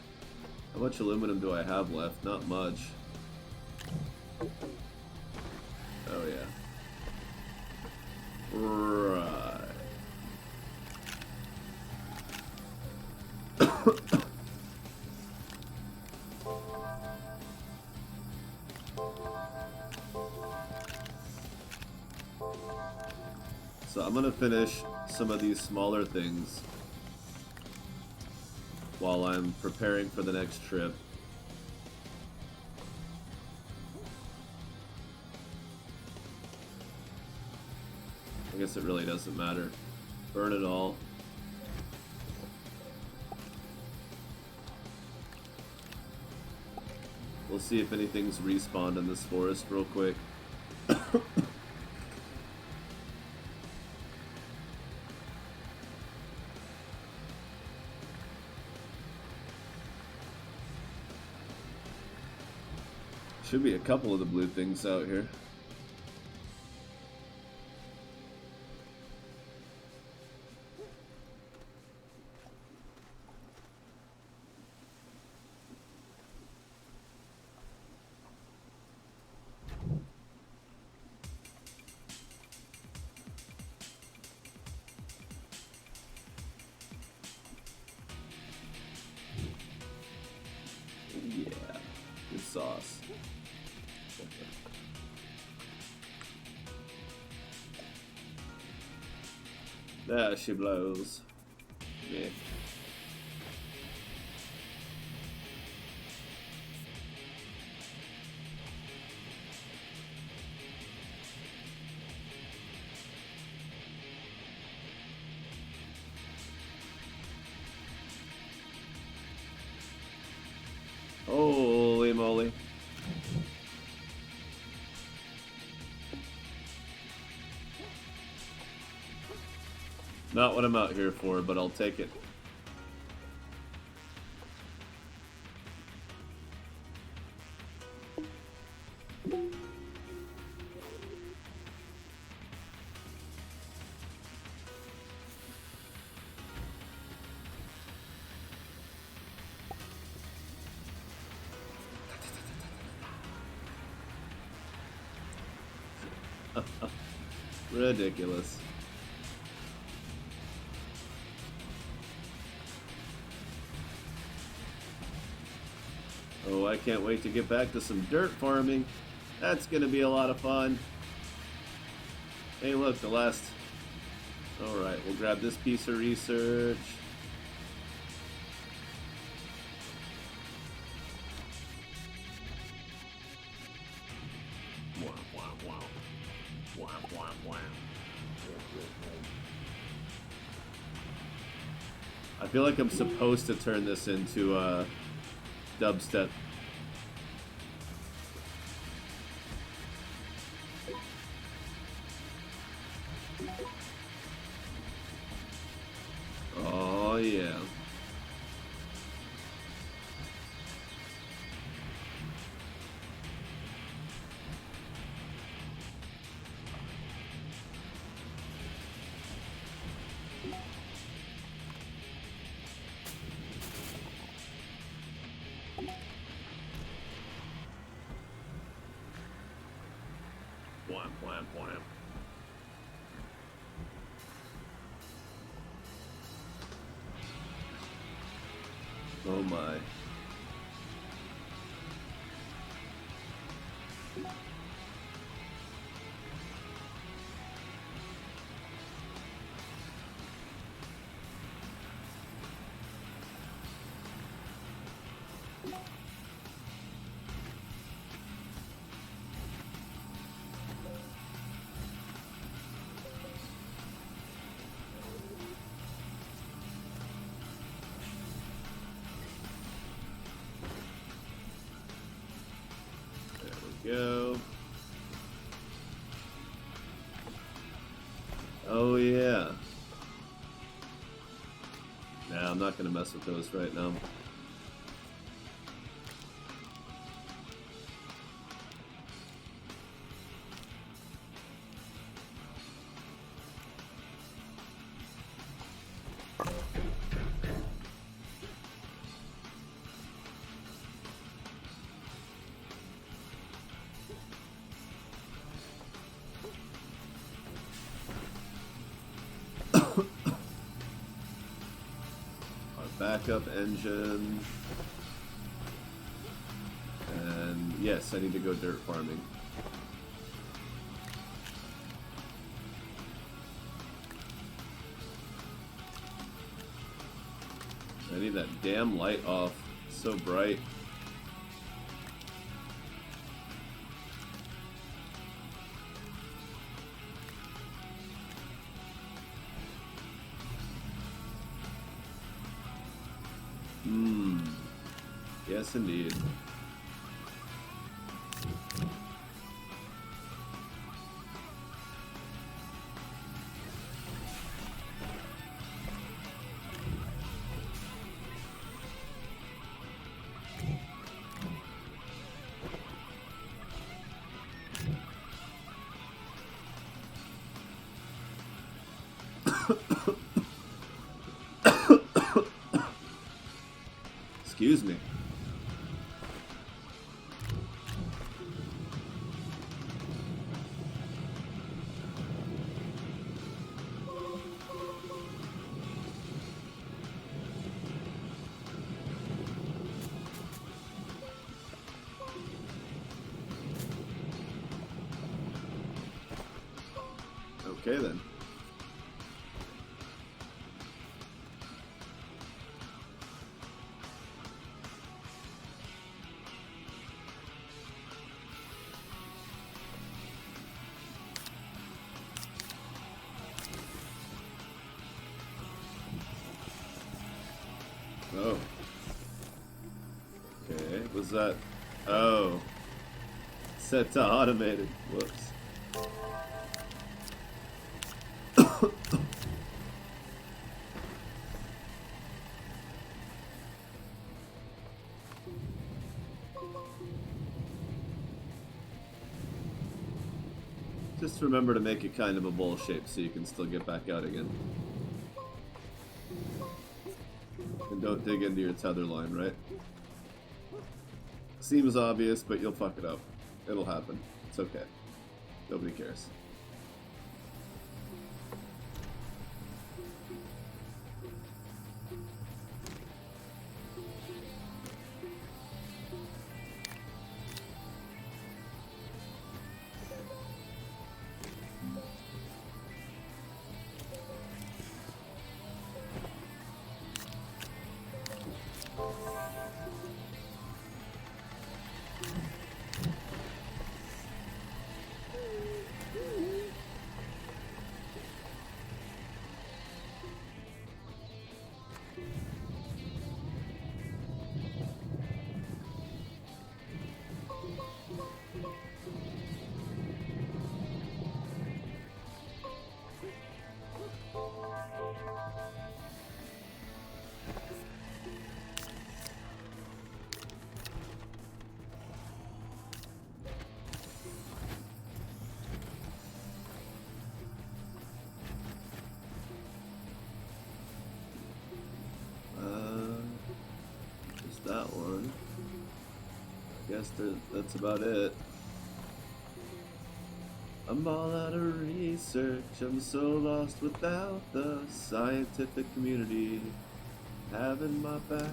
How much aluminum do I have left? Not much. Oh yeah. Right. So I'm gonna finish some of these smaller things while I'm preparing for the next trip. I guess it really doesn't matter. Burn it all. We'll see if anything's respawned in this forest real quick. Should be a couple of the blue things out here. Yeah, good sauce. There she blows. Yeah. Holy moly. Not what I'm out here for, but I'll take it. Ridiculous. Oh, I can't wait to get back to some dirt farming. That's gonna be a lot of fun. Hey, look, the last... Alright, we'll grab this piece of research. I feel like I'm supposed to turn this into dubstep. Oh yeah. Wham, wham, wham. Oh my. Go. Oh yeah. Nah, I'm not gonna mess with those right now. Backup engine. And yes, I need to go dirt farming. I need that damn light off. It's so bright. Yes, indeed. Excuse me. Okay then. Oh. Okay, was that... Oh. Set to automated. Whoops. Just remember to make it kind of a bowl shape so you can still get back out again. And don't dig into your tether line, right? Seems obvious, but you'll fuck it up. It'll happen. It's okay. Nobody cares. That one. I guess that's about it. I'm all out of research. I'm so lost without the scientific community having my back.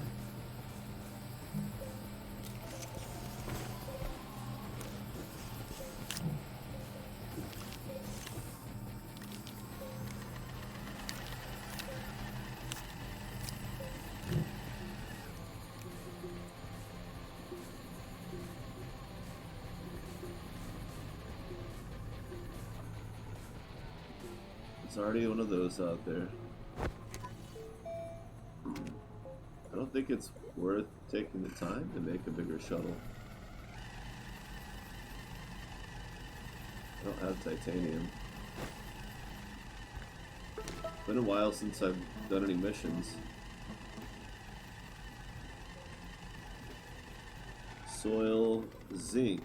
There's already one of those out there. I don't think it's worth taking the time to make a bigger shuttle. don't have titanium. Been a while since I've done any missions. Soil, zinc,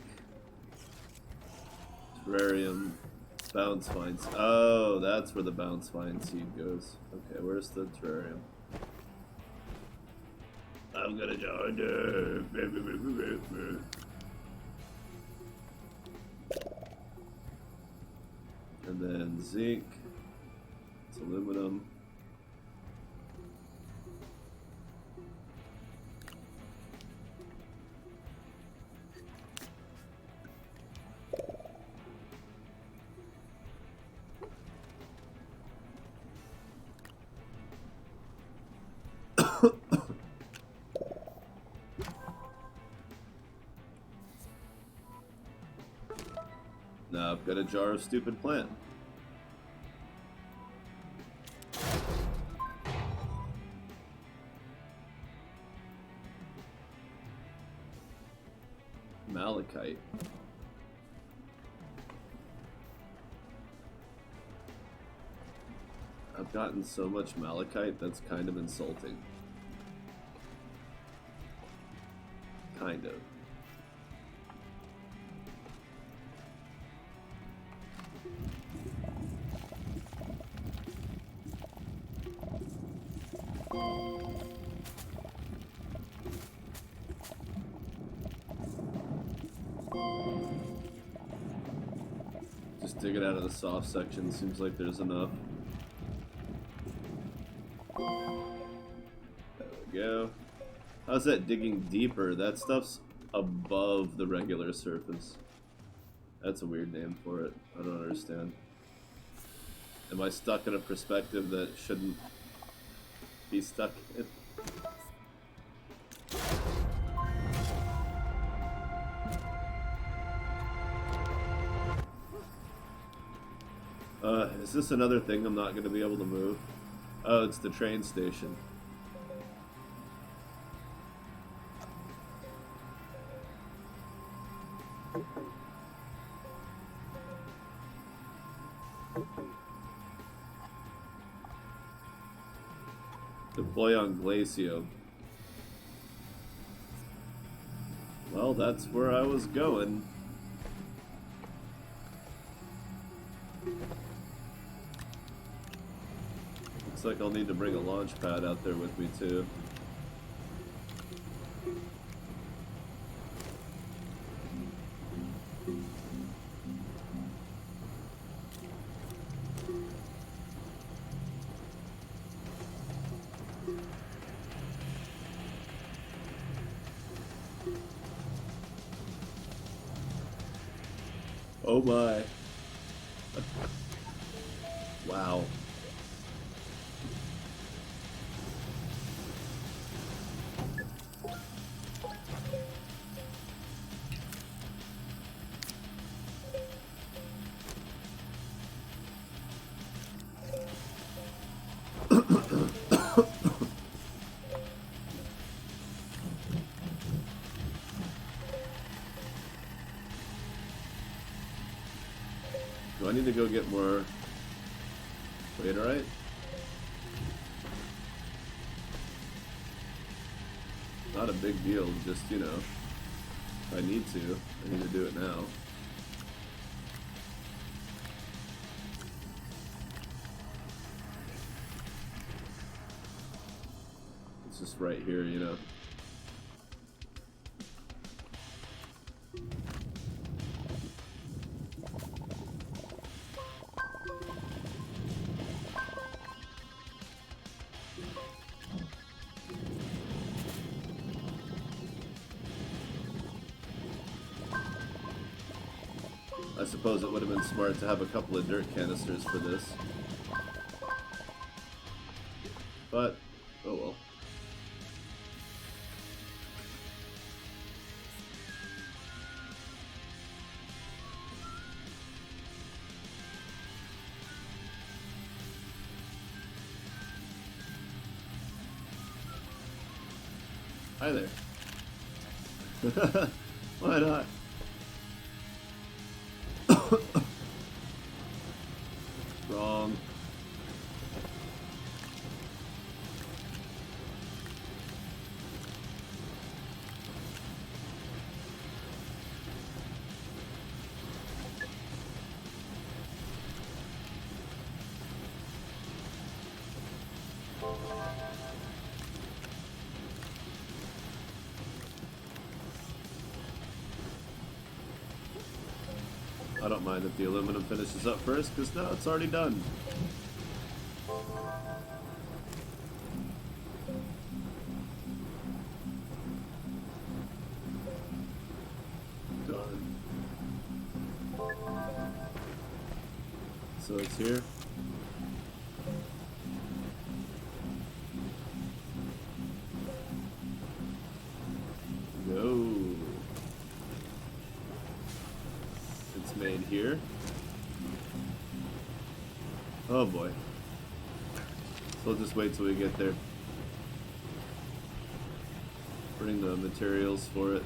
terrarium, bounce vine. Oh, that's where the bounce vine seed goes. Okay, where's the terrarium? I'm gonna join you. And then zinc, it's aluminum. Now I've got a jar of stupid plant. Malachite. I've gotten so much malachite that's kind of insulting. Kind of. Just dig it out of the soft section. Seems like there's enough. There we go. How's that digging deeper? That stuff's above the regular surface. That's a weird name for it. I don't understand. Am I stuck in a perspective that shouldn't be stuck in? Is this another thing I'm not going to be able to move? Oh, it's the train station. Deploy on Glacio. Well, that's where I was going. Looks like I'll need to bring a launch pad out there with me too. Oh my. Wow. Do I need to go get more laterite? Not a big deal, just, you know, if I need to, I need to do it now. It's just right here, you know. I suppose it would have been smart to have a couple of dirt canisters for this. But, oh well. Hi there. Why not? I don't mind if the aluminum finishes up first, because now it's already done. Done. So it's here. Go. It's made here. Oh boy. So we'll just wait till we get there. Bring the materials for it.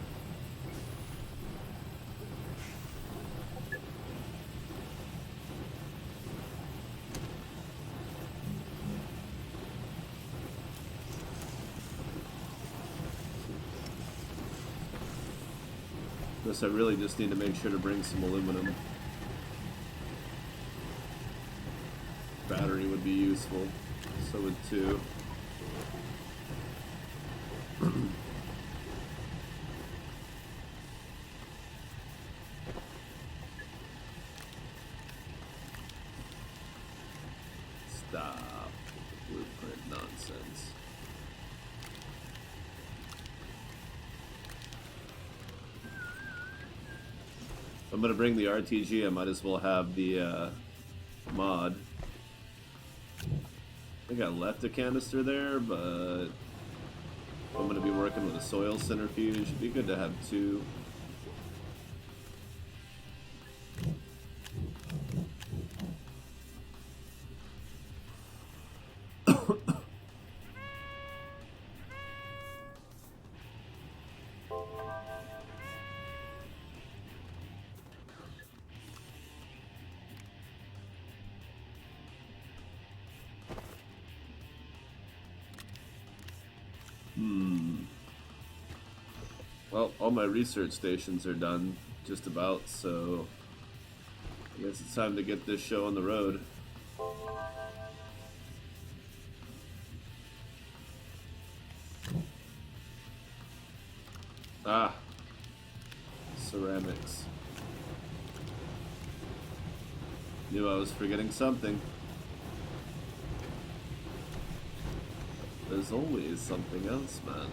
Guess I really just need to make sure to bring some aluminum. Battery would be useful. So would two. Stop with the blueprint nonsense. If I'm gonna bring the RTG, I might as well have the mod. I think I left a canister there, but I'm gonna be working with a soil centrifuge. It'd be good to have two. Well, all my research stations are done, just about, so I guess it's time to get this show on the road. Ah, ceramics. Knew I was forgetting something. There's always something else, man.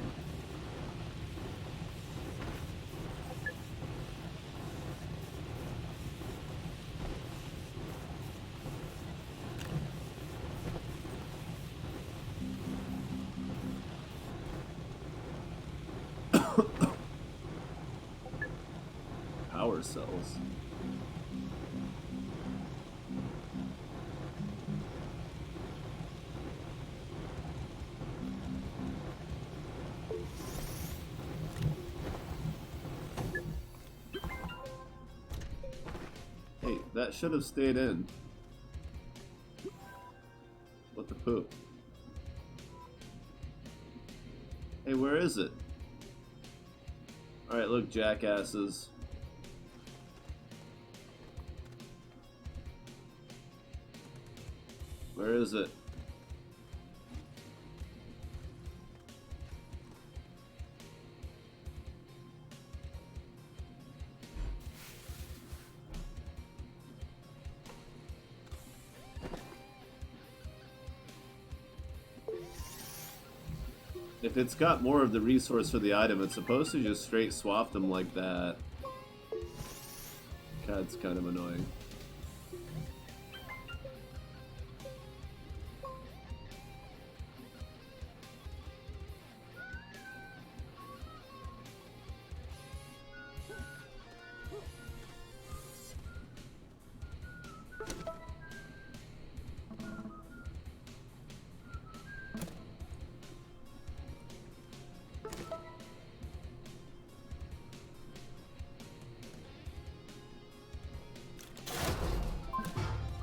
Power cells. Hey, that should have stayed in. What the poop? Hey, where is it? Alright, look, jackasses. Where is it? If it's got more of the resource for the item, it's supposed to just straight swap them like that. That's kind of annoying.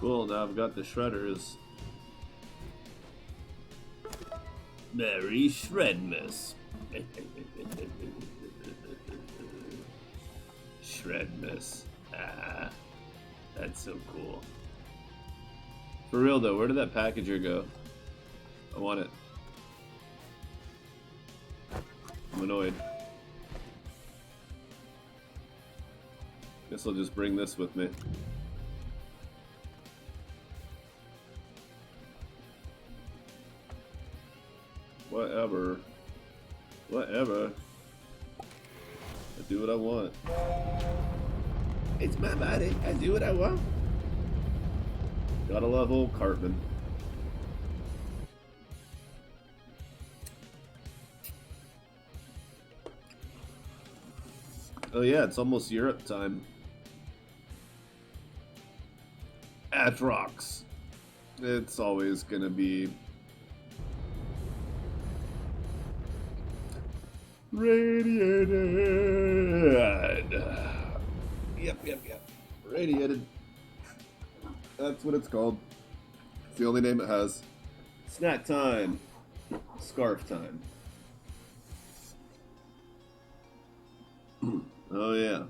Cool, now I've got the shredders. Merry Shredmas. Shredmas. Ah, that's so cool. For real though, where did that packager go? I want it. I'm annoyed. Guess I'll just bring this with me. Whatever. Whatever. I do what I want. It's my body. I do what I want. Gotta love old Cartman. Oh yeah, it's almost Europe time. Atrox. It's always gonna be radiated. Yep. Radiated. That's what it's called. It's the only name it has. Snack time. Scarf time. Oh yeah.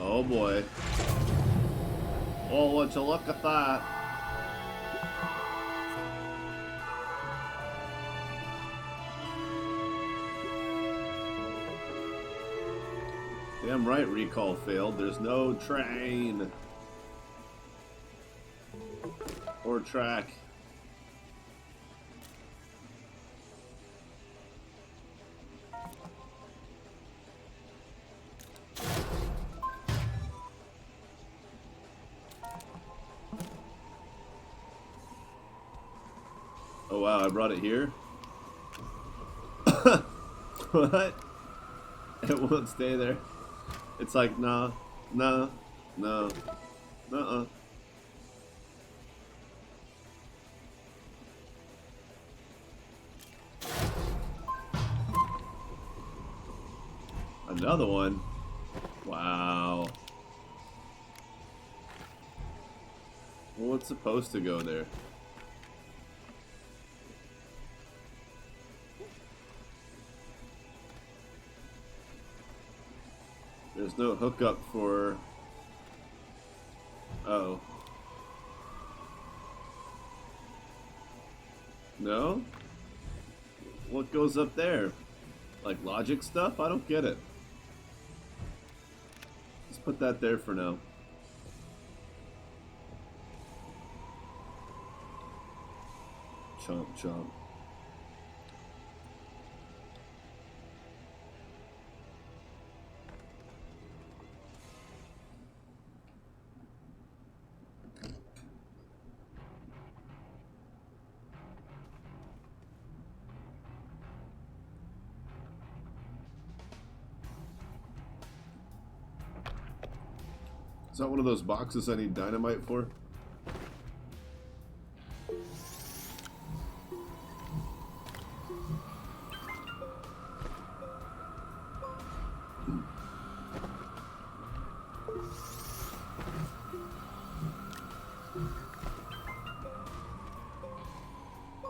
Oh boy. Oh, would you look at that? Damn right recall failed. There's no train. Or track. Oh wow, I brought it here? What? It won't stay there. It's like, nah, no, nuh-uh. Another one? Wow. Well, it's supposed to go there. There's no hookup for... Oh. No? What goes up there? Like logic stuff? I don't get it. Just put that there for now. Chomp, chomp. Is that one of those boxes I need dynamite for?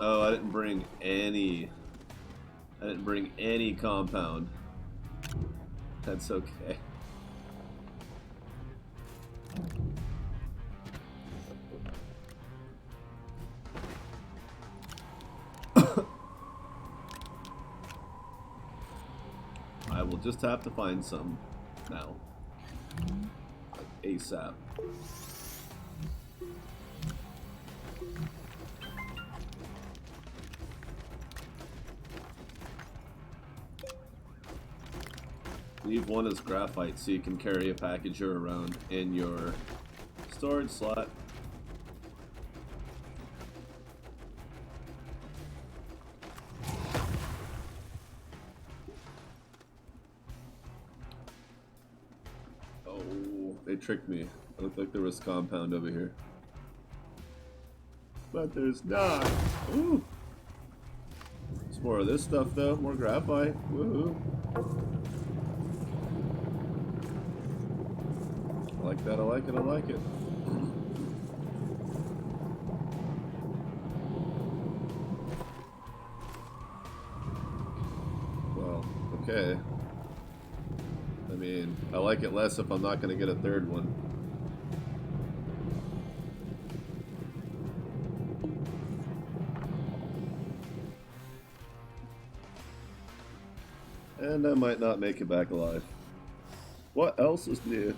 Oh, I didn't bring any compound. That's okay. just have to find some now. Like ASAP. Leave one as graphite so you can carry a packager around in your storage slot. Oh, they tricked me. It looked like there was compound over here. But there's not. Ooh. There's more of this stuff though, more graphite. Woohoo. I like that, I like it, I like it. Well, okay. I mean, I like it less if I'm not going to get a third one. And I might not make it back alive. What else is new?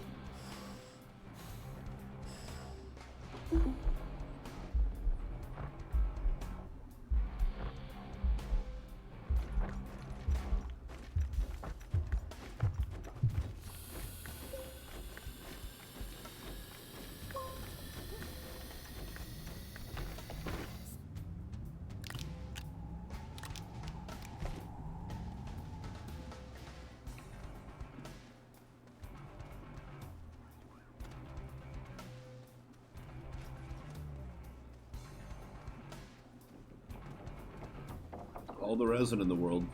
All the resin in the world.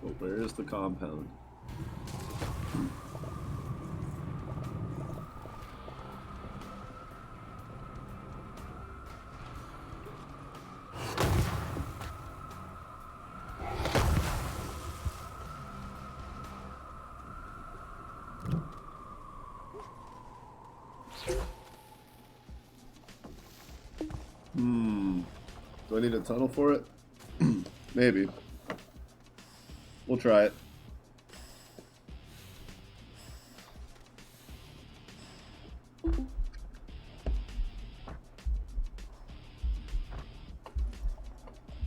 But where is the compound? Do I need a tunnel for it? Maybe. We'll try it.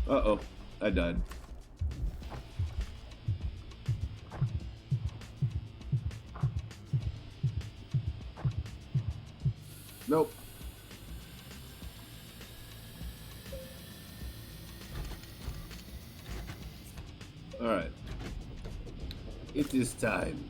Uh-oh. I died. Nope. Alright. It is time.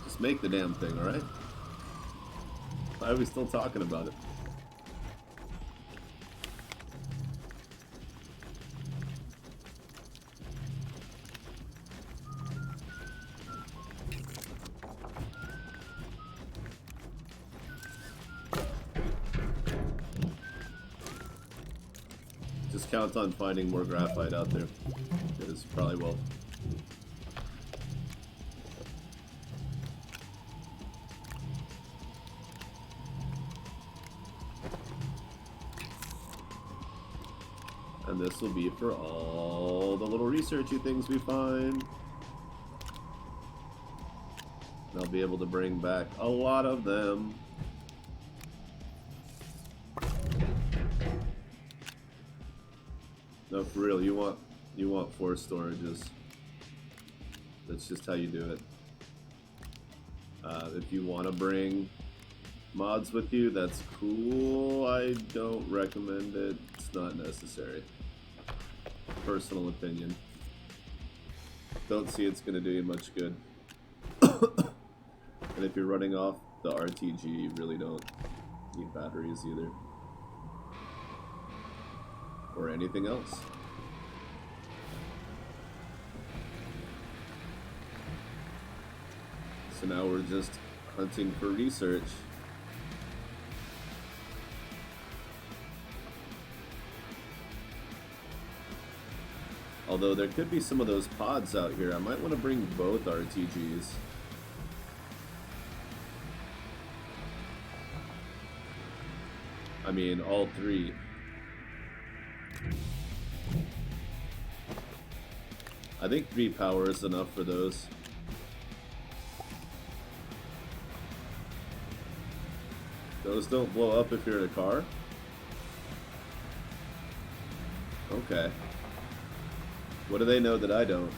Just make the damn thing, alright? Why are we still talking about it? Just count on finding more graphite out there. Because you probably will. And this will be for all the little researchy things we find. And I'll be able to bring back a lot of them. No, for real, you want 4 storages. That's just how you do it. If you want to bring mods with you, that's cool. I don't recommend it. It's not necessary. Personal opinion. Don't see it's going to do you much good. And if you're running off the RTG, you really don't need batteries either. Or anything else. So now we're just Hunting for research. Although there could be some of those pods out here. I might want to bring both RTGs. I mean, all three. I think 3 power is enough for those. Those don't blow up if you're in a car? Okay. What do they know that I don't?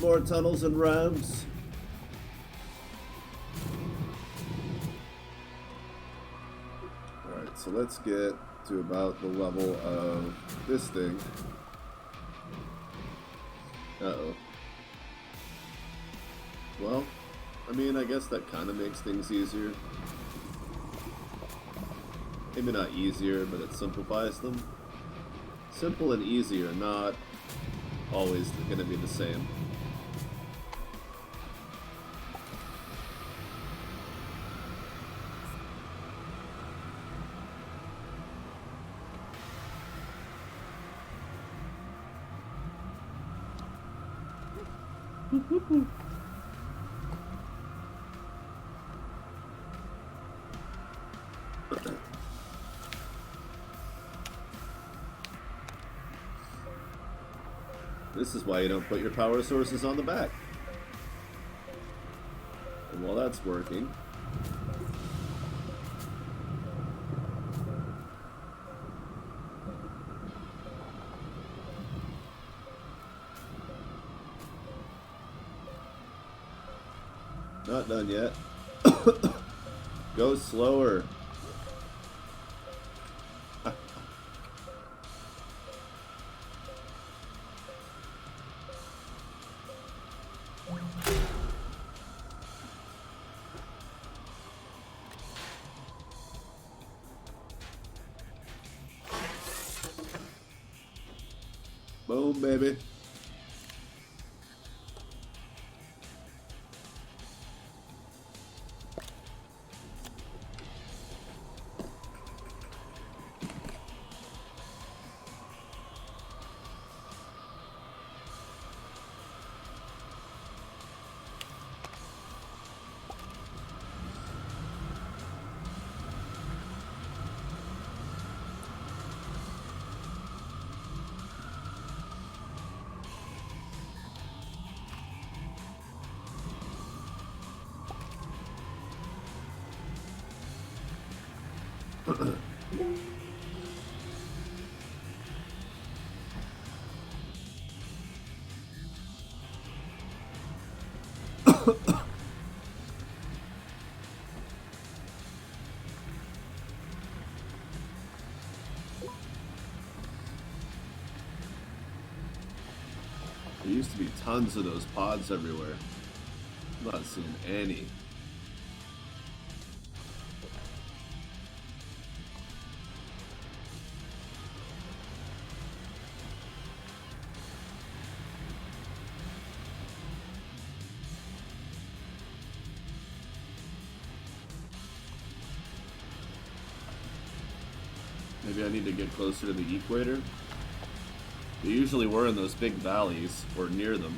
More tunnels and ramps. Alright, so let's get to about the level of this thing. Uh-oh. Well, I mean, I guess that kind of makes things easier. Maybe not easier, but it simplifies them. Simple and easy are not always going to be the same. This is why you don't put your power sources on the back. And while that's working, not done yet. Go slower. Boom, baby. There used to be tons of those pods everywhere. I'm not seeing any. Maybe I need to get closer to the equator. They usually were in those big valleys, or near them.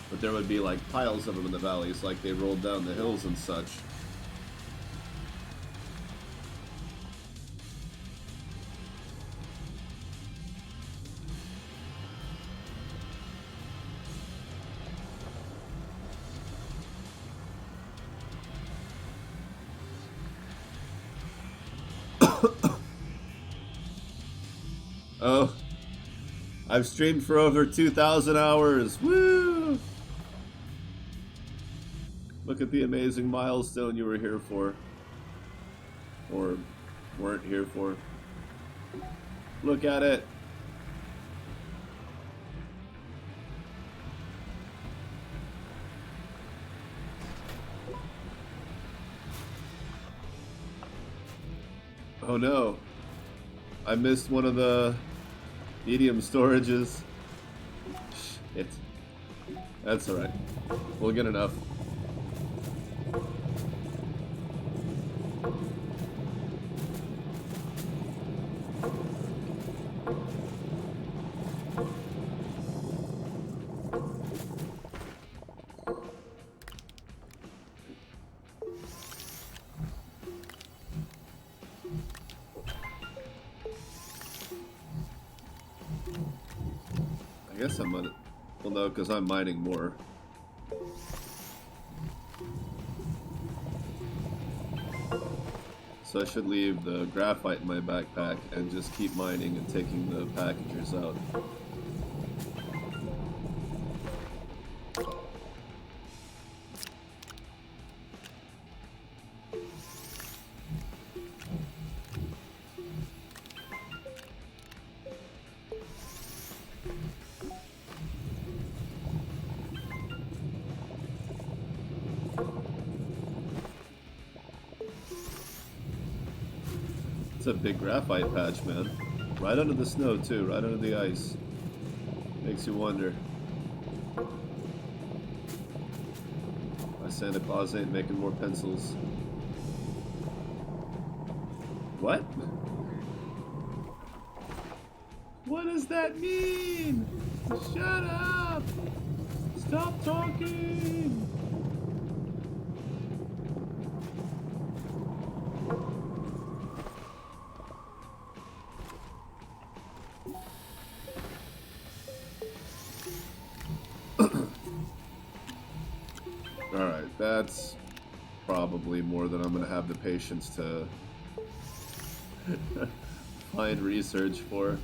But there would be like piles of them in the valleys, like they rolled down the hills and such. Oh. I've streamed for over 2,000 hours. Woo! Look at the amazing milestone you were here for. Or weren't here for. Look at it. Oh no. I missed one of the medium storages. Shit. That's alright. We'll get enough. I guess I'm gonna... Well, no, because I'm mining more. So I should leave the graphite in my backpack and just keep mining and taking the packagers out. It's a big graphite patch, man. Right under the snow, too. Right under the ice. Makes you wonder. Why Santa Claus ain't making more pencils. What? What does that mean? Shut up! Stop talking! Alright, that's probably more than I'm going to have the patience to find research for.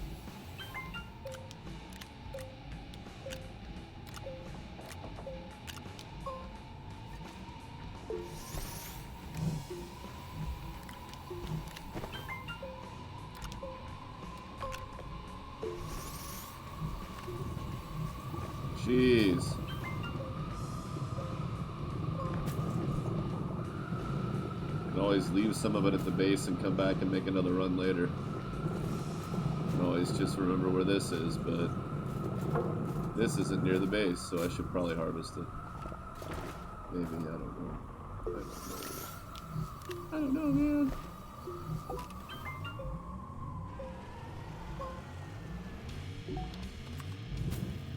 Jeez. Can always leave some of it at the base and come back and make another run later. Can always just remember where this is, but this isn't near the base, so I should probably harvest it. Maybe, I don't know. I don't know, man.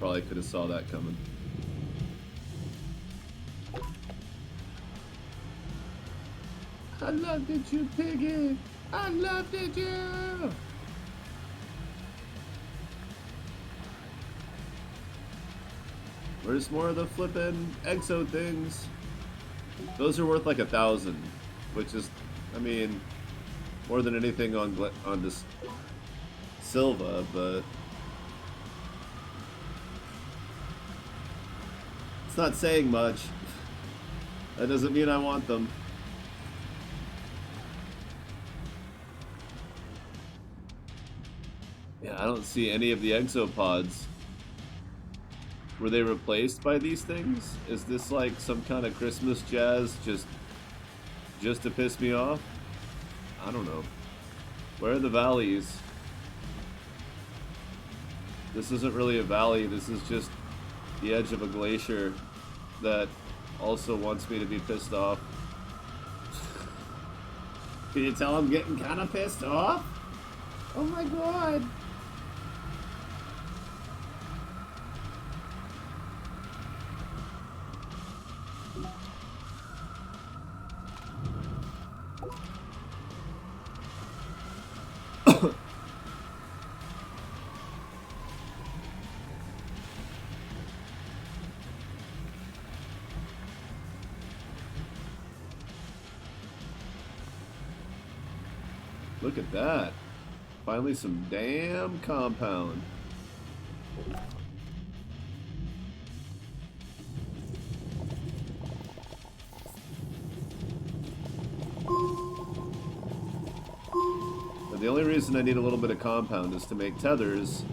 Probably could have saw that coming. I loved it, you piggy! I loved it, you! Where's more of the flippin' exo things? Those are worth like 1,000, which is, I mean, more than anything on this Silva, but it's not saying much. That doesn't mean I want them. Yeah, I don't see any of the exopods. Were they replaced by these things? Is this like some kind of Christmas jazz just to piss me off? I don't know. Where are the valleys? This isn't really a valley, this is just the edge of a glacier that also wants me to be pissed off. Can you tell I'm getting kind of pissed off? Oh my god. Look at that. Finally some damn compound. reason I need a little bit of compound is to make tethers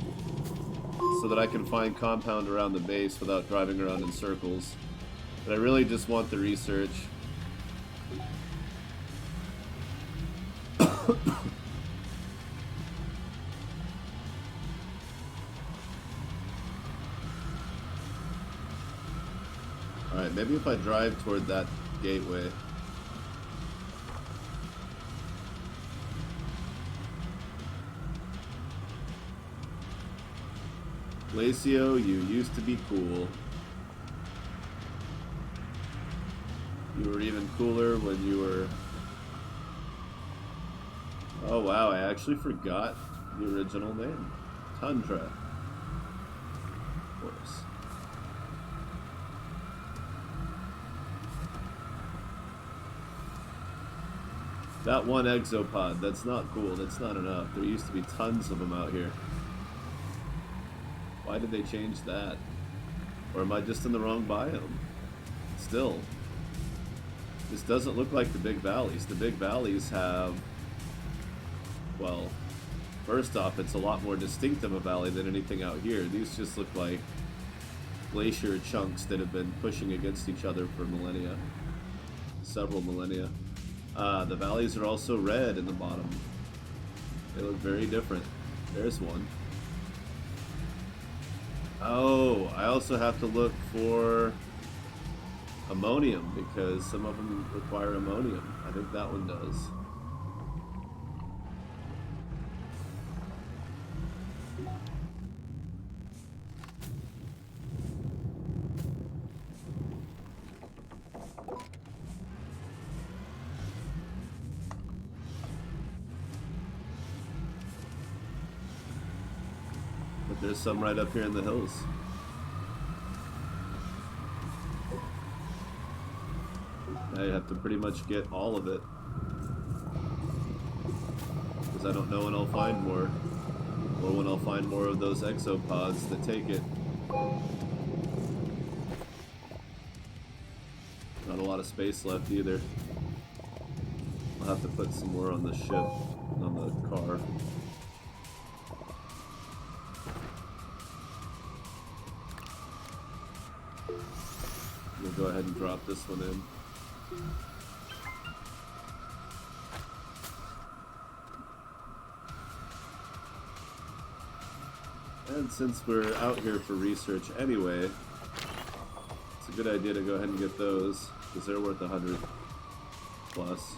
so that I can find compound around the base without driving around in circles. But I really just want the research. Alright, maybe if I drive toward that gateway. Glacio, you used to be cool. You were even cooler when you were... Oh wow, I actually forgot the original name. Tundra. Of course. That one exopod, that's not cool, that's not enough. There used to be tons of them out here. Why did they change that? Or am I just in the wrong biome? Still. This doesn't look like the big valleys. The big valleys have... Well, first off, it's a lot more distinct of a valley than anything out here. These just look like glacier chunks that have been pushing against each other for millennia. Several millennia. The valleys are also red in the bottom. They look very different. There's one. Oh, I also have to look for ammonium because some of them require ammonium. I think that one does. But there's some right up here in the hills. I have to pretty much get all of it. Because I don't know when I'll find more. Or when I'll find more of those exopods that take it. Not a lot of space left either. I'll have to put some more on the ship, on the car. We'll go ahead and drop this one in. And since we're out here for research anyway, it's a good idea to go ahead and get those, because they're worth 100 plus.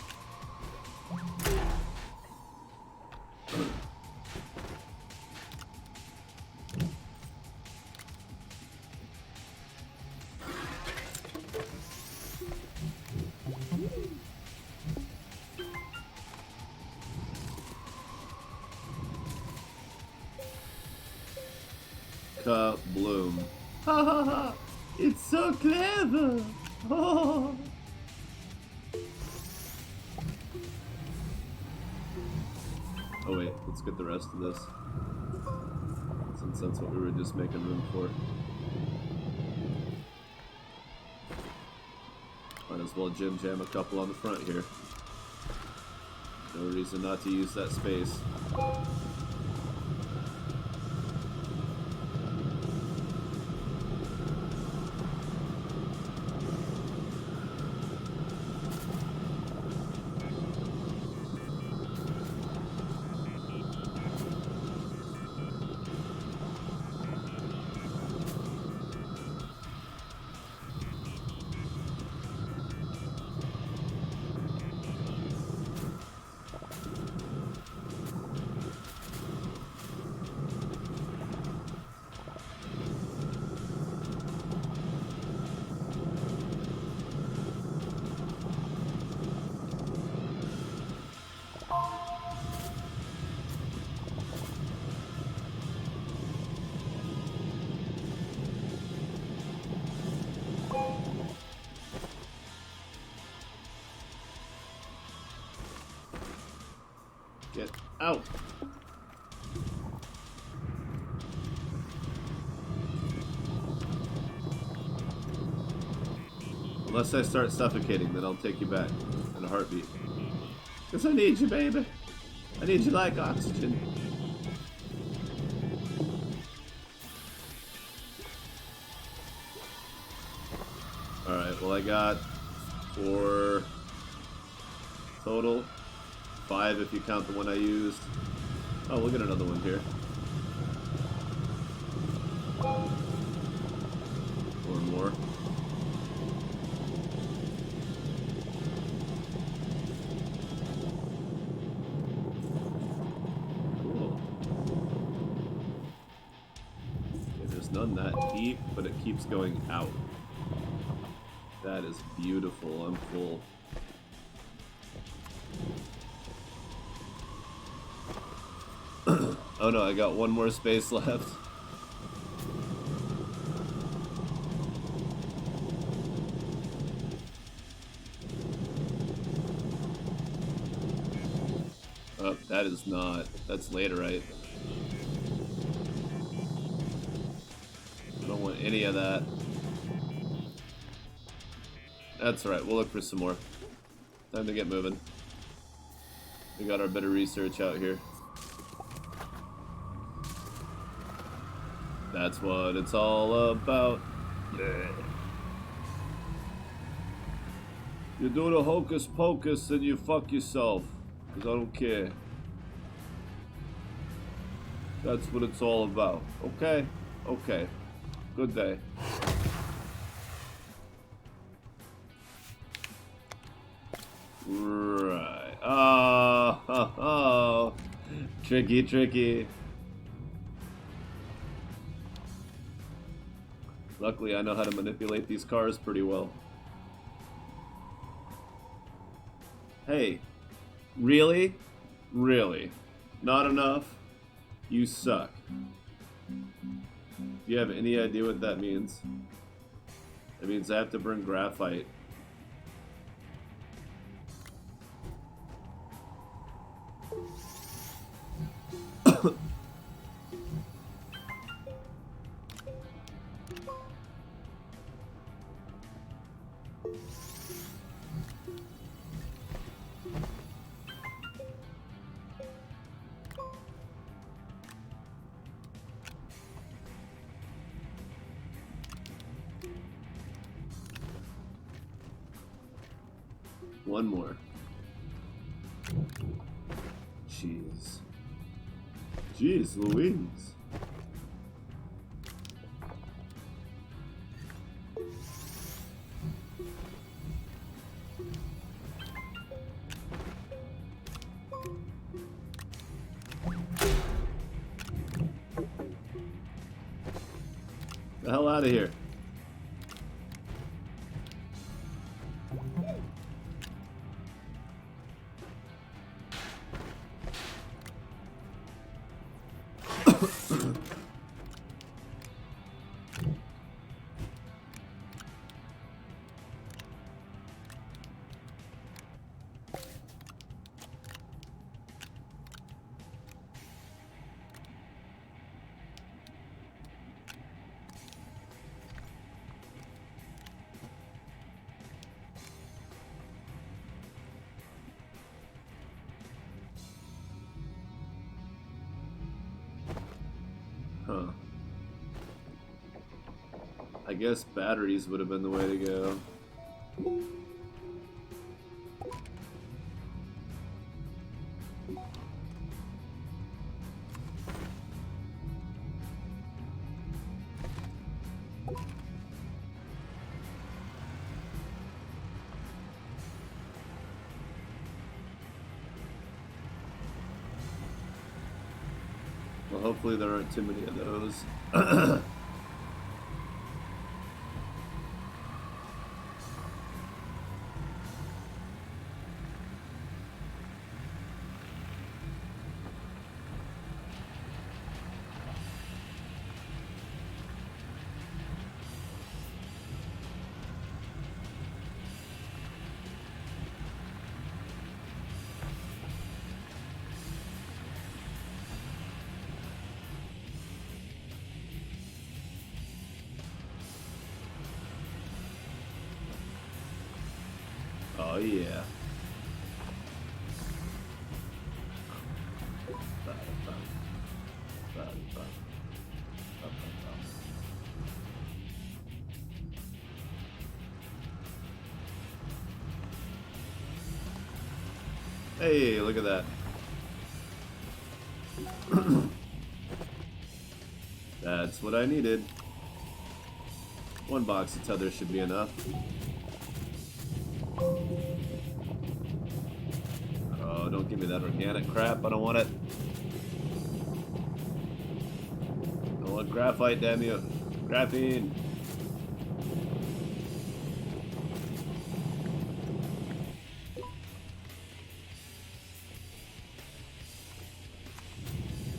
Bloom. Ha ha ha! It's so clever! Oh. Oh wait, let's get the rest of this. Since that's what we were just making room for. Might as well jam a couple on the front here. No reason not to use that space. Get out! Unless I start suffocating, then I'll take you back in a heartbeat. Because I need you, baby. I need you like oxygen. Alright, well I got 4 total. 5 if you count the one I used. Oh, we'll get another one here. Or more. Cool. Okay, there's none that deep, but it keeps going out. That is beautiful. I'm full. Oh no, I got one more space left. Oh, that is not. That's laterite. I don't want any of that. That's alright, we'll look for some more. Time to get moving. We got our bit of research out here. That's what it's all about. Yeah. You do the hocus pocus and you fuck yourself. Because I don't care. That's what it's all about. Okay? Okay. Good day. Right. Oh. Tricky, tricky. Luckily, I know how to manipulate these cars pretty well. Hey. Really? Really? Not enough? You suck. Do you have any idea what that means? It means I have to burn graphite. One more. Jeez. Jeez Louise. The hell out of here. Huh. I guess batteries would have been the way to go. Well, hopefully there aren't too many of those. Oh yeah. Hey, look at that. That's what I needed. One box of tether should be enough. Oh, don't give me that organic crap. I don't want it. I want graphite, damn you. Graphene.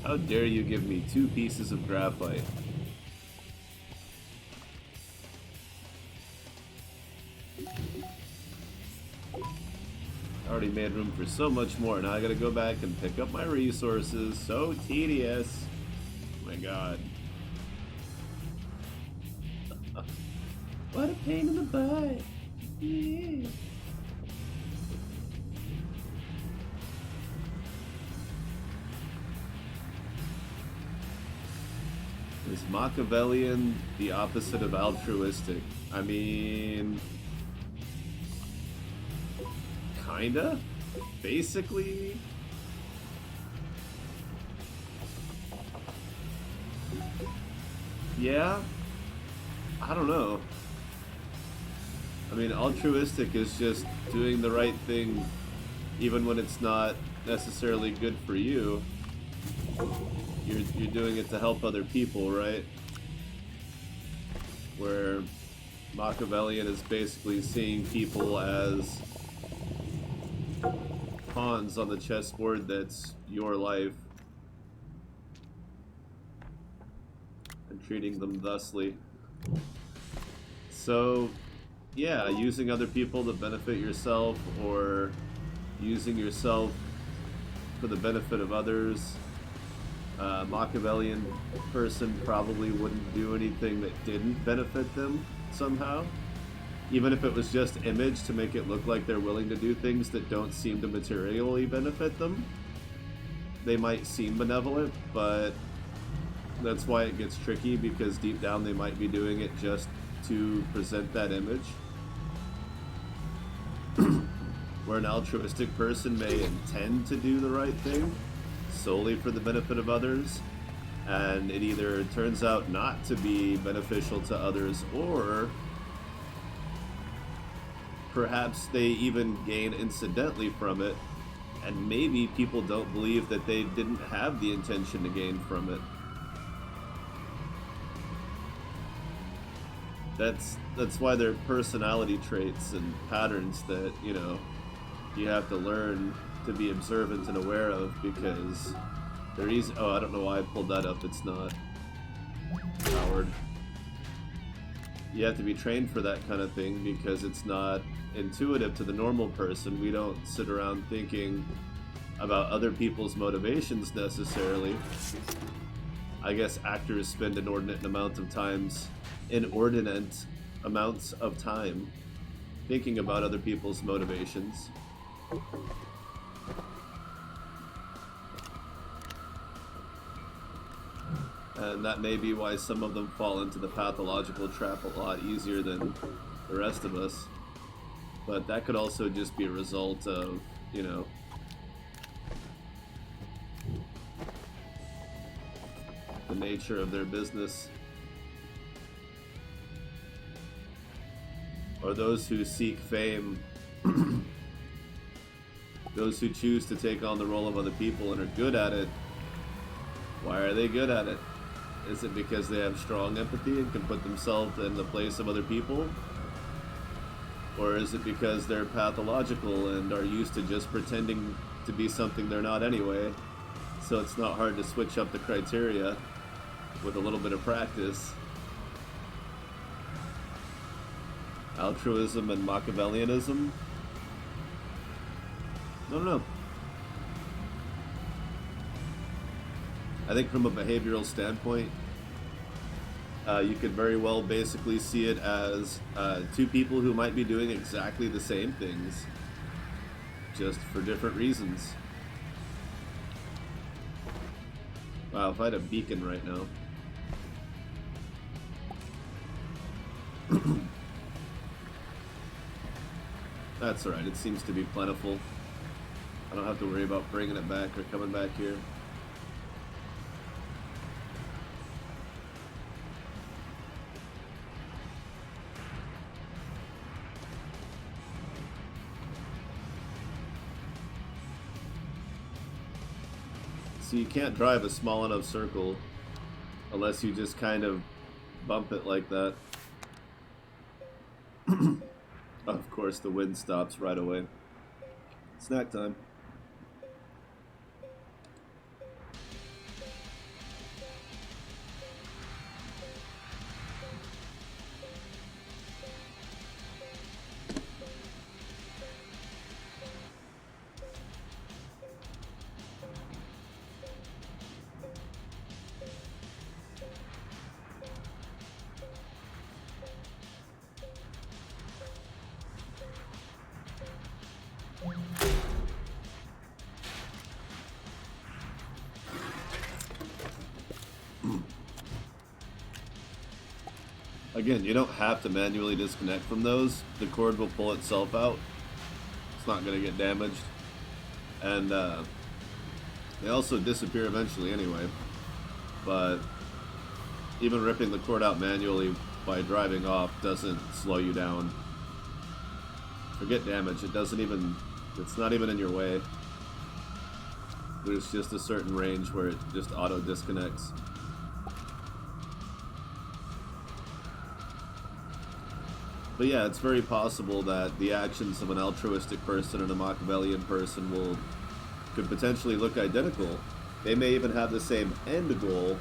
How dare you give me 2 pieces of graphite? I already made room for so much more. Now I gotta go back and pick up my resources. So tedious. Oh my god. What a pain in the butt. Yeah. Is Machiavellian the opposite of altruistic? I mean... kinda? Basically? Yeah? I don't know. I mean, altruistic is just doing the right thing even when it's not necessarily good for you. You're doing it to help other people, right? Where Machiavellian is basically seeing people as pawns on the chessboard that's your life and treating them thusly. So, yeah, using other people to benefit yourself or using yourself for the benefit of others. Machiavellian person probably wouldn't do anything that didn't benefit them somehow. Even if it was just image to make it look like they're willing to do things that don't seem to materially benefit them. They might seem benevolent, but that's why it gets tricky, because deep down they might be doing it just to present that image. Where an altruistic person may intend to do the right thing solely for the benefit of others, and it either turns out not to be beneficial to others, or perhaps they even gain incidentally from it, and maybe people don't believe that they didn't have the intention to gain from it. That's why they're personality traits and patterns that, you know, you have to learn to be observant and aware of, because they're easy. Oh, I don't know why I pulled that up. It's not. Howard. You have to be trained for that kind of thing because it's not intuitive to the normal person. We don't sit around thinking about other people's motivations necessarily. I guess actors spend inordinate amounts of time thinking about other people's motivations. And that may be why some of them fall into the pathological trap a lot easier than the rest of us. But that could also just be a result of, you know, the nature of their business. Or those who seek fame, those who choose to take on the role of other people and are good at it. Why are they good at it? Is it because they have strong empathy and can put themselves in the place of other people? Or is it because they're pathological and are used to just pretending to be something they're not anyway? So it's not hard to switch up the criteria with a little bit of practice. Altruism and Machiavellianism? I don't know. I think from a behavioral standpoint, you could very well basically see it as 2 people who might be doing exactly the same things, just for different reasons. Wow, if I had a beacon right now. That's alright, it seems to be plentiful. I don't have to worry about bringing it back or coming back here. So you can't drive a small enough circle unless you just kind of bump it like that. Of course, the wind stops right away. Snack time. Again, you don't have to manually disconnect from those. The cord will pull itself out. It's not going to get damaged. And they also disappear eventually anyway. But even ripping the cord out manually by driving off doesn't slow you down. Forget damage. It's not even in your way. There's just a certain range where it just auto disconnects. But yeah, it's very possible that the actions of an altruistic person and a Machiavellian person could potentially look identical. They may even have the same end goal,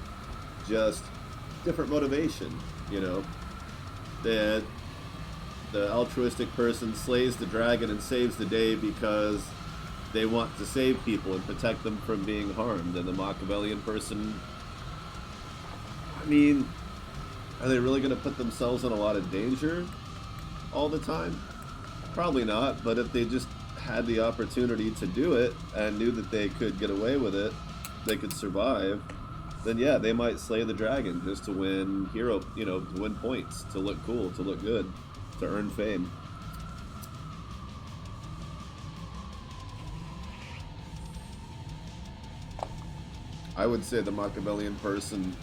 just different motivation, you know. The altruistic person slays the dragon and saves the day because they want to save people and protect them from being harmed. And the Machiavellian person, I mean, are they really going to put themselves in a lot of danger all the time? Probably not, but if they just had the opportunity to do it and knew that they could get away with it, they could survive, then yeah, they might slay the dragon just to win to win points, to look cool, to look good, to earn fame. I would say the Machiavellian person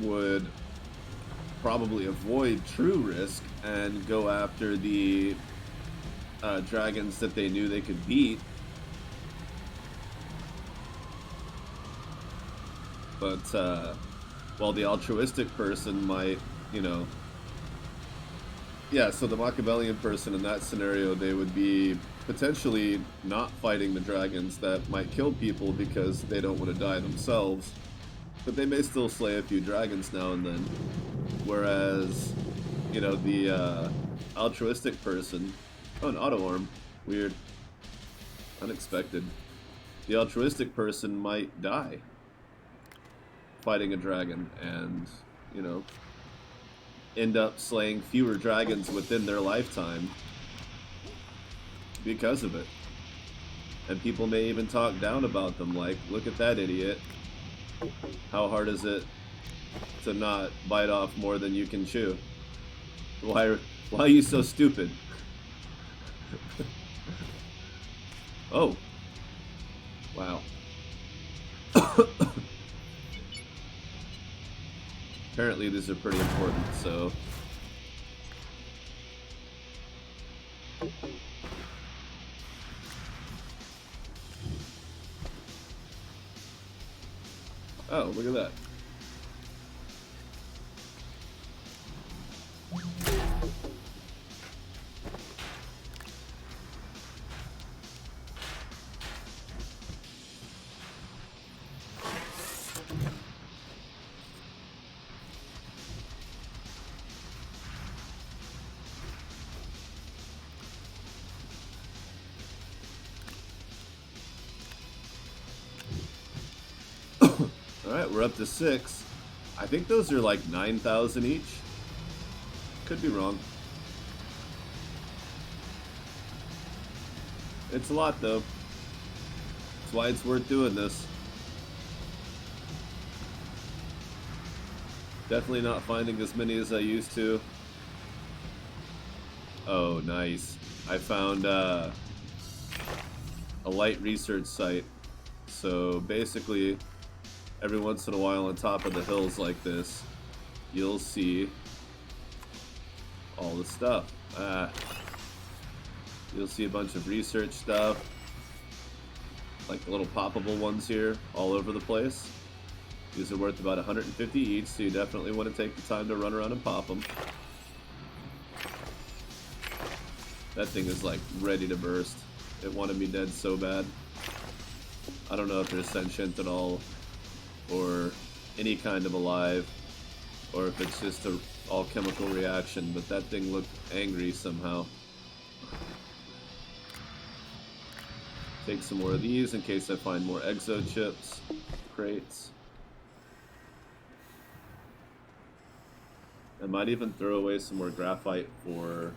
would probably avoid true risk and go after the dragons that they knew they could beat. But while the altruistic person might, so the Machiavellian person in that scenario, they would be potentially not fighting the dragons that might kill people because they don't want to die themselves, but they may still slay a few dragons now and then. Whereas, the altruistic person... Oh, an auto arm. Weird. Unexpected. The altruistic person might die fighting a dragon and, end up slaying fewer dragons within their lifetime because of it. And people may even talk down about them, like, look at that idiot. How hard is it to not bite off more than you can chew? Why are you so stupid? Oh. Wow. Apparently these are pretty important, so... Oh, look at that. Alright, we're up to 6. I think those are like 9,000 each. Could be wrong. It's a lot though. That's why it's worth doing this. Definitely not finding as many as I used to. Oh, nice. I found a light research site. So basically, every once in a while on top of the hills like this, you'll see all the stuff. You'll see a bunch of research stuff, like the little poppable ones here, all over the place. These are worth about 150 each, so you definitely want to take the time to run around and pop them. That thing is like ready to burst. It wanted me dead so bad. I don't know if they're sentient at all, or any kind of alive, or if it's just a all chemical reaction, but that thing looked angry somehow. Take some more of these in case I find more exo chips, crates. I might even throw away some more graphite for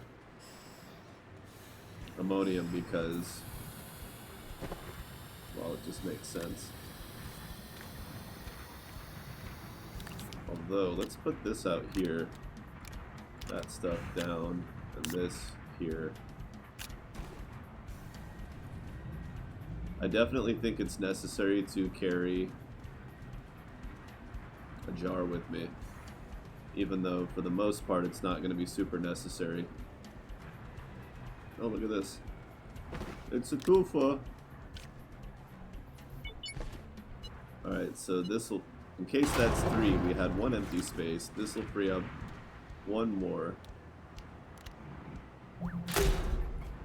ammonium because, well, it just makes sense. Although, let's put this out here, that stuff down, and this here. I definitely think it's necessary to carry a jar with me, even though for the most part it's not going to be super necessary. Oh, look at this. It's a tufa. Alright, so this will, in case that's 3, we had 1 empty space. This will free up 1 more.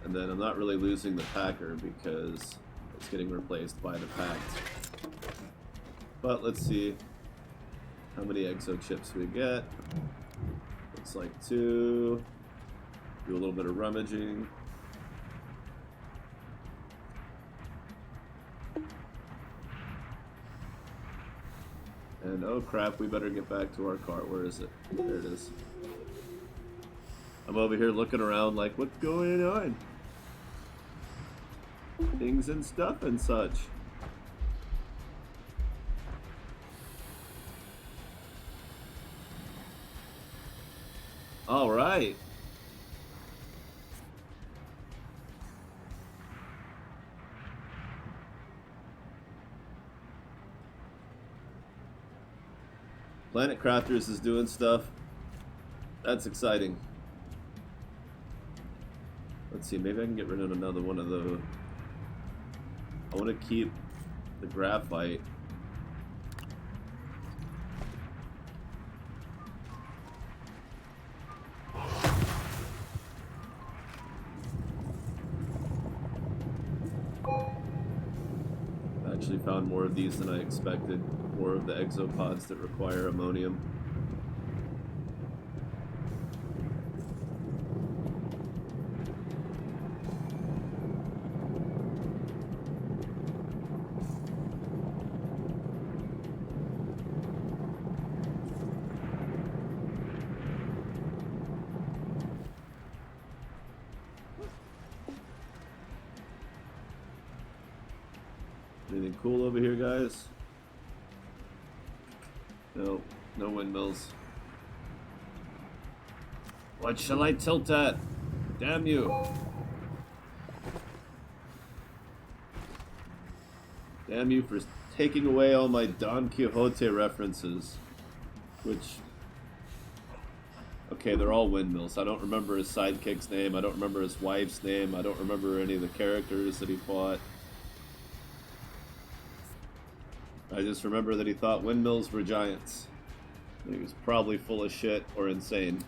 And then I'm not really losing the packer because it's getting replaced by the packed. But let's see how many exo chips we get. Looks like 2. Do a little bit of rummaging. And oh crap, we better get back to our car. Where is it? There it is. I'm over here looking around like, what's going on? Things and stuff and such. All right. Planet Crafters is doing stuff. That's exciting. Let's see, maybe I can get rid of another one of those. I want to keep the graphite. I actually found more of these than I expected. More of the exopods that require ammonium. Anything cool over here, guys? No, no windmills. What shall I tilt at? Damn you. Damn you for taking away all my Don Quixote references. Which... okay, they're all windmills. I don't remember his sidekick's name. I don't remember his wife's name. I don't remember any of the characters that he fought. I just remember that he thought windmills were giants. And he was probably full of shit or insane.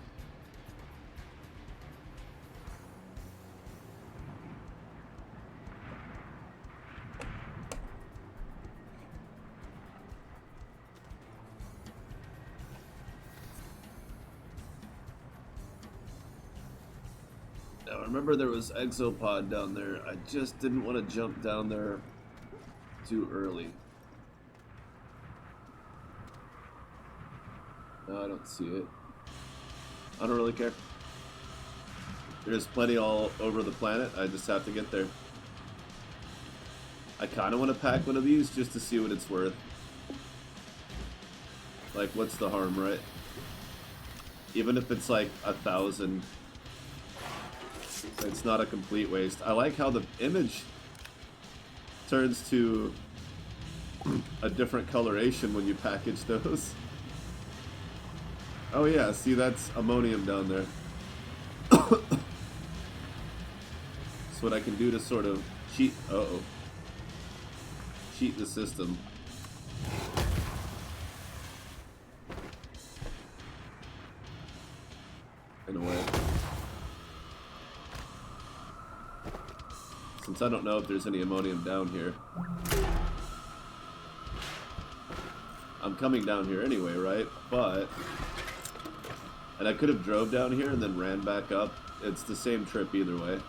Now, I remember there was Exopod down there. I just didn't want to jump down there too early. No, I don't see it. I don't really care. There's plenty all over the planet. I just have to get there. I kind of want to pack one of these just to see what it's worth. Like, what's the harm, right? Even if it's like 1,000, it's not a complete waste. I like how the image turns to a different coloration when you package those. Oh yeah, see, that's ammonium down there. So what I can do to sort of cheat cheat the system. In a way. Since I don't know if there's any ammonium down here. I'm coming down here anyway, right? But... And I could have drove down here and then ran back up. It's the same trip either way.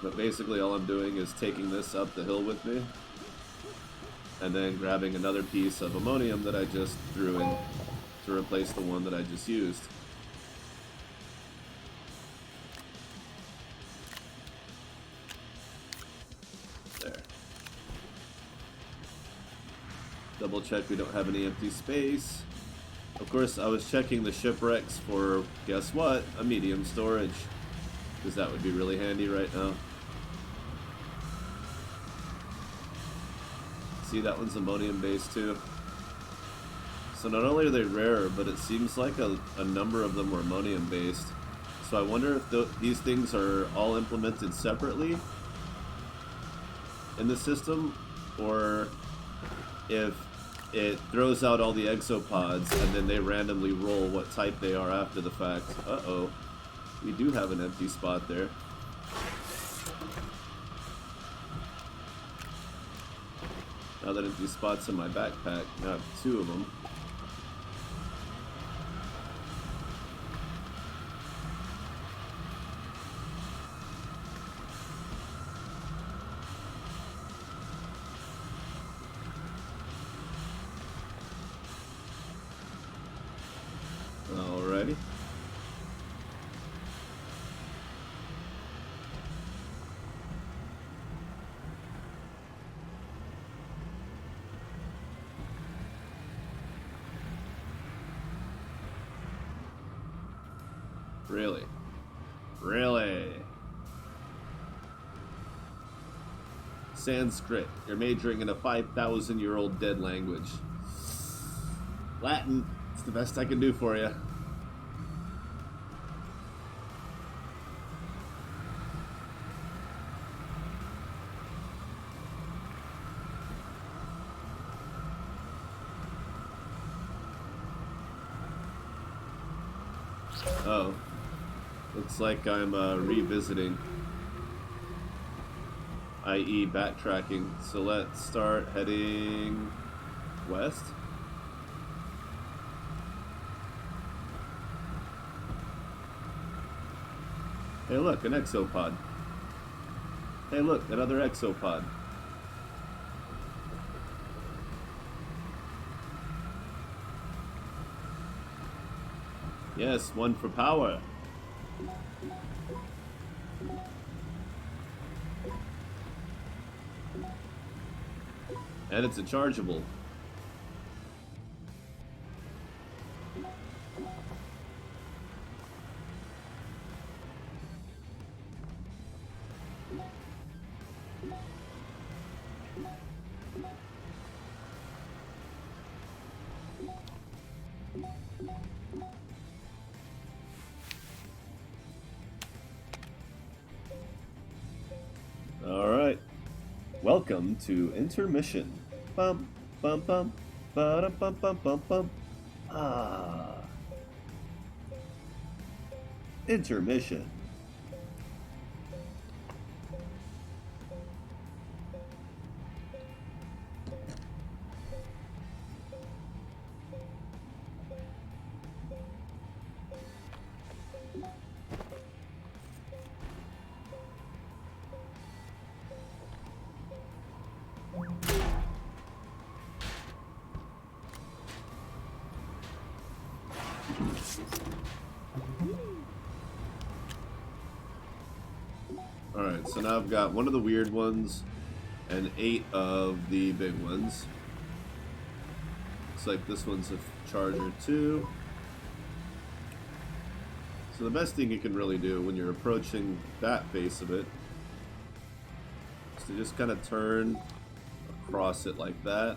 But basically all I'm doing is taking this up the hill with me. And then grabbing another piece of ammonium that I just threw in to replace the one that I just used. There. Double check we don't have any empty space. Of course, I was checking the shipwrecks for, guess what? A medium storage. Because that would be really handy right now. See, that one's ammonium based too. So not only are they rarer, but it seems like a number of them were ammonium based. So I wonder if these things are all implemented separately in the system, or if it throws out all the exopods and then they randomly roll what type they are after the fact. Uh-oh. We do have an empty spot there. Now that empty spot's in my backpack, I have 2 of them. Alrighty. Really? Really? Sanskrit. You're majoring in a 5,000-year-old dead language. Latin. It's the best I can do for you. Oh. Looks like I'm revisiting, i.e. backtracking. So let's start heading west. Hey look, an exopod. Hey look, another exopod. Yes, one for power. And it's a chargeable. All right. Welcome to intermission. Bum bum bum ba bum bum bum bum. Ah. Intermission. Alright, so now I've got one of the weird ones and 8 of the big ones. Looks like this one's a charger too. So the best thing you can really do when you're approaching that face of it So just kind of turn across it like that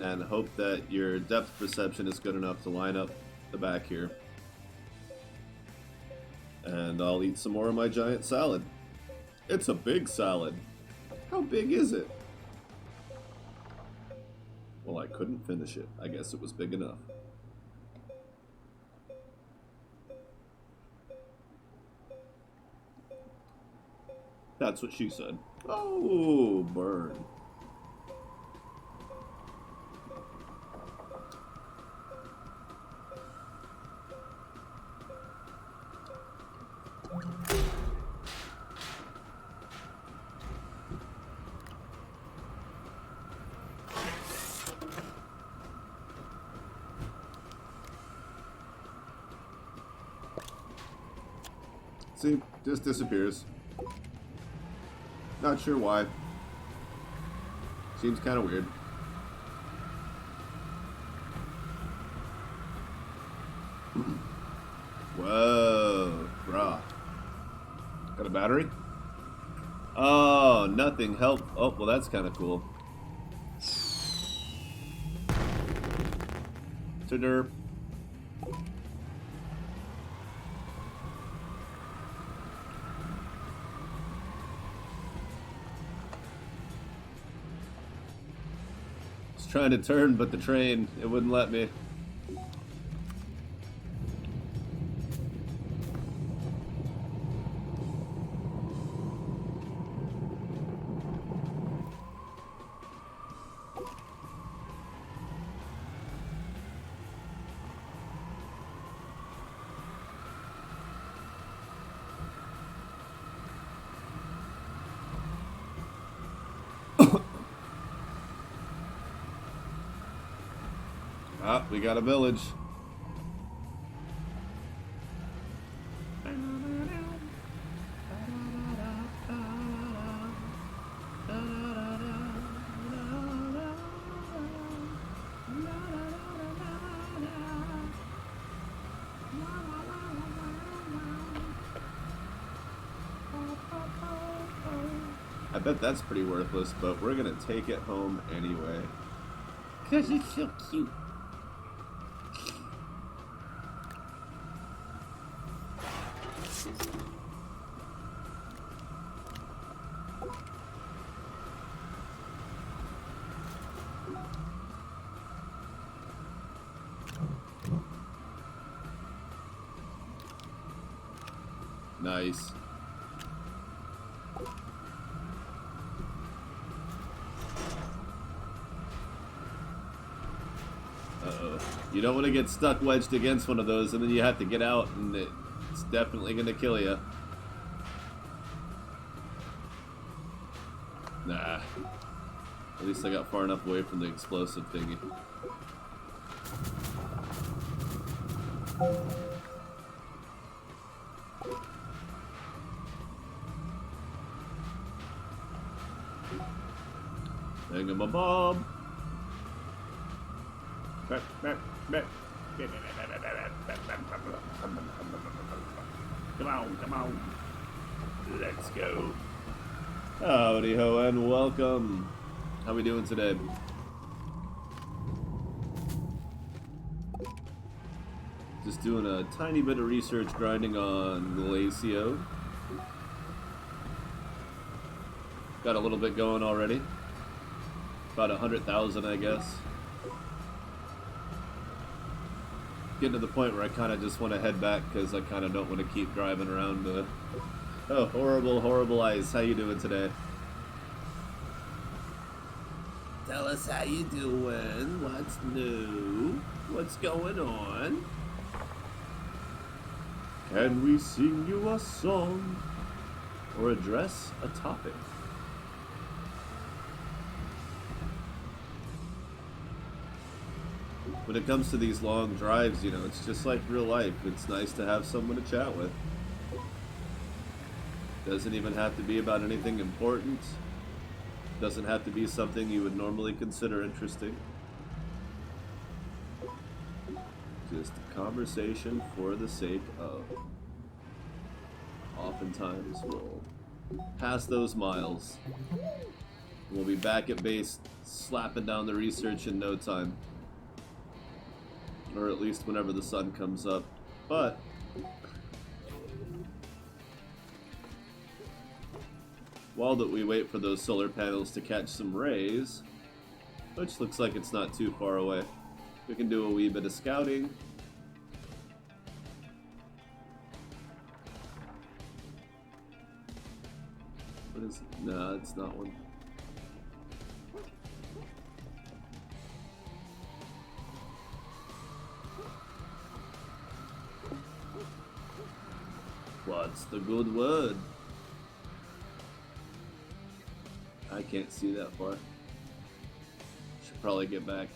and hope that your depth perception is good enough to line up the back here. And I'll eat some more of my giant salad. It's a big salad. How big is it? Well, I couldn't finish it. I guess it was big enough. That's what she said. Oh, burn. See, just disappears. Not sure why. Seems kind of weird. Whoa, brah. Got a battery? Oh, nothing helped. Oh, well, that's kind of cool. Ta-derp. Trying to turn, but the train, it wouldn't let me. Ah, we got a village. I bet that's pretty worthless, but we're gonna take it home anyway. 'Cause it's so cute. Nice. Uh-oh. You don't want to get stuck wedged against one of those, and then you have to get out, and it's definitely going to kill you. Nah. At least I got far enough away from the explosive thingy. Thingamabob. Come on, come on. Let's go. Howdy ho and welcome. How we doing today? Just doing a tiny bit of research grinding on Glacio. Got a little bit going already. About 100,000, I guess. Getting to the point where I kind of just want to head back because I kind of don't want to keep driving around the horrible, horrible ice. How you doing today? Tell us how you doing. What's new? What's going on? Can we sing you a song or address a topic? When it comes to these long drives, you know, it's just like real life. It's nice to have someone to chat with. Doesn't even have to be about anything important. Doesn't have to be something you would normally consider interesting. Just a conversation for the sake of. Oftentimes we'll past those miles. We'll be back at base slapping down the research in no time. Or at least whenever the sun comes up. But while that we wait for those solar panels to catch some rays, which looks like it's not too far away, we can do a wee bit of scouting. What is it? Nah, it's not one. What's the good word? I can't see that far. Should probably get back.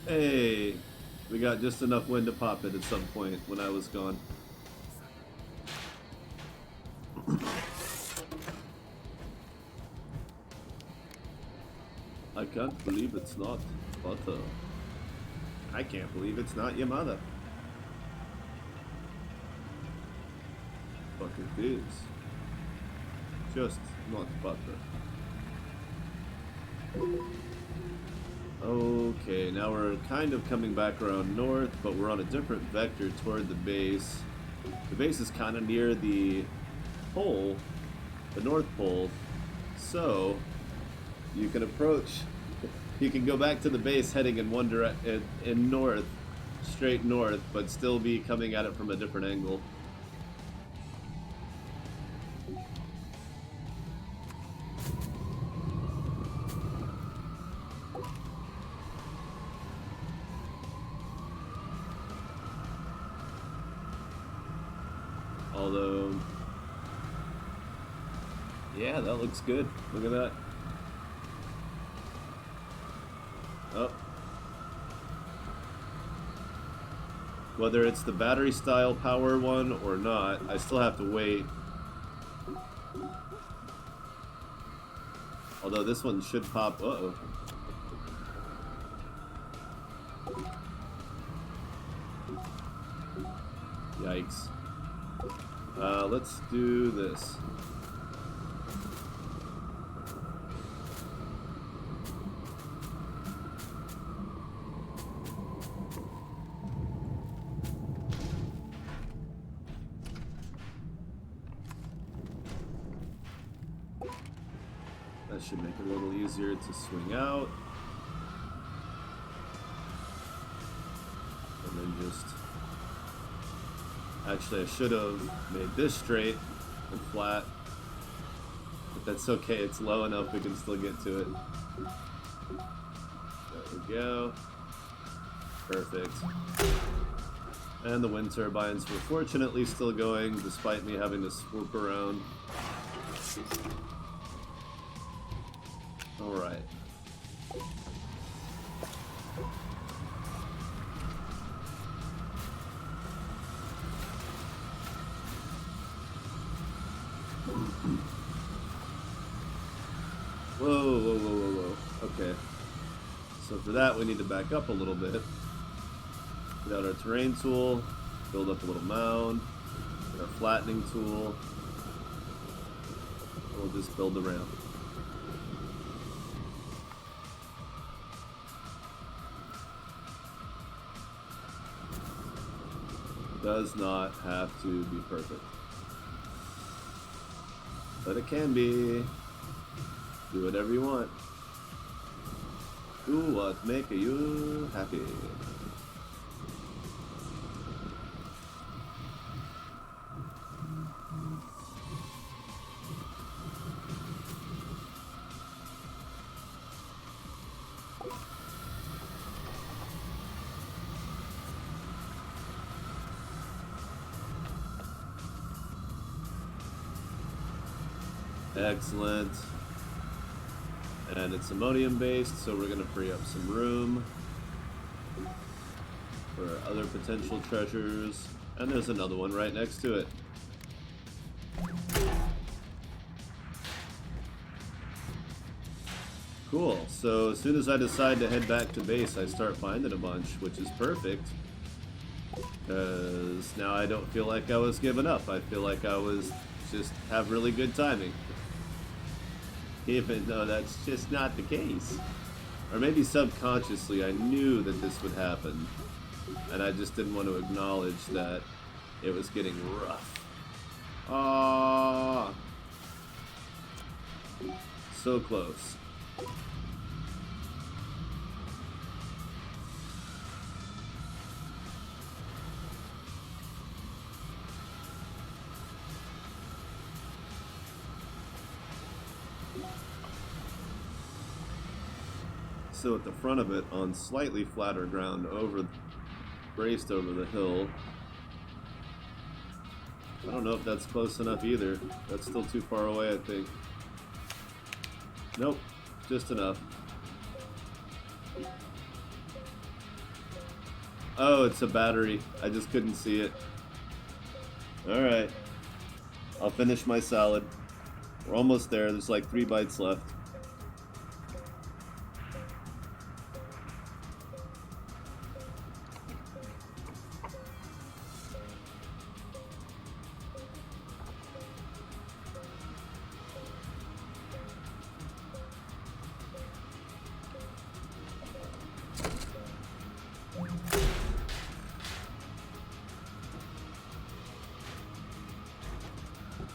Hey, we got just enough wind to pop it at some point when I was gone. I can't believe it's not butter. I can't believe it's not your mother. But it is. Just not butter. Okay, now we're kind of coming back around north, but we're on a different vector toward the base. The base is kind of near the pole, the North Pole, so you can approach, you can go back to the base heading in one direction, in north, straight north, but still be coming at it from a different angle. Although, yeah, that looks good. Look at that. Oh. Whether it's the battery style power one or not, I still have to wait. Although this one should pop. Uh-oh. Yikes. Let's do this. That should make it a little easier to swing out. And then just... Actually, I should have made this straight and flat. But that's okay, it's low enough we can still get to it. There we go. Perfect. And the wind turbines were fortunately still going, despite me having to swoop around. Alright. Whoa, whoa, whoa, whoa, whoa. Okay. So for that, we need to back up a little bit. Get out our terrain tool, build up a little mound, get our flattening tool. We'll just build the ramp. Does not have to be perfect. But it can be. Do whatever you want. Do what make you happy. Excellent. And it's ammonium based, so we're going to free up some room for other potential treasures. And there's another one right next to it. Cool. So as soon as I decide to head back to base, I start finding a bunch, which is perfect. Because now I don't feel like I was giving up. I feel like I was just have really good timing. Even though that's just not the case. Or maybe subconsciously I knew that this would happen. And I just didn't want to acknowledge that it was getting rough. Ah, so close. So at the front of it, on slightly flatter ground, braced over the hill. I don't know if that's close enough either. That's still too far away, I think. Nope, just enough. Oh, it's a battery. I just couldn't see it. Alright. I'll finish my salad. We're almost there. There's like 3 bites left.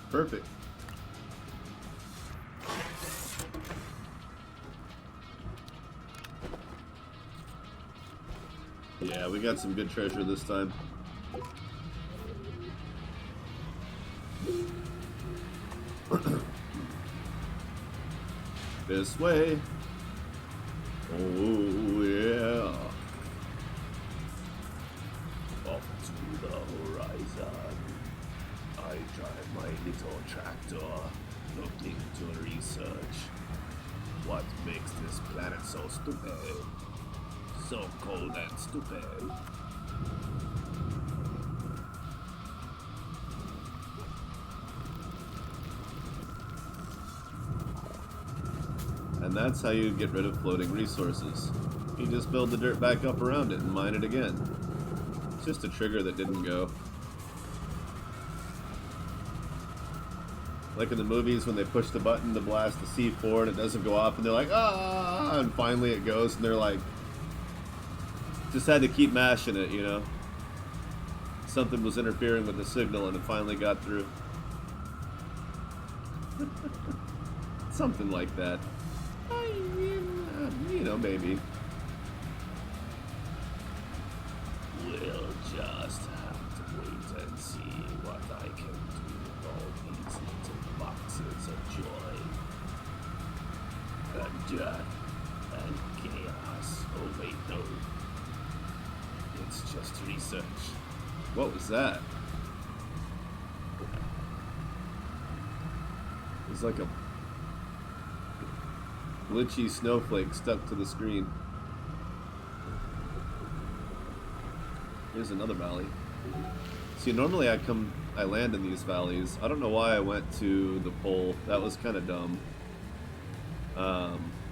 Perfect. Yeah, we got some good treasure this time. This way. Oh, yeah. Off to the horizon. I drive my little tractor, looking to research what makes this planet so stupid, so cold and stupid. And that's how you get rid of floating resources. You just build the dirt back up around it and mine it again. It's just a trigger that didn't go. Like in the movies when they push the button to blast the C4 and it doesn't go off and they're like, ah, and finally it goes and they're like, just had to keep mashing it, you know? Something was interfering with the signal and it finally got through. Something like that. You know, maybe. We'll just have to wait and see what I can do with all these little boxes of joy. And death and chaos. Oh wait, no. It's just research. What was that? It was like a glitchy snowflake stuck to the screen. Here's another valley. See, normally I land in these valleys. I don't know why I went to the pole. That was kind of dumb.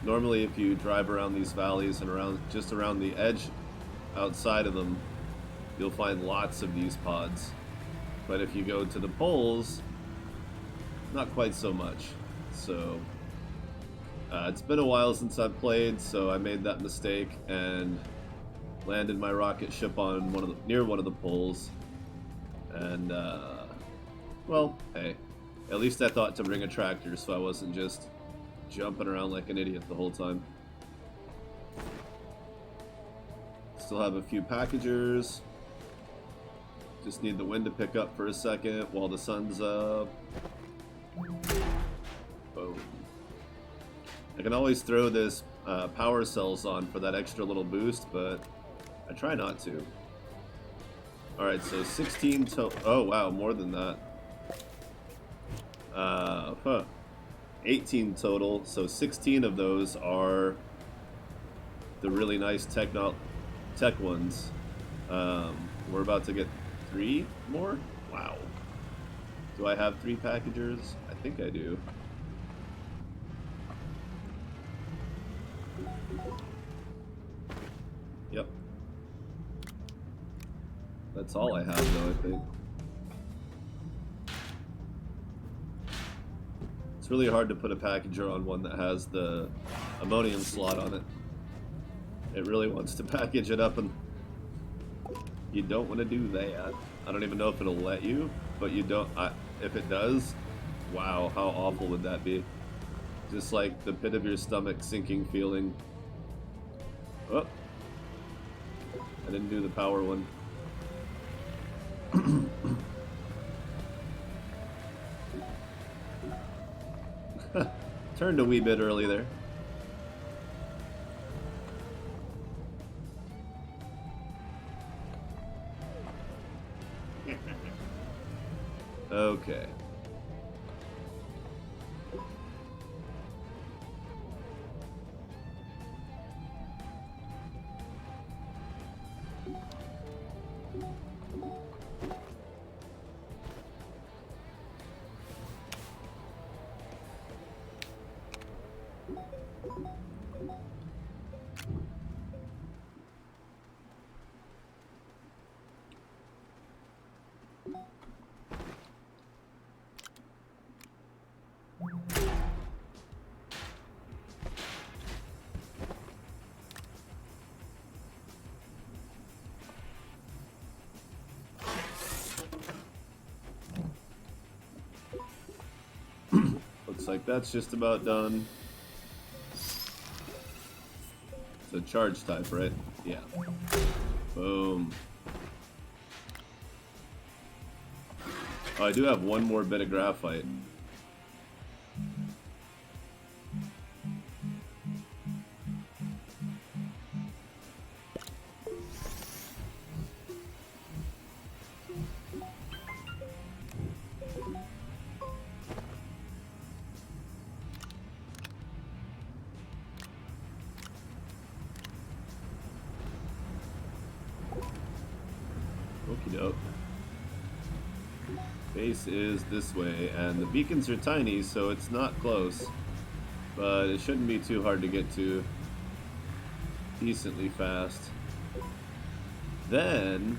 Normally if you drive around these valleys and just around the edge outside of them, you'll find lots of these pods. But if you go to the poles, not quite so much. So it's been a while since I've played, so I made that mistake and landed my rocket ship on near one of the poles. And well, hey, at least I thought to bring a tractor, so I wasn't just jumping around like an idiot the whole time. Still have a few packagers. Just need the wind to pick up for a second while the sun's up. Boom. I can always throw this power cells on for that extra little boost, but I try not to. Alright, so 16 oh wow, more than that. 18 total, so 16 of those are the really nice tech ones. We're about to get 3 more? Wow. Do I have 3 packagers? I think I do. That's all I have, though, I think. It's really hard to put a packager on one that has the ammonium slot on it. It really wants to package it up, and you don't want to do that. I don't even know if it'll let you, but you don't. If it does, wow, how awful would that be? Just like the pit of your stomach sinking feeling. Oh, I didn't do the power one. Turned a wee bit early there. Okay. Looks like that's just about done. It's a charge type, right? Yeah. Boom. Oh, I do have one more bit of graphite. Okie doke. Base is this way, and the beacons are tiny, so it's not close. But it shouldn't be too hard to get to. Decently fast. Then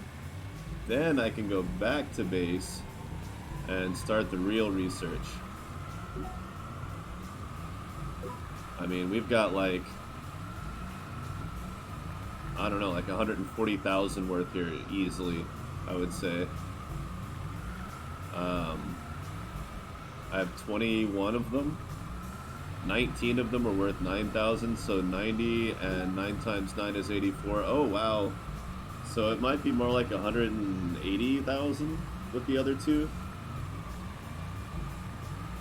I can go back to base and start the real research. I mean, we've got like, I don't know, like 140,000 worth here easily, I would say. I have 21 of them. 19 of them are worth 9,000, so 90 and 9 times 9 is 84. Oh, wow. So it might be more like 180,000 with the other two.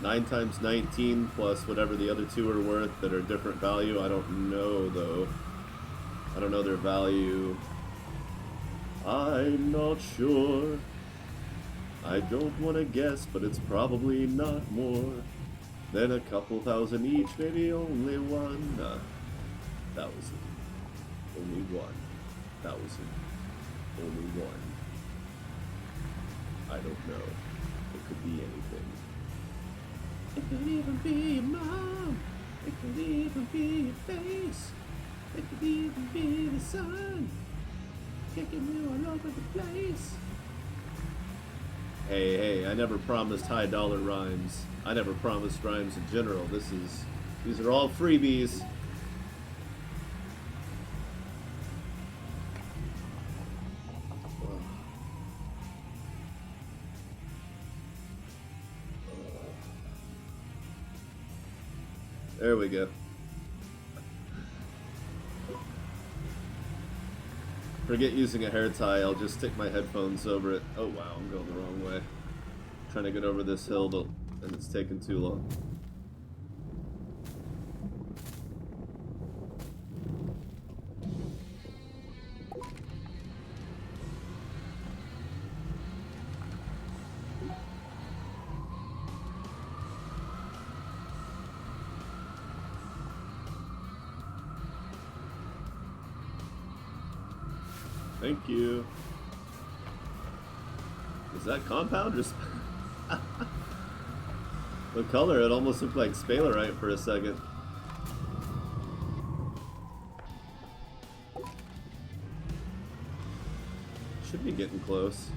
9 times 19 plus whatever the other two are worth that are different value. I don't know, though. I don't know their value. I'm not sure. I don't want to guess, but it's probably not more than a couple thousand each, maybe only 1,000. Only 1,000. Only 1. I don't know. It could be anything. It could even be your mom. It could even be your face. It could even be the sun kicking you all over the place. Hey, I never promised high dollar rhymes. I never promised rhymes in general. These are all freebies. There we go. Forget using a hair tie, I'll just stick my headphones over it. Oh wow, I'm going the wrong way. Trying to get over this hill, and it's taking too long. Thank you. Is that compound or the color? It almost looked like sphalerite for a second. Should be getting close.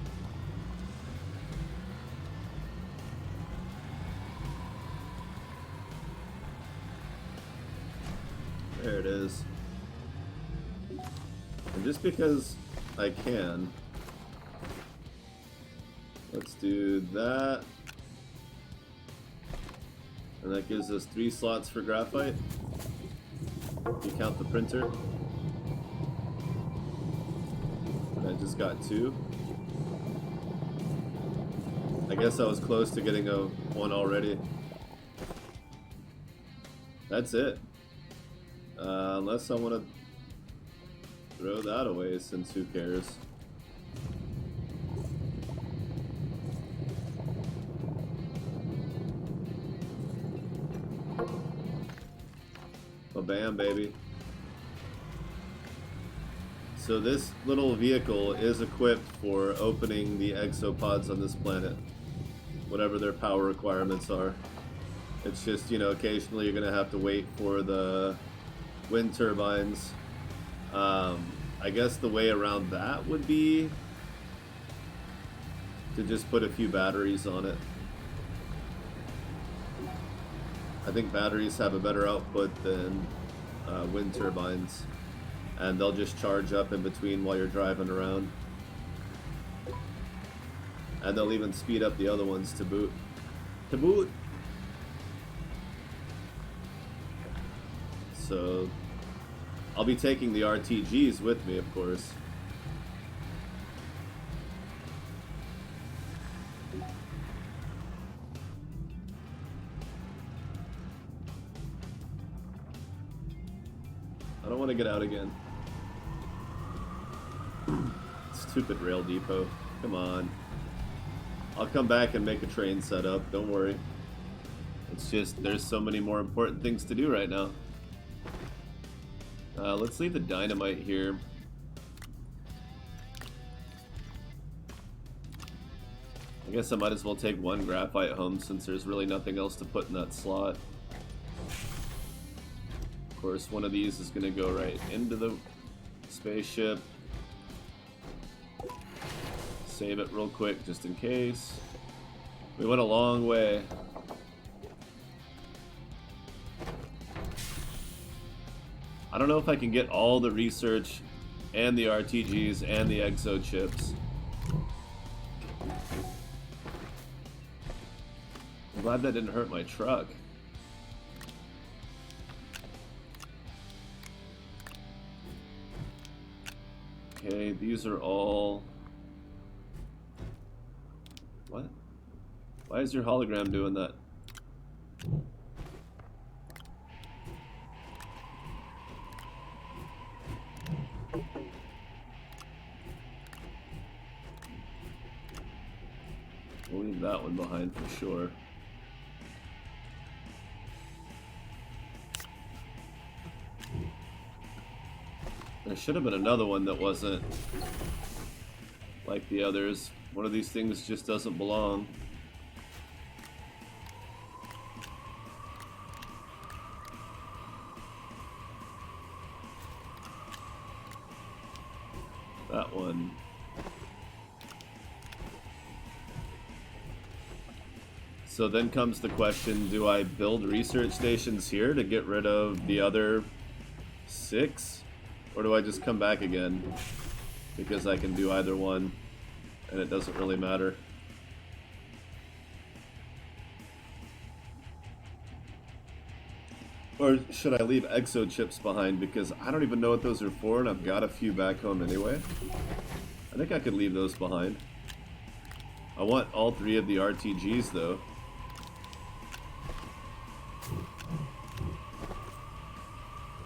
There it is. And just because I can, let's do that. And that gives us 3 slots for graphite. If you count the printer. And I just got 2. I guess I was close to getting one already. That's it. Unless I want to throw that away, since who cares? Oh, bam, baby. So this little vehicle is equipped for opening the exopods on this planet, whatever their power requirements are. It's just, you know, occasionally you're going to have to wait for the wind turbines. I guess the way around that would be to just put a few batteries on it. I think batteries have a better output than wind turbines, and they'll just charge up in between while you're driving around. And they'll even speed up the other ones to boot. To boot! So I'll be taking the RTGs with me, of course. I don't want to get out again. Stupid rail depot. Come on. I'll come back and make a train setup. Don't worry. It's just there's so many more important things to do right now. Let's leave the dynamite here. I guess I might as well take 1 graphite home, since there's really nothing else to put in that slot. Of course, one of these is going to go right into the spaceship. Save it real quick just in case. We went a long way. I don't know if I can get all the research and the RTGs and the exo chips. I'm glad that didn't hurt my truck. Okay, these are all... What? Why is your hologram doing that? We'll leave that one behind for sure. There should have been another one that wasn't like the others. One of these things just doesn't belong. That one. So then comes the question, do I build research stations here to get rid of the other 6? Or do I just come back again? Because I can do either one, and it doesn't really matter. Or should I leave exo chips behind, because I don't even know what those are for, and I've got a few back home anyway. I think I could leave those behind. I want all 3 of the RTGs though.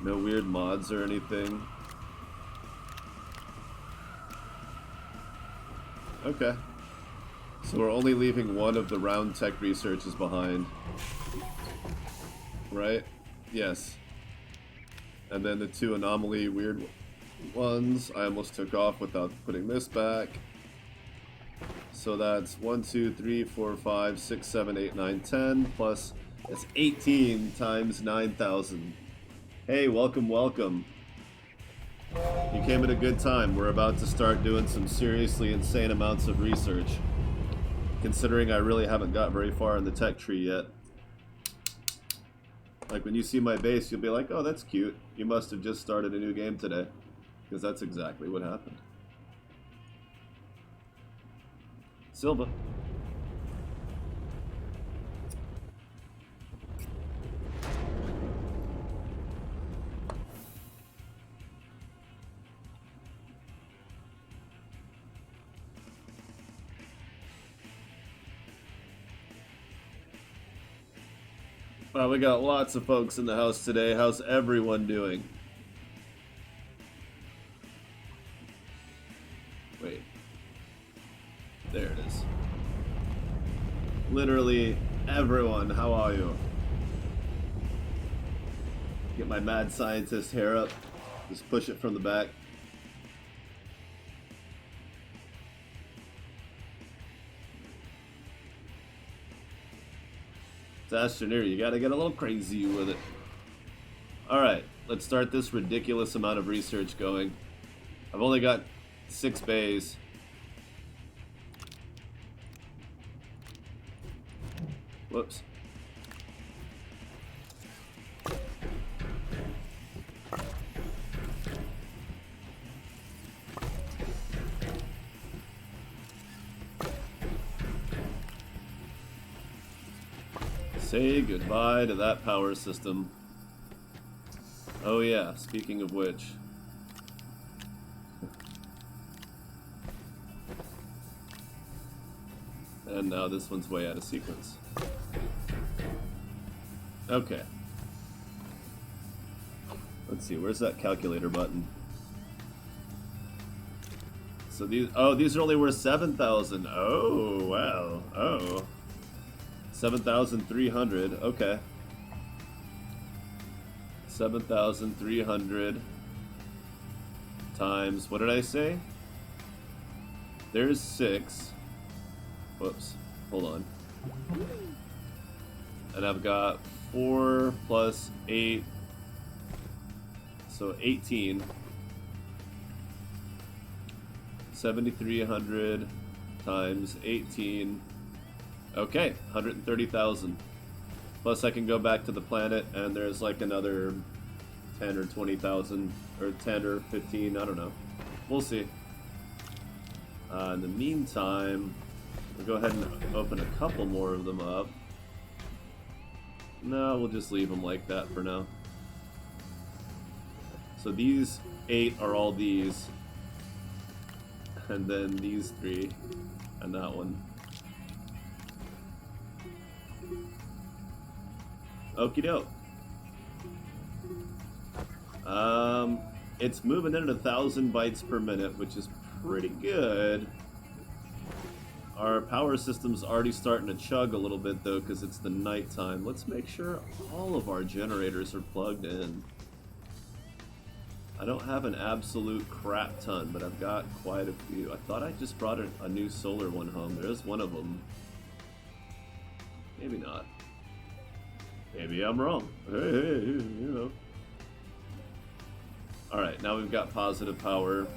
No weird mods or anything. Okay. So we're only leaving 1 of the round tech researches behind. Right? Yes. And then the 2 anomaly weird ones I almost took off without putting this back. So that's 1, 2, 3, 4, 5, 6, 7, 8, 9, 10, plus it's 18 times 9,000. Hey, welcome, welcome. You came at a good time. We're about to start doing some seriously insane amounts of research. Considering I really haven't got very far in the tech tree yet. Like when you see my base, you'll be like, oh, that's cute. You must have just started a new game today. Because that's exactly what happened. Silva. Well, we got lots of folks in the house today. How's everyone doing? Wait. There it is. Literally everyone, how are you? Get my mad scientist hair up. Just push it from the back. Astroneer, you gotta get a little crazy with it. Alright, let's start this ridiculous amount of research going. I've only got 6 bays. Whoops. Say goodbye to that power system. Oh yeah, speaking of which. And now this one's way out of sequence. Okay. Let's see, where's that calculator button? So these are only worth 7,000. Oh, wow. Oh. 7,300, okay. 7,300 times, what did I say? There's 6. Whoops, hold on. And I've got 4 plus 8, so 18. 7,300 times 18. Okay, 130,000. Plus I can go back to the planet and there's like another 10 or 20,000 or 10 or 15, I don't know. We'll see. In the meantime, we'll go ahead and open a couple more of them up. No, we'll just leave them like that for now. So these 8 are all these. And then these 3 and that one. Okie doke. It's moving in at 1,000 bytes per minute, which is pretty good. Our power system's already starting to chug a little bit though, because it's the nighttime. Let's make sure all of our generators are plugged in. I don't have an absolute crap ton, but I've got quite a few. I thought I just brought a new solar one home. There's one of them. Maybe not. Maybe I'm wrong. Hey, you know. Alright, now we've got positive power.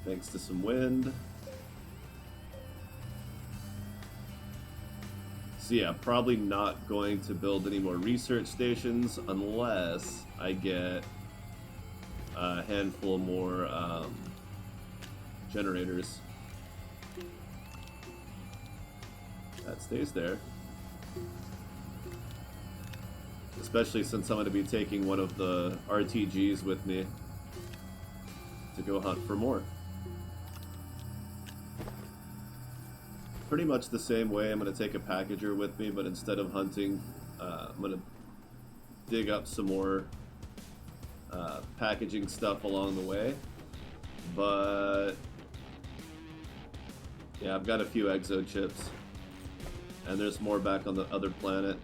Thanks to some wind. So yeah, probably not going to build any more research stations unless I get a handful more generators. That stays there. Especially since I'm going to be taking one of the RTGs with me to go hunt for more. Pretty much the same way I'm going to take a packager with me, but instead of hunting, I'm going to dig up some more packaging stuff along the way. But yeah, I've got a few exo chips, and there's more back on the other planet.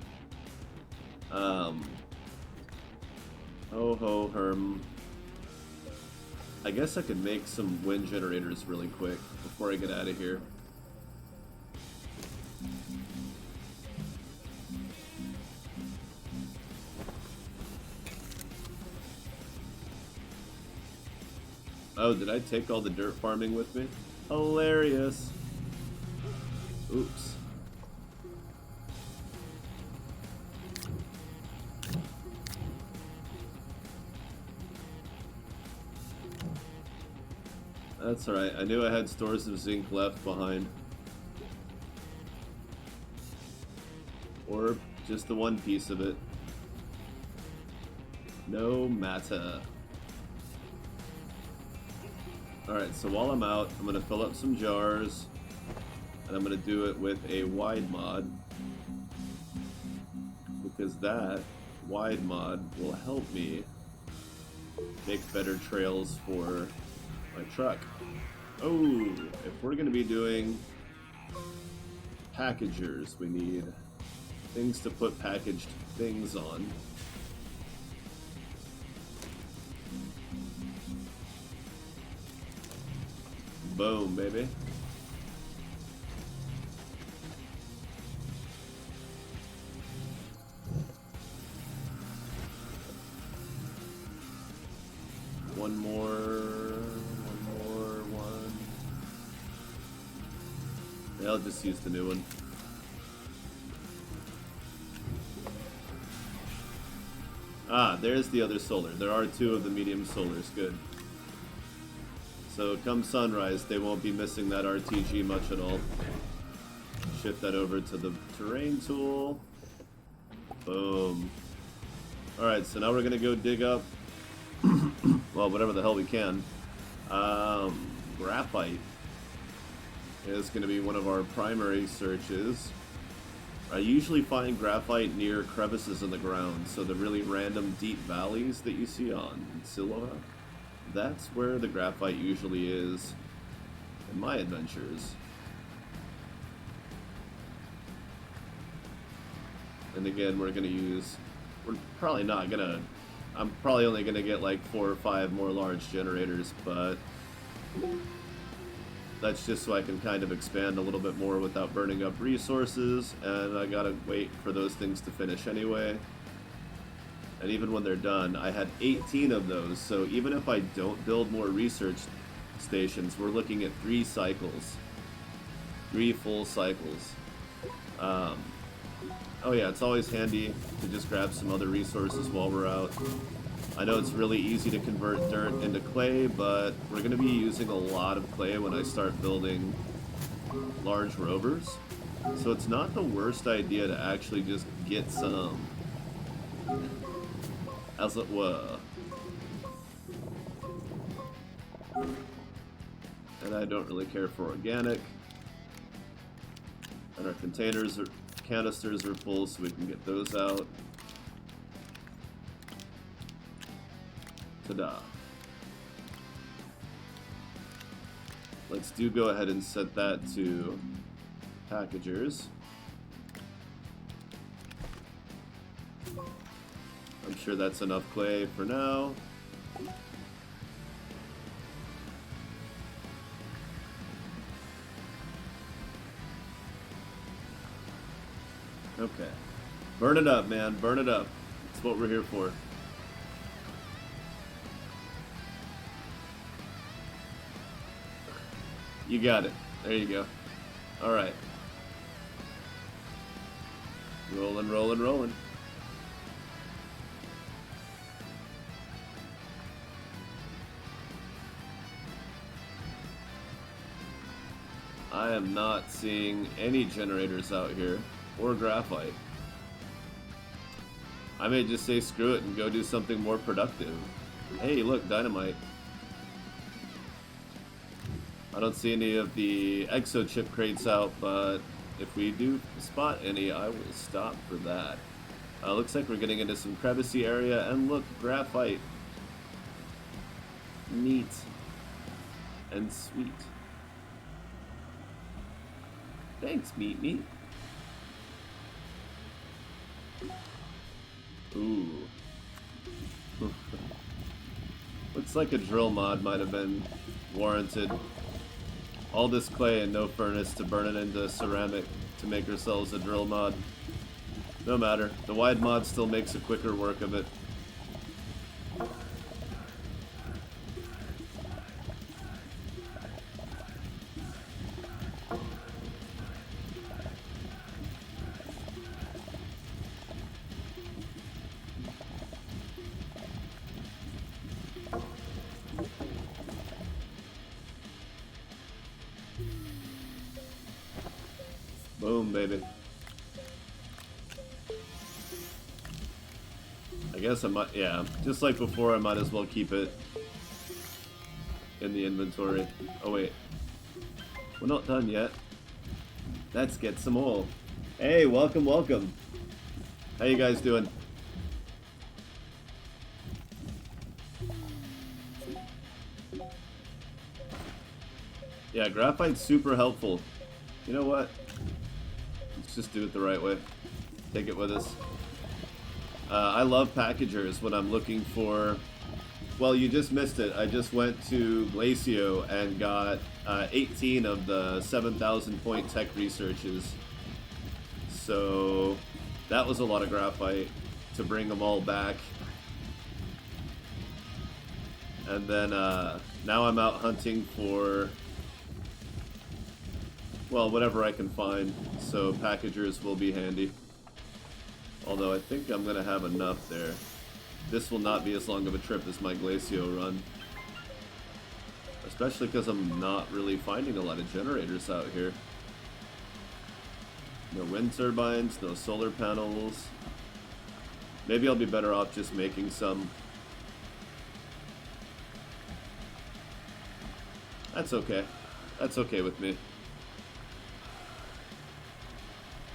Oh ho herm. I guess I could make some wind generators really quick before I get out of here. Oh, did I take all the dirt farming with me? Hilarious. Oops. That's alright. I knew I had stores of zinc left behind. Or just the one piece of it. No matter. Alright, so while I'm out, I'm going to fill up some jars. And I'm going to do it with a wide mod. Because that wide mod will help me make better trails for my truck. Oh, if we're going to be doing packagers, we need things to put packaged things on. Boom, baby. One more. Yeah, I'll just use the new one. Ah, there's the other solar. There are two of the medium solars. Good. So come sunrise, they won't be missing that RTG much at all. Shift that over to the terrain tool. Boom. Alright, so now we're going to go dig up, well, whatever the hell we can. Graphite is going to be one of our primary searches. I usually find graphite near crevices in the ground, so the really random deep valleys that you see on Silva, that's where the graphite usually is in my adventures. And again, we're probably not going to, I'm probably only going to get like 4 or 5 more large generators, but that's just so I can kind of expand a little bit more without burning up resources, and I gotta wait for those things to finish anyway. And even when they're done, I had 18 of those, so even if I don't build more research stations, we're looking at 3 cycles. 3 full cycles. Oh yeah, it's always handy to just grab some other resources while we're out. I know it's really easy to convert dirt into clay, but we're going to be using a lot of clay when I start building large rovers. So it's not the worst idea to actually just get some, as it were. And I don't really care for organic. And our canisters are full, so we can get those out. Ta-da. Let's go ahead and set that to packagers. I'm sure that's enough clay for now. Okay. Burn it up, man. Burn it up. That's what we're here for. You got it. There you go. Alright. Rolling, rolling, rolling. I am not seeing any generators out here, or graphite. I may just say screw it and go do something more productive. Hey, look, dynamite. I don't see any of the exo chip crates out, but if we do spot any, I will stop for that. Looks like we're getting into some crevicey area, and look, graphite. Neat. And sweet. Thanks, Meat Meat. Ooh. Looks like a drill mod might have been warranted. All this clay and no furnace to burn it into ceramic to make ourselves a drill mod. No matter. The wide mod still makes a quicker work of it. Boom, baby. I guess I might, yeah, just like before, I might as well keep it in the inventory. Oh wait, we're not done yet. Let's get some more. Hey, welcome, welcome. How you guys doing? Yeah, graphite's super helpful. You know what? Let's just do it the right way. Take it with us. I love packagers when I'm looking for... Well, you just missed it. I just went to Glacio and got 18 of the 7,000 point tech researches. So that was a lot of graphite to bring them all back. And then now I'm out hunting for, well, whatever I can find. So packagers will be handy. Although I think I'm going to have enough there. This will not be as long of a trip as my Glacio run. Especially because I'm not really finding a lot of generators out here. No wind turbines, no solar panels. Maybe I'll be better off just making some. That's okay. That's okay with me.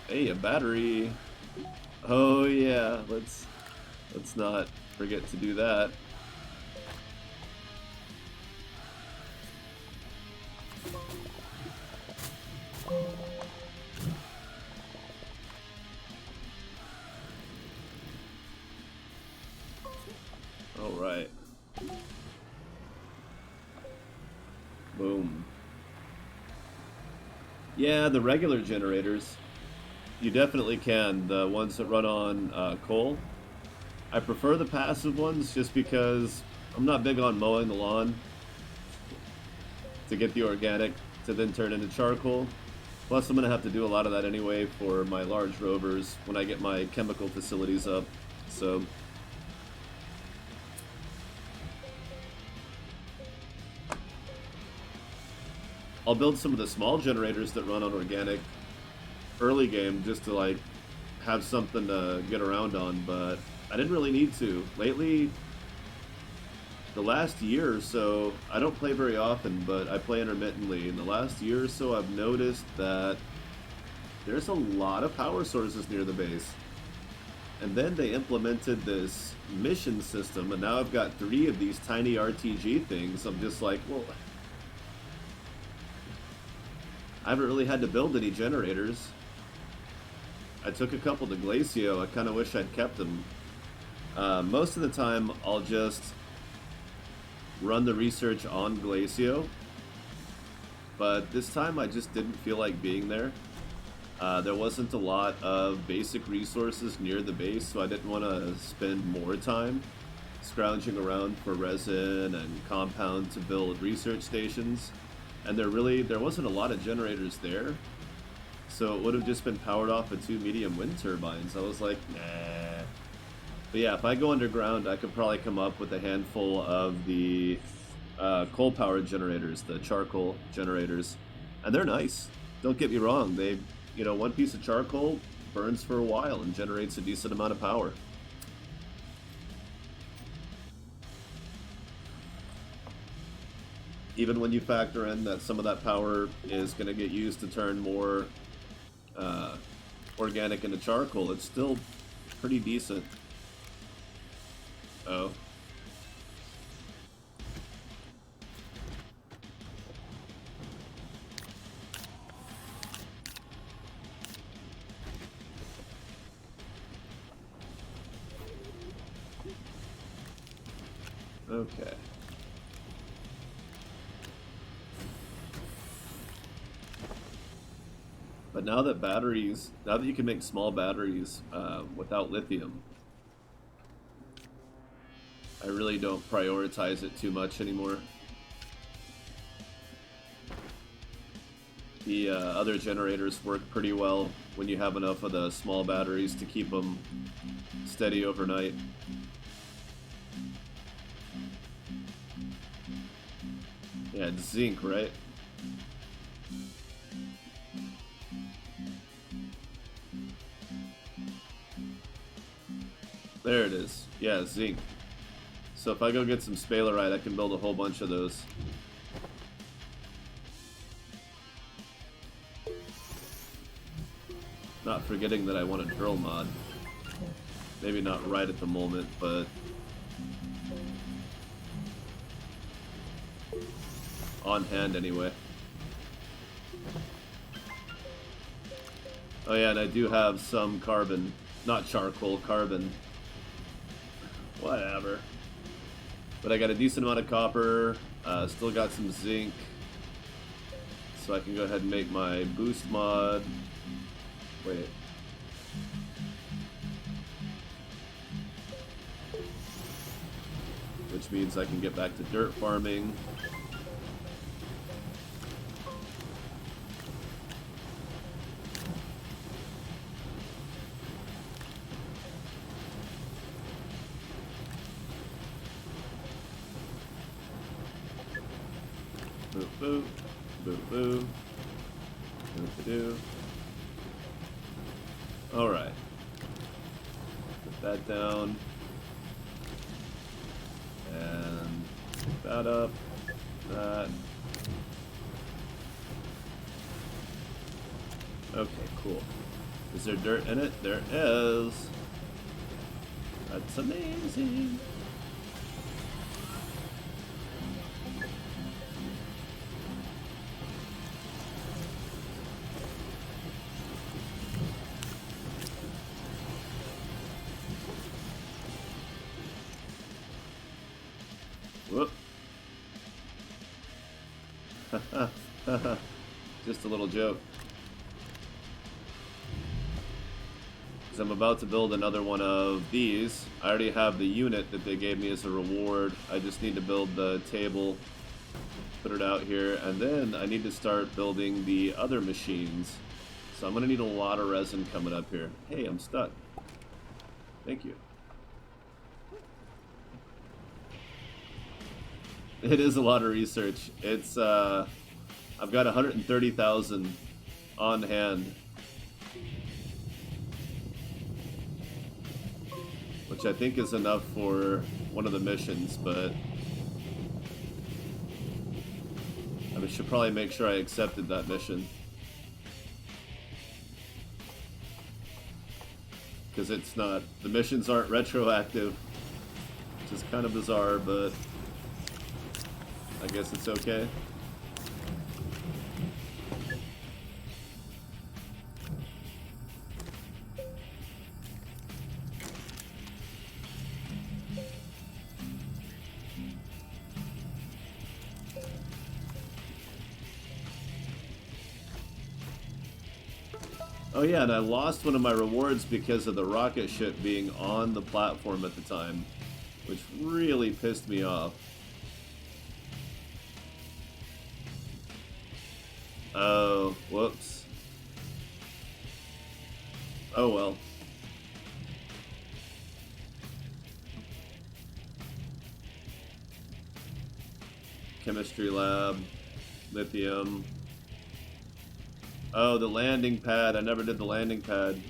Hey, a battery. Oh yeah, let's not forget to do that. All right. Boom. Yeah, the regular generators. You definitely can. The ones that run on coal. I prefer the passive ones just because I'm not big on mowing the lawn to get the organic to then turn into charcoal. Plus, I'm going to have to do a lot of that anyway for my large rovers when I get my chemical facilities up. So, I'll build some of the small generators that run on organic early game just to like have something to get around on, but I didn't really need to. Lately, the last year or so, I don't play very often, but I play intermittently. In the last year or so, I've noticed that there's a lot of power sources near the base. And then they implemented this mission system, and now I've got 3 of these tiny RTG things. I'm just like, well, I haven't really had to build any generators. I took a couple to Glacio. I kind of wish I'd kept them. Most of the time, I'll just run the research on Glacio. But this time, I just didn't feel like being there. There wasn't a lot of basic resources near the base, so I didn't want to spend more time scrounging around for resin and compound to build research stations. And there wasn't a lot of generators there. So it would have just been powered off of 2 medium wind turbines. I was like, nah. But yeah, if I go underground, I could probably come up with a handful of the coal-powered generators, the charcoal generators. And they're nice. Don't get me wrong. They, you know, one piece of charcoal burns for a while and generates a decent amount of power. Even when you factor in that some of that power is going to get used to turn more organic into charcoal, it's still pretty decent. Oh. Okay. But now that you can make small batteries without lithium, I really don't prioritize it too much anymore. The other generators work pretty well when you have enough of the small batteries to keep them steady overnight. Yeah, it's zinc, right? There it is. Yeah, zinc. So if I go get some spalerite, I can build a whole bunch of those. Not forgetting that I want a drill mod. Maybe not right at the moment, but on hand anyway. Oh yeah, and I do have some carbon. Not charcoal, carbon. Whatever. But I got a decent amount of copper. Still got some zinc. So I can go ahead and make my boost mod. Wait. Which means I can get back to dirt farming. Boop, boop, boop, boop. Do. Alright. Put that down. And pick that up. That. Okay, cool. Is there dirt in it? There is. That's amazing. Whoop. Just a little joke. Because I'm about to build another one of these. I already have the unit that they gave me as a reward. I just need to build the table, put it out here, and then I need to start building the other machines. So I'm going to need a lot of resin coming up here. Hey, I'm stuck. Thank you. It is a lot of research. It's, I've got 130,000 on hand. Which I think is enough for one of the missions, but I should probably make sure I accepted that mission. Because it's not, the missions aren't retroactive, which is kind of bizarre, but I guess it's okay. Oh yeah, and I lost one of my rewards because of the rocket ship being on the platform at the time, which really pissed me off. Oh, whoops. Oh well. Chemistry lab, lithium. Oh, the landing pad. I never did the landing pad.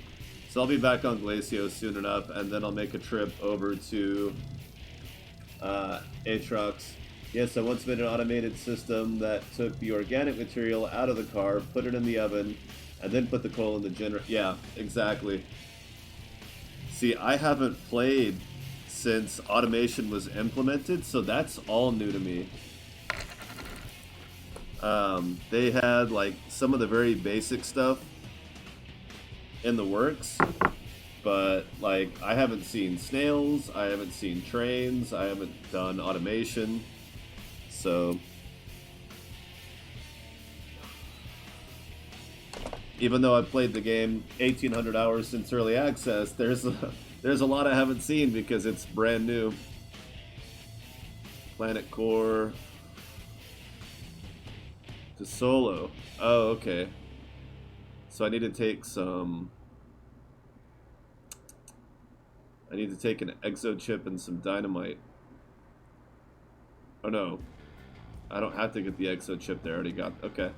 So I'll be back on Glacio soon enough, and then I'll make a trip over to Aatrox. Yes, I once made an automated system that took the organic material out of the car, put it in the oven, and then put the coal in the generator. Yeah, exactly. See, I haven't played since automation was implemented, so that's all new to me. They had like some of the very basic stuff in the works, but like I haven't seen snails, I haven't seen trains, I haven't done automation. So even though I've played the game 1,800 hours since early access, there's a lot I haven't seen because it's brand new. Planet core to solo. Oh, okay. So I need to take some. I need to take an exo chip and some dynamite. Oh no. I don't have to get the exo chip there. I already got. Okay.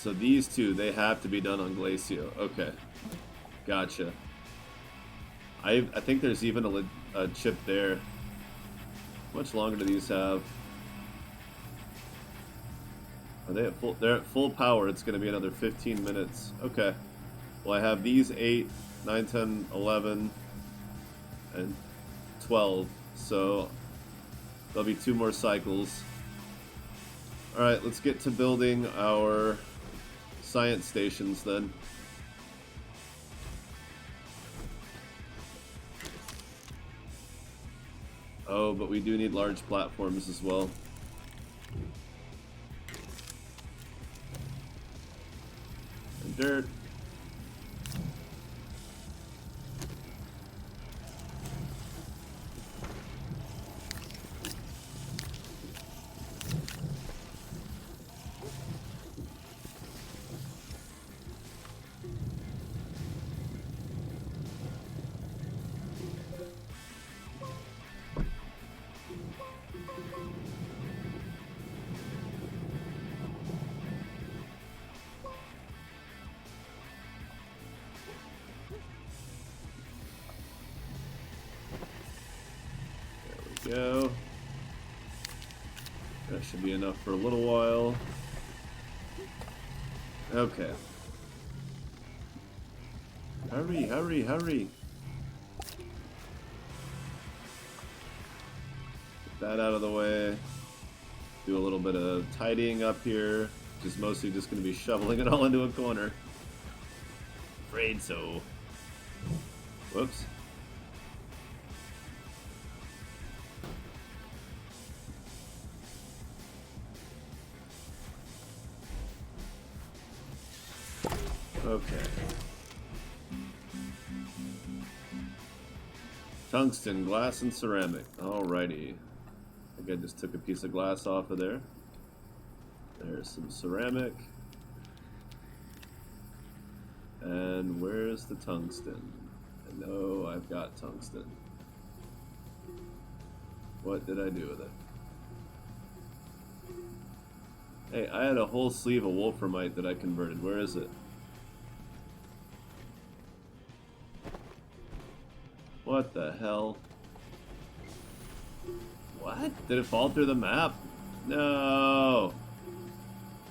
So these two, they have to be done on Glacio. Okay. Gotcha. I think there's even a chip there. How much longer do these have? Are they at full? They're at full power. It's going to be another 15 minutes. Okay. Well, I have these 8, 9, 10, 11, and 12. So there'll be 2 more cycles. All right, let's get to building our science stations then. Oh, but we do need large platforms as well. And dirt. Go. That should be enough for a little while. Okay. Hurry, hurry, hurry. Get that out of the way. Do a little bit of tidying up here. Just mostly just going to be shoveling it all into a corner. Afraid so. Whoops. Okay. Tungsten, glass, and ceramic. Alrighty. I think I just took a piece of glass off of there. There's some ceramic. And where's the tungsten? I know I've got tungsten. What did I do with it? Hey, I had a whole sleeve of wolframite that I converted. Where is it? What the hell? What? Did it fall through the map? No!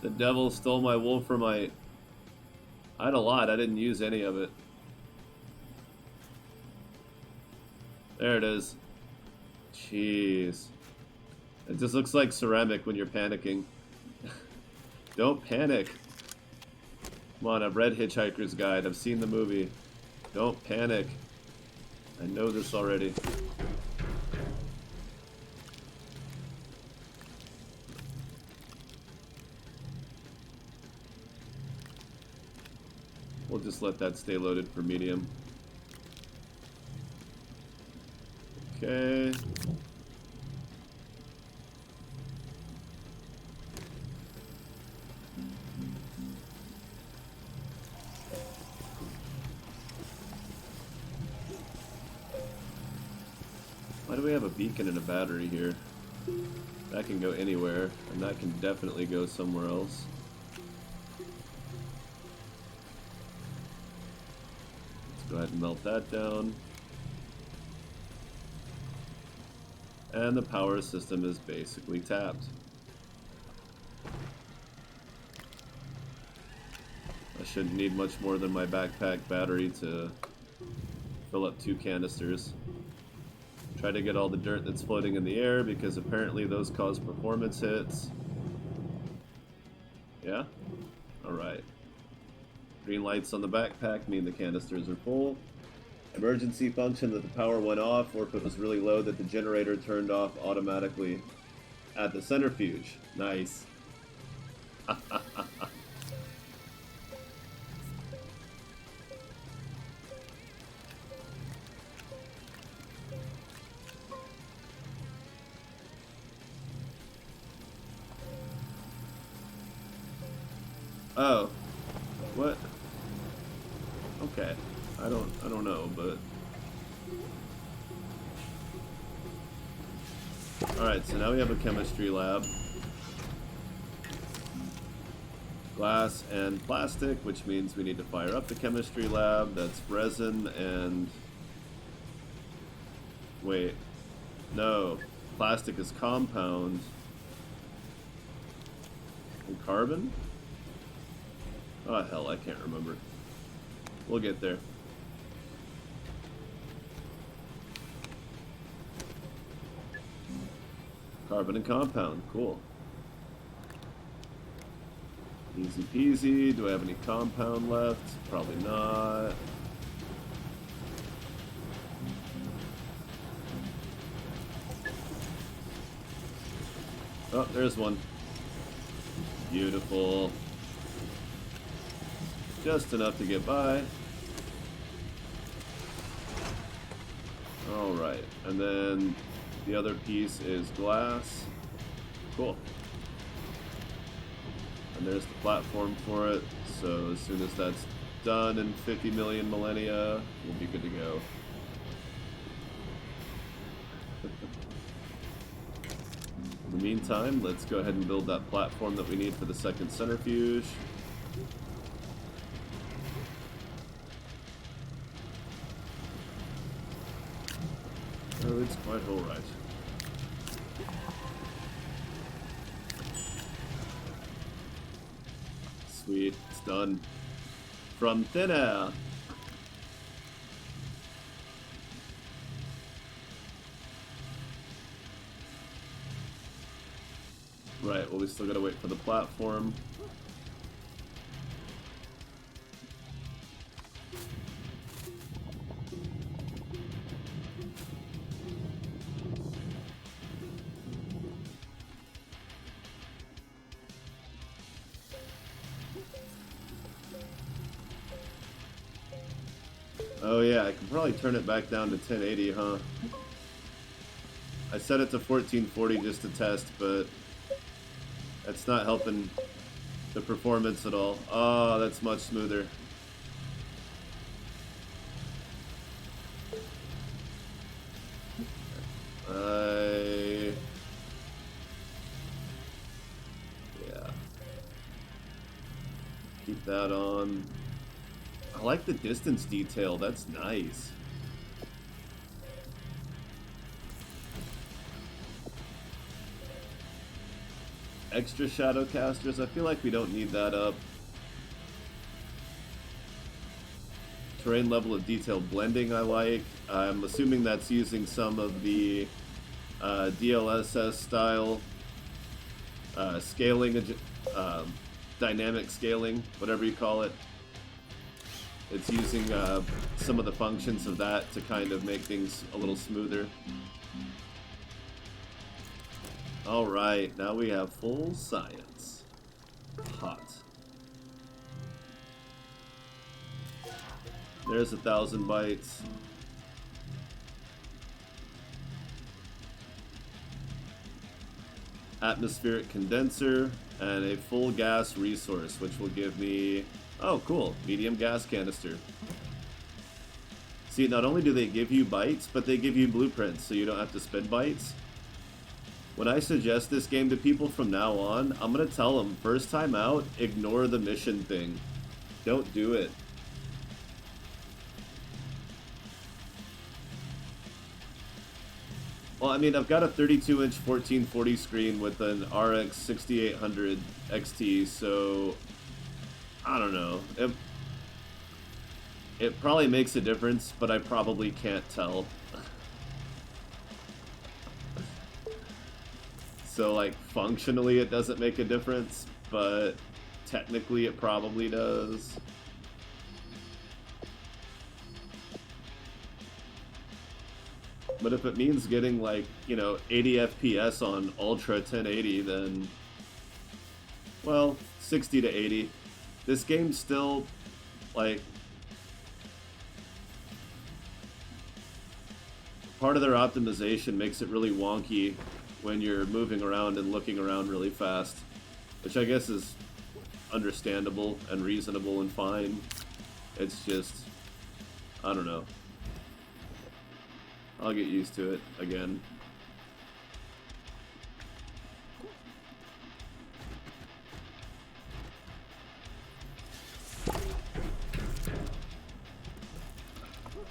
The devil stole my wolframite. I had a lot. I didn't use any of it. There it is. Jeez. It just looks like ceramic when you're panicking. Don't panic. Come on, I've read Hitchhiker's Guide. I've seen the movie. Don't panic. I know this already. We'll just let that stay loaded for medium. Okay. Why do we have a beacon and a battery here? That can go anywhere, and that can definitely go somewhere else. Let's go ahead and melt that down. And the power system is basically tapped. I shouldn't need much more than my backpack battery to fill up 2 canisters. Try to get all the dirt that's floating in the air because apparently those cause performance hits. Yeah? Alright. Green lights on the backpack mean the canisters are full. Emergency function that the power went off, or if it was really low that the generator turned off automatically at the centrifuge. Nice. Oh. What? Okay. I don't know, but alright, so now we have a chemistry lab. Glass and plastic, which means we need to fire up the chemistry lab. That's resin and... Wait. No. Plastic is compound. And carbon? Oh, hell, I can't remember. We'll get there. Carbon and compound. Cool. Easy peasy. Do I have any compound left? Probably not. Oh, there's one. Beautiful. Just enough to get by. Alright, and then the other piece is glass. Cool. And there's the platform for it, so as soon as that's done in 50 million millennia, we'll be good to go. In the meantime, let's go ahead and build that platform that we need for the second centrifuge. Oh, it's quite alright. Sweet, it's done. From thin air. Right, well we still gotta wait for the platform. Oh yeah, I can probably turn it back down to 1080, huh? I set it to 1440 just to test, but that's not helping the performance at all. Oh, that's much smoother. Yeah. Keep that on. I like the distance detail, that's nice. Extra shadow casters, I feel like we don't need that up. Terrain level of detail blending I like. I'm assuming that's using some of the DLSS style scaling, dynamic scaling, whatever you call it. It's using some of the functions of that to kind of make things a little smoother. Alright, now we have full science. Hot. There's 1,000 bytes. Atmospheric condenser, and a full gas resource, which will give me... Oh, cool. Medium gas canister. See, not only do they give you bytes, but they give you blueprints, so you don't have to spend bytes. When I suggest this game to people from now on, I'm going to tell them, first time out, ignore the mission thing. Don't do it. Well, I mean, I've got a 32-inch 1440 screen with an RX 6800 XT, so... I don't know. It probably makes a difference, but I probably can't tell. So, like, functionally it doesn't make a difference, but technically it probably does. But if it means getting, like, you know, 80 FPS on Ultra 1080, then, well, 60 to 80. This game's still, like, part of their optimization makes it really wonky when you're moving around and looking around really fast, which I guess is understandable and reasonable and fine. It's just, I don't know. I'll get used to it again.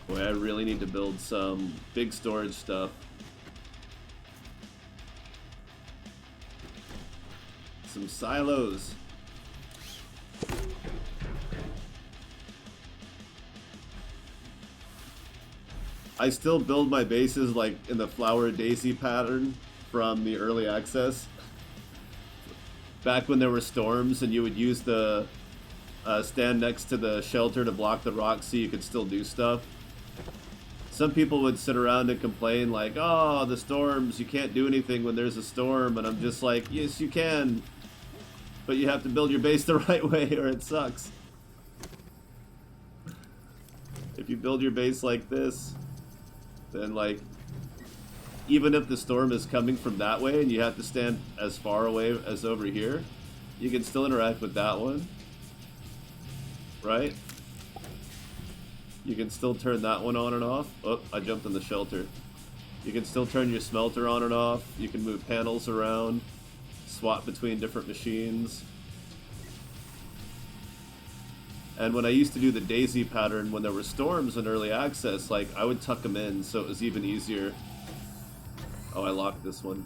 Boy, I really need to build some big storage stuff. Some silos. I still build my bases like in the flower daisy pattern from the early access. Back when there were storms and you would use the stand next to the shelter to block the rocks so you could still do stuff. Some people would sit around and complain like, oh, the storms, you can't do anything when there's a storm. And I'm just like, yes, you can. But you have to build your base the right way or it sucks. If you build your base like this, then like, even if the storm is coming from that way and you have to stand as far away as over here, you can still interact with that one. Right? You can still turn that one on and off. Oh, I jumped in the shelter. You can still turn your smelter on and off. You can move panels around, swap between different machines. And when I used to do the daisy pattern, when there were storms in early access, like I would tuck them in so it was even easier. Oh, I locked this one.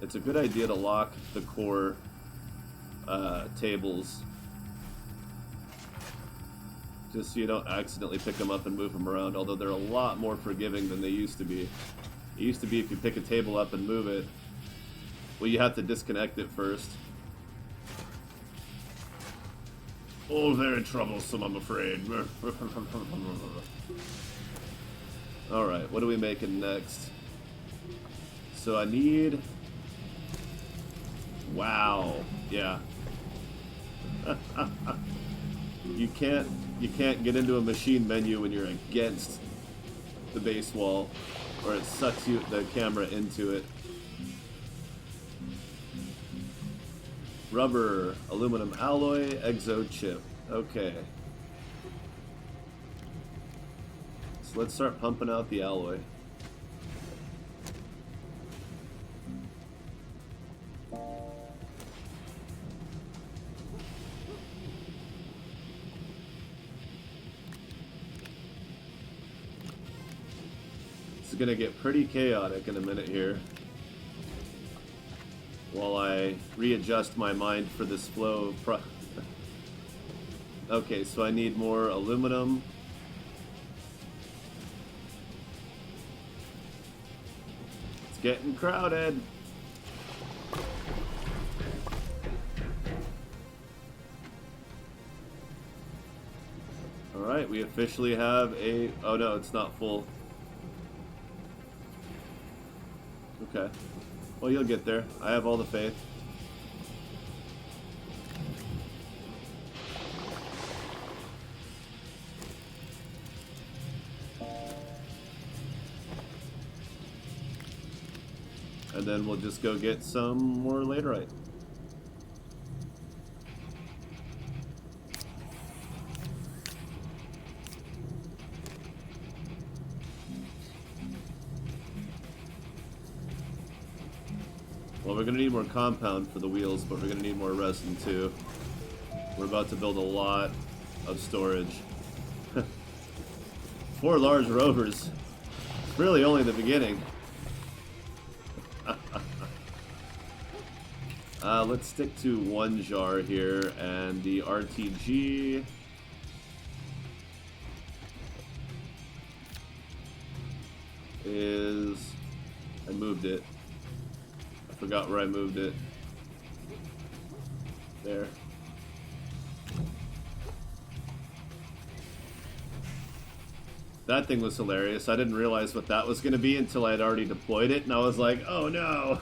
It's a good idea to lock the core tables, just so you don't accidentally pick them up and move them around, although they're a lot more forgiving than they used to be. It used to be if you pick a table up and move it, well, you have to disconnect it first. Oh, very troublesome, I'm afraid. Alright, what are we making next? So I need... Wow, yeah. You can't get into a machine menu when you're against the base wall, or it sucks the camera into it. Rubber, aluminum alloy, exo chip. Okay. So let's start pumping out the alloy. It's gonna get pretty chaotic in a minute here while I readjust my mind for this flow of okay, so I need more aluminum. It's getting crowded. Alright, we officially have a... Oh no, it's not full. Okay. Well, you'll get there. I have all the faith. And then we'll just go get some more laterite. Well, we're going to need more compound for the wheels, but we're going to need more resin too. We're about to build a lot of storage. 4 large rovers. It's really only the beginning. Let's stick to 1 jar here, and the RTG... is... I moved it. I forgot where I moved it. There. That thing was hilarious. I didn't realize what that was going to be until I had already deployed it, and I was like, oh no!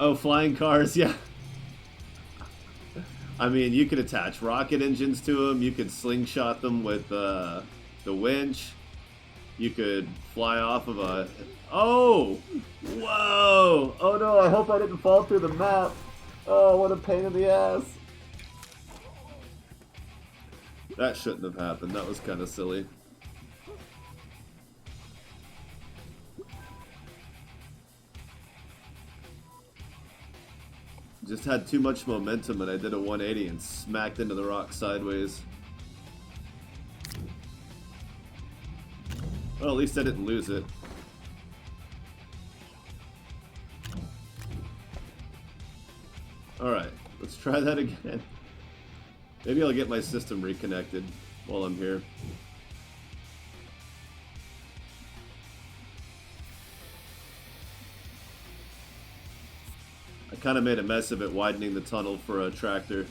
Oh, flying cars, yeah. I mean, you could attach rocket engines to them, you could slingshot them with the winch, you could fly off of a... Oh! Whoa! Oh no, I hope I didn't fall through the map. Oh, what a pain in the ass. That shouldn't have happened, that was kind of silly. Just had too much momentum and I did a 180 and smacked into the rock sideways. Well, at least I didn't lose it. Alright, let's try that again. Maybe I'll get my system reconnected while I'm here. I kind of made a mess of it widening the tunnel for a tractor.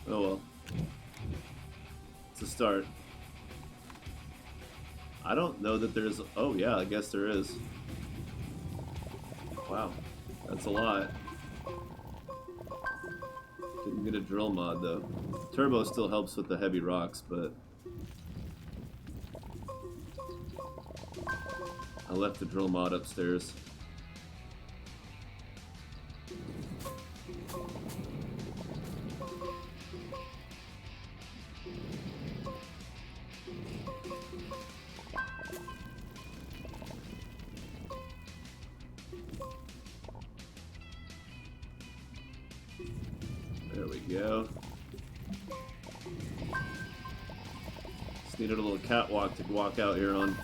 Oh well. It's a start. I don't know that there's... Oh yeah, I guess there is. Wow. That's a lot. Didn't get a drill mod though. Turbo still helps with the heavy rocks, but... I left the drill mod upstairs. There we go. Just needed a little catwalk to walk out here on.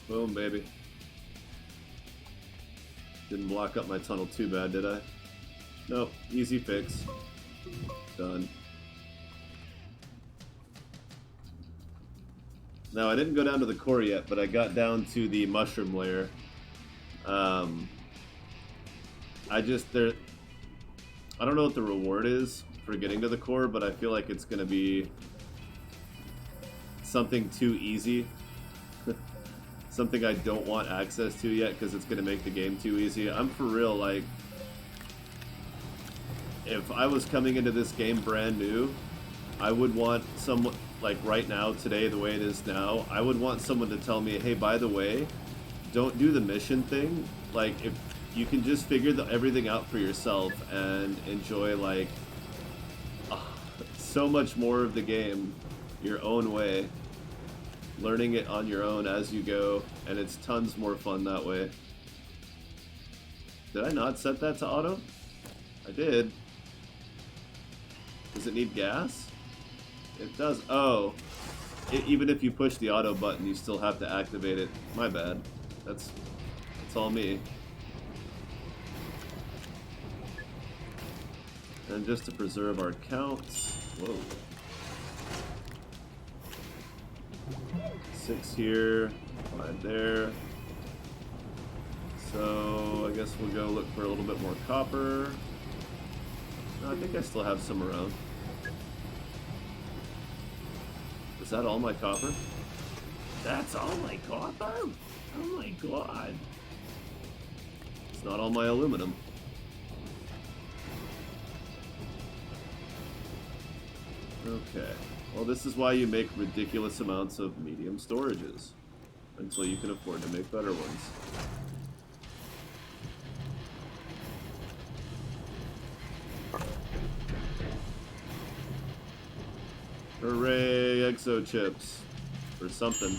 Boom, baby. Didn't block up my tunnel too bad, did I? Nope, easy fix. Done. Now, I didn't go down to the core yet, but I got down to the mushroom layer. I don't know what the reward is for getting to the core, but I feel like it's going to be something too easy. Something I don't want access to yet, because it's going to make the game too easy. I'm for real, like, if I was coming into this game brand new, I would want someone... Like right now, today, the way it is now, I would want someone to tell me, hey, by the way, don't do the mission thing. Like, if you can just figure everything out for yourself and enjoy, like, so much more of the game your own way, learning it on your own as you go, and it's tons more fun that way. Did I not set that to auto? I did. Does it need gas? It does. Oh, even if you push the auto button, you still have to activate it. My bad. That's all me. And just to preserve our counts. Whoa. 6 here, 5 there. So I guess we'll go look for a little bit more copper. No, I think I still have some around. Is that all my copper? That's all my copper? Oh my god. It's not all my aluminum. Okay. Well, this is why you make ridiculous amounts of medium storages. Until you can afford to make better ones. Hooray, exo chips. Or something.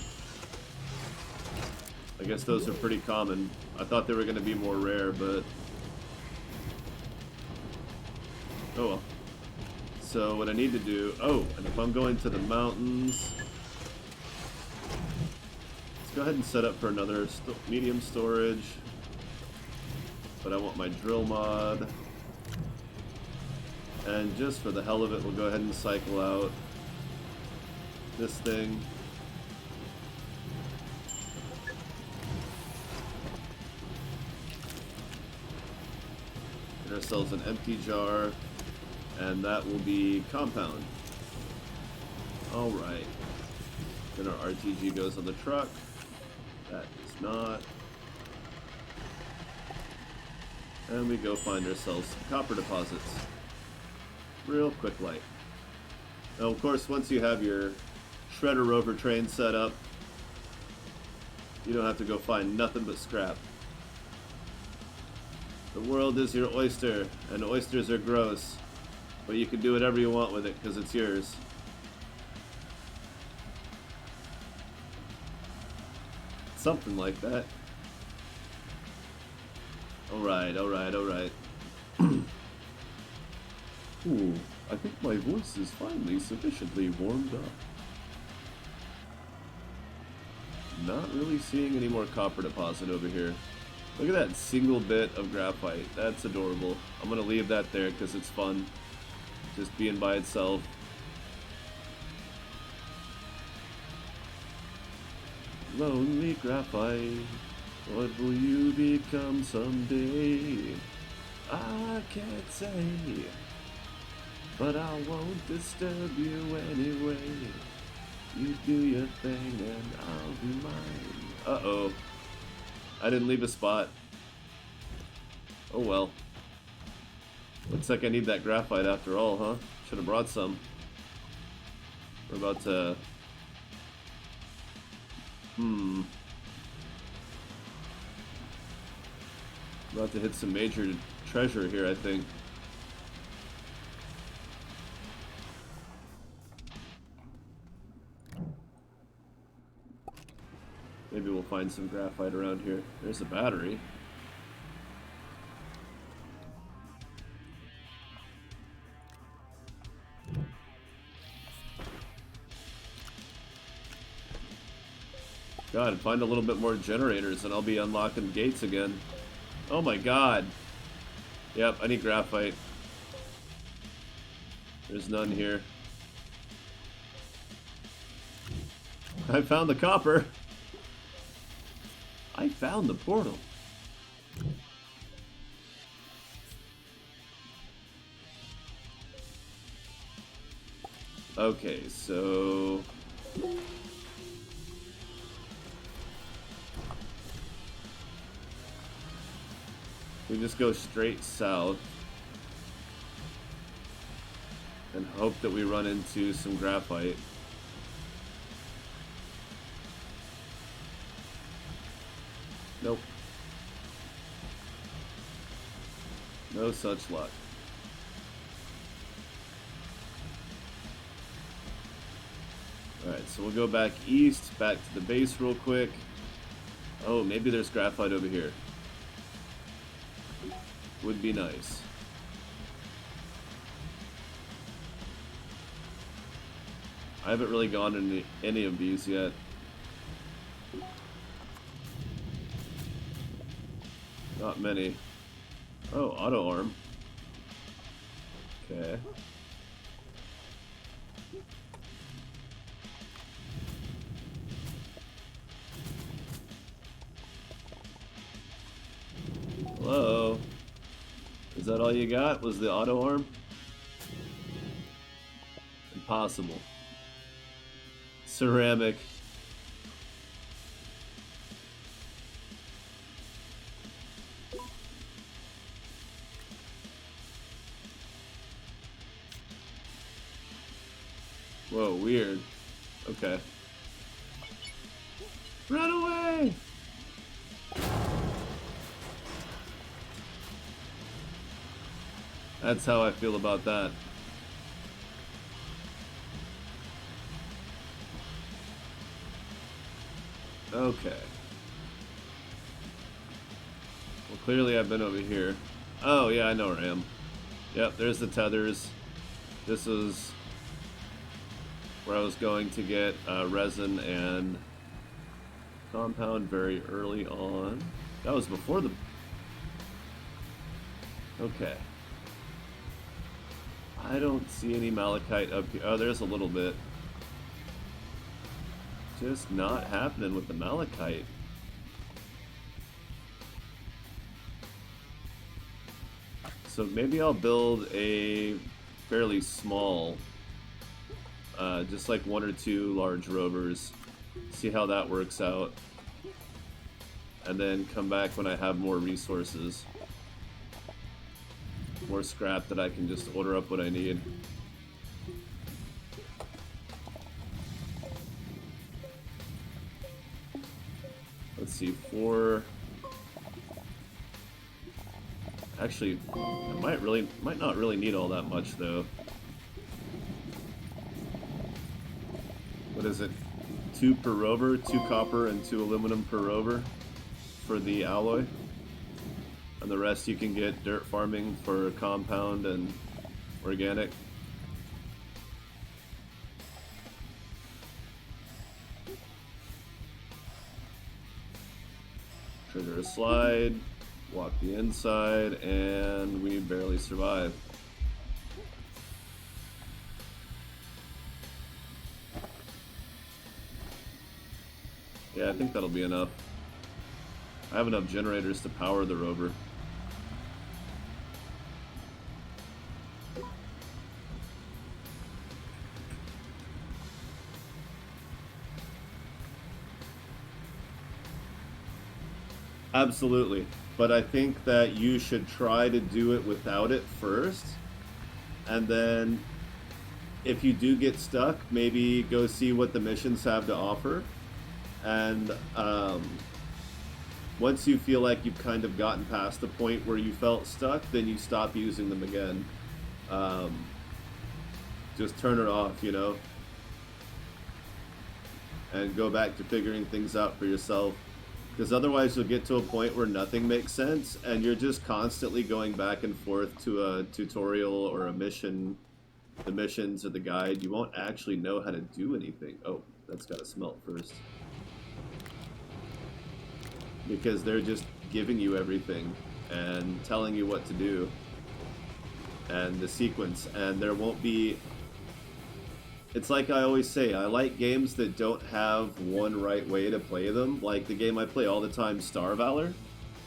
I guess those are pretty common. I thought they were going to be more rare, but... Oh well. So what I need to do... Oh, and if I'm going to the mountains... Let's go ahead and set up for another medium storage. But I want my drill mod. And just for the hell of it, we'll go ahead and cycle out this thing. Get ourselves an empty jar, and that will be compound. Alright. Then our RTG goes on the truck. That is not. And we go find ourselves some copper deposits. Real quick light. Now, of course, once you have your shredder rover train set up, you don't have to go find nothing but scrap. The world is your oyster, and oysters are gross, but you can do whatever you want with it because it's yours. Something like that. Alright, alright, alright. Ooh, I think my voice is finally sufficiently warmed up. Not really seeing any more copper deposit over here. Look at that single bit of graphite. That's adorable. I'm going to leave that there because it's fun. Just being by itself. Lonely graphite, what will you become someday? I can't say, but I won't disturb you anyway. You do your thing and I'll do mine. Uh-oh. I didn't leave a spot. Oh well. Looks like I need that graphite after all, huh? Should have brought some. We're about to... About to hit some major treasure here, I think. Maybe we'll find some graphite around here. There's a battery. God, find a little bit more generators and I'll be unlocking gates again. Oh my god. Yep, I need graphite. There's none here. I found the copper. I found the portal. Okay, so... we just go straight south and hope that we run into some graphite. Nope. No such luck. Alright, so we'll go back east, back to the base real quick. Oh, maybe there's graphite over here. Would be nice. I haven't really gone into any of these yet. Not many. Oh, auto arm. Okay. Hello? Is that all you got? Was the auto arm? Impossible. Ceramic. Whoa, weird. Okay. Run away! That's how I feel about that. Okay. Well, clearly I've been over here. Oh, yeah, I know where I am. Yep, there's the tethers. This is where I was going to get resin and compound very early on. That was before the... Okay. I don't see any malachite up here. Oh, there's a little bit. Just not happening with the malachite. So maybe I'll build a fairly small, just like 1 or 2 large rovers. See how that works out. And then come back when I have more resources. more scrap that I can just order up what I need. Let's see, 4. Actually, I might not really need all that much though. What is it? 2 per rover, 2 copper and 2 aluminum per rover for the alloy. And the rest you can get dirt farming for compound and organic. Trigger a slide, walk the inside, and we barely survive. Yeah, I think that'll be enough. I have enough generators to power the rover. Absolutely, but I think that you should try to do it without it first, and then if you do get stuck, maybe go see what the missions have to offer, and once you feel like you've kind of gotten past the point where you felt stuck, then you stop using them again. Just turn it off, you know, and go back to figuring things out for yourself. Because otherwise you'll get to a point where nothing makes sense and you're just constantly going back and forth to a tutorial or a mission, the missions or the guide. You won't actually know how to do anything. Oh, that's got to smelt first. Because they're just giving you everything and telling you what to do and the sequence, and there won't be... It's like I always say, I like games that don't have one right way to play them. Like the game I play all the time, Star Valor,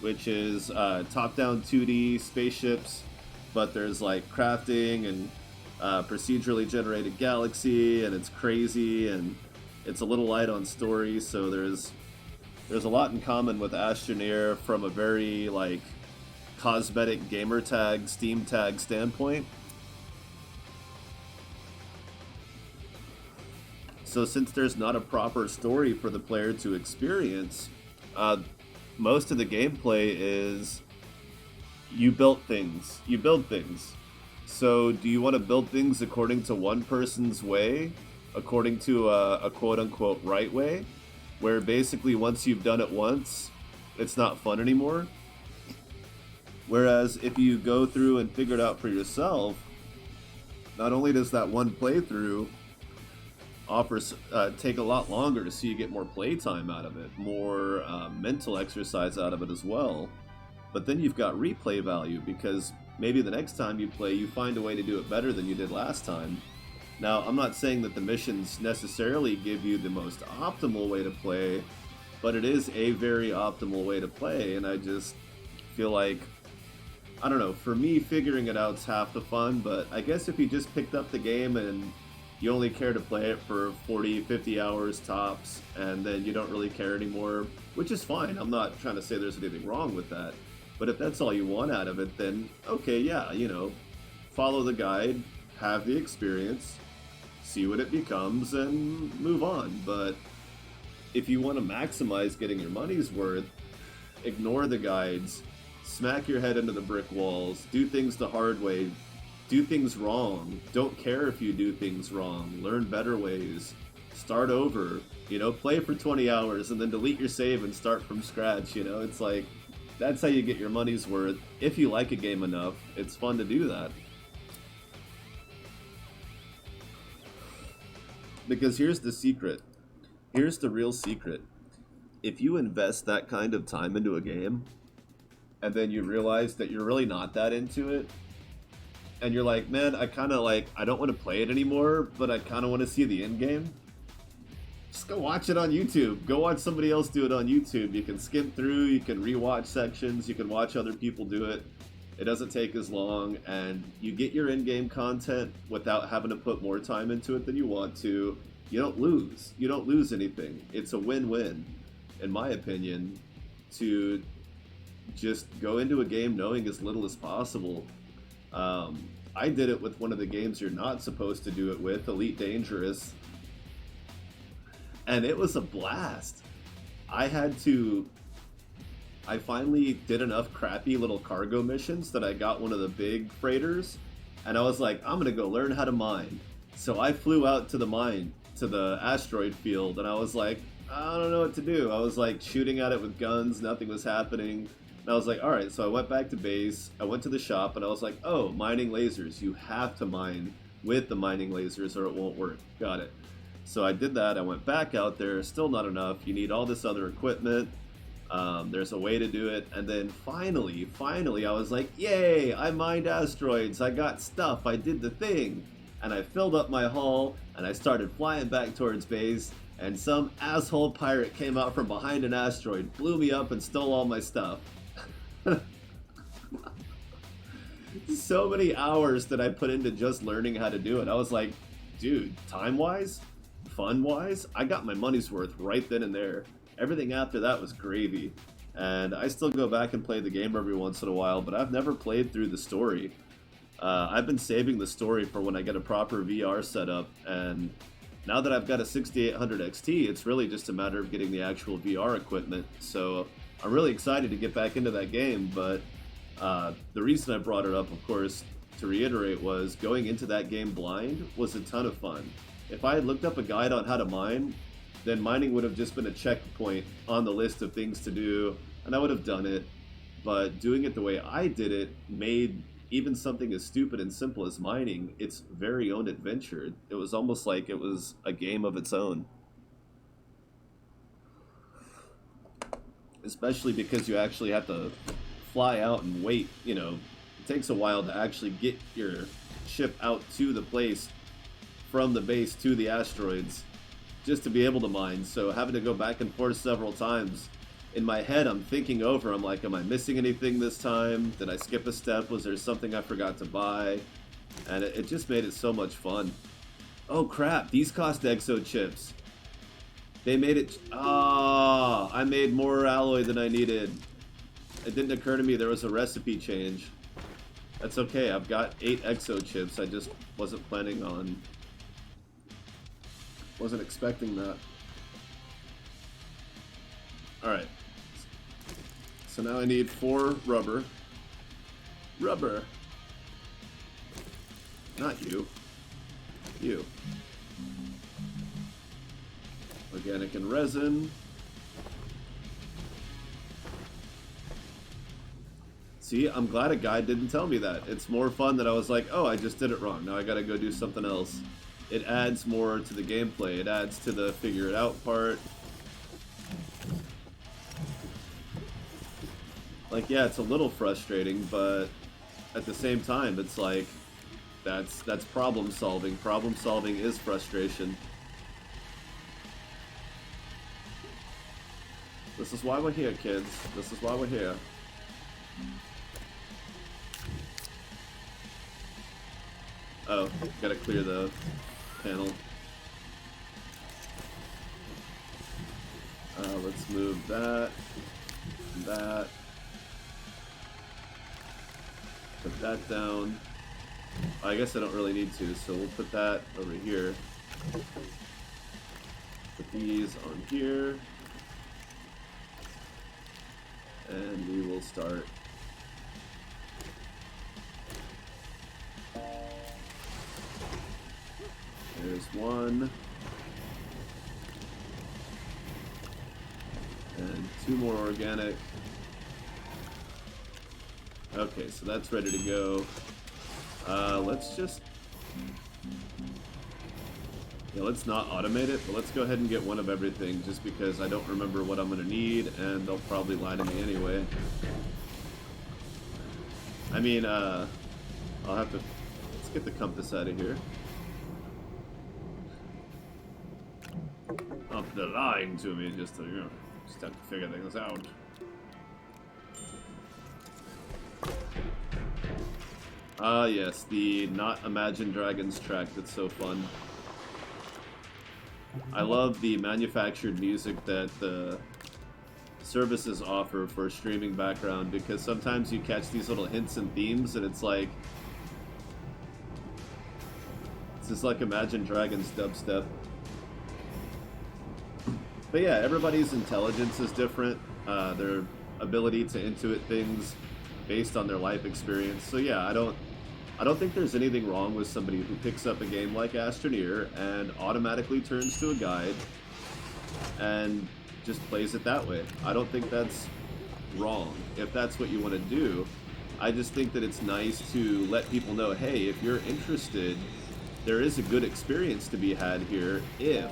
which is top-down 2D spaceships, but there's like crafting and procedurally generated galaxy, and it's crazy, and it's a little light on story, so there's a lot in common with Astroneer from a very like cosmetic gamer tag, Steam tag standpoint. So since there's not a proper story for the player to experience, most of the gameplay is you build things. So do you want to build things according to one person's way, according to a quote-unquote right way, where basically once you've done it once, it's not fun anymore? Whereas if you go through and figure it out for yourself, not only does that one playthrough take a lot longer, so you get more playtime out of it, more mental exercise out of it as well, but then you've got replay value, because maybe the next time you play, you find a way to do it better than you did last time. Now, I'm not saying that the missions necessarily give you the most optimal way to play, but it is a very optimal way to play, and I just feel like, I don't know, for me, figuring it out's half the fun, but I guess if you just picked up the game and you only care to play it for 40, 50 hours tops, and then you don't really care anymore, which is fine. I'm not trying to say there's anything wrong with that. But if that's all you want out of it, then okay, yeah, you know, follow the guide, have the experience, see what it becomes, and move on. But if you want to maximize getting your money's worth, ignore the guides, smack your head into the brick walls, do things the hard way, do things wrong, don't care if you do things wrong, learn better ways, start over, you know, play for 20 hours and then delete your save and start from scratch, you know, it's like, that's how you get your money's worth. If you like a game enough, it's fun to do that. Because here's the secret, here's the real secret. If you invest that kind of time into a game, and then you realize that you're really not that into it, and you're like, man, I don't want to play it anymore, but I kind of want to see the end game, just go watch it on YouTube. Go watch somebody else do it on YouTube. You can skim through, you can rewatch sections, you can watch other people do it. It doesn't take as long, and you get your in-game content without having to put more time into it than you want to. You don't lose. You don't lose anything. It's a win-win, in my opinion, to just go into a game knowing as little as possible. I did it with one of the games you're not supposed to do it with, Elite Dangerous, and it was a blast. I finally did enough crappy little cargo missions that I got one of the big freighters, and I was like, I'm gonna go learn how to mine. So I flew out to the asteroid field, and I was like, I don't know what to do. I was like shooting at it with guns, nothing was happening. And I was like, alright, so I went back to base, I went to the shop, and I was like, oh, mining lasers. You have to mine with the mining lasers or it won't work. Got it. So I did that, I went back out there, still not enough. You need all this other equipment. There's a way to do it. And then finally, I was like, yay, I mined asteroids. I got stuff. I did the thing. And I filled up my hull, and I started flying back towards base, and some asshole pirate came out from behind an asteroid, blew me up, and stole all my stuff. So many hours that I put into just learning how to do it. I was like, dude, time-wise, fun-wise, I got my money's worth right then and there. Everything after that was gravy. And I still go back and play the game every once in a while, but I've never played through the story. I've been saving the story for when I get a proper VR setup, and now that I've got a 6800 XT, it's really just a matter of getting the actual VR equipment. So I'm really excited to get back into that game, but the reason I brought it up, of course, to reiterate, was going into that game blind was a ton of fun. If I had looked up a guide on how to mine, then mining would have just been a checkpoint on the list of things to do, and I would have done it. But doing it the way I did it made even something as stupid and simple as mining its very own adventure. It was almost like it was a game of its own. Especially because you actually have to fly out and wait, you know. It takes a while to actually get your ship out to the place from the base to the asteroids just to be able to mine. So having to go back and forth several times, in my head I'm thinking over, I'm like, am I missing anything this time? Did I skip a step? Was there something I forgot to buy? And it just made it so much fun. Oh crap, these cost exo chips. They made it, I made more alloy than I needed. It didn't occur to me there was a recipe change. That's okay, I've got 8 exo chips. I just wasn't expecting that. Alright. So now I need 4 rubber. Rubber! Not you. You. Organic and resin. See, I'm glad a guide didn't tell me that. It's more fun that I was like, oh, I just did it wrong. Now I gotta go do something else. It adds more to the gameplay. It adds to the figure it out part. Like, yeah, it's a little frustrating, but at the same time, it's like, that's problem solving. Problem solving is frustration. This is why we're here, kids. This is why we're here. Oh, gotta clear the panel. Let's move that, that. Put that down. I guess I don't really need to, so we'll put that over here. Put these on here. And we will start. There's one. And 2 more organic. Okay, so that's ready to go. Let's just... Yeah, let's not automate it, but let's go ahead and get one of everything, just because I don't remember what I'm going to need, and they'll probably lie to me anyway. I mean, I'll have to... Let's get the compass out of here. Oh, they're lying to me, just to, you know, just have to figure things out. Ah, yes, the Not Imagine Dragons track that's so fun. I love the manufactured music that the services offer for streaming background, because sometimes you catch these little hints and themes and it's like, It's just like Imagine Dragons dubstep. But yeah, everybody's intelligence is different. Their ability to intuit things based on their life experience. So yeah, I don't think there's anything wrong with somebody who picks up a game like Astroneer and automatically turns to a guide and just plays it that way. I don't think that's wrong if that's what you want to do. I just think that it's nice to let people know, hey, if you're interested, there is a good experience to be had here if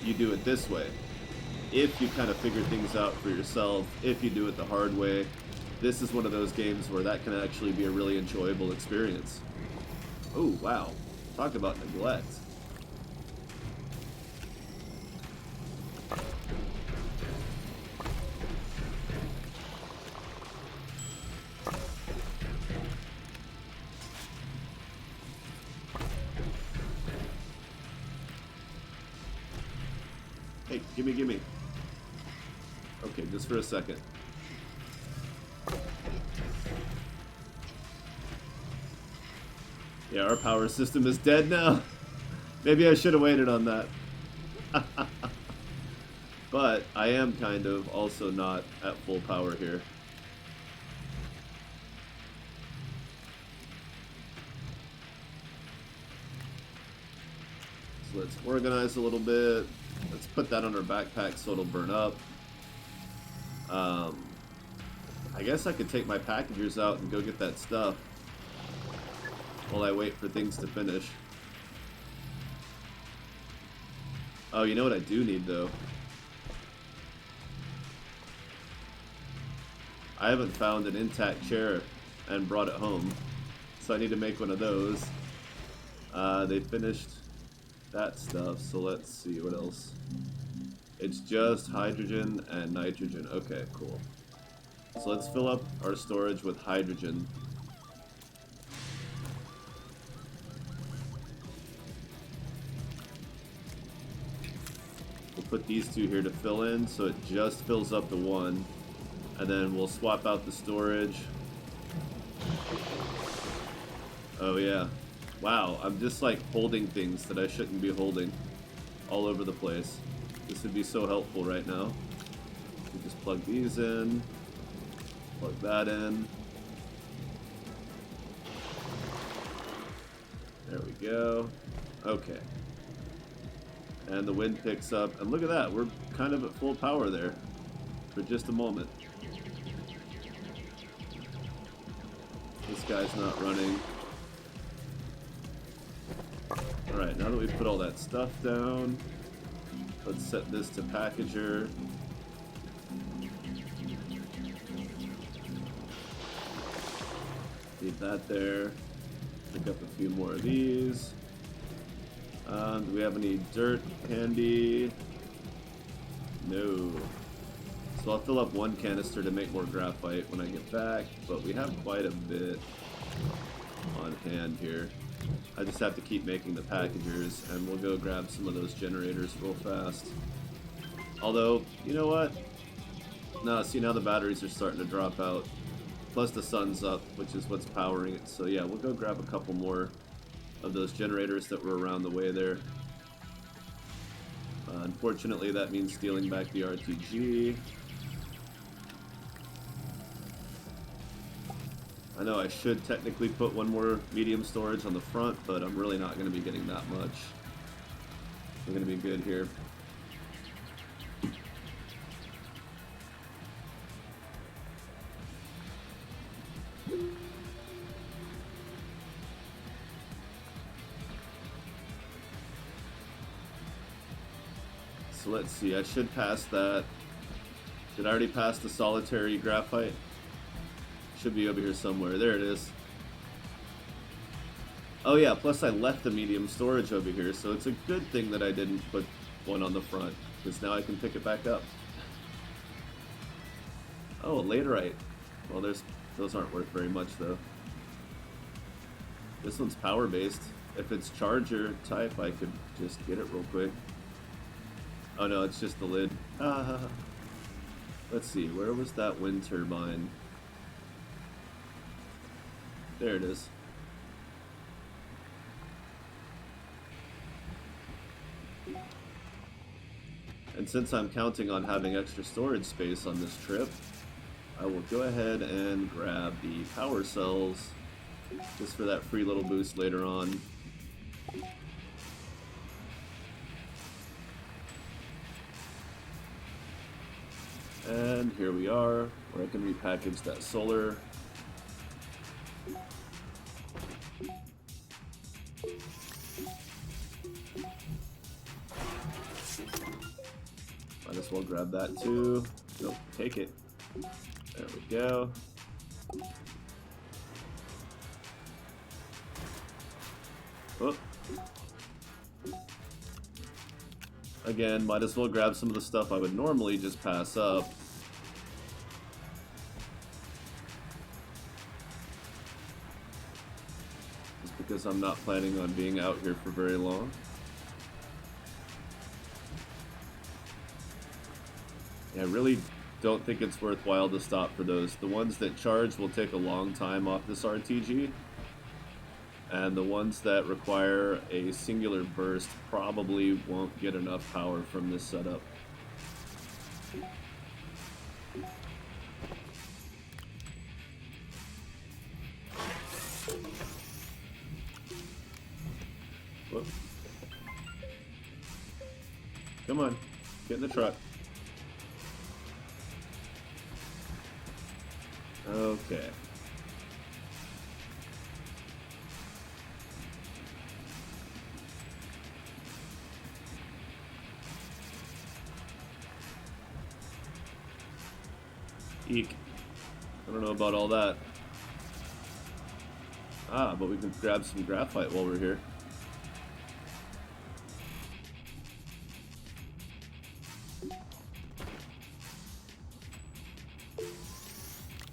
you do it this way. If you kind of figure things out for yourself, if you do it the hard way, this is one of those games where that can actually be a really enjoyable experience. Oh, wow. Talk about neglect. Hey, gimme. Okay, just for a second. Yeah, our power system is dead now. Maybe I should have waited on that. But I am kind of also not at full power here. So let's organize a little bit. Let's put that on our backpack so it'll burn up. I guess I could take my packagers out and go get that stuff while I wait for things to finish. Oh, you know what I do need, though? I haven't found an intact chair and brought it home, so I need to make one of those. They finished that stuff, so let's see what else. It's just hydrogen and nitrogen. Okay, cool. So let's fill up our storage with hydrogen. We'll put these two here to fill in, so it just fills up the one. And then we'll swap out the storage. Oh yeah. Wow, I'm just like holding things that I shouldn't be holding all over the place. This would be so helpful right now. We just plug these in, plug that in. There we go. Okay. And the wind picks up, and look at that, we're kind of at full power there for just a moment. This guy's not running. Alright, now that we've put all that stuff down, let's set this to packager. Leave that there. Pick up a few more of these. Do we have any dirt handy? No. So I'll fill up one canister to make more graphite when I get back, but we have quite a bit on hand here. I just have to keep making the packagers, and we'll go grab some of those generators real fast. Although, you know what? No, see, now the batteries are starting to drop out. Plus the sun's up, which is what's powering it. So yeah, we'll go grab a couple more of those generators that were around the way there. Unfortunately, that means stealing back the RTG. I know I should technically put one more medium storage on the front, but I'm really not going to be getting that much. We're going to be good here. So let's see, I should pass that. Did I already pass the solitary graphite? Should be over here somewhere. There it is. Oh yeah, plus I left the medium storage over here, so it's a good thing that I didn't put one on the front, because now I can pick it back up. Oh, a laterite. Well, those aren't worth very much, though. This one's power-based. If it's charger type, I could just get it real quick. Oh no, it's just the lid. Let's see, where was that wind turbine? There it is. And since I'm counting on having extra storage space on this trip, I will go ahead and grab the power cells just for that free little boost later on. And here we are, where I can repackage that solar. Might as well grab that too. Nope, take it. There we go. Oh. Again, might as well grab some of the stuff I would normally just pass up. Just because I'm not planning on being out here for very long. I really don't think it's worthwhile to stop for those. The ones that charge will take a long time off this RTG. And the ones that require a singular burst probably won't get enough power from this setup. Whoop. Come on, get in the truck. Okay. Eek. I don't know about all that. Ah, but we can grab some graphite while we're here.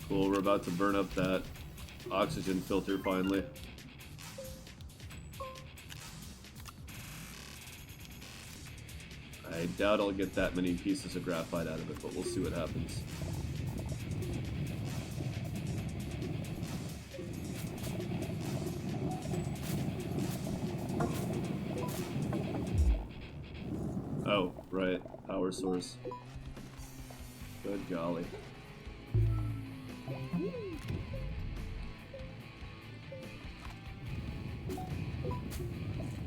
Cool, we're about to burn up that oxygen filter finally. I doubt I'll get that many pieces of graphite out of it, but we'll see what happens. Oh, right. Power source. Good golly.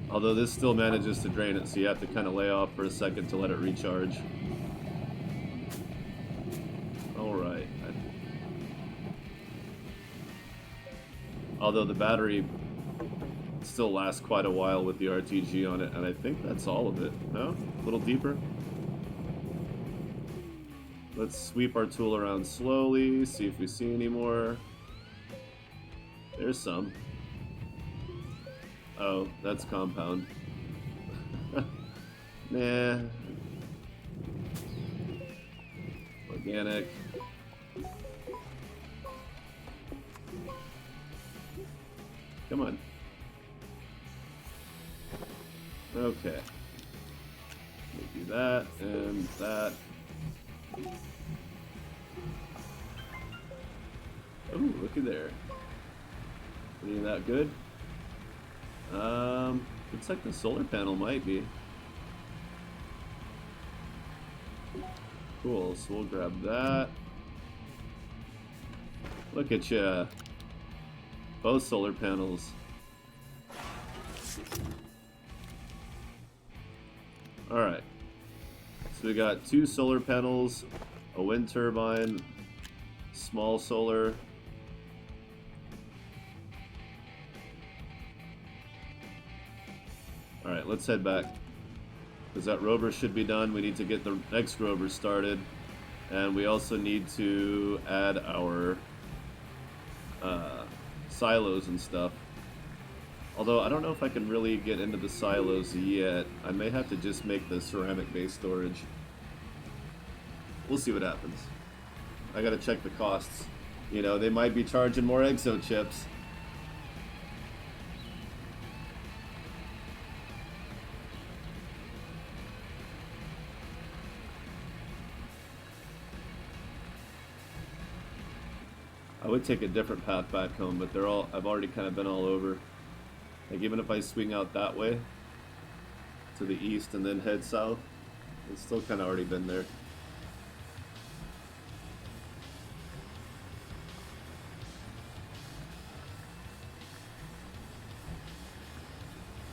Although this still manages to drain it, so you have to kind of lay off for a second to let it recharge. Alright. Although the battery still lasts quite a while with the RTG on it, and I think that's all of it. No? A little deeper? Let's sweep our tool around slowly, see if we see any more. There's some. Oh, that's compound. Nah. Organic. Come on. Okay. We do that and that. Oh, looky there. Any of that good? Looks like the solar panel might be. Cool, so we'll grab that. Look at ya. Both solar panels. Alright. So we got 2 solar panels, a wind turbine, small solar. Alright, let's head back. Because that rover should be done. We need to get the next rover started. And we also need to add our silos and stuff. Although I don't know if I can really get into the silos yet. I may have to just make the ceramic base storage. We'll see what happens. I gotta check the costs. You know, they might be charging more exo chips. I would take a different path back home, but I've already kind of been all over. Like even if I swing out that way to the east and then head south, It's still kind of already been there.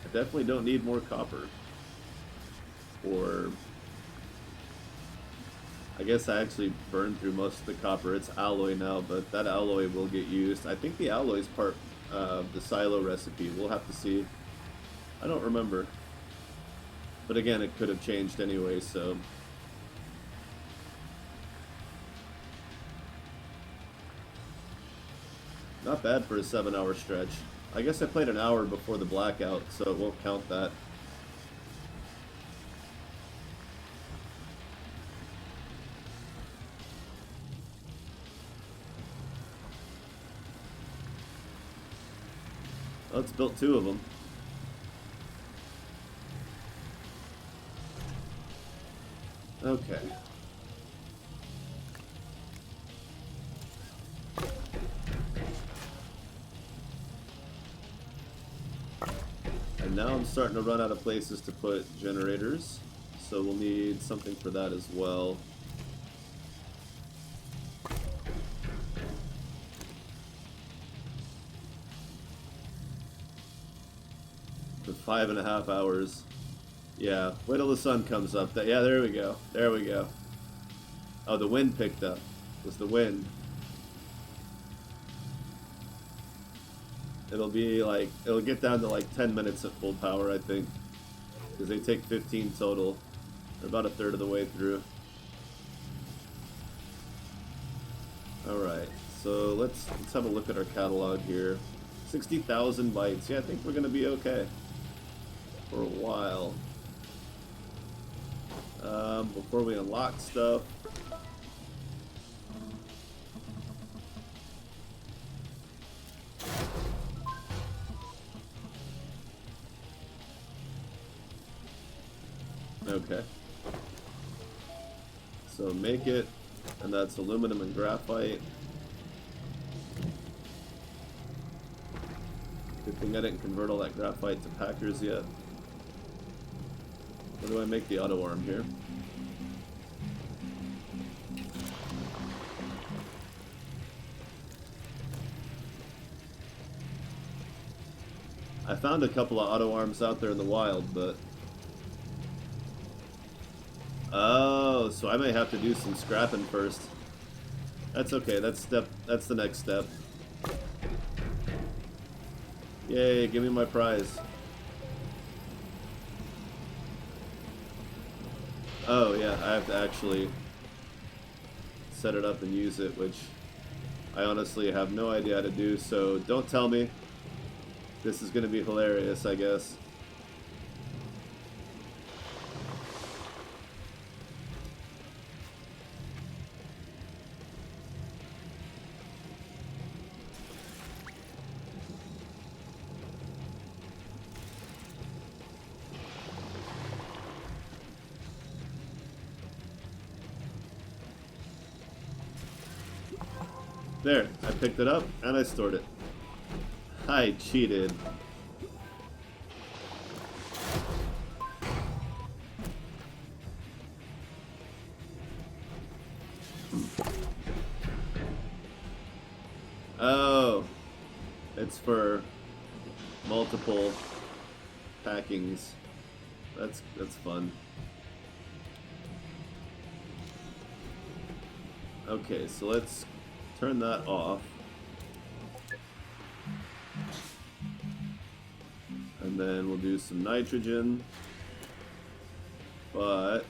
I definitely don't need more copper. Or I guess I actually burned through most of the copper. It's alloy now, but that alloy will get used. I think the alloy is part of the silo recipe. We'll have to see. I don't remember. But again, it could have changed anyway, so... Not bad for a 7-hour stretch. I guess I played an hour before the blackout, so it won't count that. Let's build 2 of them. Okay. And now I'm starting to run out of places to put generators, so we'll need something for that as well. For 5.5 hours. Yeah, wait till the sun comes up. Yeah, there we go. There we go. Oh, the wind picked up. It was the wind. It'll be like, it'll get down to like 10 minutes at full power, I think. Because they take 15 total. They're about a third of the way through. Alright, so let's have a look at our catalog here. 60,000 bytes. Yeah, I think we're going to be okay. For a while. Before we unlock stuff. Okay. So make it, and that's aluminum and graphite. Good thing I didn't convert all that graphite to packers yet. Where do I make the auto arm here? I found a couple of auto arms out there in the wild, but... Oh, so I may have to do some scrapping first. That's okay, that's the next step. Yay, give me my prize. Oh yeah, I have to actually set it up and use it, which I honestly have no idea how to do, so don't tell me. This is going to be hilarious, I guess. There, I picked it up and I stored it. I cheated. Oh, it's for multiple packings. That's fun. Okay, so let's turn that off. And then we'll do some nitrogen. But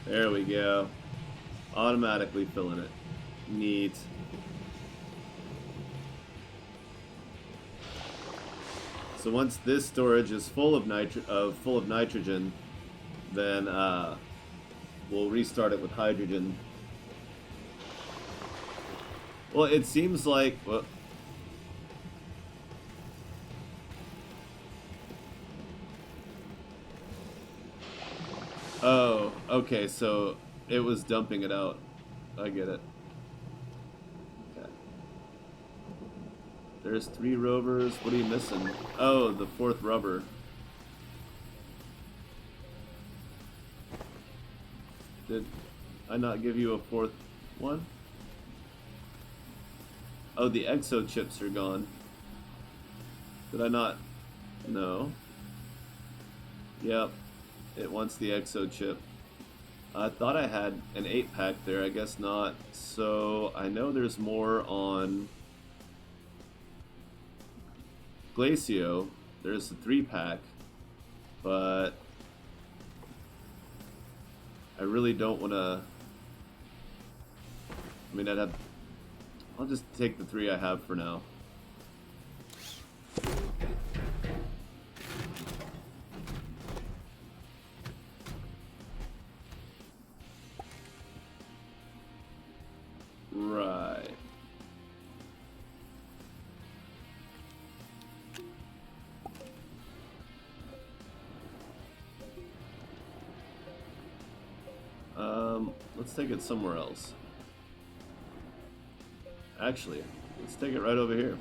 there we go. Automatically filling it. Neat. So once this storage is full of nitrogen, then we'll restart it with hydrogen. Well, it seems like... Well, oh, okay, so it was dumping it out. I get it. Okay. There's 3 rovers. What are you missing? Oh, the 4th rubber. Did I not give you a 4th one? Oh, the exo chips are gone. Did I not? No. Yep. It wants the exo chip. I thought I had an 8-pack there. I guess not. So I know there's more on Glacio. There's a 3-pack. But I really don't want to... I mean, I'll just take the 3 I have for now. Right. Let's take it somewhere else. Actually, let's take it right over here.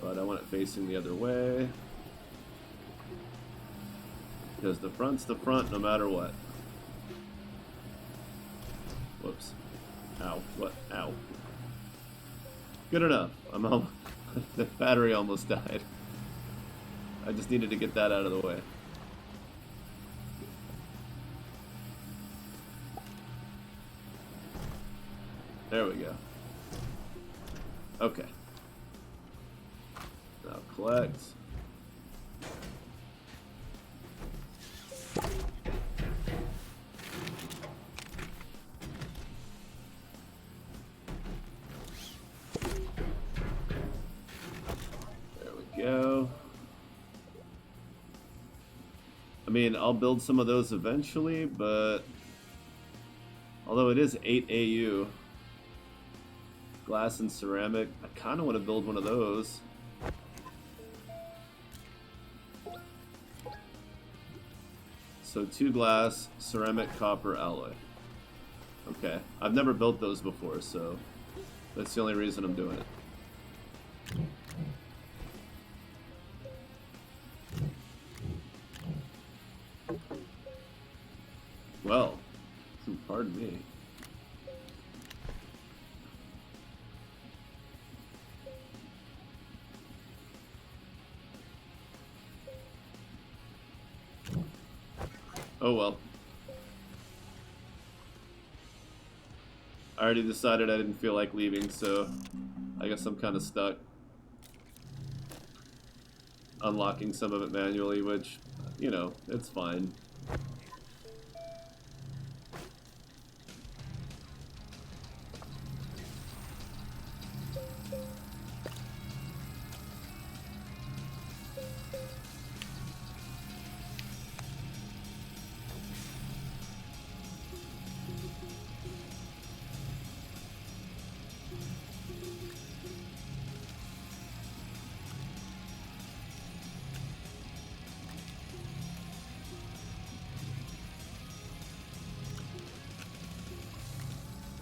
But I want it facing the other way. Because the front's the front no matter what. Whoops. Ow. What? Ow. Good enough. I'm almost... the battery almost died. I just needed to get that out of the way. There we go. Okay. Now collect. There we go. I mean, I'll build some of those eventually, but although it is 8 AU, glass and ceramic, I kind of want to build one of those. So 2 glass, ceramic, copper, alloy. Okay, I've never built those before, so that's the only reason I'm doing it. Well, pardon me. Oh well. I already decided I didn't feel like leaving, so I guess I'm kind of stuck unlocking some of it manually, which, you know, it's fine.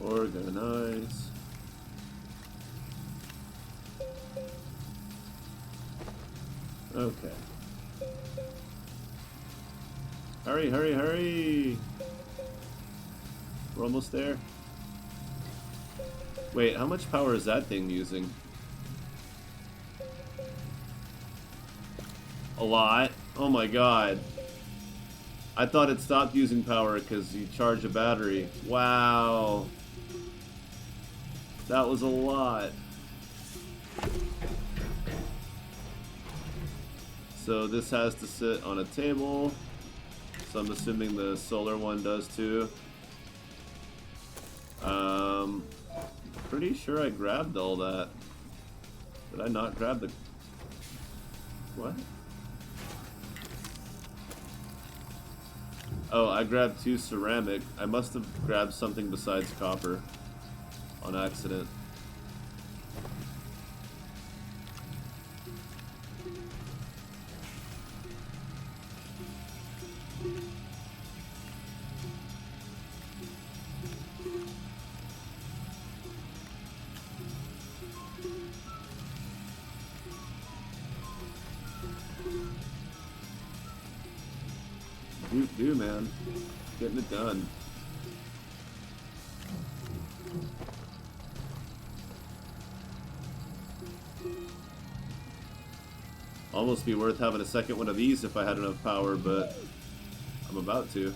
Organize. Okay. Hurry, hurry, hurry! We're almost there. Wait, how much power is that thing using? A lot? Oh my god. I thought it stopped using power because you charge a battery. Wow. That was a lot. So this has to sit on a table. So I'm assuming the solar one does too. Pretty sure I grabbed all that. Did I not grab the... What? Oh, I grabbed 2 ceramic. I must have grabbed something besides copper on accident. Do, man. Getting it done. Almost be worth having a second one of these if I had enough power, but I'm about to.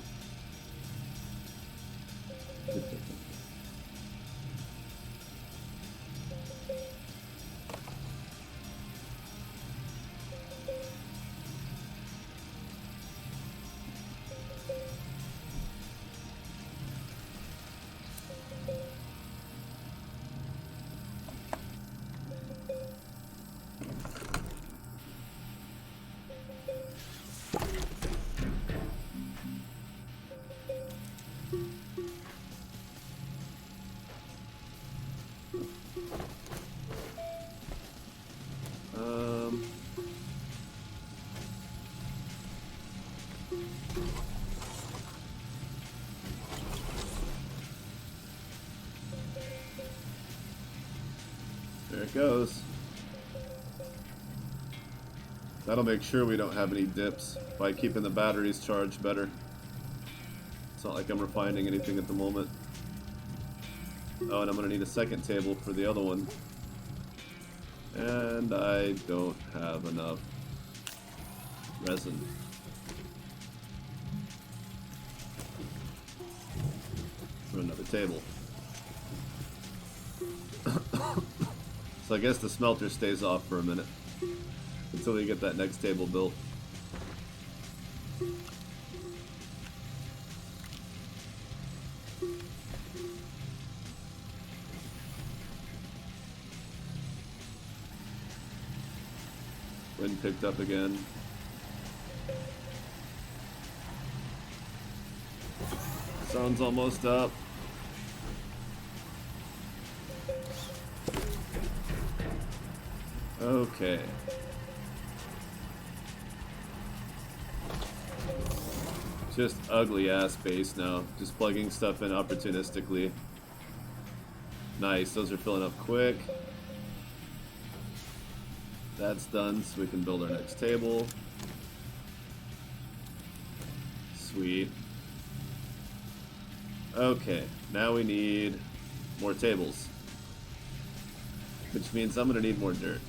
There it goes. That'll make sure we don't have any dips by keeping the batteries charged better. It's not like I'm refining anything at the moment. Oh, and I'm gonna need a second table for the other one. And I don't have enough resin. For another table. So I guess the smelter stays off for a minute until we get that next table built. Wind picked up again. Sun's almost up. Okay. Just ugly ass base now. Just plugging stuff in opportunistically. Nice, those are filling up quick. That's done, so we can build our next table. Sweet. Okay, now we need more tables. Which means I'm gonna need more dirt.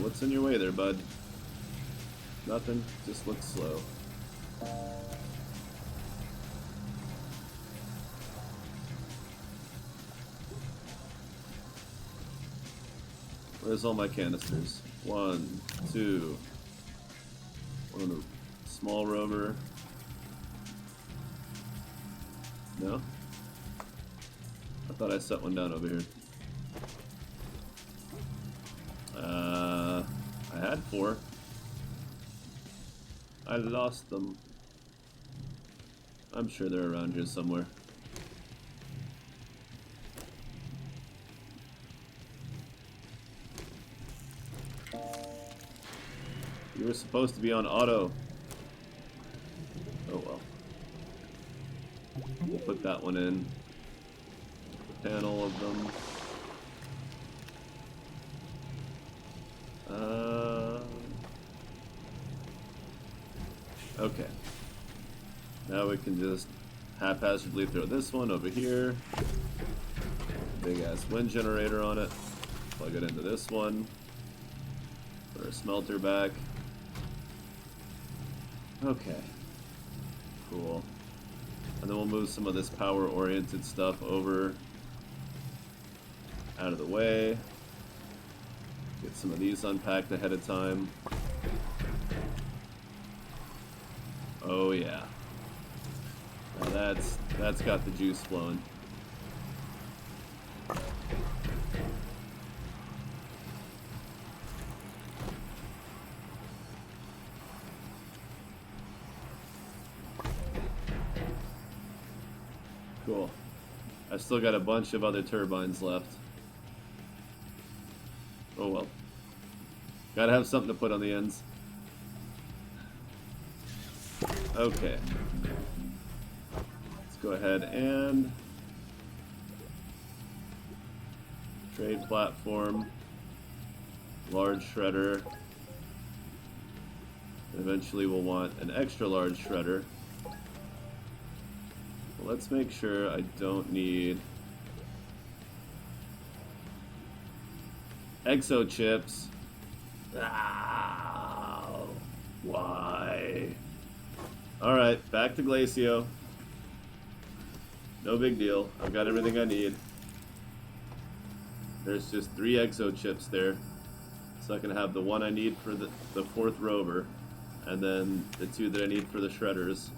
What's in your way there, bud? Nothing, just looks slow. Where's all my canisters? 1, 2. One on the small rover. No? I thought I set one down over here. I had 4. I lost them. I'm sure they're around here somewhere. You were supposed to be on auto. Oh well. We'll put that one in. A panel of them. Okay. Now we can just haphazardly throw this one over here. Big ass wind generator on it. Plug it into this one. Put our smelter back. Okay. Cool. And then we'll move some of this power-oriented stuff over out of the way. Get some of these unpacked ahead of time. Oh yeah. Now that's got the juice flowing. Cool. I've still got a bunch of other turbines left. Oh well. Gotta have something to put on the ends. Okay. Let's go ahead and Trade platform. Large shredder. Eventually we'll want an extra large shredder. Well, let's make sure I don't need exo chips. Ow, why? Alright, back to Glacio. No big deal. I've got everything I need. There's just 3 exo chips there. So I can have the one I need for the 4th rover. And then the 2 that I need for the shredders.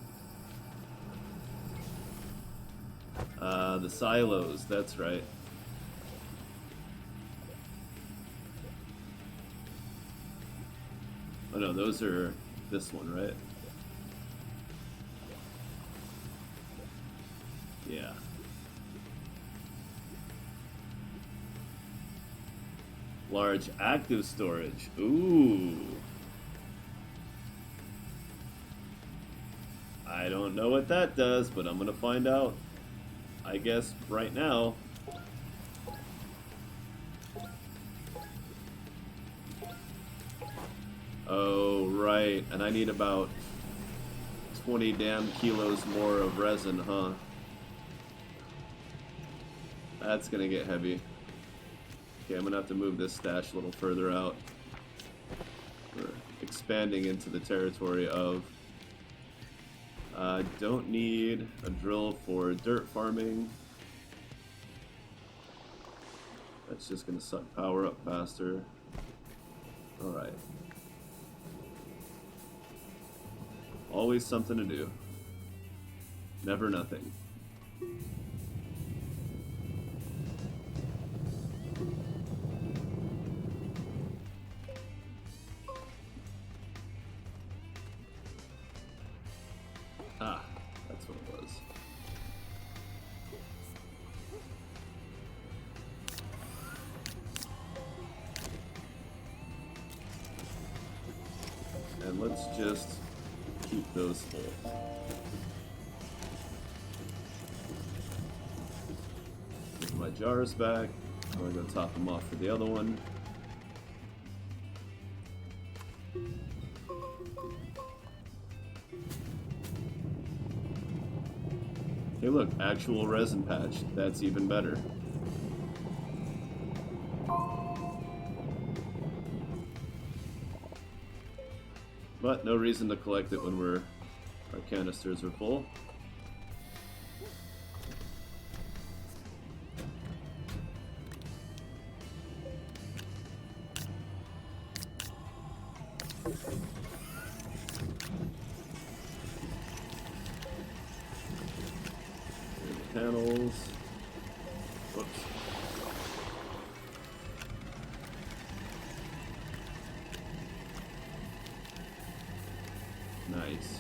The silos, that's right. Oh no, those are this one, right? Yeah. Large active storage. Ooh. I don't know what that does, but I'm gonna find out, I guess, right now. Oh, right. And I need about 20 damn kilos more of resin, huh? That's gonna get heavy. Okay, I'm gonna have to move this stash a little further out. We're expanding into the territory of... don't need a drill for dirt farming. That's just gonna suck power up faster. Alright. Always something to do. Never nothing. Ah, that's what it was. And let's just keep those full. Give my jars back. I'm gonna go top them off for the other one. Hey look, actual resin patch. That's even better. But no reason to collect it when our canisters are full. Panels. Whoops. Nice.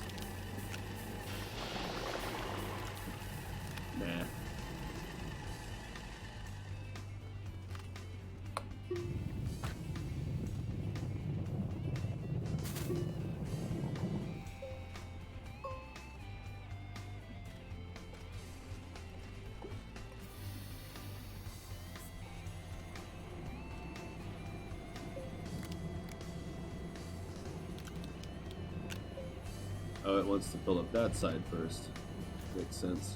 Nah. Oh, it wants to fill up that side first. Makes sense.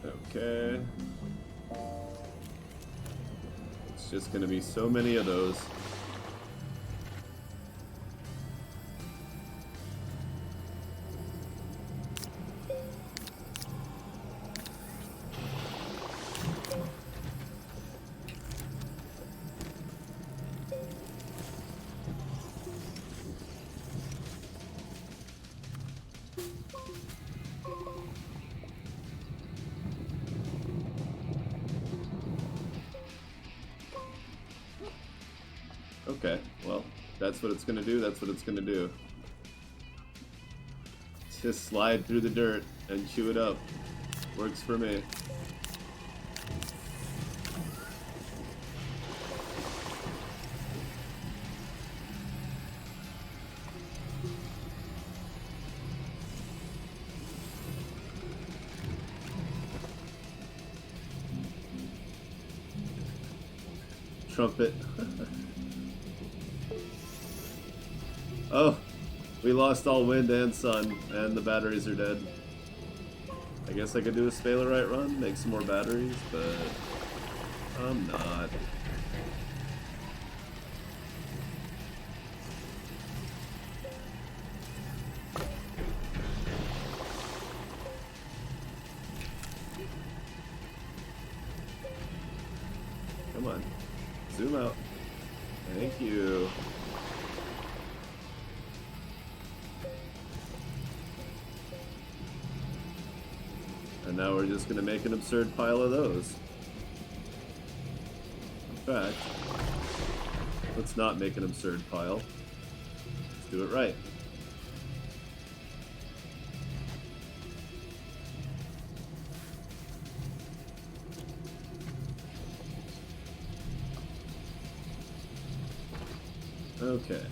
Okay. It's just gonna be so many of those. Okay, well, that's what it's gonna do, that's what it's gonna do. Just slide through the dirt and chew it up. Works for me. trumpet. Oh, we lost all wind and sun, and the batteries are dead. I guess I could do a Sphalerite run, make some more batteries, but I'm not. Come on, zoom out. Thank you. And now we're just going to make an absurd pile of those. In fact, let's not make an absurd pile. Let's do it right. Okay.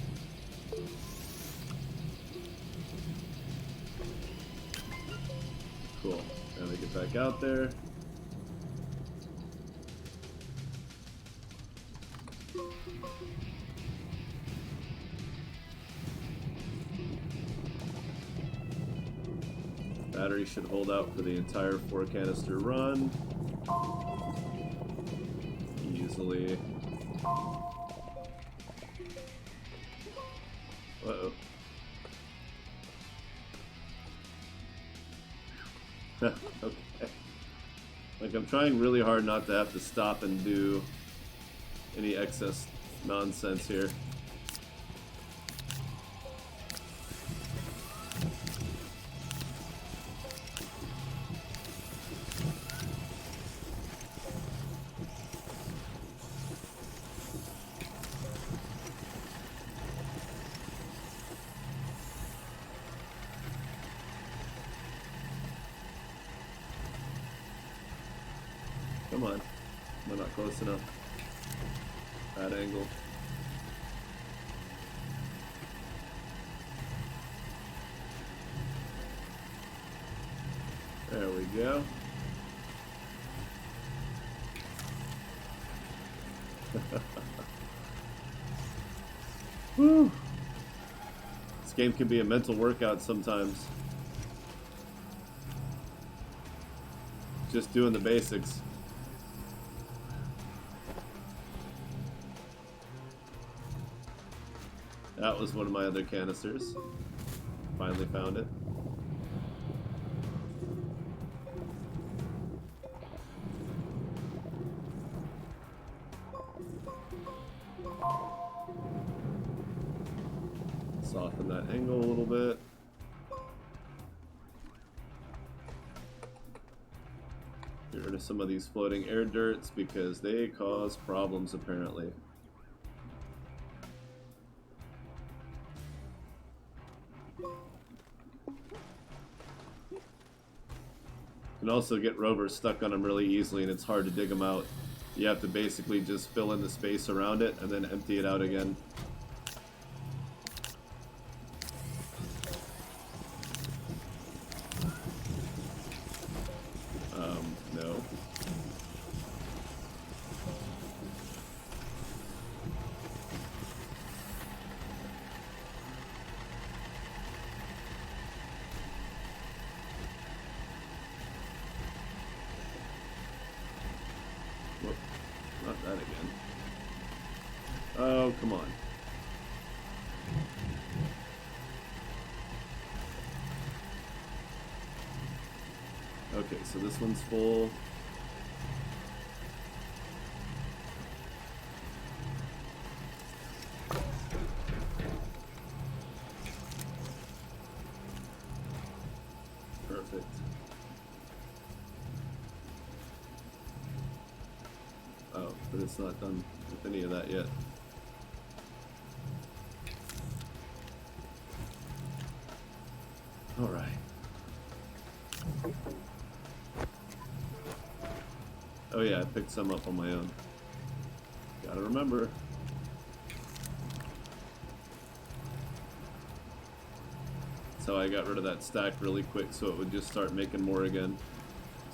Cool. Now we get back out there. Battery should hold out for the entire 4 canister run. Easily. Uh-oh. Okay. Like, I'm trying really hard not to have to stop and do any excess nonsense here. Come on. Am I not close enough? Bad angle. There we go. Whew. This game can be a mental workout sometimes. Just doing the basics. That was one of my other canisters. Finally found it. Soften that angle a little bit. Get rid of some of these floating air dirts because they cause problems apparently. You can also get rovers stuck on them really easily and it's hard to dig them out. You have to basically just fill in the space around it and then empty it out again. No. Whoop. Not that again. Oh, come on. Okay, so this one's full. Perfect. Oh, but it's not done with any of that yet. All right. Oh yeah, I picked some up on my own. Gotta remember. So I got rid of that stack really quick so it would just start making more again.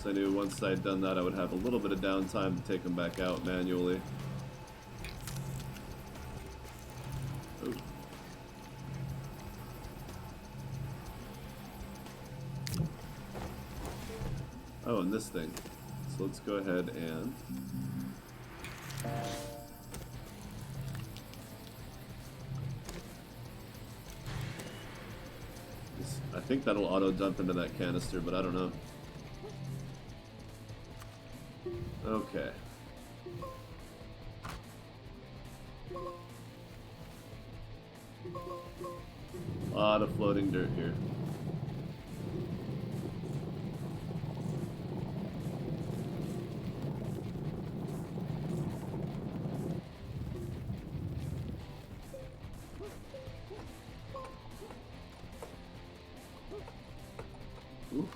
So I knew once I'd done that I would have a little bit of downtime to take them back out manually. Oh, and this thing. So let's go ahead and... I think that'll auto-dump into that canister, but I don't know. Okay. A lot of floating dirt here. Ooh.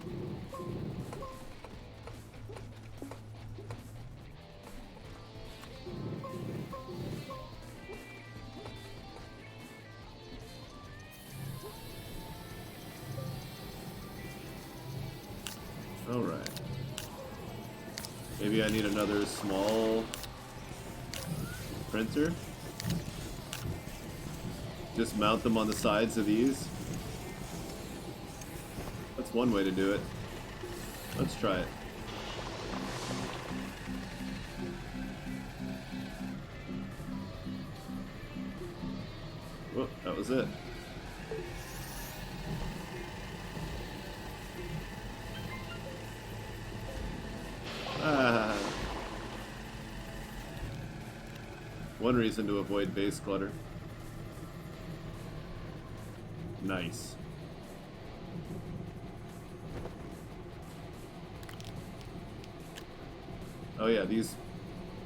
Alright. Maybe I need another small printer. Just mount them on the sides of these. That's one way to do it. Let's try it. Whoop, that was it. Ah. One reason to avoid base clutter. Nice. Oh yeah, these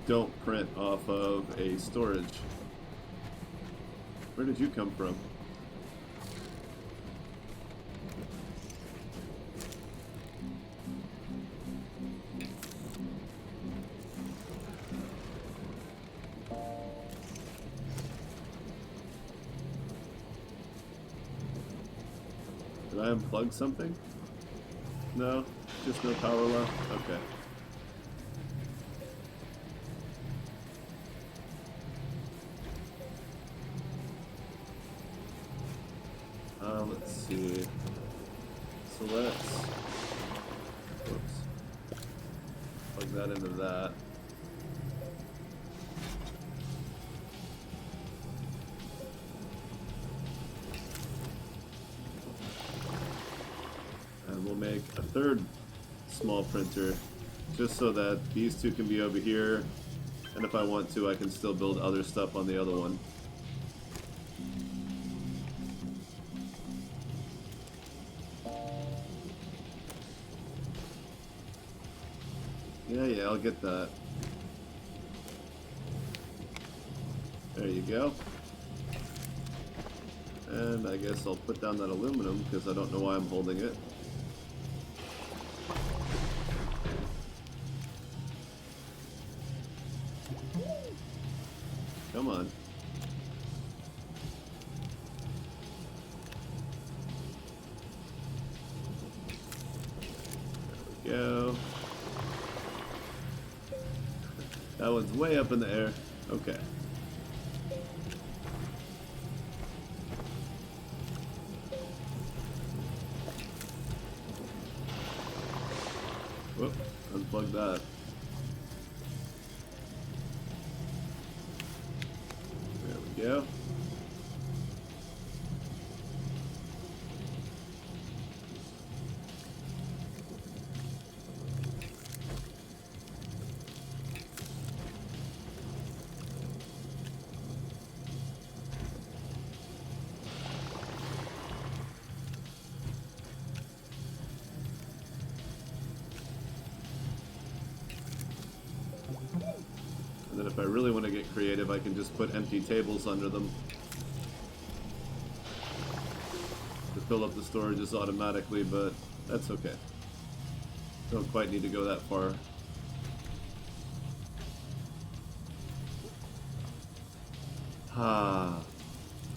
don't print off of a storage. Where did you come from? Did I unplug something? No? Just no power left? Okay. Let's see. So let's... Whoops. Plug that into that. And we'll make a third small printer just so that these two can be over here, and if I want to I can still build other stuff on the other one. Yeah, I'll get that. There you go. And I guess I'll put down that aluminum because I don't know why I'm holding it. Come on. There we go. That one's way up in the air. Okay. Whoop, unplug that. There we go. And then if I really want to get creative, I can just put empty tables under them to fill up the storages automatically, but that's okay. Don't quite need to go that far.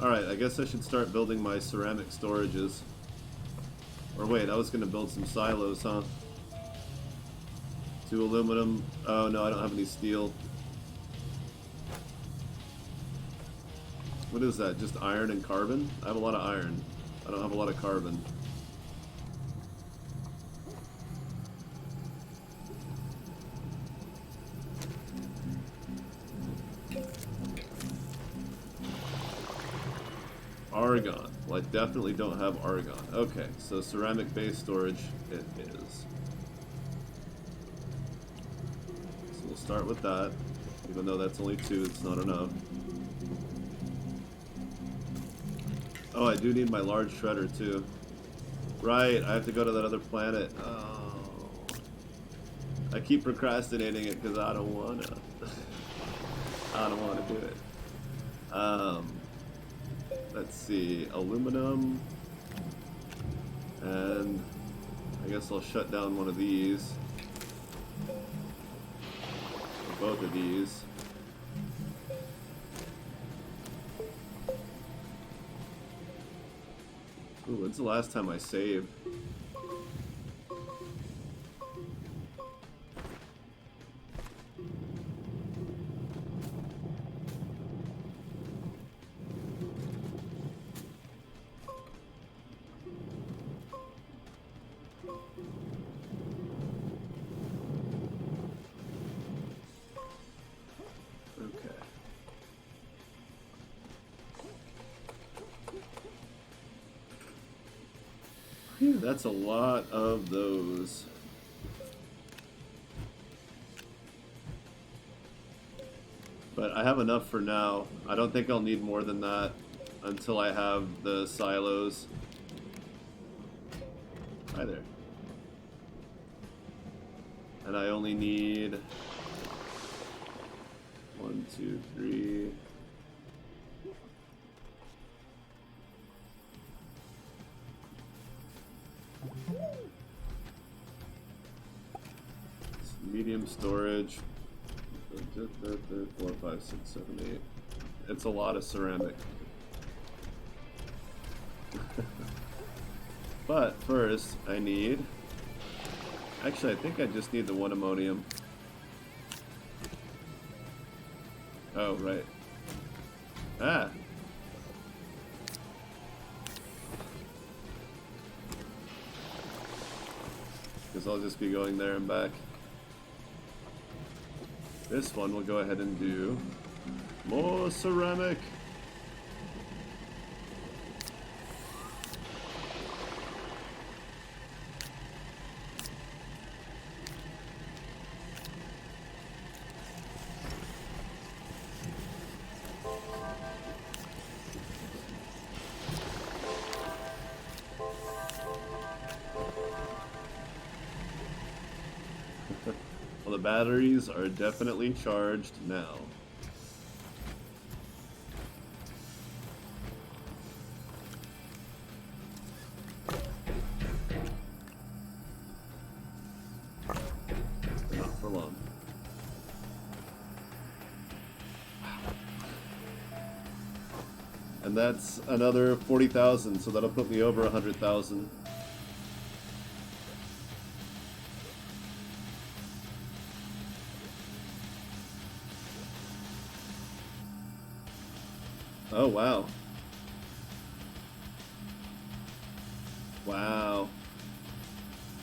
Alright, I guess I should start building my ceramic storages. Or wait, I was going to build some silos, huh? 2 aluminum. Oh no, I don't have any steel. What is that? Just iron and carbon? I have a lot of iron. I don't have a lot of carbon. Argon. Well, I definitely don't have argon. Okay, so ceramic base storage it is. So we'll start with that. Even though that's only 2, it's not enough. Oh, I do need my large shredder too. Right, I have to go to that other planet. Oh. I keep procrastinating it because I don't wanna. I don't wanna do it. Let's see, aluminum, and I guess I'll shut down one of these. Or both of these. Ooh, when's the last time I saved? Phew, that's a lot of those. But I have enough for now. I don't think I'll need more than that until I have the silos. Hi there. And I only need 1, 2, 3. Medium storage. 4, 5, 6, 7, 8. It's a lot of ceramic. But first, I need. Actually, I think I just need the 1 ammonium. Oh, right. Ah! Because I'll just be going there and back. This one we'll go ahead and do more ceramic. Well, the batteries are definitely charged now. Not for long. And that's another 40,000, so that'll put me over 100,000. Oh, wow. Wow.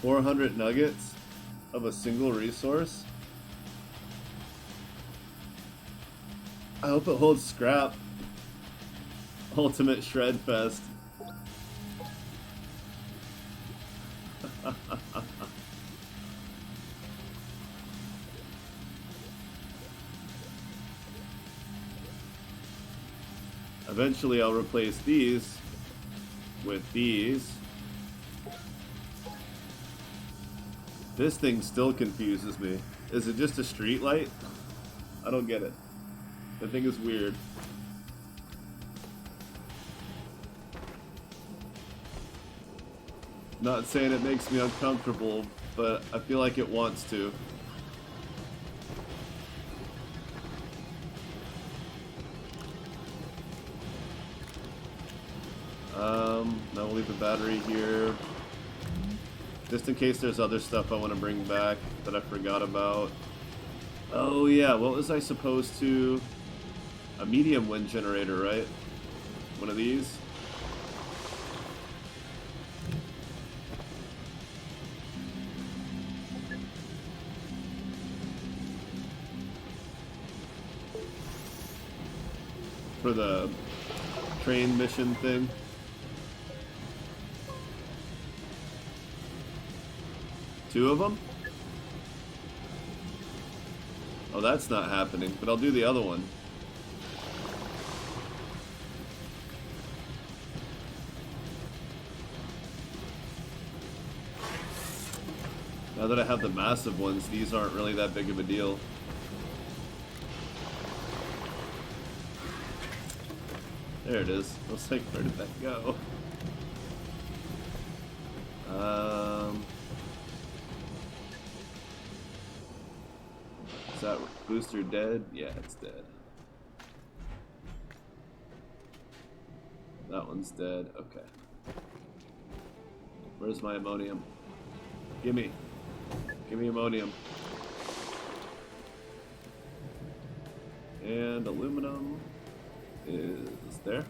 400 nuggets of a single resource? I hope it holds scrap. Ultimate shred fest. Eventually I'll replace these with these. This thing still confuses me. Is it just a street light? I don't get it. The thing is weird. Not saying it makes me uncomfortable, but I feel like it wants to. Now we'll leave the battery here. Just in case there's other stuff I want to bring back that I forgot about. Oh yeah, what was I supposed to... A medium wind generator, right? One of these? For the train mission thing. Two of them? Oh, that's not happening, but I'll do the other one. Now that I have the massive ones, these aren't really that big of a deal. There it is. I was like, where did that go? Is that booster dead? Yeah, it's dead. That one's dead. Okay. Where's my ammonium? Gimme. Gimme ammonium. And aluminum is there.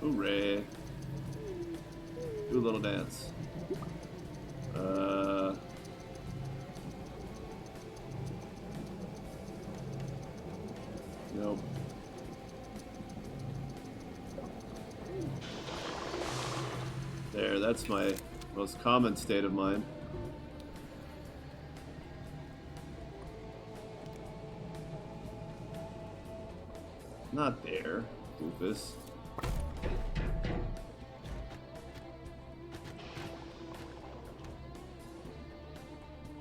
Hooray. Do a little dance. Nope. There, that's my most common state of mind. Not there, doofus.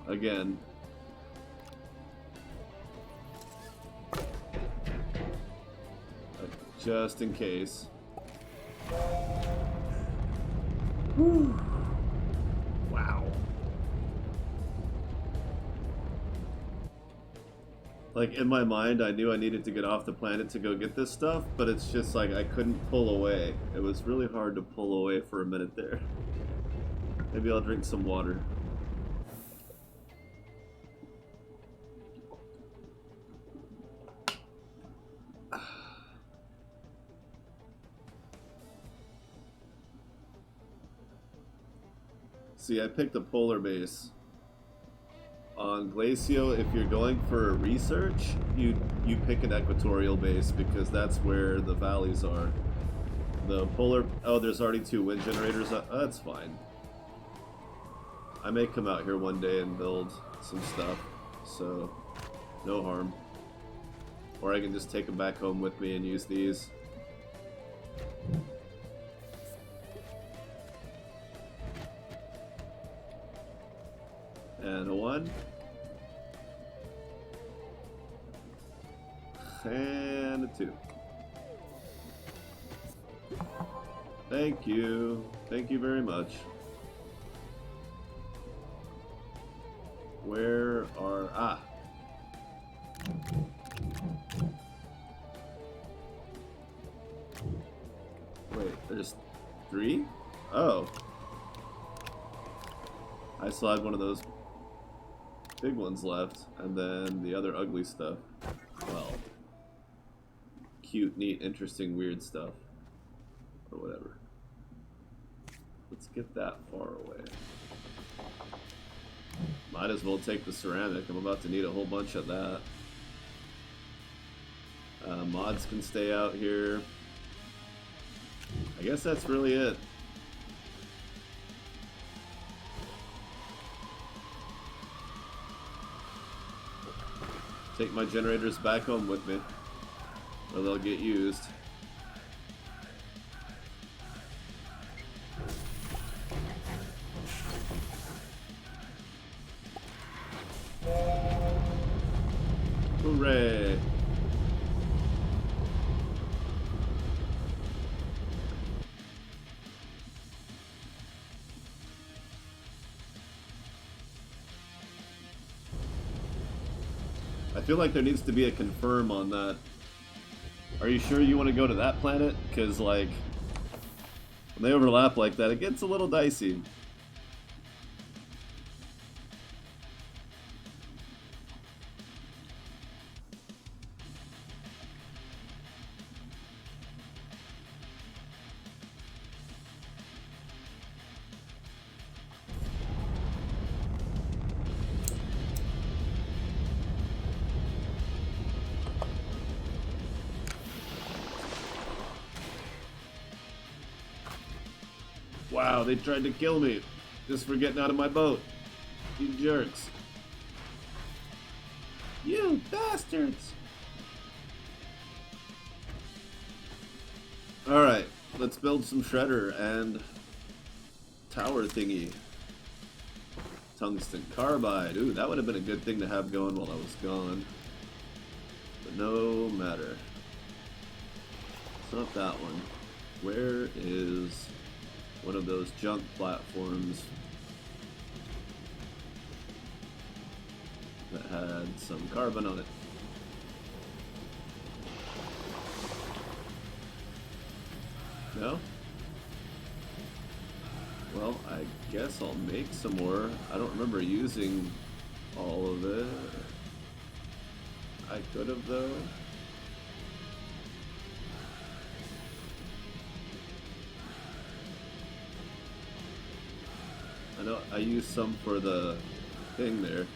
Again. Just in case. Whew. Wow. Like, in my mind, I knew I needed to get off the planet to go get this stuff, but it's just like I couldn't pull away. It was really hard to pull away for a minute there. Maybe I'll drink some water. See, I picked a polar base. On Glacio, if you're going for research, you pick an equatorial base because that's where the valleys are. The polar... Oh, there's already 2 wind generators. That's fine. I may come out here one day and build some stuff, so no harm. Or I can just take them back home with me and use these. And a 1. And a 2. Thank you. Thank you very much. Where are... Ah. Wait, there's 3? Oh. I still had one of those big ones left, and then the other ugly stuff. Well, cute, neat, interesting, weird stuff. Or whatever. Let's get that far away. Might as well take the ceramic. I'm about to need a whole bunch of that. Mods can stay out here. I guess that's really it. Take my generators back home with me, or they'll get used. Hooray! I feel like there needs to be a confirm on that. Are you sure you want to go to that planet? Because, like, when they overlap like that, it gets a little dicey. Wow, they tried to kill me just for getting out of my boat. You jerks. You bastards! Alright, let's build some shredder and tower thingy. Tungsten carbide. Ooh, that would have been a good thing to have going while I was gone. But no matter. It's not that one. Where is one of those junk platforms that had some carbon on it? No? Well, I guess I'll make some more. I don't remember using all of it. I could have, though. I know I used some for the thing there.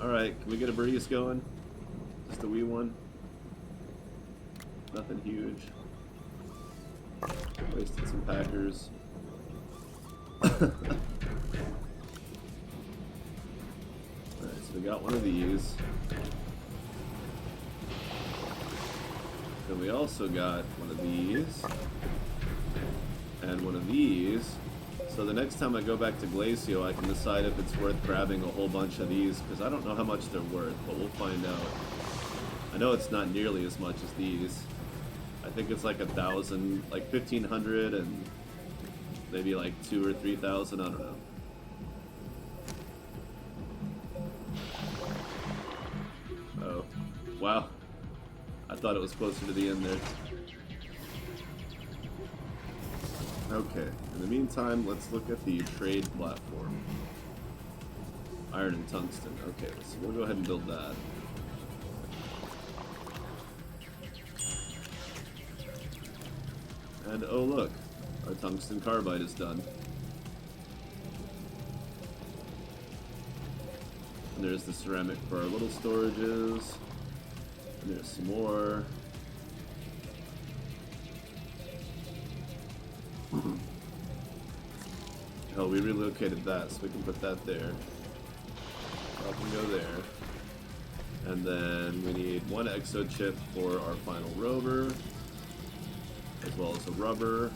Alright, can we get a breeze going? Just a wee one. Nothing huge. Wasted some packers. Alright, so we got one of these. Then we also got one of these. And one of these. So the next time I go back to Glacio, I can decide if it's worth grabbing a whole bunch of these, because I don't know how much they're worth, but we'll find out. I know it's not nearly as much as these. I think it's like 1,000, like 1,500, and maybe like 2,000 or 3,000. I don't know. Oh, wow! I thought it was closer to the end there. Okay. In the meantime, let's look at the trade platform. Iron and tungsten. Okay, so we'll go ahead and build that. And oh look, our tungsten carbide is done. And there's the ceramic for our little storages. And there's some more. Oh, we relocated that, so we can put that there. Up and go there. And then we need one exo chip for our final rover, as well as a rubber.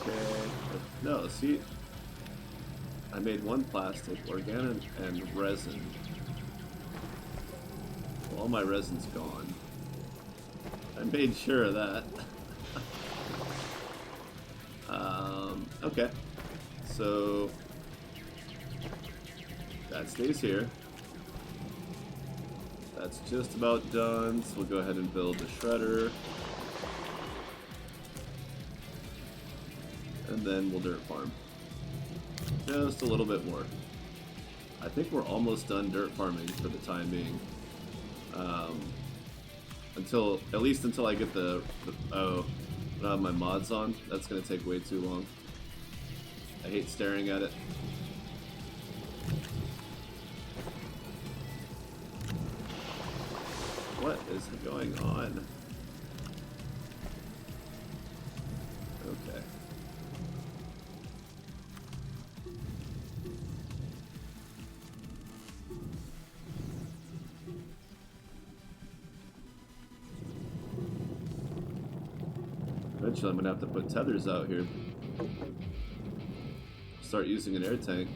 Okay. No, see, I made one plastic, organic, and resin. Well, all my resin's gone. I made sure of that. Okay. So that stays here. That's just about done, so we'll go ahead and build the shredder. And then we'll dirt farm. Just a little bit more. I think we're almost done dirt farming for the time being. At least until I get the oh, I don't have my mods on. That's gonna take way too long. I hate staring at it. What is going on? Okay. Eventually I'm gonna have to put tethers out here. Start using an air tank.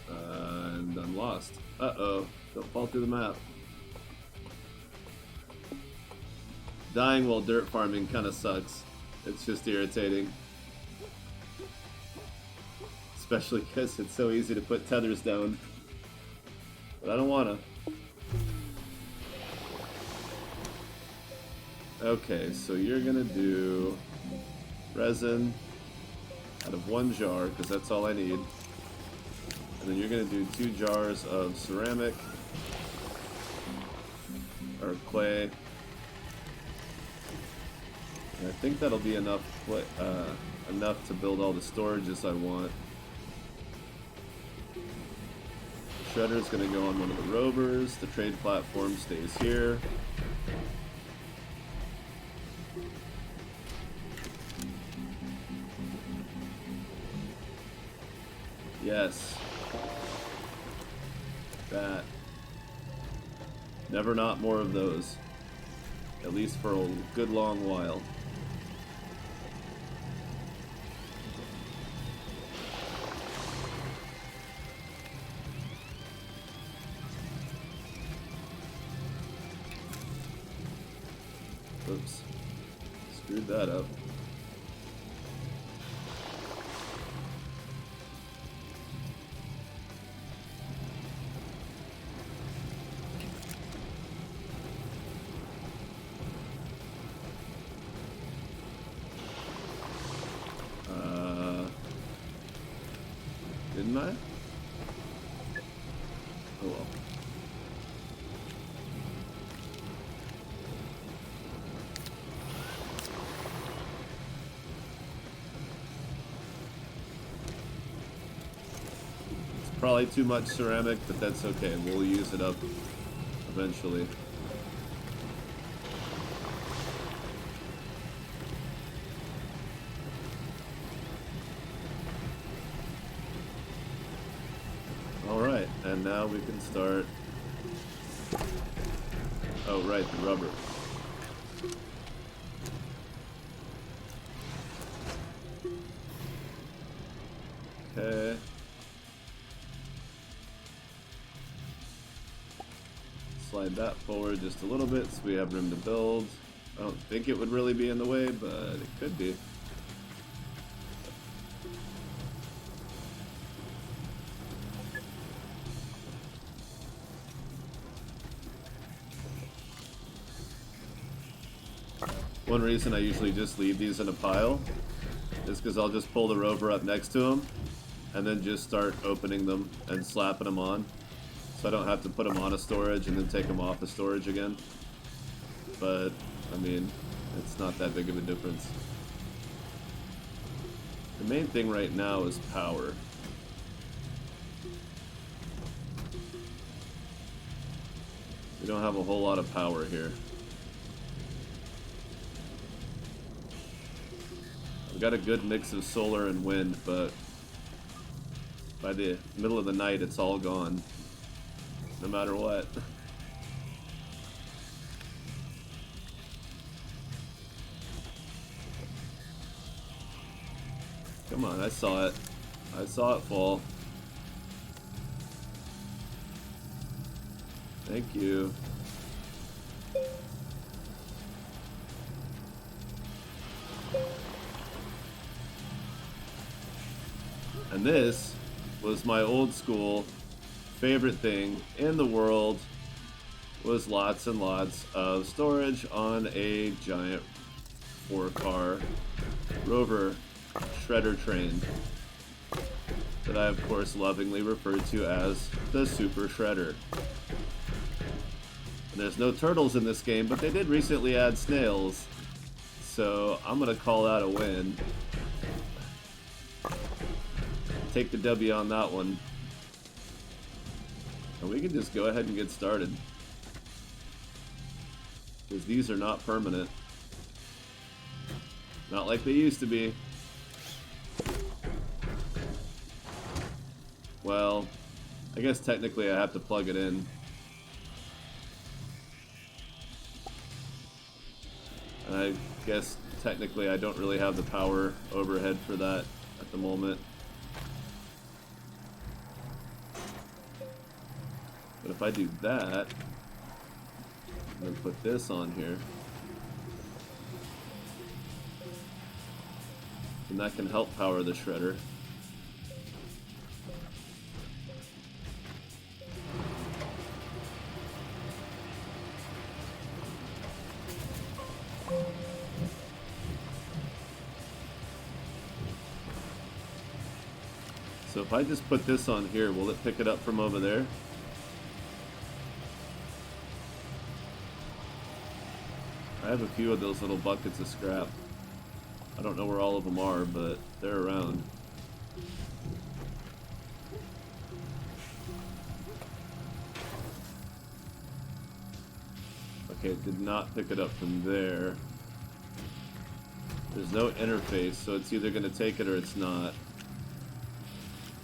And I'm lost. Uh-oh. Don't fall through the map. Dying while dirt farming kind of sucks. It's just irritating. Especially because it's so easy to put tethers down. But I don't wanna. Okay, so you're gonna do resin out of one jar, because that's all I need. And then you're gonna do 2 jars of ceramic, or clay. And I think that'll be enough enough to build all the storages I want. The shredder's going to go on one of the rovers. The trade platform stays here. Yes. That. Never not more of those. At least for a good long while. Oops. Screwed that up. Didn't I? Oh well. It's probably too much ceramic, but that's okay. We'll use it up eventually. Alright, and now we can start... Oh, right, the rubber. Okay. Slide that forward just a little bit so we have room to build. I don't think it would really be in the way, but it could be. One reason I usually just leave these in a pile is because I'll just pull the rover up next to them and then just start opening them and slapping them on. So I don't have to put them on a storage and then take them off the storage again. But, I mean, it's not that big of a difference. The main thing right now is power. We don't have a whole lot of power here. I've got a good mix of solar and wind, but by the middle of the night it's all gone. No matter what. Come on, I saw it. I saw it fall. Thank you. And this was my old school favorite thing in the world, was lots and lots of storage on a giant 4-car rover shredder train that I of course lovingly referred to as the Super Shredder. And there's no turtles in this game, but they did recently add snails, so I'm gonna call that a win. Take the W on that one. And we can just go ahead and get started, because these are not permanent. Not like they used to be. Well, I guess technically I have to plug it in. And I guess technically I don't really have the power overhead for that at the moment. But if I do that, and then put this on here, then that can help power the shredder. So if I just put this on here, will it pick it up from over there? I have a few of those little buckets of scrap. I don't know where all of them are, but they're around. Okay, it did not pick it up from there. There's no interface, so it's either going to take it or it's not.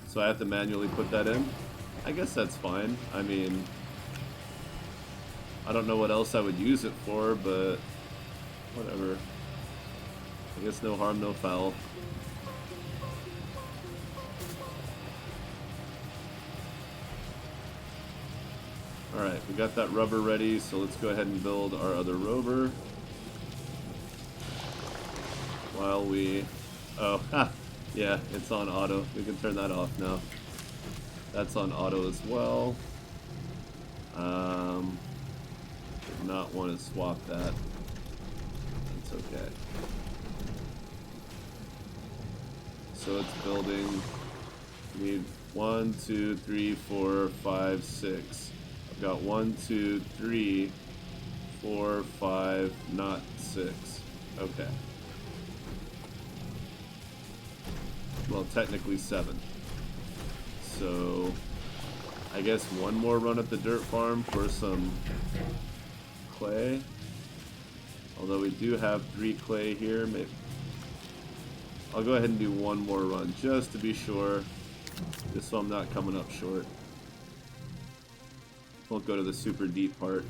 So I have to manually put that in? I guess that's fine. I mean, I don't know what else I would use it for, but whatever. I guess no harm, no foul. Alright, we got that rubber ready, so let's go ahead and build our other rover. While we... Oh, ha! Yeah, it's on auto. We can turn that off now. That's on auto as well. Did not want to swap that. It's okay. So it's building. We need 1, 2, 3, 4, 5, 6. I've got 1, 2, 3, 4, 5, not 6. Okay. Well, technically 7. So, I guess one more run at the dirt farm for some clay. Although we do have 3 clay here. Maybe I'll go ahead and do one more run just to be sure. Just so I'm not coming up short. Won't go to the super deep part.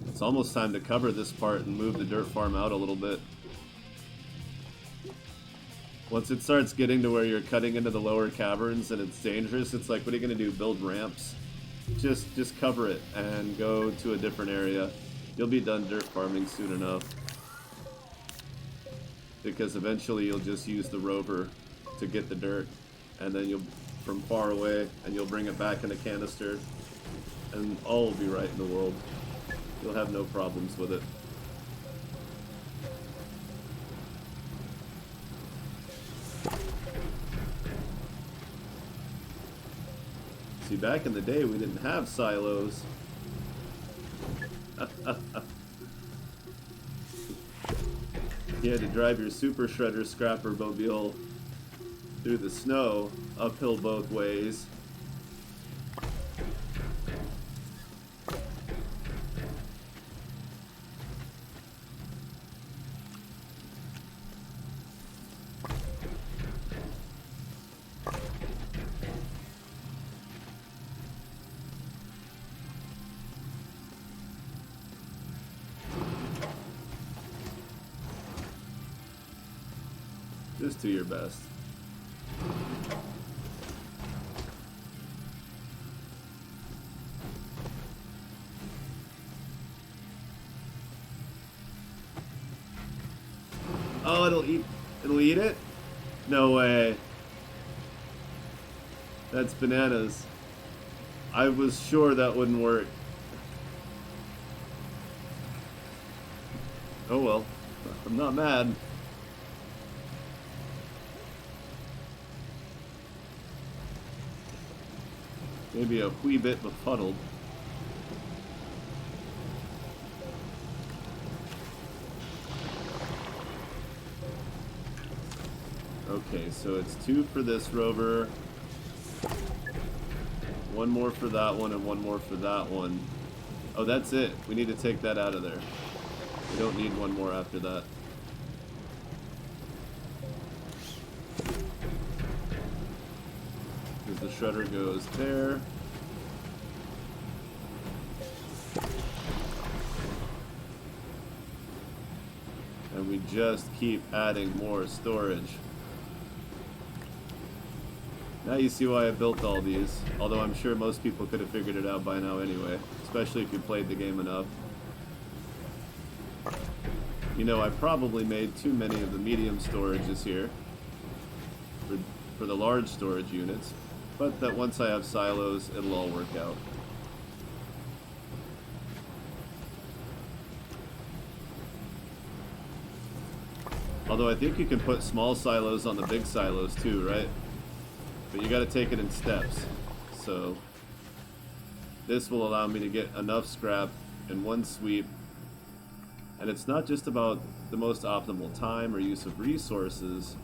It's almost time to cover this part and move the dirt farm out a little bit. Once it starts getting to where you're cutting into the lower caverns and it's dangerous, it's like, what are you going to do, build ramps? Just cover it and go to a different area. You'll be done dirt farming soon enough. Because eventually you'll just use the rover to get the dirt, and then you'll, from far away, and you'll bring it back in a canister, and all will be right in the world. You'll have no problems with it. See, back in the day, we didn't have silos. You had to drive your super shredder scrapper mobile through the snow, uphill both ways. Just do your best. Oh, it'll eat it? No way. That's bananas. I was sure that wouldn't work. Oh well. I'm not mad. Maybe a wee bit befuddled. Okay, so it's 2 for this rover, 1 more for that one, and 1 more for that one. Oh, that's it. We need to take that out of there. We don't need 1 more after that. Because the shredder goes there. And we just keep adding more storage. Now you see why I built all these, although I'm sure most people could have figured it out by now anyway, especially if you played the game enough. You know, I probably made too many of the medium storages here for the large storage units, but that once I have silos, it'll all work out. Although I think you can put small silos on the big silos too, right? But you gotta take it in steps. So This will allow me to get enough scrap in one sweep. And it's not just about the most optimal time or use of resources.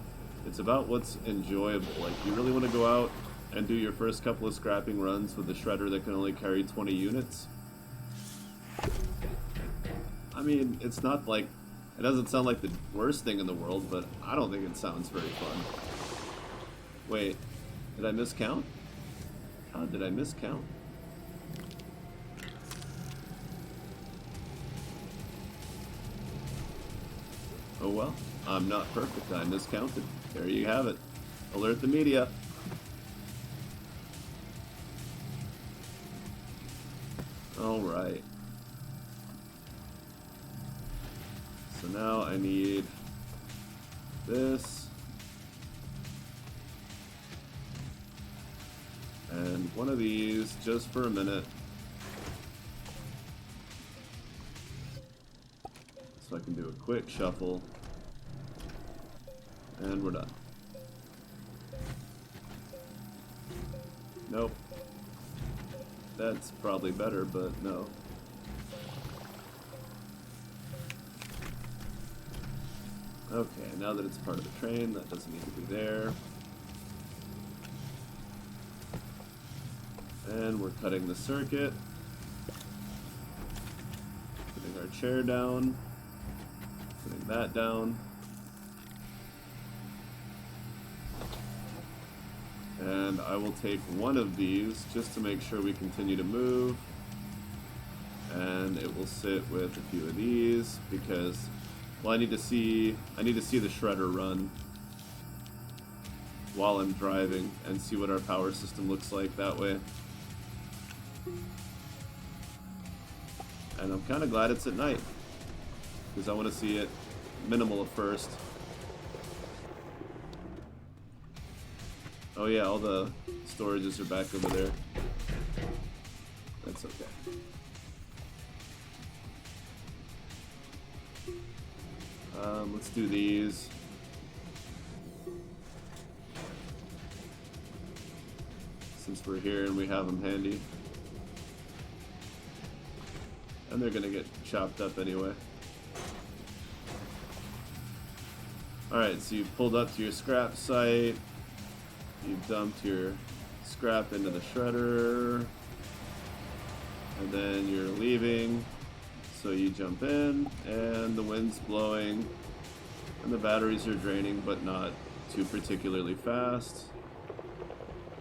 It's about what's enjoyable. Like, you really want to go out and do your first couple of scrapping runs with a shredder that can only carry 20 units. I mean, it's not like, it doesn't sound like the worst thing in the world, but I don't think it sounds very fun. Wait, did I miscount? How did I miscount? Oh well, I'm not perfect, I miscounted. There you have it. Alert the media. Alright. So now I need this. And one of these just for a minute. So I can do a quick shuffle. And we're done. Nope. That's probably better, but no. Okay, now that it's part of the train, that doesn't need to be there. And we're cutting the circuit. Putting our chair down. Putting that down. And I will take one of these just to make sure we continue to move. And it will sit with a few of these because, well, I need to see the shredder run while I'm driving and see what our power system looks like that way. And I'm kind of glad it's at night because I want to see it minimal at first. Oh yeah, all the storages are back over there. That's okay. Let's do these. Since we're here and we have them handy. And they're gonna get chopped up anyway. Alright, so you've pulled up to your scrap site. You've dumped your scrap into the shredder, and then you're leaving, so you jump in, and the wind's blowing, and the batteries are draining, but not too particularly fast.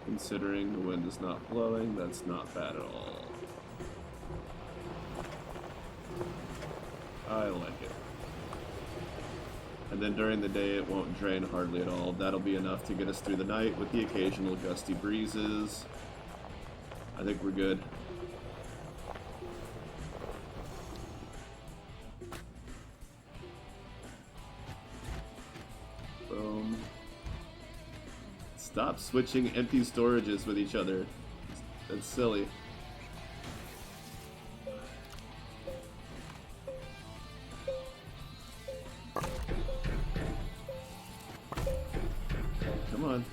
Considering the wind is not blowing, that's not bad at all. I like it. And then during the day it won't drain hardly at all. That'll be enough to get us through the night with the occasional gusty breezes. I think we're good. Boom. Stop switching empty storages with each other. That's silly. Come on.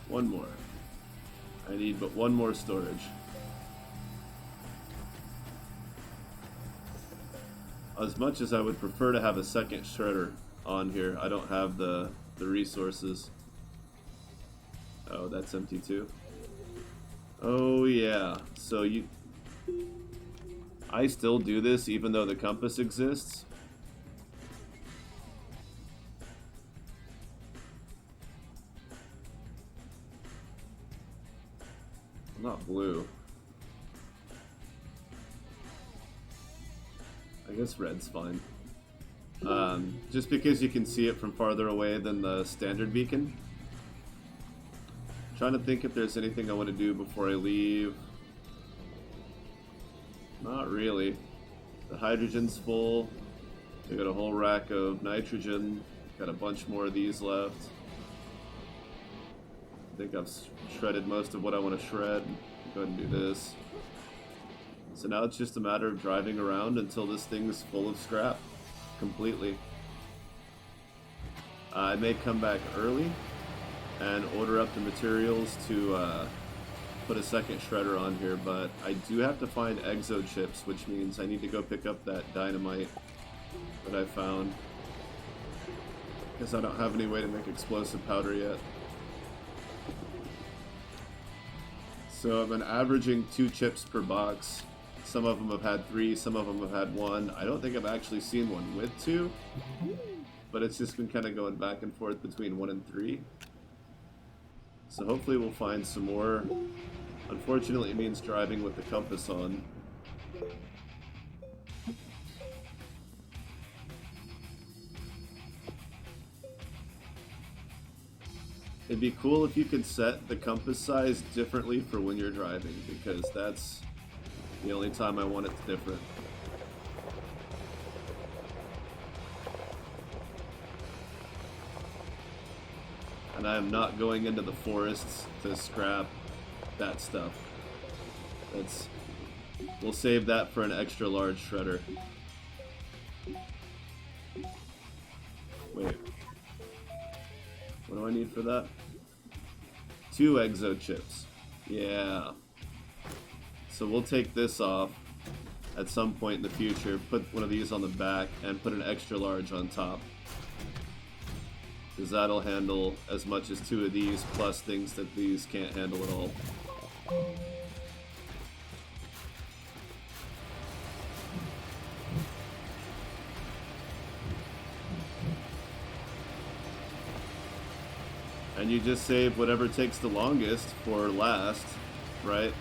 One more. I need but one more storage. As much as I would prefer to have a second shredder on here, I don't have the resources. Oh, that's empty too. Oh yeah, so I still do this even though the compass exists. Not blue. I guess red's fine. Just because you can see it from farther away than the standard beacon. I'm trying to think if there's anything I want to do before I leave. Not really. The hydrogen's full. We got a whole rack of nitrogen. Got a bunch more of these left. think I've shredded most of what I want to shred. Go ahead and do this. So now it's just a matter of driving around until this thing's full of scrap. Completely. I may come back early and order up the materials to put a second shredder on here, but I do have to find exo chips, which means I need to go pick up that dynamite that I found, because I don't have any way to make explosive powder yet. So I've been averaging 2 chips per box. Some of them have had 3, some of them have had 1. I don't think I've actually seen one with 2, but it's just been kind of going back and forth between 1 and 3. So hopefully we'll find some more. Unfortunately, it means driving with the compass on. It'd be cool if you could set the compass size differently for when you're driving, because that's the only time I want it different. And I am not going into the forests to scrap that stuff. We'll save that for an extra large shredder. Wait. What do I need for that? 2 exo chips. Yeah. So we'll take this off at some point in the future, put one of these on the back, and put an extra large on top. Because that'll handle as much as 2 of these, plus things that these can't handle at all. And you just save whatever takes the longest for last, right?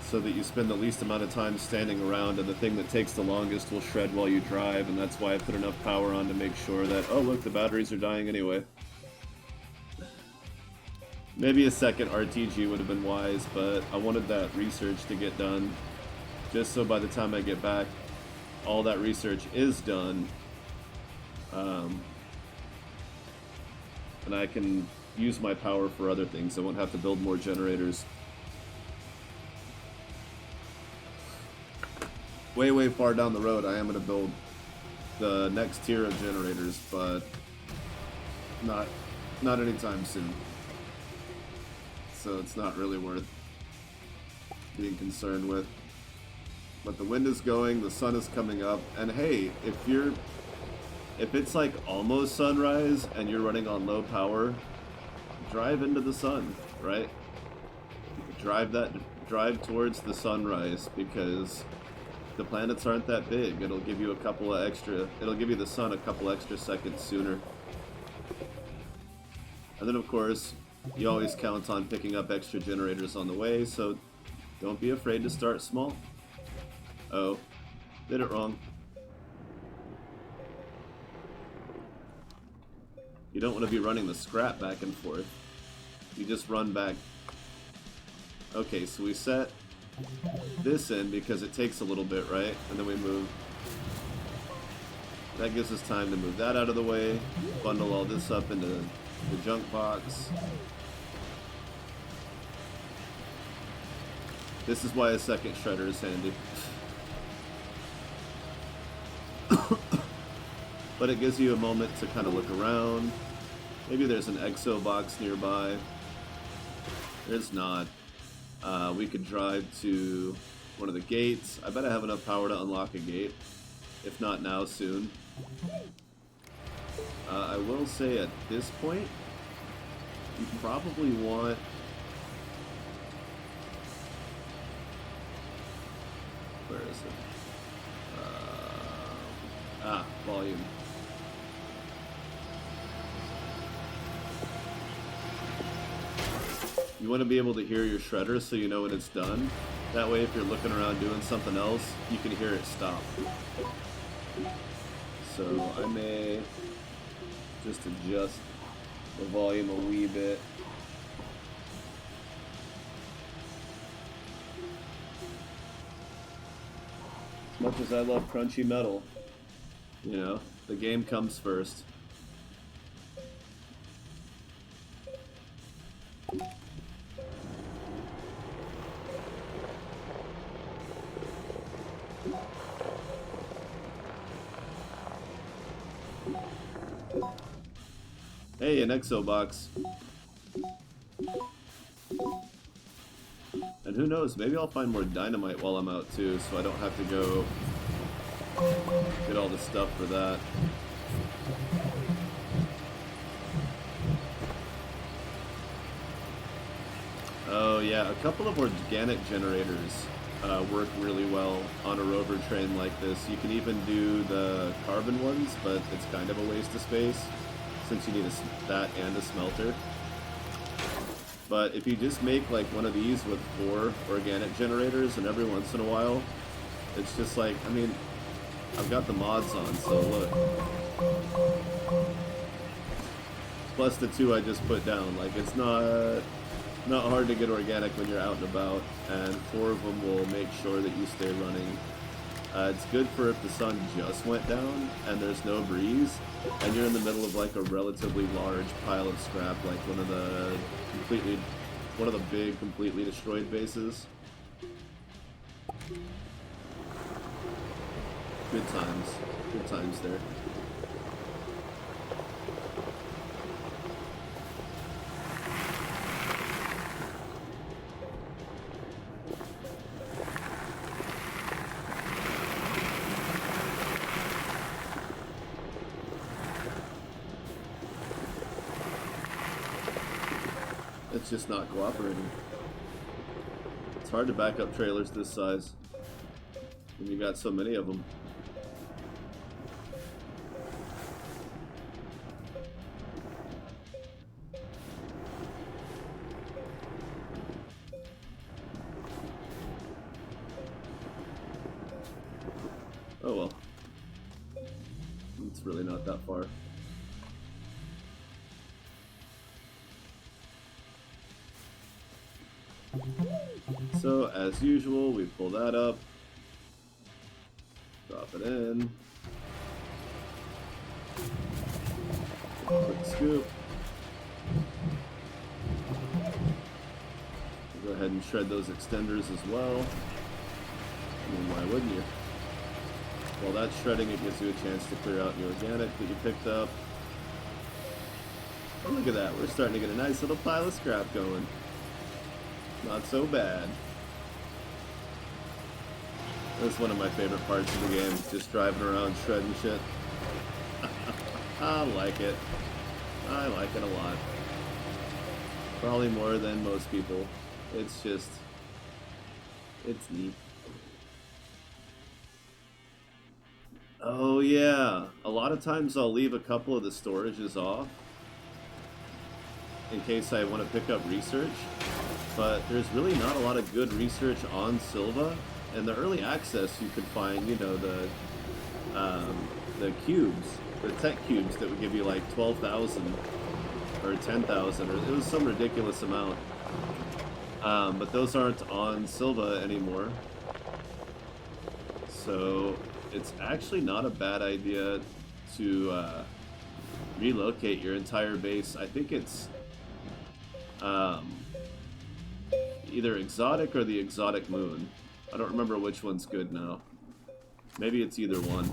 So that you spend the least amount of time standing around, and the thing that takes the longest will shred while you drive, and that's why I put enough power on to make sure that, oh look, the batteries are dying anyway. Maybe a second RTG would have been wise, but I wanted that research to get done, just so by the time I get back, all that research is done, and I can use my power for other things. I won't have to build more generators. Way far down the road, I am going to build the next tier of generators, but not anytime soon. So it's not really worth being concerned with. But the wind is going, the sun is coming up, and hey, if it's like almost sunrise and you're running on low power, drive into the sun, right? Drive towards the sunrise, because the planets aren't that big. It'll give you the sun a couple extra seconds sooner. And then of course, you always count on picking up extra generators on the way, so don't be afraid to start small. Oh, did it wrong. You don't want to be running the scrap back and forth. You just run back. Okay, so we set this in because it takes a little bit, right? And then we move. That gives us time to move that out of the way, bundle all this up into the junk box. This is why a second shredder is handy. But it gives you a moment to kind of look around. Maybe there's an exo box nearby. There's not. We could drive to one of the gates. I bet I have enough power to unlock a gate. If not now, soon. I will say at this point, you probably want... Where is it? Volume. You want to be able to hear your shredder so you know when it's done. That way if you're looking around doing something else, you can hear it stop. So I may just adjust the volume a wee bit. As much as I love crunchy metal, you know, the game comes first. Hey, an exo box. And who knows, maybe I'll find more dynamite while I'm out too, so I don't have to go get all the stuff for that. Oh yeah, a couple of organic generators work really well on a rover train like this. You can even do the carbon ones, but it's kind of a waste of space since you need that and a smelter. But if you just make like one of these with 4 organic generators, and every once in a while, it's just like, I mean, I've got the mods on, so look. Plus the 2 I just put down. Like, it's not hard to get organic when you're out and about, and 4 of them will make sure that you stay running. It's good for if the sun just went down and there's no breeze, and you're in the middle of like a relatively large pile of scrap, like one of the big completely destroyed bases. Good times there. It's just not cooperating. It's hard to back up trailers this size when you got so many of them. Oh well. It's really not that far. So, as usual, we pull that up, drop it in, quick scoop, go ahead and shred those extenders as well. I mean, why wouldn't you? While that's shredding, it gives you a chance to clear out the organic that you picked up. Oh, look at that, we're starting to get a nice little pile of scrap going. Not so bad. That's one of my favorite parts of the game, just driving around shredding shit. I like it. I like it a lot. Probably more than most people. It's just, it's neat. Oh yeah, a lot of times I'll leave a couple of the storages off in case I want to pick up research. But there's really not a lot of good research on Silva. In the early access, you could find, you know, the cubes, the tech cubes that would give you like 12,000 or 10,000, or it was some ridiculous amount. But those aren't on Silva anymore. So it's actually not a bad idea to relocate your entire base. I think it's either exotic or the exotic moon. I don't remember which one's good now. Maybe it's either one.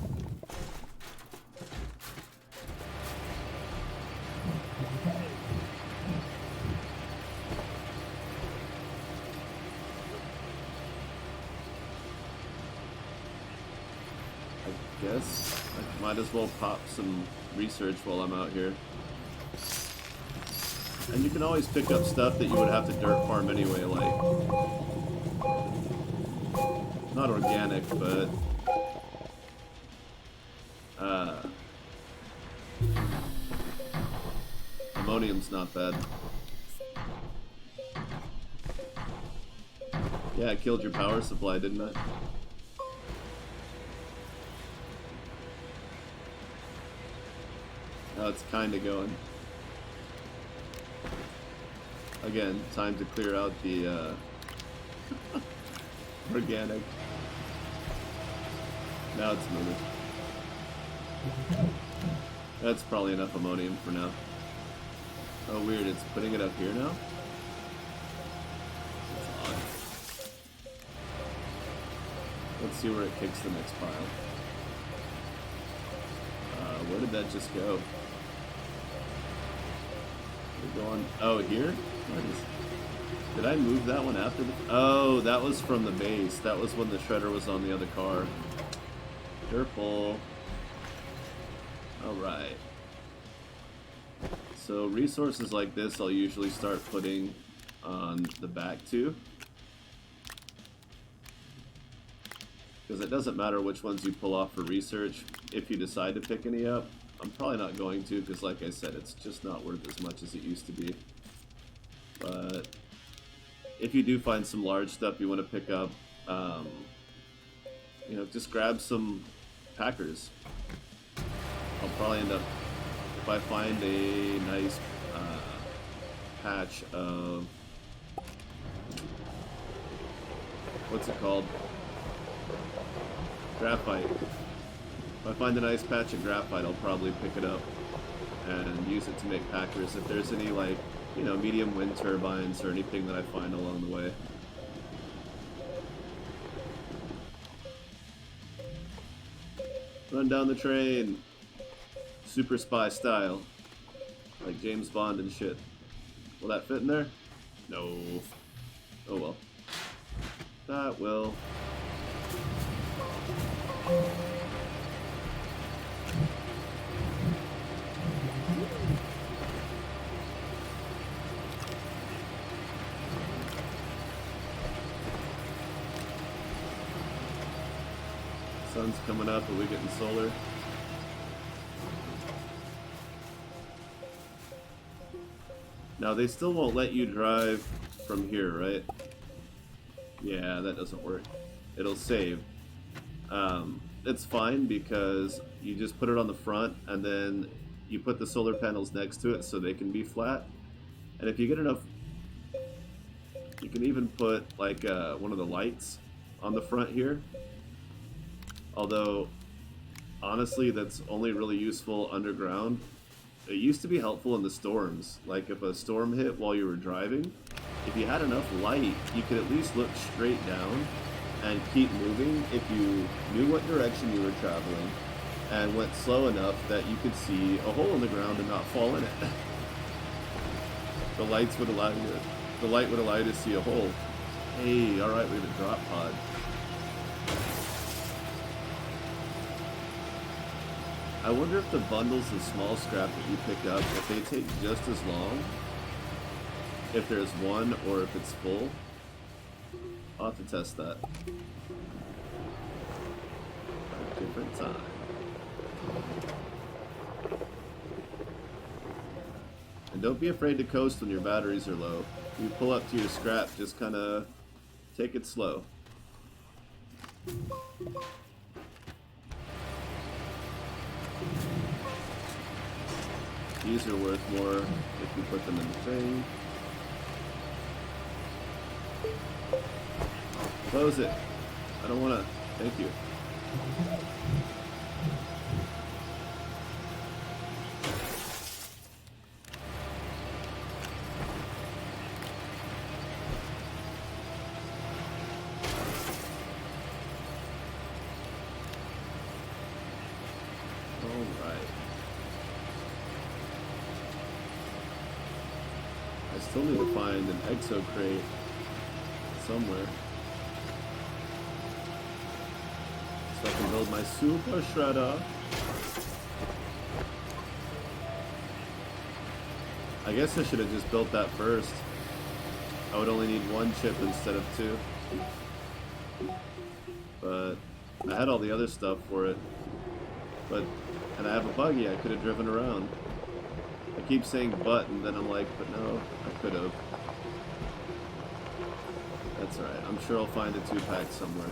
I guess I might as well pop some research while I'm out here. And you can always pick up stuff that you would have to dirt farm anyway, like not organic, but ammonium's not bad. Yeah, it killed your power supply, didn't it? Now it's kinda going. Again, time to clear out the organic. Now it's moving. That's probably enough ammonium for now. Oh weird, it's putting it up here now? That's odd. Let's see where it kicks the next pile. Where did that just go? We're going. Oh, here? Did I move that one after the... Oh, that was from the base. That was when the shredder was on the other car. Careful. Alright. So resources like this I'll usually start putting on the back too. Because it doesn't matter which ones you pull off for research if you decide to pick any up. I'm probably not going to because like I said, it's just not worth as much as it used to be. But if you do find some large stuff you want to pick up, you know, just grab some packers. I'll probably end up, if I find a nice patch of, what's it called? Graphite. If I find a nice patch of graphite, I'll probably pick it up and use it to make packers. If there's any, like, you know, medium wind turbines or anything that I find along the way. Run down the train. Super spy style. Like James Bond and shit. Will that fit in there? No. Oh well. That will. Sun's coming up, are we getting solar? Now they still won't let you drive from here, right? Yeah, that doesn't work. It'll save. It's fine because you just put it on the front and then you put the solar panels next to it so they can be flat. And if you get enough, you can even put like one of the lights on the front here. Although, honestly, that's only really useful underground. It used to be helpful in the storms. Like if a storm hit while you were driving, if you had enough light, you could at least look straight down and keep moving if you knew what direction you were traveling and went slow enough that you could see a hole in the ground and not fall in it. The lights would allow you the light would allow you to see a hole. Hey, alright, we have a drop pod. I wonder if the bundles of small scrap that you pick up, if they take just as long, if there's one or if it's full. I'll have to test that. At a different time. And don't be afraid to coast when your batteries are low. If you pull up to your scrap, just kind of take it slow. These are worth more if you put them in the thing. Close it. I don't want to. Thank you. Still need to find an exo crate somewhere so I can build my super shredder. I guess I should have just built that first. I would only need one chip instead of two. But I had all the other stuff for it. And I have a buggy I could have driven around. I keep saying but, and then I'm like, but no, I could have. That's alright. I'm sure I'll find a 2-pack somewhere.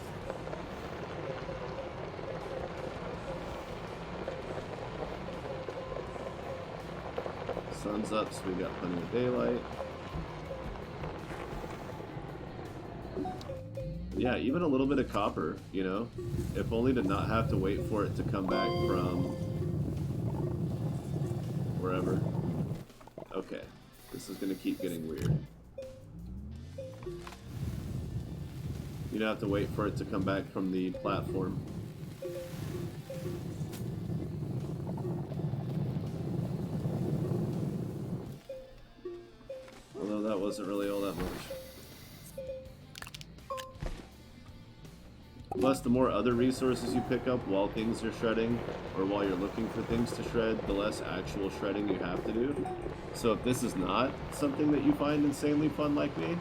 Sun's up, so we got plenty of daylight. Yeah, even a little bit of copper, you know? If only to not have to wait for it to come back from wherever. Okay, this is gonna keep getting weird. You don't have to wait for it to come back from the platform. that wasn't really all that much. Plus, the more other resources you pick up while things are shredding, or while you're looking for things to shred, the less actual shredding you have to do. So if this is not something that you find insanely fun like me,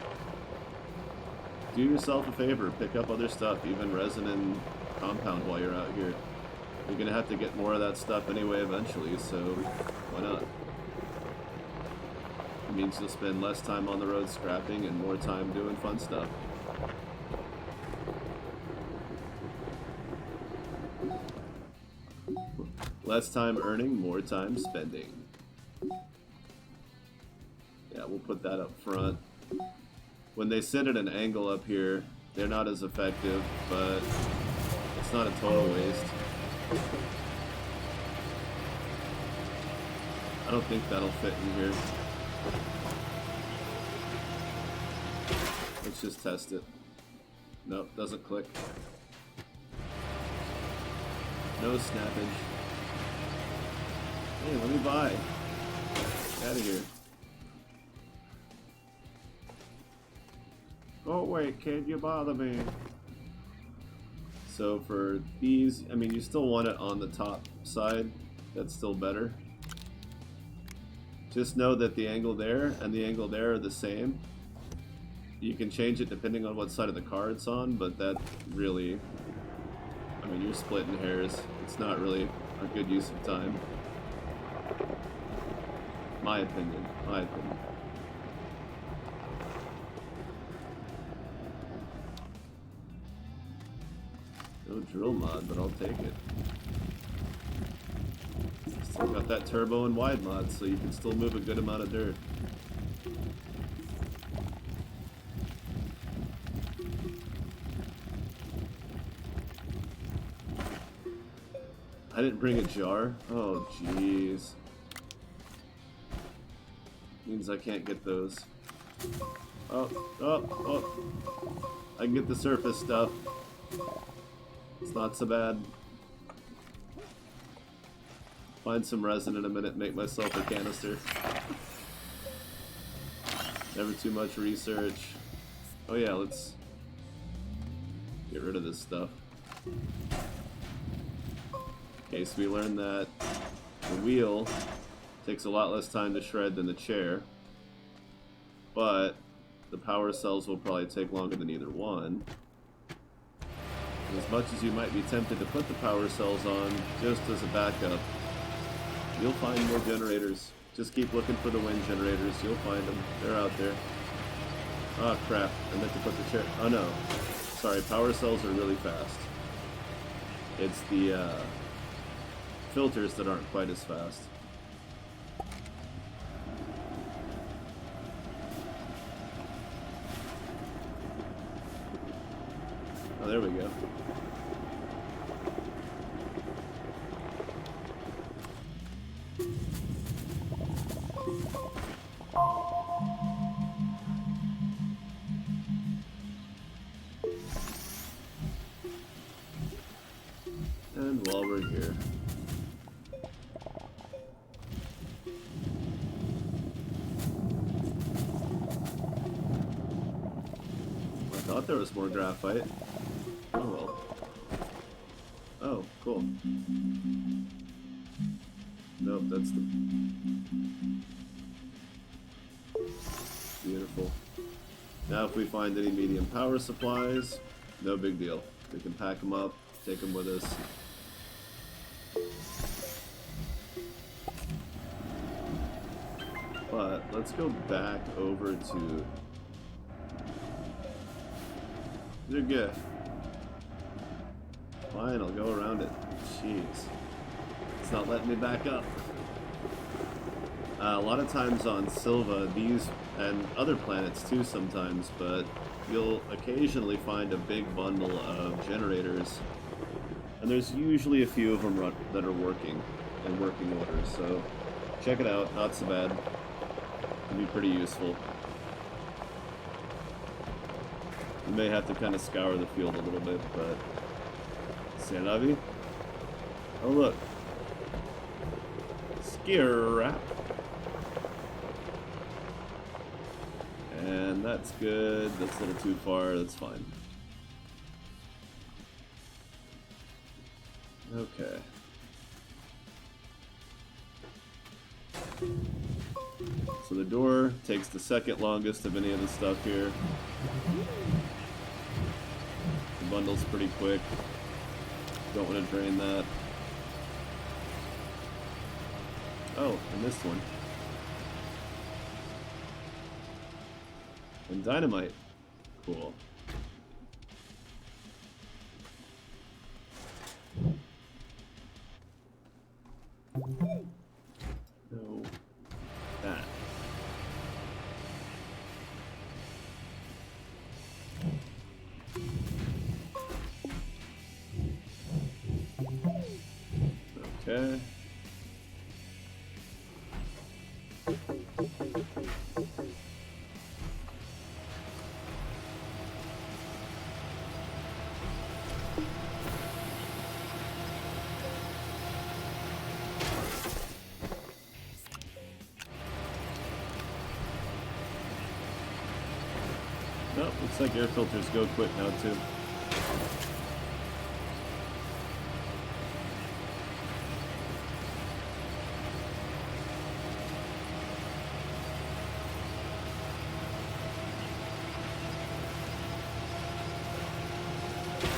do yourself a favor, pick up other stuff, even resin and compound while you're out here. You're going to have to get more of that stuff anyway eventually, so why not? It means you'll spend less time on the road scrapping and more time doing fun stuff. Less time earning, more time spending. Yeah, we'll put that up front. When they sit at an angle up here, they're not as effective, but it's not a total waste. I don't think that'll fit in here. Let's just test it. Nope, doesn't click. No snappage. Hey, let me buy. Get out of here. Go away, kid, you bother me. So for these, I mean, you still want it on the top side. That's still better. Just know that the angle there and the angle there are the same. You can change it depending on what side of the car it's on, but that really, I mean, you're splitting hairs. It's not really a good use of time. My opinion. My opinion. No drill mod, but I'll take it. Still got that turbo and wide mod, so you can still move a good amount of dirt. I didn't bring a jar? Oh, jeez. Means I can't get those. Oh. I can get the surface stuff. It's not so bad. Find some resin in a minute, make myself a canister. Never too much research. Oh yeah, let's get rid of this stuff. Okay, so we learned that the wheel takes a lot less time to shred than the chair, but the power cells will probably take longer than either one. And as much as you might be tempted to put the power cells on just as a backup, you'll find more generators. Just keep looking for the wind generators, you'll find them. They're out there. Oh crap, I meant to put the chair... Oh no. Sorry, power cells are really fast. It's the filters that aren't quite as fast. Oh, there we go. And while we're here, I thought there was more graphite. Oh well. Oh, cool. Nope, that's the... Beautiful. Now if we find any medium power supplies, no big deal. We can pack them up, take them with us. But let's go back over to... You're good. Fine, I'll go around it. Jeez. It's not letting me back up. A lot of times on Silva, these, and other planets too sometimes, but you'll occasionally find a big bundle of generators. And there's usually a few of them that are working, in working order, so check it out, not so bad. Can be pretty useful. You may have to kind of scour the field a little bit, but... C'est la vie. Oh look. Scrap. And that's good. That's a little too far. That's fine. Okay. So the door takes the second longest of any of the stuff here. The bundle's pretty quick. Don't want to drain that. Oh, I missed one. And dynamite. Cool. No. That. Okay. Nope, looks like air filters go quick now too.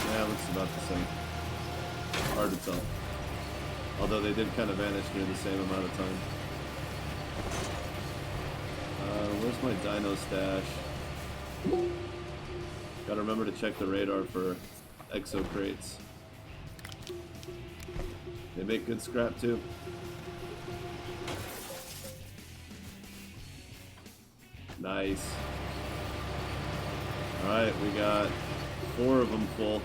Yeah, looks about the same. Hard to tell. Although they did kind of vanish near the same amount of time. Where's my dino stash? Gotta remember to check the radar for exo crates. They make good scrap too. Nice. Alright, we got 4 of them full.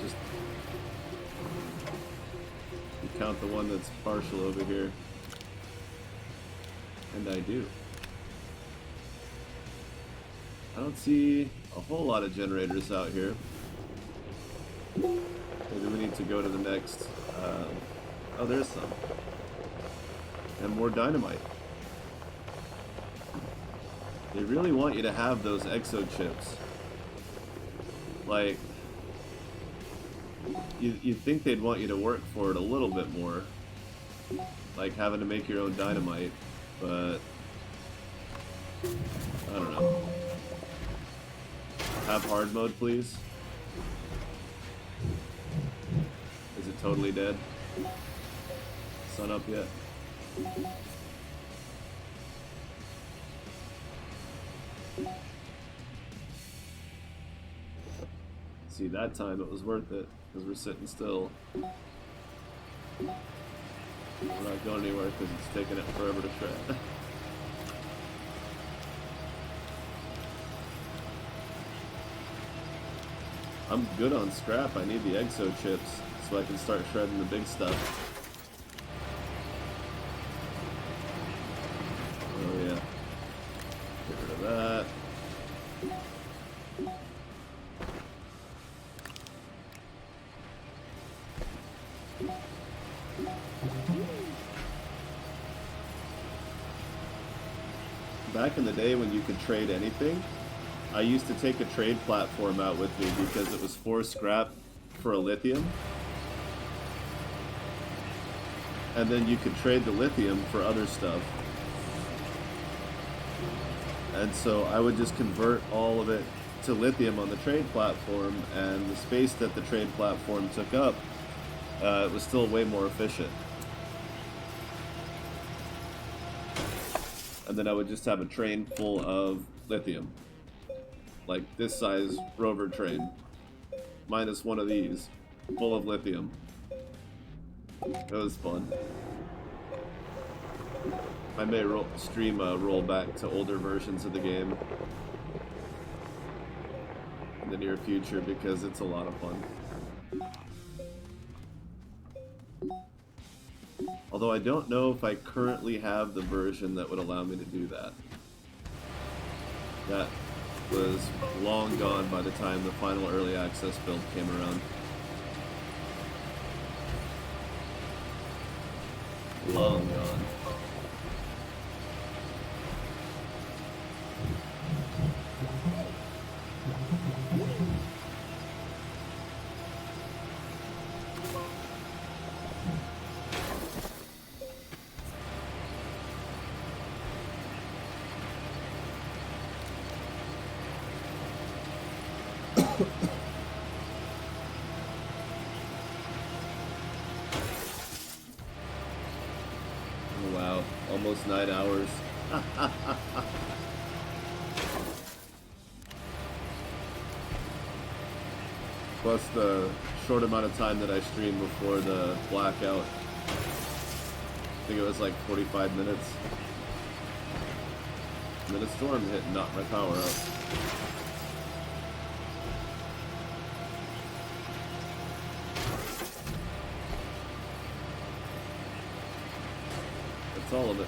Just count the one that's partial over here. And I do. I don't see a whole lot of generators out here. Maybe we need to go to the next... oh, there's some. And more dynamite. They really want you to have those exo chips. Like, you'd think they'd want you to work for it a little bit more. Like having to make your own dynamite, but... I don't know. Have hard mode, please. Is it totally dead? Sun up yet? See, that time it was worth it, because we're sitting still. We're not going anywhere because it's taking it forever to shred. I'm good on scrap. I need the exo chips so I can start shredding the big stuff. Oh yeah. Get rid of that. Back in the day when you could trade anything, I used to take a trade platform out with me because it was 4 scrap for a lithium. And then you could trade the lithium for other stuff. And so I would just convert all of it to lithium on the trade platform, and the space that the trade platform took up, it was still way more efficient. And then I would just have a train full of lithium. Like this size rover train, minus one of these, full of lithium. It was fun. I may stream a rollback to older versions of the game in the near future because it's a lot of fun. Although I don't know if I currently have the version that would allow me to do that. That was long gone by the time the final early access build came around. Long gone. almost 9 hours. Plus the short amount of time that I streamed before the blackout. I think it was like 45 minutes. And then a storm hit and knocked my power out. That's all of it.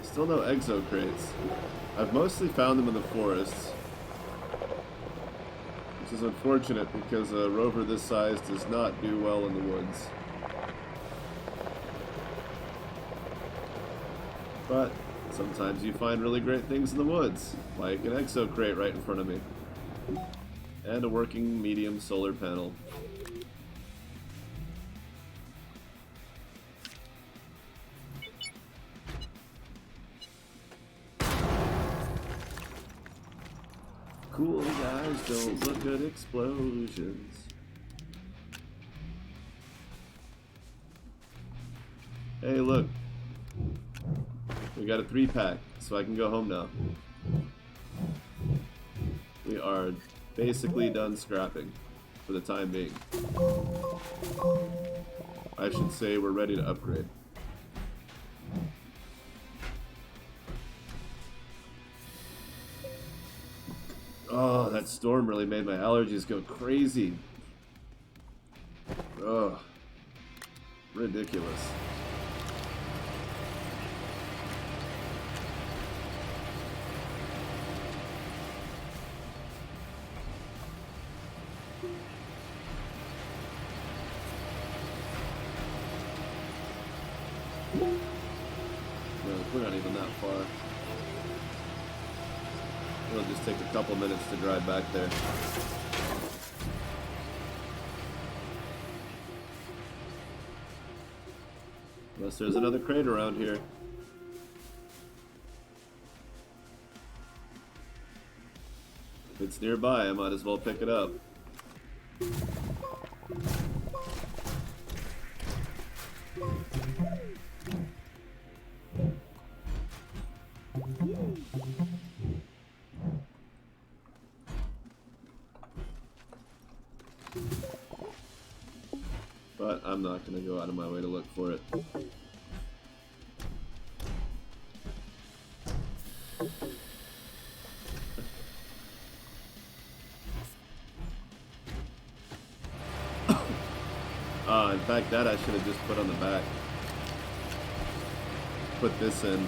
Still no exo crates. I've mostly found them in the forests, which is unfortunate because a rover this size does not do well in the woods. But sometimes you find really great things in the woods, like an exo crate right in front of me, and a working medium solar panel. Cool guys don't look at explosions. Hey, look. We got a 3-pack, so I can go home now. We are basically done scrapping for the time being. I should say we're ready to upgrade. Oh, that storm really made my allergies go crazy. Ugh. Ridiculous. No, we're not even that far. It'll just take a couple minutes to drive back there. Unless there's another crate around here. If it's nearby, I might as well pick it up. But I'm not going to go out of my way to look for it. In fact, that I should have just put on the back. Put this in,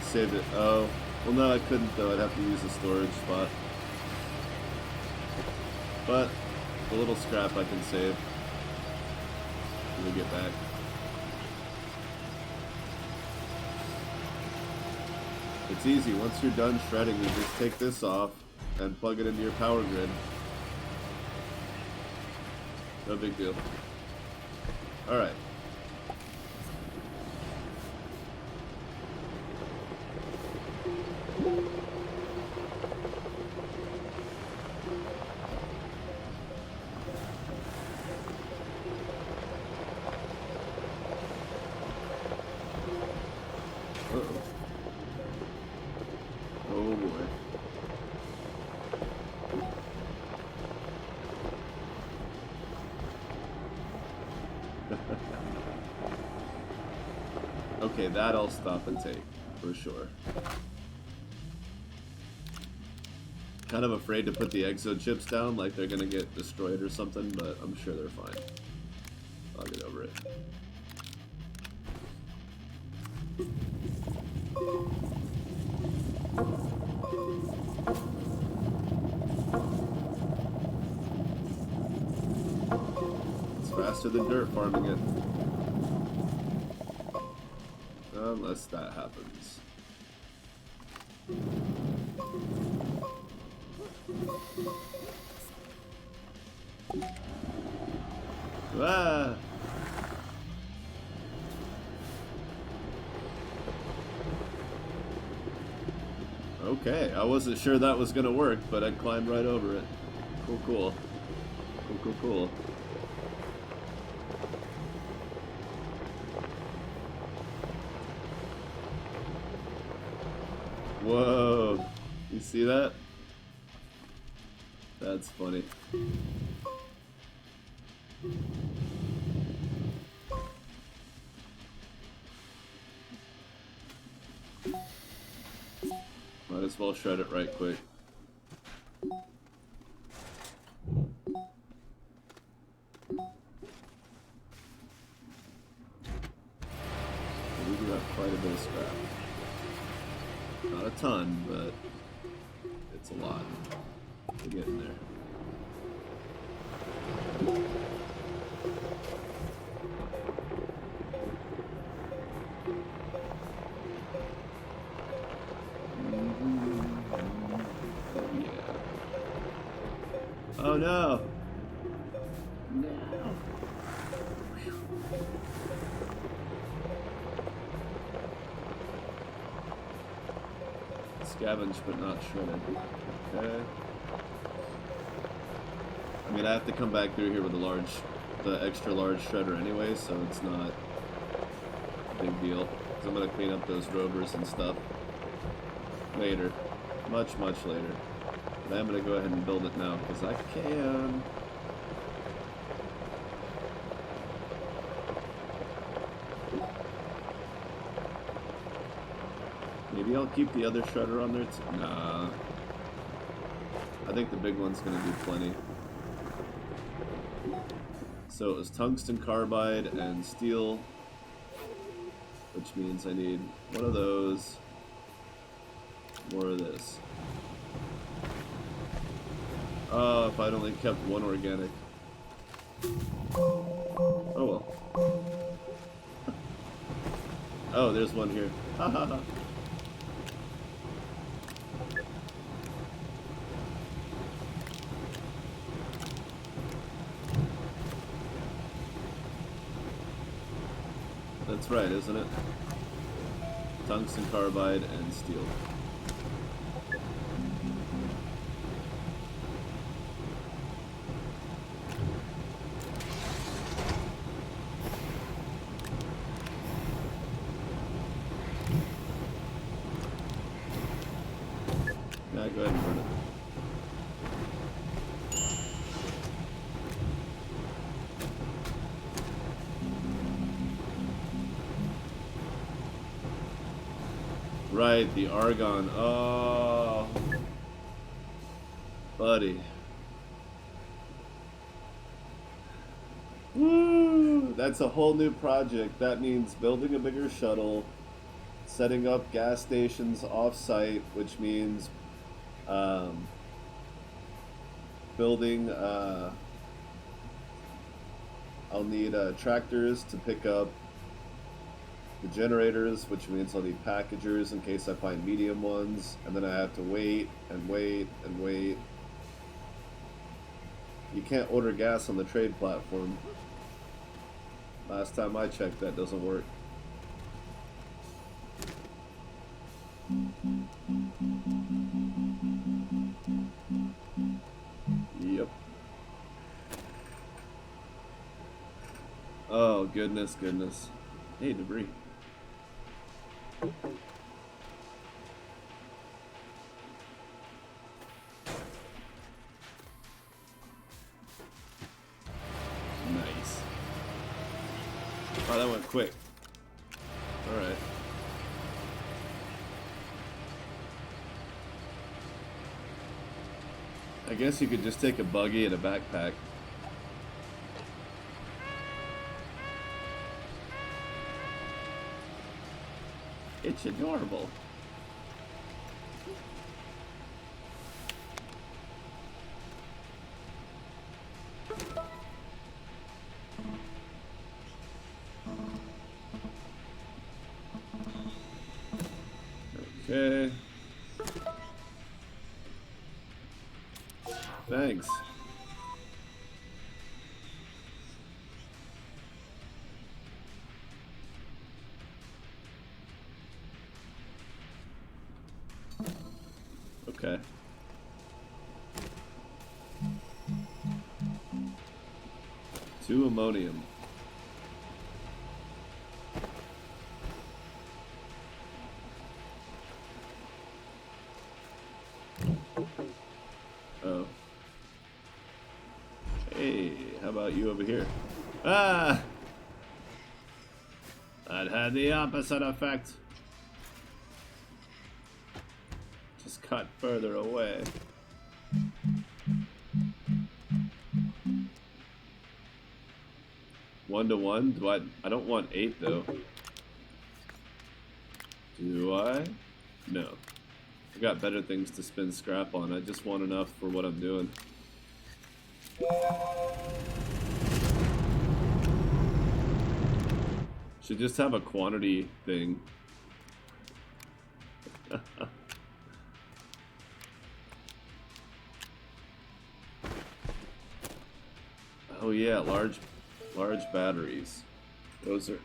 saved it. Oh, well no I couldn't though, I'd have to use a storage spot. But, the little scrap I can save when we get back. It's easy, once you're done shredding, you just take this off and plug it into your power grid. No big deal. Alright. Uh-oh. Oh boy. Okay, that I'll stop and take, for sure. Kind of afraid to put the exo chips down, like they're gonna get destroyed or something, but I'm sure they're fine. I'll get over it. It's faster than dirt farming it. Unless that happens. Ah! Okay, I wasn't sure that was gonna work, but I climbed right over it. Cool, cool. Cool, cool, cool. Whoa. You see that? That's funny. Might as well shred it right quick. We do have quite a bit of scrap. Not a ton, but it's a lot. We're getting there. Oh no! No! Scavenge but not shredded. Okay. I mean, I have to come back through here with the extra large shredder anyway, so it's not a big deal. Because I'm going to clean up those rovers and stuff later. Much, much later. But I'm going to go ahead and build it now, because I can. Maybe I'll keep the other shredder on there too. Nah. I think the big one's going to do plenty. So it was tungsten carbide and steel, which means I need one of those, more of this. Oh, if I'd only kept one organic. Oh well. Oh, there's one here. Ha ha ha. That's right, isn't it? Tungsten carbide and steel. Yeah, go ahead and burn it. Right, the argon. Oh, buddy. Woo! That's a whole new project. That means building a bigger shuttle, setting up gas stations off-site, which means building. I'll need tractors to pick up the generators, which means I'll need packagers in case I find medium ones, and then I have to wait and wait and wait. You can't order gas on the trade platform. Last time I checked, that doesn't work. Yep. Oh, goodness, goodness. Hey, debris. Nice. Oh, that went quick. Alright. I guess you could just take a buggy and a backpack. It's adorable. Okay. Thanks. Okay. Two ammonium. Oh. Hey, how about you over here? Ah! That had the opposite effect. Just got further away. One to one? Do I don't want 8 though. Do I? No. I got better things to spend scrap on. I just want enough for what I'm doing. Should just have a quantity thing. Oh yeah, large batteries. Those are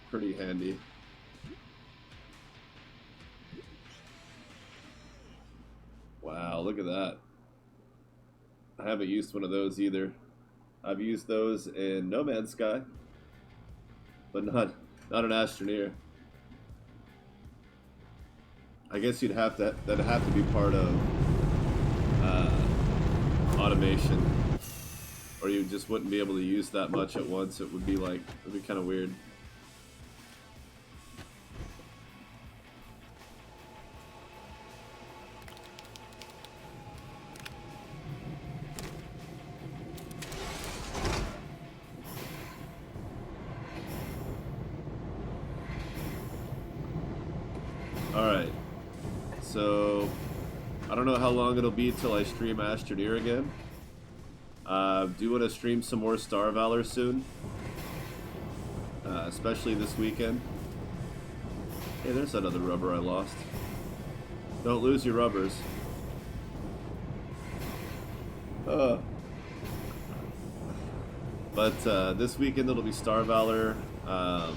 pretty handy. Wow, look at that. I haven't used one of those either. I've used those in No Man's Sky, but not an Astroneer. I guess that'd have to be part of automation, or you just wouldn't be able to use that much at once. It would be kind of weird. Alright, so I don't know how long it'll be till I stream Astroneer again. Do want to stream some more Star Valor soon, especially this weekend. Hey, there's that other rubber I lost. Don't lose your rubbers. But this weekend it'll be Star Valor. I'm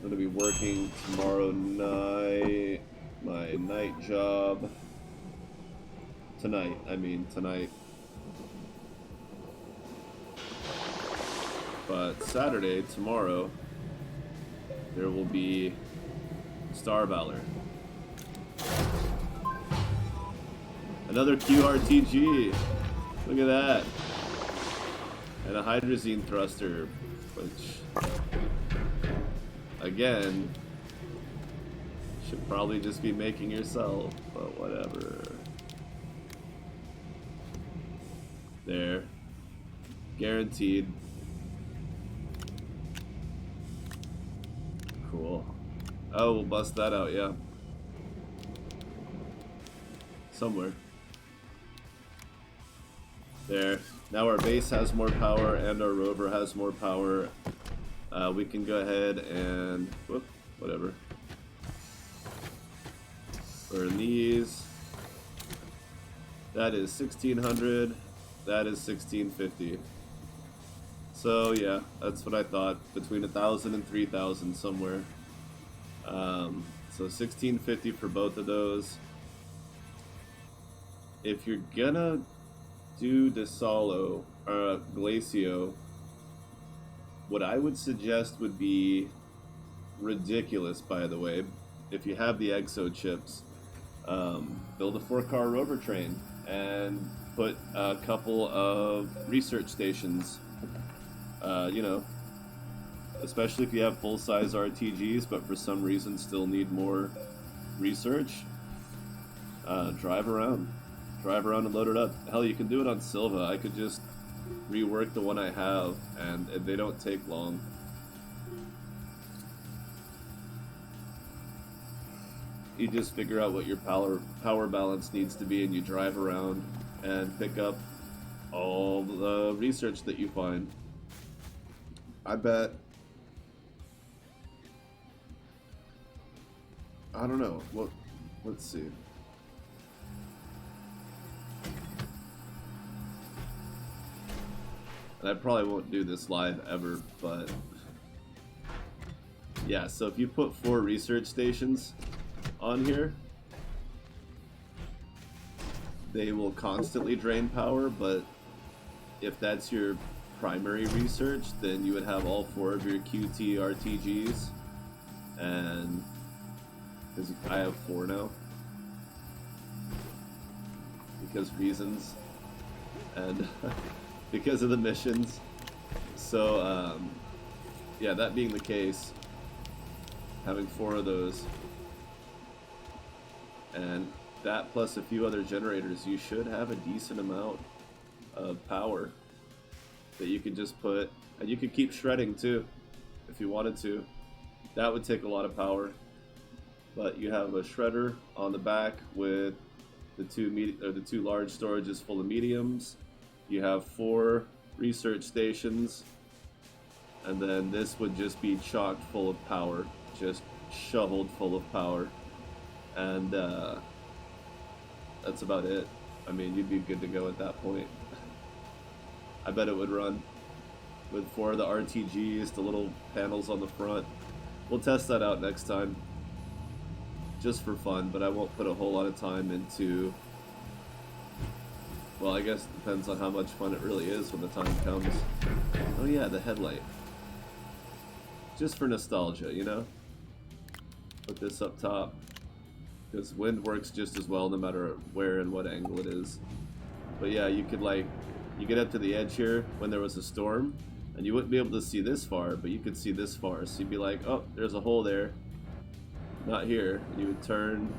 going to be working tomorrow night, my night job. Tonight. But Saturday, tomorrow, there will be Star Valor. Another QRTG. Look at that. And a hydrazine thruster, which, again, should probably just be making yourself, but whatever. There. Guaranteed. Cool. Oh, we'll bust that out, yeah. Somewhere. There. Now our base has more power and our rover has more power. We can go ahead and... whoop, whatever. Burn these. That is 1600. That is 1650. So yeah, that's what I thought. Between 1,000 and 3,000 somewhere. So 1650 for both of those. If you're gonna do DeSalo or Glacio, what I would suggest would be ridiculous, by the way. If you have the exo chips, build a 4-car rover train and put a couple of research stations. You know, especially if you have full-size RTGs, but for some reason still need more research. Drive around and load it up. Hell, you can do it on Silva. I could just rework the one I have, and they don't take long. You just figure out what your power balance needs to be, and you drive around and pick up all the research that you find. I bet, I don't know, let's see. And I probably won't do this live ever, but yeah, so if you put 4 research stations on here, they will constantly drain power, but if that's your primary research, then you would have all 4 of your QT RTGs, and because I have 4 now, because reasons, and because of the missions. So yeah, that being the case, having 4 of those, and that plus a few other generators, you should have a decent amount of power that you can just put, and you could keep shredding too if you wanted to. That would take a lot of power, but you have a shredder on the back with the 2 large storages full of mediums. You have 4 research stations, and then this would just be chocked full of power, just shoveled full of power, and that's about it. I mean, you'd be good to go at that point. I bet it would run with 4 of the RTGs, the little panels on the front. We'll test that out next time, just for fun, but I won't put a whole lot of time into, well, I guess it depends on how much fun it really is when the time comes. Oh yeah, the headlight. Just for nostalgia, you know? Put this up top, because wind works just as well no matter where and what angle it is. But yeah, you could, like, you get up to the edge here when there was a storm, and you wouldn't be able to see this far, but you could see this far. So you'd be like, oh, there's a hole there. Not here. And you would turn,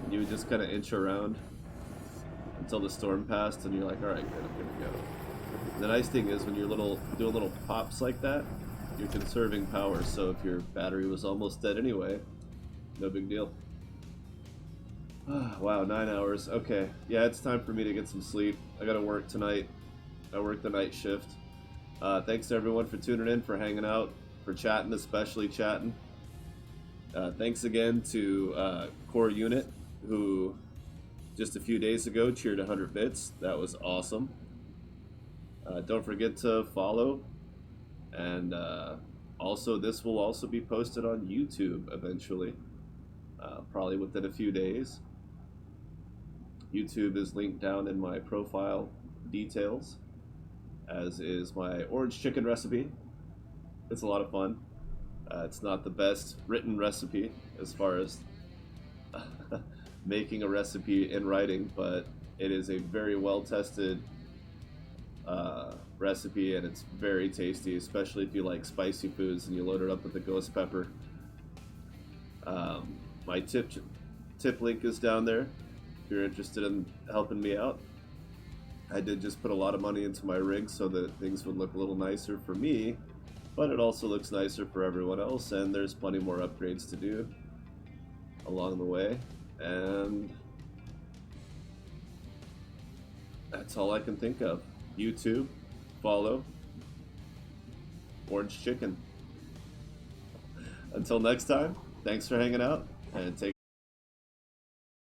and you would just kind of inch around until the storm passed, and you're like, all right, good, I'm good to go. The nice thing is when you're doing little pops like that, you're conserving power, so if your battery was almost dead anyway, no big deal. Wow, 9 hours. Okay, yeah, it's time for me to get some sleep. I gotta work tonight. I work the night shift. Thanks to everyone for tuning in, for hanging out, for chatting, especially chatting. Thanks again to Core Unit, who just a few days ago cheered 100 bits. That was awesome. Don't forget to follow, and also this will also be posted on YouTube eventually, probably within a few days. YouTube is linked down in my profile details, as is my orange chicken recipe. It's a lot of fun. It's not the best written recipe as far as making a recipe in writing, but it is a very well-tested recipe, and it's very tasty, especially if you like spicy foods and you load it up with the ghost pepper. My tip link is down there if you're interested in helping me out. I did just put a lot of money into my rig so that things would look a little nicer for me, but it also looks nicer for everyone else, and there's plenty more upgrades to do along the way, and that's all I can think of. YouTube, follow, orange chicken. Until next time, thanks for hanging out, and take